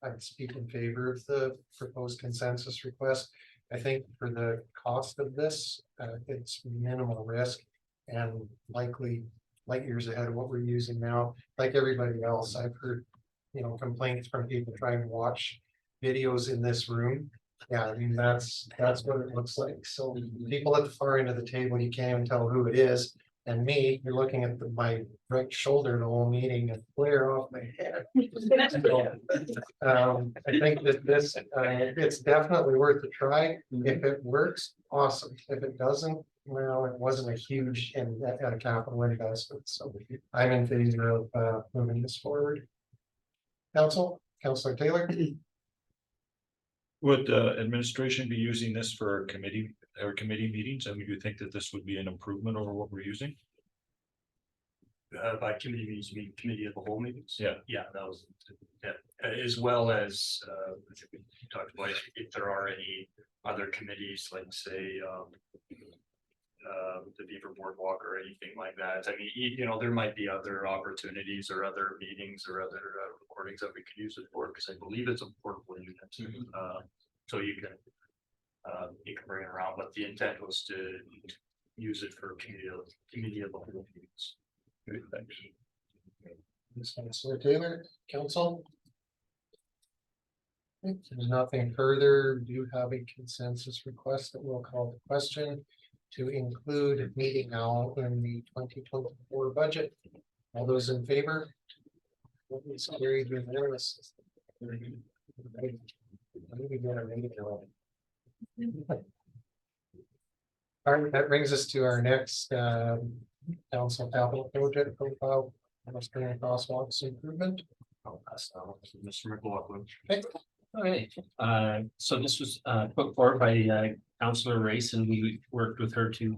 I'd speak in favor of the proposed consensus request. I think for the cost of this, it's minimal risk and likely light years ahead of what we're using now. Like everybody else, I've heard, complaints from people trying to watch videos in this room. Yeah, I mean, that's what it looks like. So people at the far end of the table, you can't even tell who it is. And me, you're looking at my right shoulder the whole meeting and flare off my head. I think that this, it's definitely worth a try. If it works, awesome. If it doesn't, well, it wasn't a huge and a capital investment, so I'm in favor of moving this forward. Councilor Taylor? Would administration be using this for committee meetings? I mean, do you think that this would be an improvement over what we're using? By committee meetings, you mean committee of the whole meetings? Yeah. Yeah, that was, yeah, as well as, we talked about if there are any other committees, like say, the Beaver Boardwalk or anything like that. I mean, you know, there might be other opportunities or other meetings or other recordings that we could use it for, because I believe it's a portable unit. So you can bring it around, but the intent was to use it for committee of the whole meetings. Good, thanks. Councilor Taylor, council? If there's nothing further, do you have a consensus request that we'll call the question to include meeting now in the 2024 budget? All those in favor? It's carried unanimously. All right, that brings us to our next council capital project profile, pedestrian crosswalks improvement. I'll pass that on to Mr. McLaughlin. Okay, so this was put forward by Councillor Race, and we worked with her to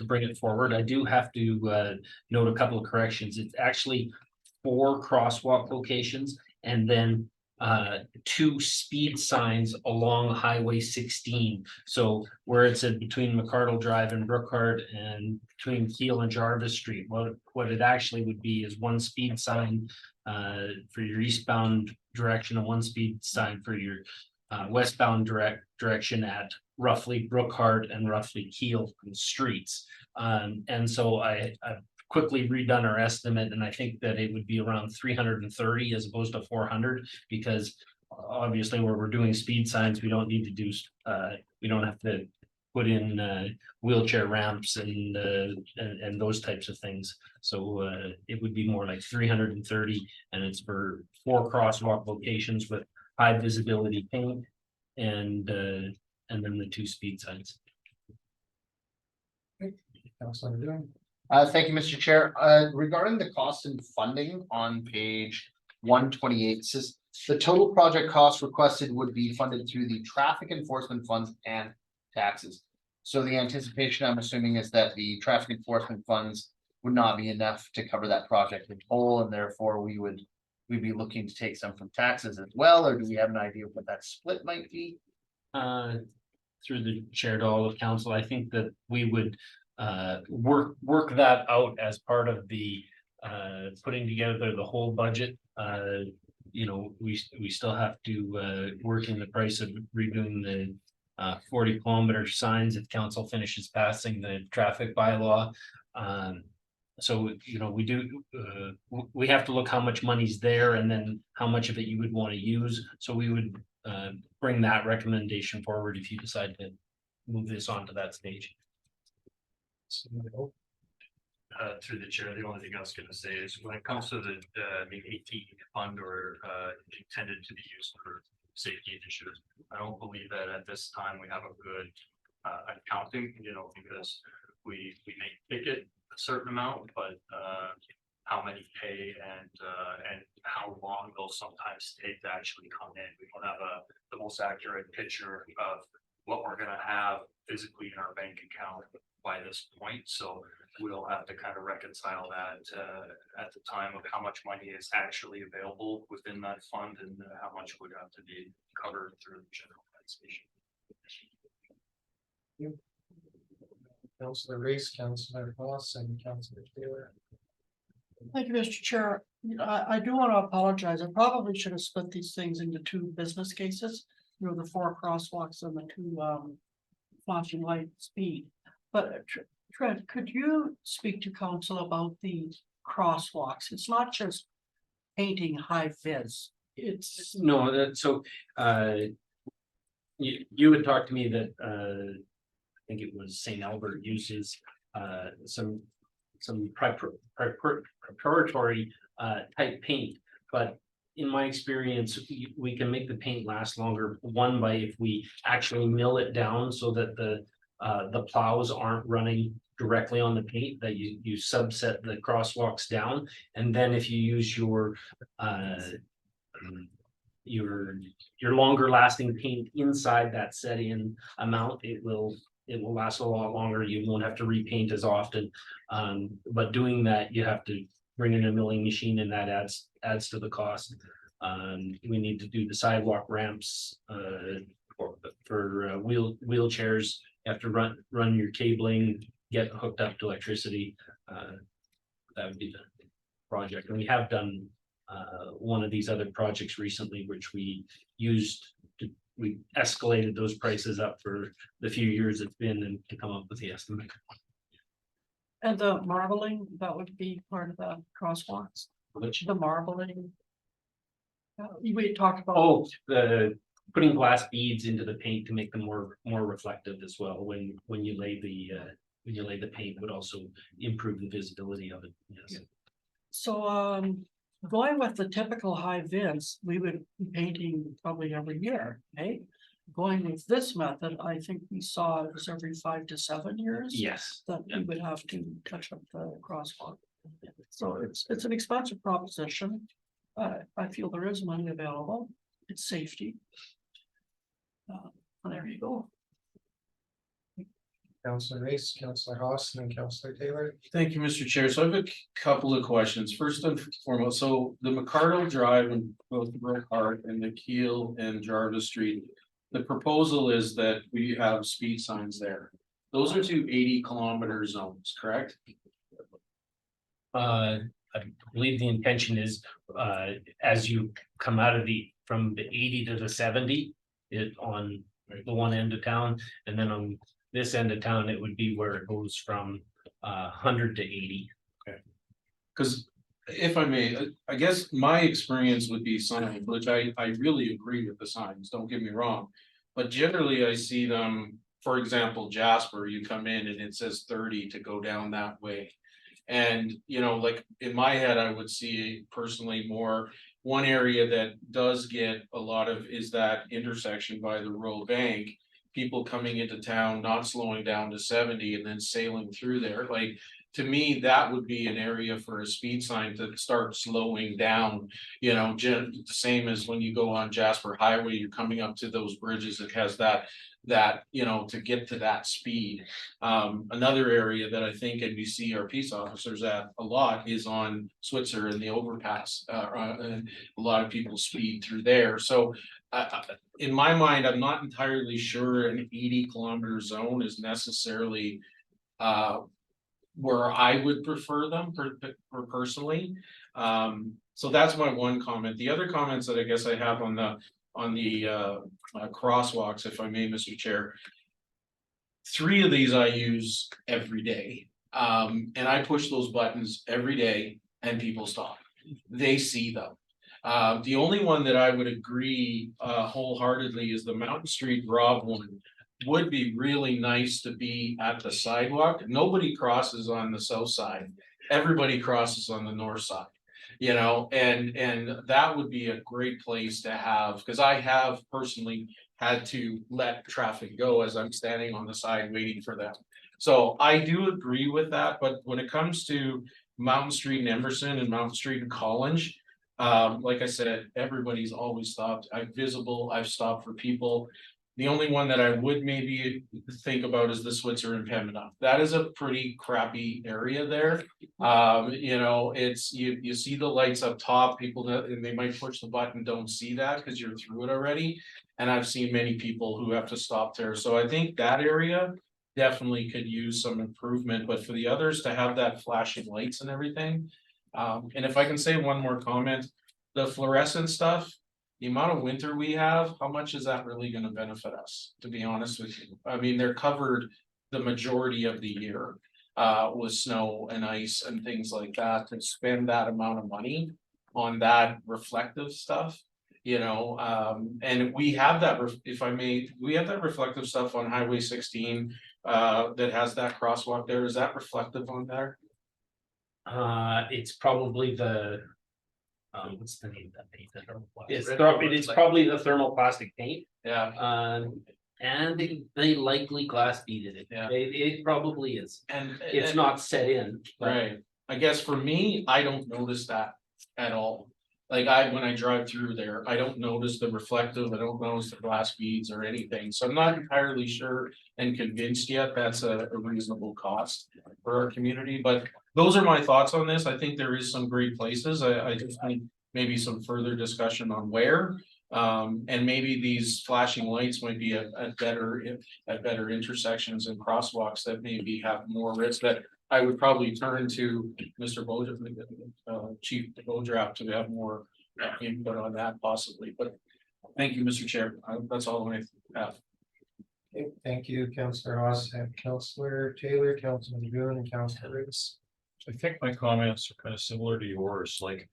bring it forward. I do have to note a couple of corrections. It's actually 4 crosswalk locations and then 2 speed signs along Highway 16. So where it said between McCardle Drive and Brookhart and between Keel and Jarvis Street, what it actually would be is 1 speed sign for your eastbound direction and 1 speed sign for your westbound direction at roughly Brookhart and roughly Keel streets. And so I've quickly redone our estimate, and I think that it would be around 330 as opposed to 400, because obviously where we're doing speed signs, we don't need to do we don't have to put in wheelchair ramps and those types of things. So it would be more like 330, and it's for 4 crosswalk locations with high visibility paint and then the 2 speed signs. Councilor Doing. Thank you, Mr. Chair. Regarding the cost and funding on page 128, says the total project cost requested would be funded through the traffic enforcement funds and taxes. So the anticipation, I'm assuming, is that the traffic enforcement funds would not be enough to cover that project in whole, and therefore we'd be looking to take some from taxes as well, or do we have an idea of what that split might be? Through the chair to all of council, I think that we would work that out as part of the putting together the whole budget. You know, we still have to work in the price of redoing the 40-kilometer signs if council finishes passing the traffic bylaw. So, you know, we have to look how much money's there and then how much of it you would want to use. So we would bring that recommendation forward if you decide to move this on to that stage. Through the chair, the only thing I was gonna say is when it comes to the AT fund or intended to be used for safety initiatives, I don't believe that at this time we have a good accounting, you know, because we may ticket a certain amount, but how many pay and how long they'll sometimes take to actually come in. We don't have the most accurate picture of what we're gonna have physically in our bank account by this point, so we'll have to kind of reconcile that at the time of how much money is actually available within that fund and how much would have to be covered through the general taxation. Councilor Race, Councilor Voss, and Councilor Taylor. Thank you, Mr. Chair. I do want to apologize. I probably should have split these things into 2 business cases. You know, the 4 crosswalks and the 2 flashing light speed. But Trent, could you speak to council about the crosswalks? It's not just painting high vis. It's No, so you had talked to me that I think it was St. Albert uses some preparatory type paint, but in my experience, we can make the paint last longer. One, by if we actually mill it down so that the plows aren't running directly on the paint, that you subset the crosswalks down. And then if you use your longer lasting paint inside that set in amount, it will last a lot longer. You won't have to repaint as often. But doing that, you have to bring in a milling machine, and that adds to the cost. We need to do the sidewalk ramps for wheelchairs. You have to run your cabling, get hooked up to electricity. That would be the project. And we have done one of these other projects recently, which we escalated those prices up for the few years it's been, and to come up with the estimate. And the marbling, that would be part of the crosswalks, the marbling. We talked about. Oh, the putting glass beads into the paint to make them more reflective as well. When you lay the paint would also improve the visibility of it. Yes. So, going with the typical high vis, we would be painting probably every year, eh? Going with this method, I think we saw it was every 5 to 7 years. Yes. That we would have to touch up the crosswalk. So it's an expensive proposition. I feel there is money available. It's safety. There you go. Councillor Race, Councillor Haas, and then Councillor Taylor. Thank you, Mr. Chair. So I have a couple of questions. First and foremost, so the McCardle Drive and both Brookhart and the Keel and Jarvis Street. The proposal is that we have speed signs there. Those are 280-kilometer zones, correct? I believe the intention is, as you come out of from the 80 to the 70, on the one end of town, and then on this end of town, it would be where it goes from 100 to 80. Okay. Because if I may, I guess my experience would be signs, which I really agree with the signs, don't get me wrong. But generally I see them, for example, Jasper, you come in and it says 30 to go down that way. And, like in my head, I would see personally more, one area that does get a lot of is that intersection by the Royal Bank. People coming into town, not slowing down to 70 and then sailing through there. Like, to me, that would be an area for a speed sign to start slowing down. The same as when you go on Jasper Highway, you're coming up to those bridges, it has that to get to that speed. Another area that I think, and we see our peace officers at a lot, is on Switzer and the overpass. And a lot of people speed through there. So in my mind, I'm not entirely sure an 80-kilometer zone is necessarily where I would prefer them personally. So that's my one comment. The other comments that I guess I have on the crosswalks, if I may, Mr. Chair. 3 of these I use every day. And I push those buttons every day and people stop. They see them. The only one that I would agree wholeheartedly is the Mountain Street Rob one. Would be really nice to be at the sidewalk. Nobody crosses on the south side. Everybody crosses on the north side. And that would be a great place to have, because I have personally had to let traffic go as I'm standing on the side waiting for them. So I do agree with that, but when it comes to Mountain Street and Emerson and Mountain Street and College, like I said, everybody's always stopped. I've stopped for people. The only one that I would maybe think about is the Switzer and Pembina. That is a pretty crappy area there. It's you see the lights up top, people and they might push the button, don't see that because you're through it already. And I've seen many people who have to stop there. So I think that area definitely could use some improvement, but for the others to have that flashing lights and everything. And if I can say one more comment, the fluorescent stuff. The amount of winter we have, how much is that really going to benefit us, to be honest with you? I mean, they're covered the majority of the year with snow and ice and things like that. To spend that amount of money on that reflective stuff, and we have that, if I may, we have that reflective stuff on Highway 16, that has that crosswalk there, is that reflective on there? It's probably the. What's the name of that paint? It's, Red it's probably the thermoplastic paint, Yeah, and they likely glass beaded it. Yeah. It probably is. and. It's not set in. but- Right, I guess for me, I don't notice that at all. Like when I drive through there, I don't notice the reflective, I don't notice the glass beads or anything, so I'm not entirely sure and convinced yet that's a reasonable cost for our community, but those are my thoughts on this. I think there is some great places. I just think maybe some further discussion on where. And maybe these flashing lights might be at better intersections and crosswalks that maybe have more risk that I would probably turn to Mr. Chief Bodrap to have more input on that possibly, but thank you, Mr. Chair. That's all I have. Okay, thank you, Councillor Ross, and Councillor Taylor, Councillor McGoon, and Councillor Riggs. I think my comments are kind of similar to yours, like.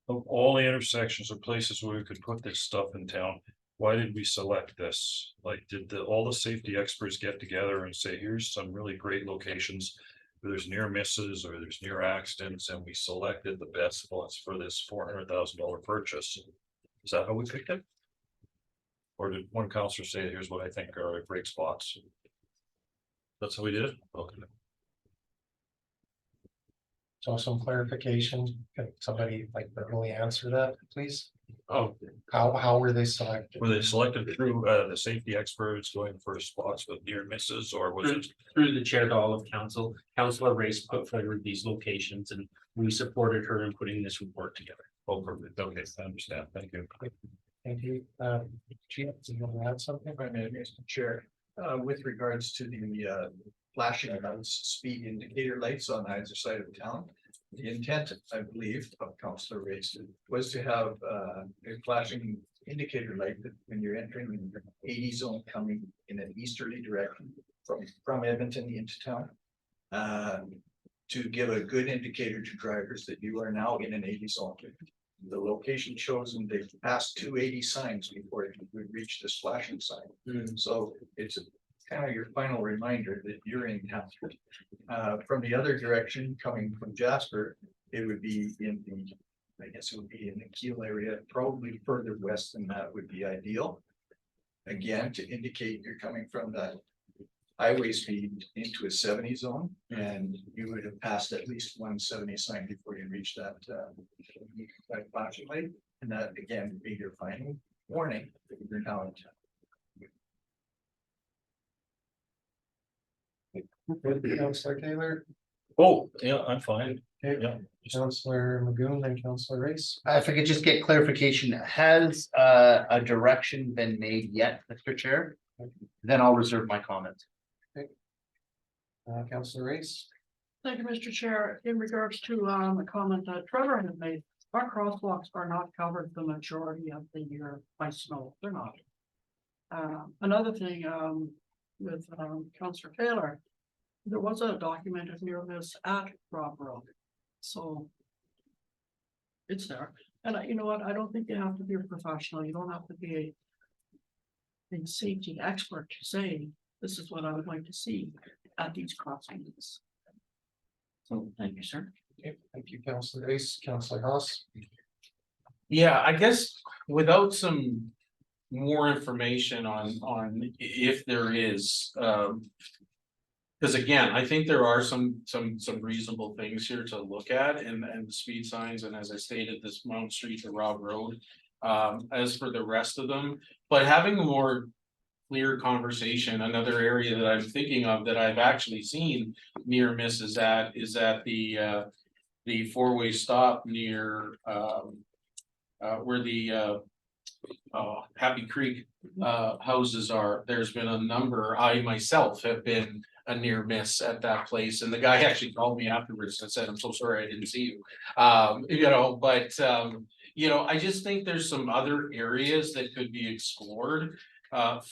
Of all the intersections or places where we could put this stuff in town, why did we select this? Like, did all the safety experts get together and say, here's some really great locations. Where there's near misses or there's near accidents, and we selected the best spots for this $400,000 purchase. Is that how we picked it? Or did one counselor say, here's what I think are great spots? That's how we did it? Okay. So some clarification, could somebody like really answer that, please? Oh, How were they selected? were they selected through the safety experts going for spots with near misses, or was it? Through the chair to all of council, Councilor Race put forward these locations and we supported her in putting this report together. Oh, perfect. Okay, I understand. Thank you. Thank you. Chief, do you want to add something? If I may, Mr. Chair, with regards to the flashing lights, speed indicator lights on either side of town. The intent, I believe, of Councillor Race was to have a flashing indicator light that when you're entering the 80 zone coming in an easterly direction from Edmonton into town. To give a good indicator to drivers that you are now in an 80 zone. The location chosen, they've passed 280 signs before it would reach this flashing sign. So it's kind of your final reminder that you're in town. From the other direction, coming from Jasper, it would be in the, I guess it would be in the Keel area, probably further west than that would be ideal. Again, to indicate you're coming from that highway speed into a 70 zone, and you would have passed at least 170 sign before you reach that flashing light, and that again would be your final warning that you're now in town. Councillor Taylor, Oh, yeah, I'm fine. okay, Yeah. Councillor McGoon, and Councillor Race. If I could just get clarification, has a direction been made yet, Mr. Chair? Then I'll reserve my comments. Councillor Race. Thank you, Mr. Chair. In regards to a comment that Trevor had made, our crosswalks are not covered the majority of the year by snow. They're not. Another thing with Councillor Taylor, there was a documented near this at Rob Road. So it's there. And you know what? I don't think you have to be a professional. You don't have to be a safety expert to say, this is what I would like to see at these crossings. So thank you, sir. Okay, thank you, Councillor Race. Councillor Haas. Yeah, I guess without some more information on if there is, because again, I think there are some reasonable things here to look at and the speed signs, and as I stated, this Mount Street to Rob Road. As for the rest of them, but having a more clear conversation, another area that I'm thinking of that I've actually seen near misses at is at the four-way stop near where the Happy Creek houses are. There's been a number, I myself have been a near miss at that place, and the guy actually called me afterwards and said, I'm so sorry I didn't see you. But I just think there's some other areas that could be explored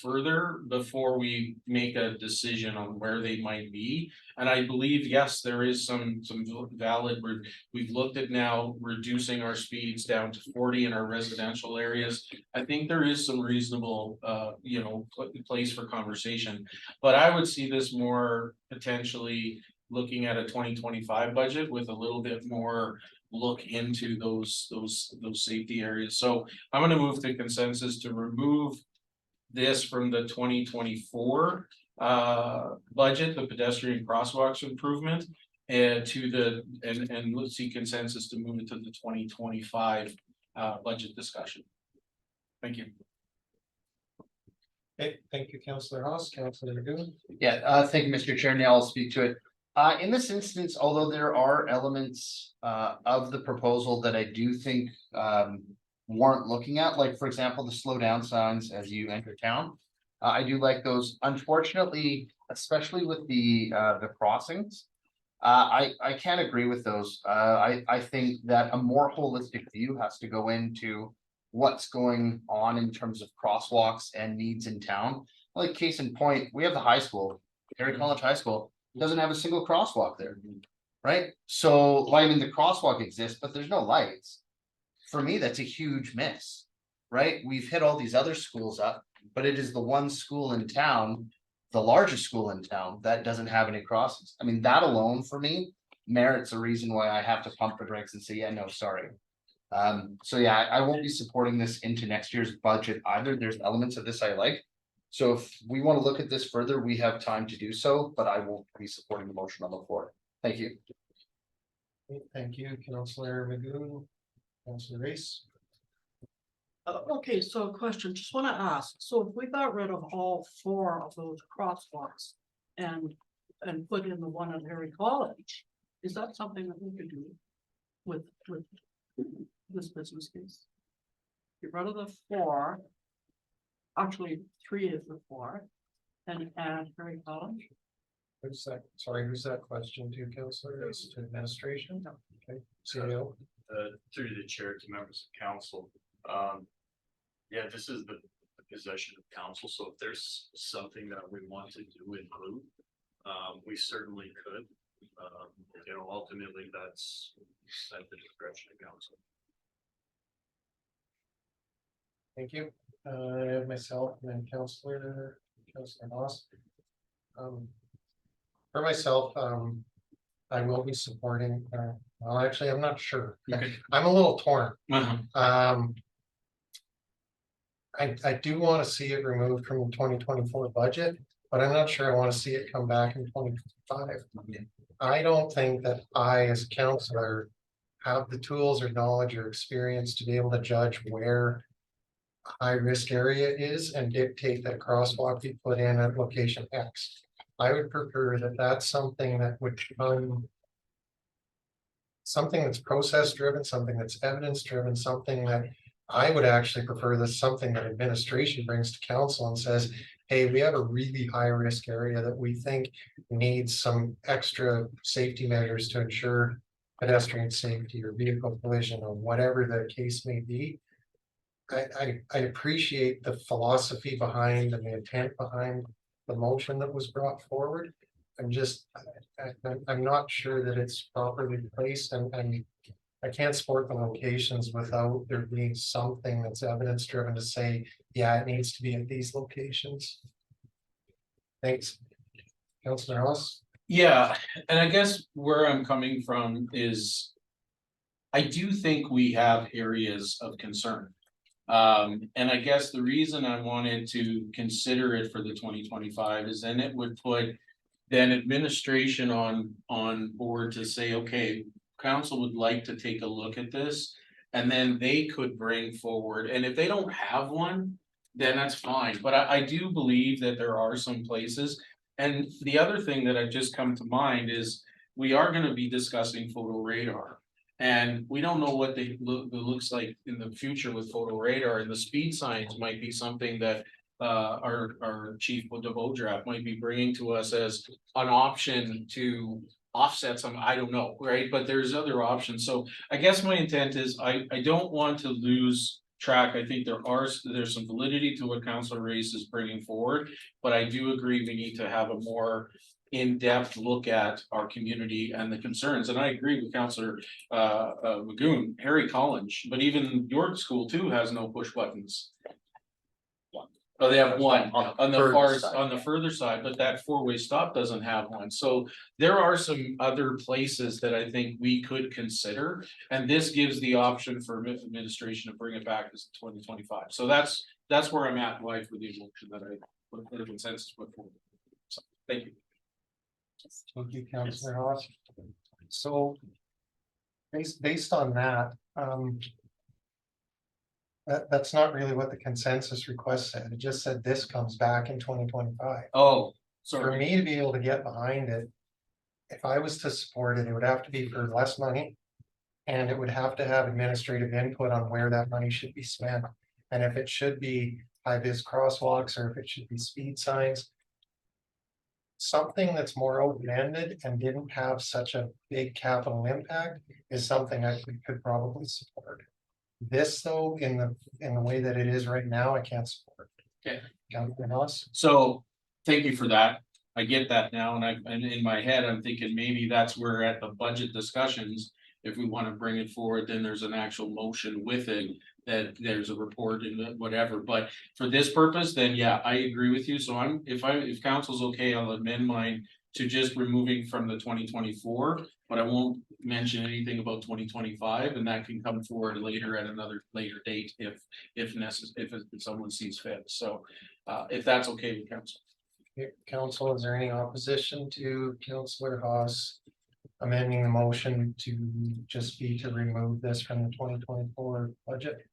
further before we make a decision on where they might be. And I believe, yes, there is some valid, we've looked at now reducing our speeds down to 40 in our residential areas. I think there is some reasonable, place for conversation. But I would see this more potentially looking at a 2025 budget with a little bit more look into those safety areas. So I'm gonna move to consensus to remove this from the 2024 budget, the pedestrian crosswalks improvement. And let's see consensus to move it to the 2025 budget discussion. Thank you. Okay, thank you, Councillor Haas, Councillor Lagoon. Yeah, thank you, Mr. Chair. Now I'll speak to it. In this instance, although there are elements of the proposal that I do think warrant looking at, like, for example, the slow down signs as you enter town. I do like those. Unfortunately, especially with the crossings. I can't agree with those. I think that a more holistic view has to go into what's going on in terms of crosswalks and needs in town. Like, case in point, we have the high school, Perry College High School, doesn't have a single crosswalk there. Right? So, I mean, the crosswalk exists, but there's no lights. For me, that's a huge miss, right? We've hit all these other schools up, but it is the one school in town, the largest school in town, that doesn't have any crossings. I mean, that alone for me merits a reason why I have to pump the brakes and say, yeah, no, sorry. So yeah, I won't be supporting this into next year's budget either. There's elements of this I like. So if we want to look at this further, we have time to do so, but I won't be supporting the motion on the floor. Thank you. Thank you, Councillor Lagoon. Councillor Reese. Okay, so a question, just wanna ask, so if we got rid of all 4 of those crosswalks and put in the one at Harry College, is that something that we could do with this business case? Get rid of the 4, actually 3 of the 4, and add Harry College? Who's that? Sorry, who's that question to, Councillor? Reese? To administration? Okay, CEO. Through the chair to members of council. Yeah, this is the possession of council, so if there's something that we want to do include, we certainly could. Ultimately, that's at the discretion of council. Thank you. I have myself and then Councillor Haas. For myself, I will be supporting, well, actually, I'm not sure. Okay. I'm a little torn. Uh-huh. I do want to see it removed from the 2024 budget, but I'm not sure I want to see it come back in 2025. I don't think that I, as a councillor, have the tools or knowledge or experience to be able to judge where a high risk area is and dictate that a crosswalk be put in at location X. I would prefer that that's something that would come. Something that's process driven, something that's evidence driven, something that I would actually prefer this, something that administration brings to council and says, hey, we have a really high risk area that we think needs some extra safety measures to ensure pedestrian safety or vehicle collision or whatever the case may be. I appreciate the philosophy behind and the intent behind the motion that was brought forward. I'm not sure that it's properly placed and I can't support the locations without there being something that's evidence driven to say, yeah, it needs to be at these locations. Thanks. Councillor Ross. Yeah, and I guess where I'm coming from is I do think we have areas of concern. And I guess the reason I wanted to consider it for the 2025 is then it would put then administration on board to say, okay, council would like to take a look at this. And then they could bring forward, and if they don't have one, then that's fine. But I do believe that there are some places. And the other thing that I've just come to mind is we are gonna be discussing photo radar. And we don't know what it looks like in the future with photo radar, and the speed signs might be something that our chief DeVodrap might be bringing to us as an option to offset some, I don't know, right? But there's other options. So I guess my intent is I don't want to lose track, I think there's some validity to what Councilor Race is bringing forward. But I do agree we need to have a more in-depth look at our community and the concerns, and I agree with Councilor Magoon, Harry College, but even York School too has no push buttons. Oh, they have one on the far, on the further side, but that four-way stop doesn't have one. So there are some other places that I think we could consider. And this gives the option for administration to bring it back as 2025. So that's where I'm at in life with the motion that I put the consensus put forward. So, thank you. Thank you, Councilor Haas. So based on that, that's not really what the consensus request said. It just said this comes back in 2025. Oh, For sorry. me to be able to get behind it, if I was to support it, it would have to be for less money. And it would have to have administrative input on where that money should be spent. And if it should be high-vis crosswalks or if it should be speed signs. Something that's more open-ended and didn't have such a big capital impact is something I could probably support. This though, in the way that it is right now, I can't support. Okay. Councilor Haas? So thank you for that. I get that now, and in my head, I'm thinking maybe that's where at the budget discussions, if we want to bring it forward, then there's an actual motion with it, that there's a report and whatever. But for this purpose, then yeah, I agree with you. So if council's okay, I'll amend mine to just removing from the 2024, but I won't mention anything about 2025, and that can come forward later at another later date if necessary, if someone sees fit. So if that's okay with council. Council, is there any opposition to Councilor Haas amending the motion to just be to remove this from the 2024 budget?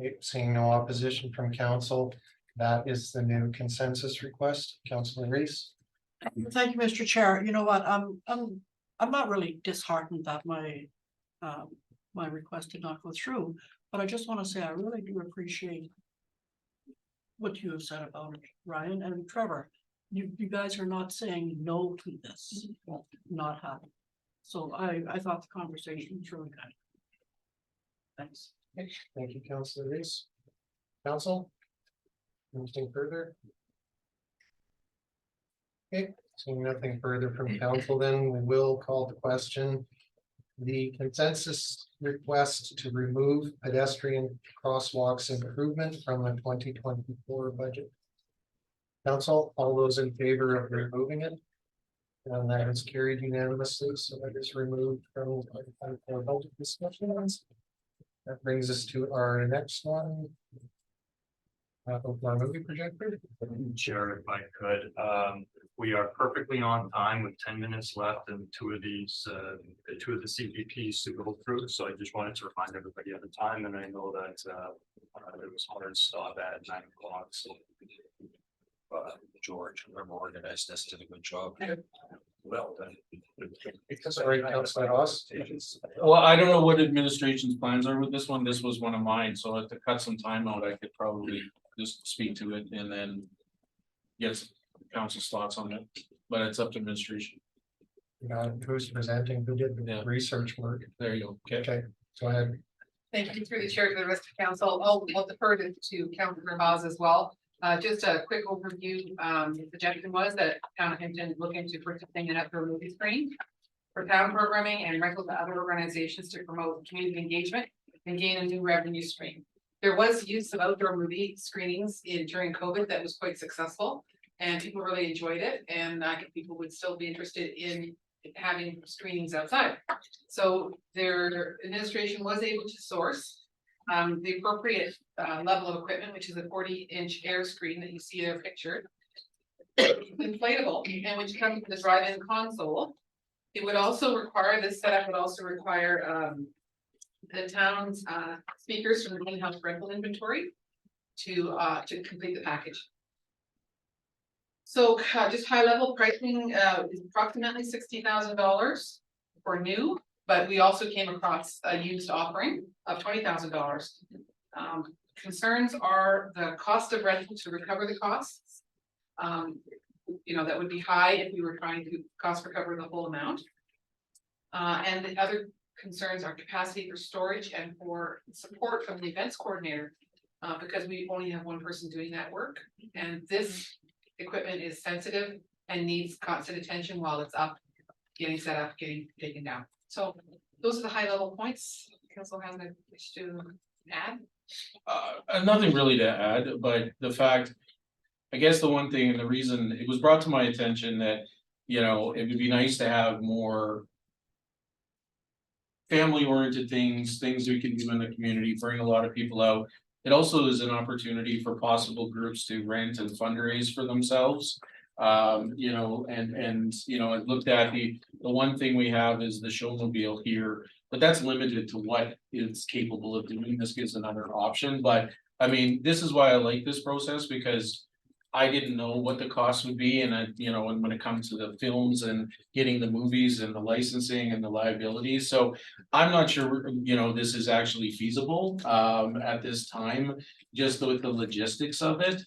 Okay, seeing no opposition from council, that is the new consensus request. Councilor Reese? Thank you, Mr. Chair. You know what, I'm not really disheartened that my request did not go through, but I just want to say I really do appreciate what you have said about it, Ryan and Trevor. You guys are not saying no to this, not happening. So I thought the conversation was really good. Thanks. Thank you, Councilor Reese. Council? Anything further? Okay, seeing nothing further from council, then we will call the question. The consensus request to remove pedestrian crosswalks improvement from the 2024 budget. Council, all those in favor of removing it? And that is carried unanimously, so that is removed from the 2024 budget discussions. That brings us to our next one. Our movie projector. Chair, if I could, we are perfectly on time with 10 minutes left and two of the CPPs to go through. So I just wanted to remind everybody of the time, and I know that there was hard stop at 9 o'clock. So George, whoever organized this, did a good job. Well done. Sorry, Councilor Haas. Well, I don't know what administration's plans are with this one. This was one of mine, so to cut some time out, I could probably just speak to it and then get some council's thoughts on it, but it's up to administration. Who's presenting, who did the Yeah. research work? There you go. Okay. Okay, go ahead. Thank you through the chair to the rest of council. I'll defer to Councilor Haas as well. Just a quick overview. The suggestion was that town of Hinton look into purchasing an outdoor movie screen for town programming and rental to other organizations to promote community engagement and gain a new revenue stream. There was use of outdoor movie screenings during COVID that was quite successful, and people really enjoyed it. And I think people would still be interested in having screenings outside. So their administration was able to source the appropriate level of equipment, which is a 40-inch air screen that you see there pictured. Inflatable, and which comes with the drive-in console. It would also require, this setup would also require the town's speakers from the in-house rental inventory to complete the package. So just high level pricing is approximately $60,000 for new, but we also came across a used offering of $20,000. Concerns are the cost of rental to recover the costs. You know, that would be high if we were trying to cost recover the whole amount. And the other concerns our capacity for storage and for support from the events coordinator. Because we only have one person doing that work, and this equipment is sensitive and needs constant attention while it's up, getting set up, getting taken down. So those are the high level points. Council has a wish to add. Nothing really to add, but the fact, I guess the one thing and the reason it was brought to my attention that, you know, it would be nice to have more family oriented things we can do in the community, bring a lot of people out. It also is an opportunity for possible groups to rent and fundraise for themselves. You know, you know, I looked at the one thing we have is the showmobile here, but that's limited to what it's capable of doing. This gives another option, but I mean, this is why I like this process, because I didn't know what the cost would be, and you know, when it comes to the films and getting the movies and the licensing and the liabilities, so I'm not sure, you know, this is actually feasible at this time, just with the logistics of it.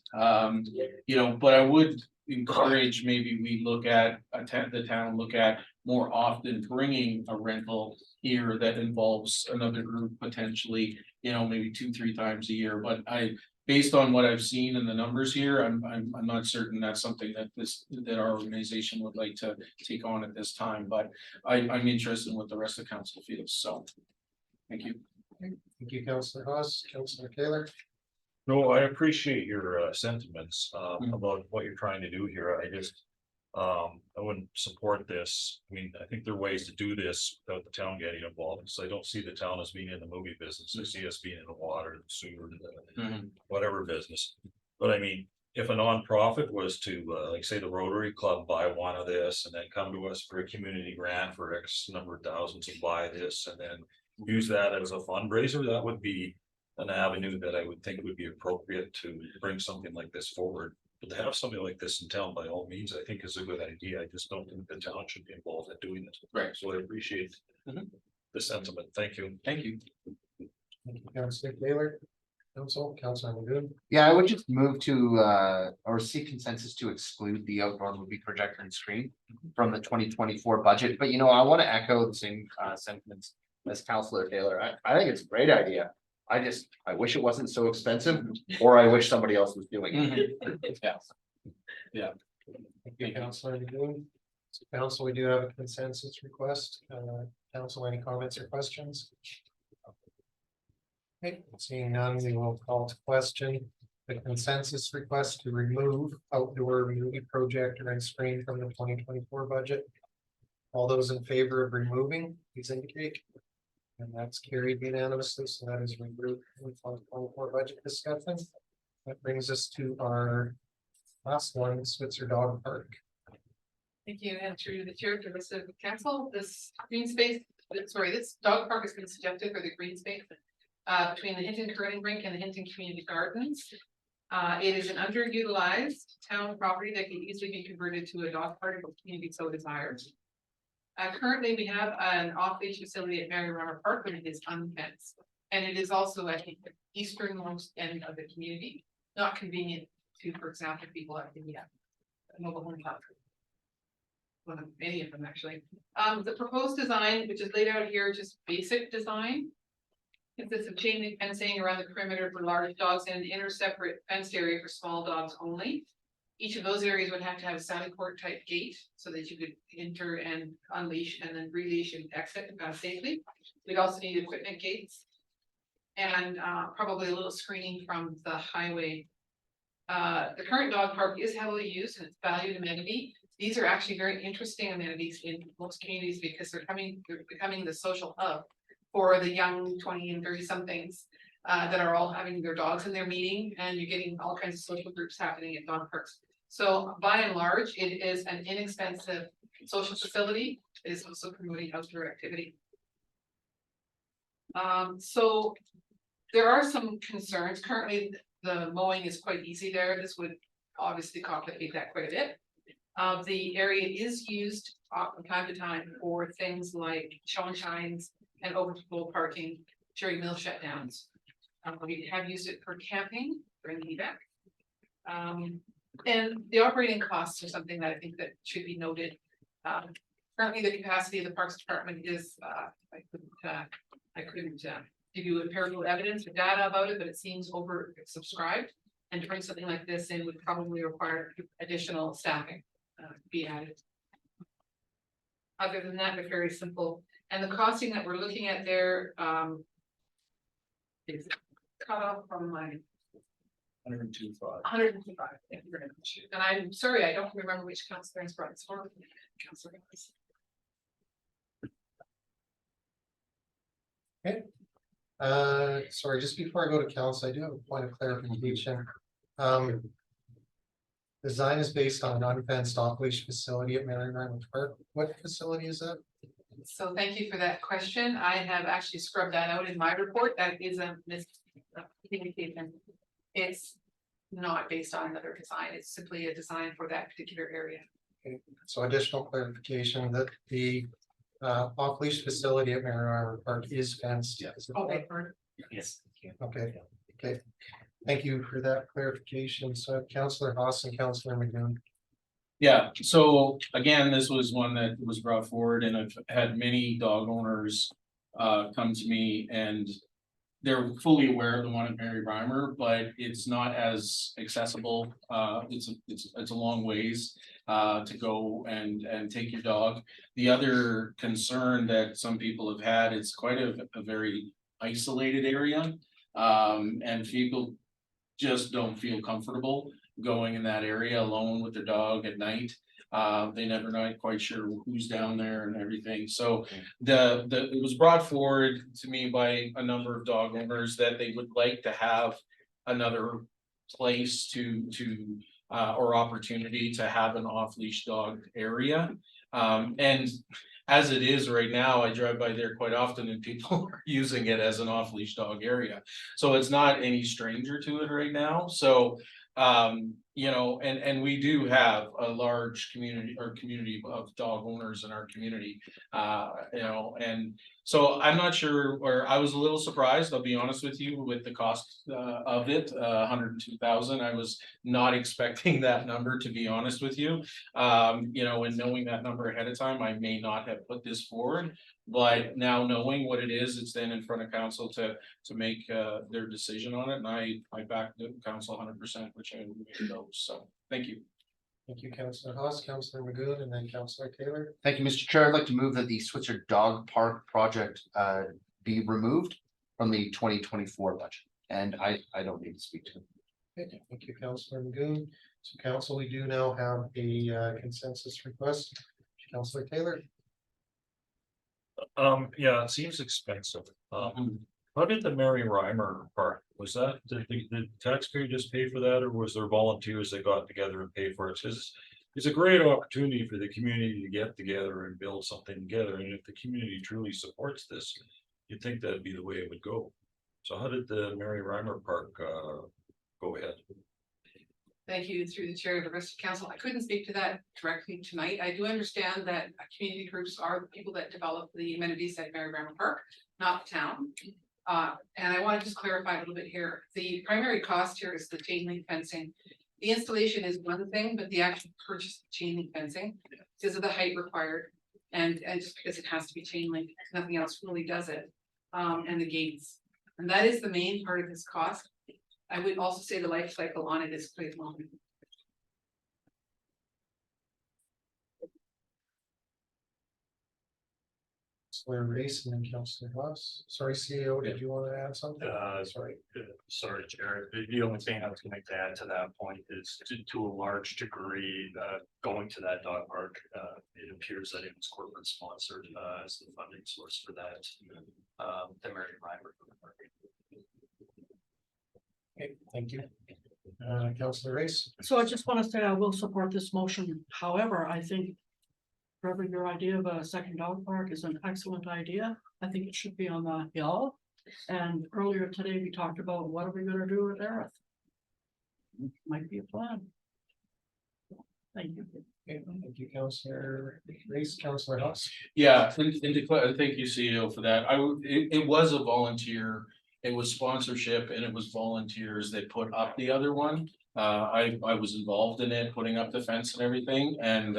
You know, but I would encourage maybe we look at the town look at more often bringing a rental here that involves another group potentially, you know, maybe 2-3 times a year, but based on what I've seen in the numbers here, I'm not certain that's something that our organization would like to take on at this time, but I'm interested in what the rest of council feels, so. Thank you. Thank you, Councillor Haas. Councillor Taylor. No, I appreciate your sentiments about what you're trying to do here. I just, I wouldn't support this. I mean, I think there are ways to do this without the town getting involved, because I don't see the town as being in the movie business. I see us being in the water, the sewer, whatever business. But I mean, if a nonprofit was to, like say the Rotary Club, buy one of this and then come to us for a community grant for X number of thousands to buy this and then use that as a fundraiser, that would be an avenue that I would think would be appropriate to bring something like this forward. But to have something like this in town, by all means, I think is a good idea. I just don't think the town should be involved in doing it. Right. So I appreciate the sentiment. Thank you. Thank you. Thank you, Councillor Taylor. Councillor Lagoon. Yeah, I would just move to or seek consensus to exclude the outdoor movie projector and screen from the 2024 budget. But you know, I want to echo the same sentiments as Councillor Taylor. I think it's a great idea. I wish it wasn't so expensive, or I wish somebody else was doing it. Yeah. Thank you, Councillor Lagoon. So council, we do have a consensus request. Council, any comments or questions? Okay, seeing none, we will call to question the consensus request to remove outdoor movie projector and screen from the 2024 budget. All those in favor of removing, please indicate. And that's carried unanimously, so that is removed from the 2024 budget discussion. That brings us to our last one, Switzer Dog Park. Thank you, and through the chair to the council, this green space, this dog park has been suggested for the green space between the Hinton curling rink and the Hinton Community Gardens. It is an underutilized town property that can easily be converted to a dog park if the community so desires. Currently, we have an off-leash facility at Mary Rummer Park, but it is unfenced. And it is also at the easternmost end of the community, not convenient to, for example, people at the mobile home park. One of many of them, actually. The proposed design, which is laid out here, just basic design. Consists of chain link fencing around the perimeter for large dogs and an inner separate fenced area for small dogs only. Each of those areas would have to have a Sally Port type gate so that you could enter and unleash and then releash and exit safely. We'd also need equipment gates and probably a little screening from the highway. The current dog park is heavily used and it's valued amenity. These are actually very interesting amenities in most communities because they're becoming the social hub for the young 20 and 30 somethings that are all having their dogs in their meeting, and you're getting all kinds of social groups happening at dog parks. So by and large, it is an inexpensive social facility. It is also promoting outdoor activity. So there are some concerns. Currently, the mowing is quite easy there. This would obviously complicate that quite a bit. The area is used from time to time for things like show and shines and overflow parking during mill shutdowns. We have used it for camping during the event. And the operating costs are something that I think that should be noted. Currently, the capacity of the Parks Department is, I couldn't give you empirical evidence or data about it, but it seems over subscribed. And to bring something like this in would probably require additional staffing be added. Other than that, they're very simple. And the costing that we're looking at there is cut off from my 102.5. 105. Thank you very much. And I'm sorry, I don't remember which counselor is brought this forward. Counselor. Sorry, just before I go to council, I do have a point of clarification. Design is based on an unfenced off-leash facility at Mary Ryan Park. What facility is that? So thank you for that question. I have actually scrubbed that out in my report. That is a miscommunication. It's not based on another design. It's simply a design for that particular area. Okay, so additional clarification that the off-leash facility at Mary Ryan Park is fenced. Yeah. Is it Okay, not? for Yes. Okay, okay. Thank you for that clarification. So Councillor Haas and Councillor McGoon. Yeah, so again, this was one that was brought forward and I've had many dog owners come to me and they're fully aware of the one at Mary Reimer, but it's not as accessible. It's a long ways to go and take your dog. The other concern that some people have had, it's quite a very isolated area. And people just don't feel comfortable going in that area alone with their dog at night. They never know quite sure who's down there and everything. So it was brought forward to me by a number of dog owners that they would like to have another place to or opportunity to have an off-leash dog area. And as it is right now, I drive by there quite often and people are using it as an off-leash dog area. So it's not any stranger to it right now. So you know, and we do have a large community of dog owners in our community, you know, and so I'm not sure, or I was a little surprised, I'll be honest with you, with the cost of it, 102,000. I was not expecting that number, to be honest with you. You know, and knowing that number ahead of time, I may not have put this forward, but now knowing what it is, it's then in front of council to make their decision on it, and I back the council 100%, which I made those. So thank you. Thank you, Councillor Haas, Councillor McGoon, and then Councillor Taylor. Thank you, Mr. Chair. I'd like to move that the Switzer Dog Park project be removed from the 2024 budget. And I don't need to speak to it. Okay, thank you, Councillor McGoon. So council, we do now have a consensus request. Councillor Taylor. Yeah, it seems expensive. How did the Mary Reimer Park, was that, did the taxpayer just pay for that, or was there volunteers that got together and paid for it? Because it's a great opportunity for the community to get together and build something together, and if the community truly supports this, you'd think that'd be the way it would go. So how did the Mary Reimer Park go ahead? Thank you through the chair of the rest of council. I couldn't speak to that directly tonight. I do understand that community groups are the people that develop the amenities at Mary Reimer Park, not the town. And I want to just clarify a little bit here. The primary cost here is the chain link fencing. The installation is one thing, but the actual purchase of chain link fencing, because of the height required, and just because it has to be chain link, nothing else really does it. And the gates, and that is the main part of this cost. I would also say the life cycle on it is quite long. Councillor Race and then Councillor Haas. Sorry, CEO, did you want to add something? Sorry, Chair. The only thing I was going to add to that point is to a large degree, going to that dog park, it appears that it was corporate sponsored as the funding source for that. The Mary Reimer Park. Okay, thank you. Councillor Race. So I just want to say I will support this motion. However, I think Trevor, your idea of a second dog park is an excellent idea. I think it should be on the hill. And earlier today, we talked about what are we gonna do with Aerith? Might be a plan. Thank you. Okay, thank you, Councillor Race, Councillor Haas. Yeah, and thank you, CEO, for that. It was a volunteer, it was sponsorship, and it was volunteers that put up the other one. I was involved in it, putting up the fence and everything, and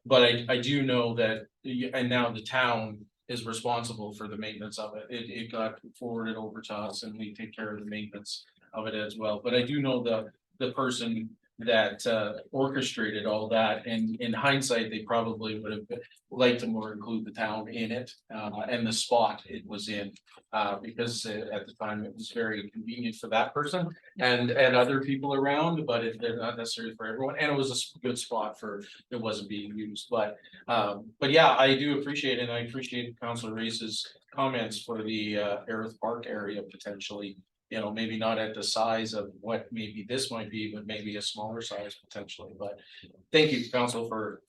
But I do know that, and now the town is responsible for the maintenance of it. It got forwarded over to us and we take care of the maintenance of it as well. But I do know the person that orchestrated all that, and in hindsight, they probably would have liked to more include the town in it, and the spot it was in. Because at the time it was very convenient for that person and other people around, but they're not necessarily for everyone, and it was a good spot for, it wasn't being used, but yeah, I do appreciate it, and I appreciate Councilor Reese's comments for the Aerith Park area potentially. You know, maybe not at the size of what maybe this might be, but maybe a smaller size potentially, but thank you, council, for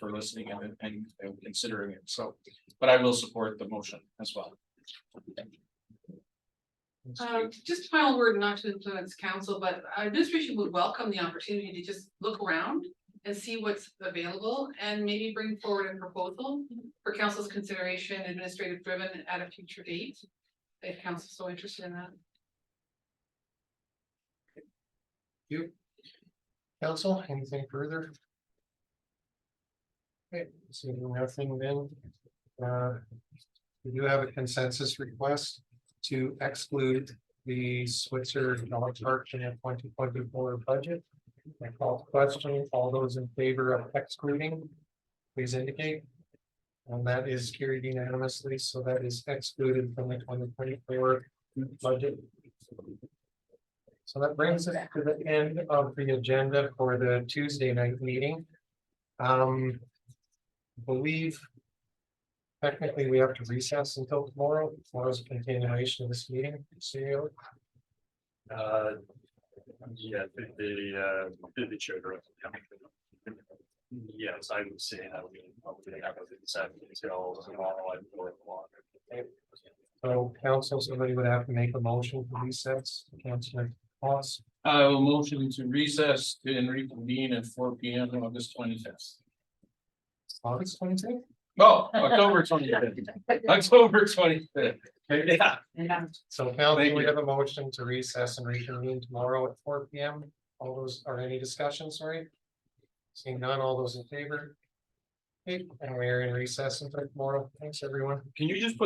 listening and considering it, so, but I will support the motion as well. Just final word, not to influence council, but administration would welcome the opportunity to just look around and see what's available and maybe bring forward a proposal for council's consideration, administrative driven at a future date. If council's so interested in that. You. Council, anything further? Okay, so nothing then. We do have a consensus request to exclude the Switzer dog park in the 2024 budget. I call the question, all those in favor of excluding, please indicate. And that is carried unanimously, so that is excluded from the 2024 budget. So that brings us to the end of the agenda for the Tuesday night meeting. Believe technically we have to recess until tomorrow. Tomorrow's a continuation of this meeting. CEO. Yeah, the chair. Yes, I would say that we probably have a consent until tomorrow at 4 o'clock. So council, somebody would have to make a motion for recess. Councilor Moss, I will motion to recess and reconvene at 4 P.M. on August 25th. August 26th. Oh, October 25th. October 25th. Yeah. So council, Thank we you. have a motion to recess and reconvene tomorrow at 4 P.M. All those, are any discussion, sorry? Seeing none, all those in favor? Okay, and we are in recess until tomorrow. Thanks, everyone. Can you just put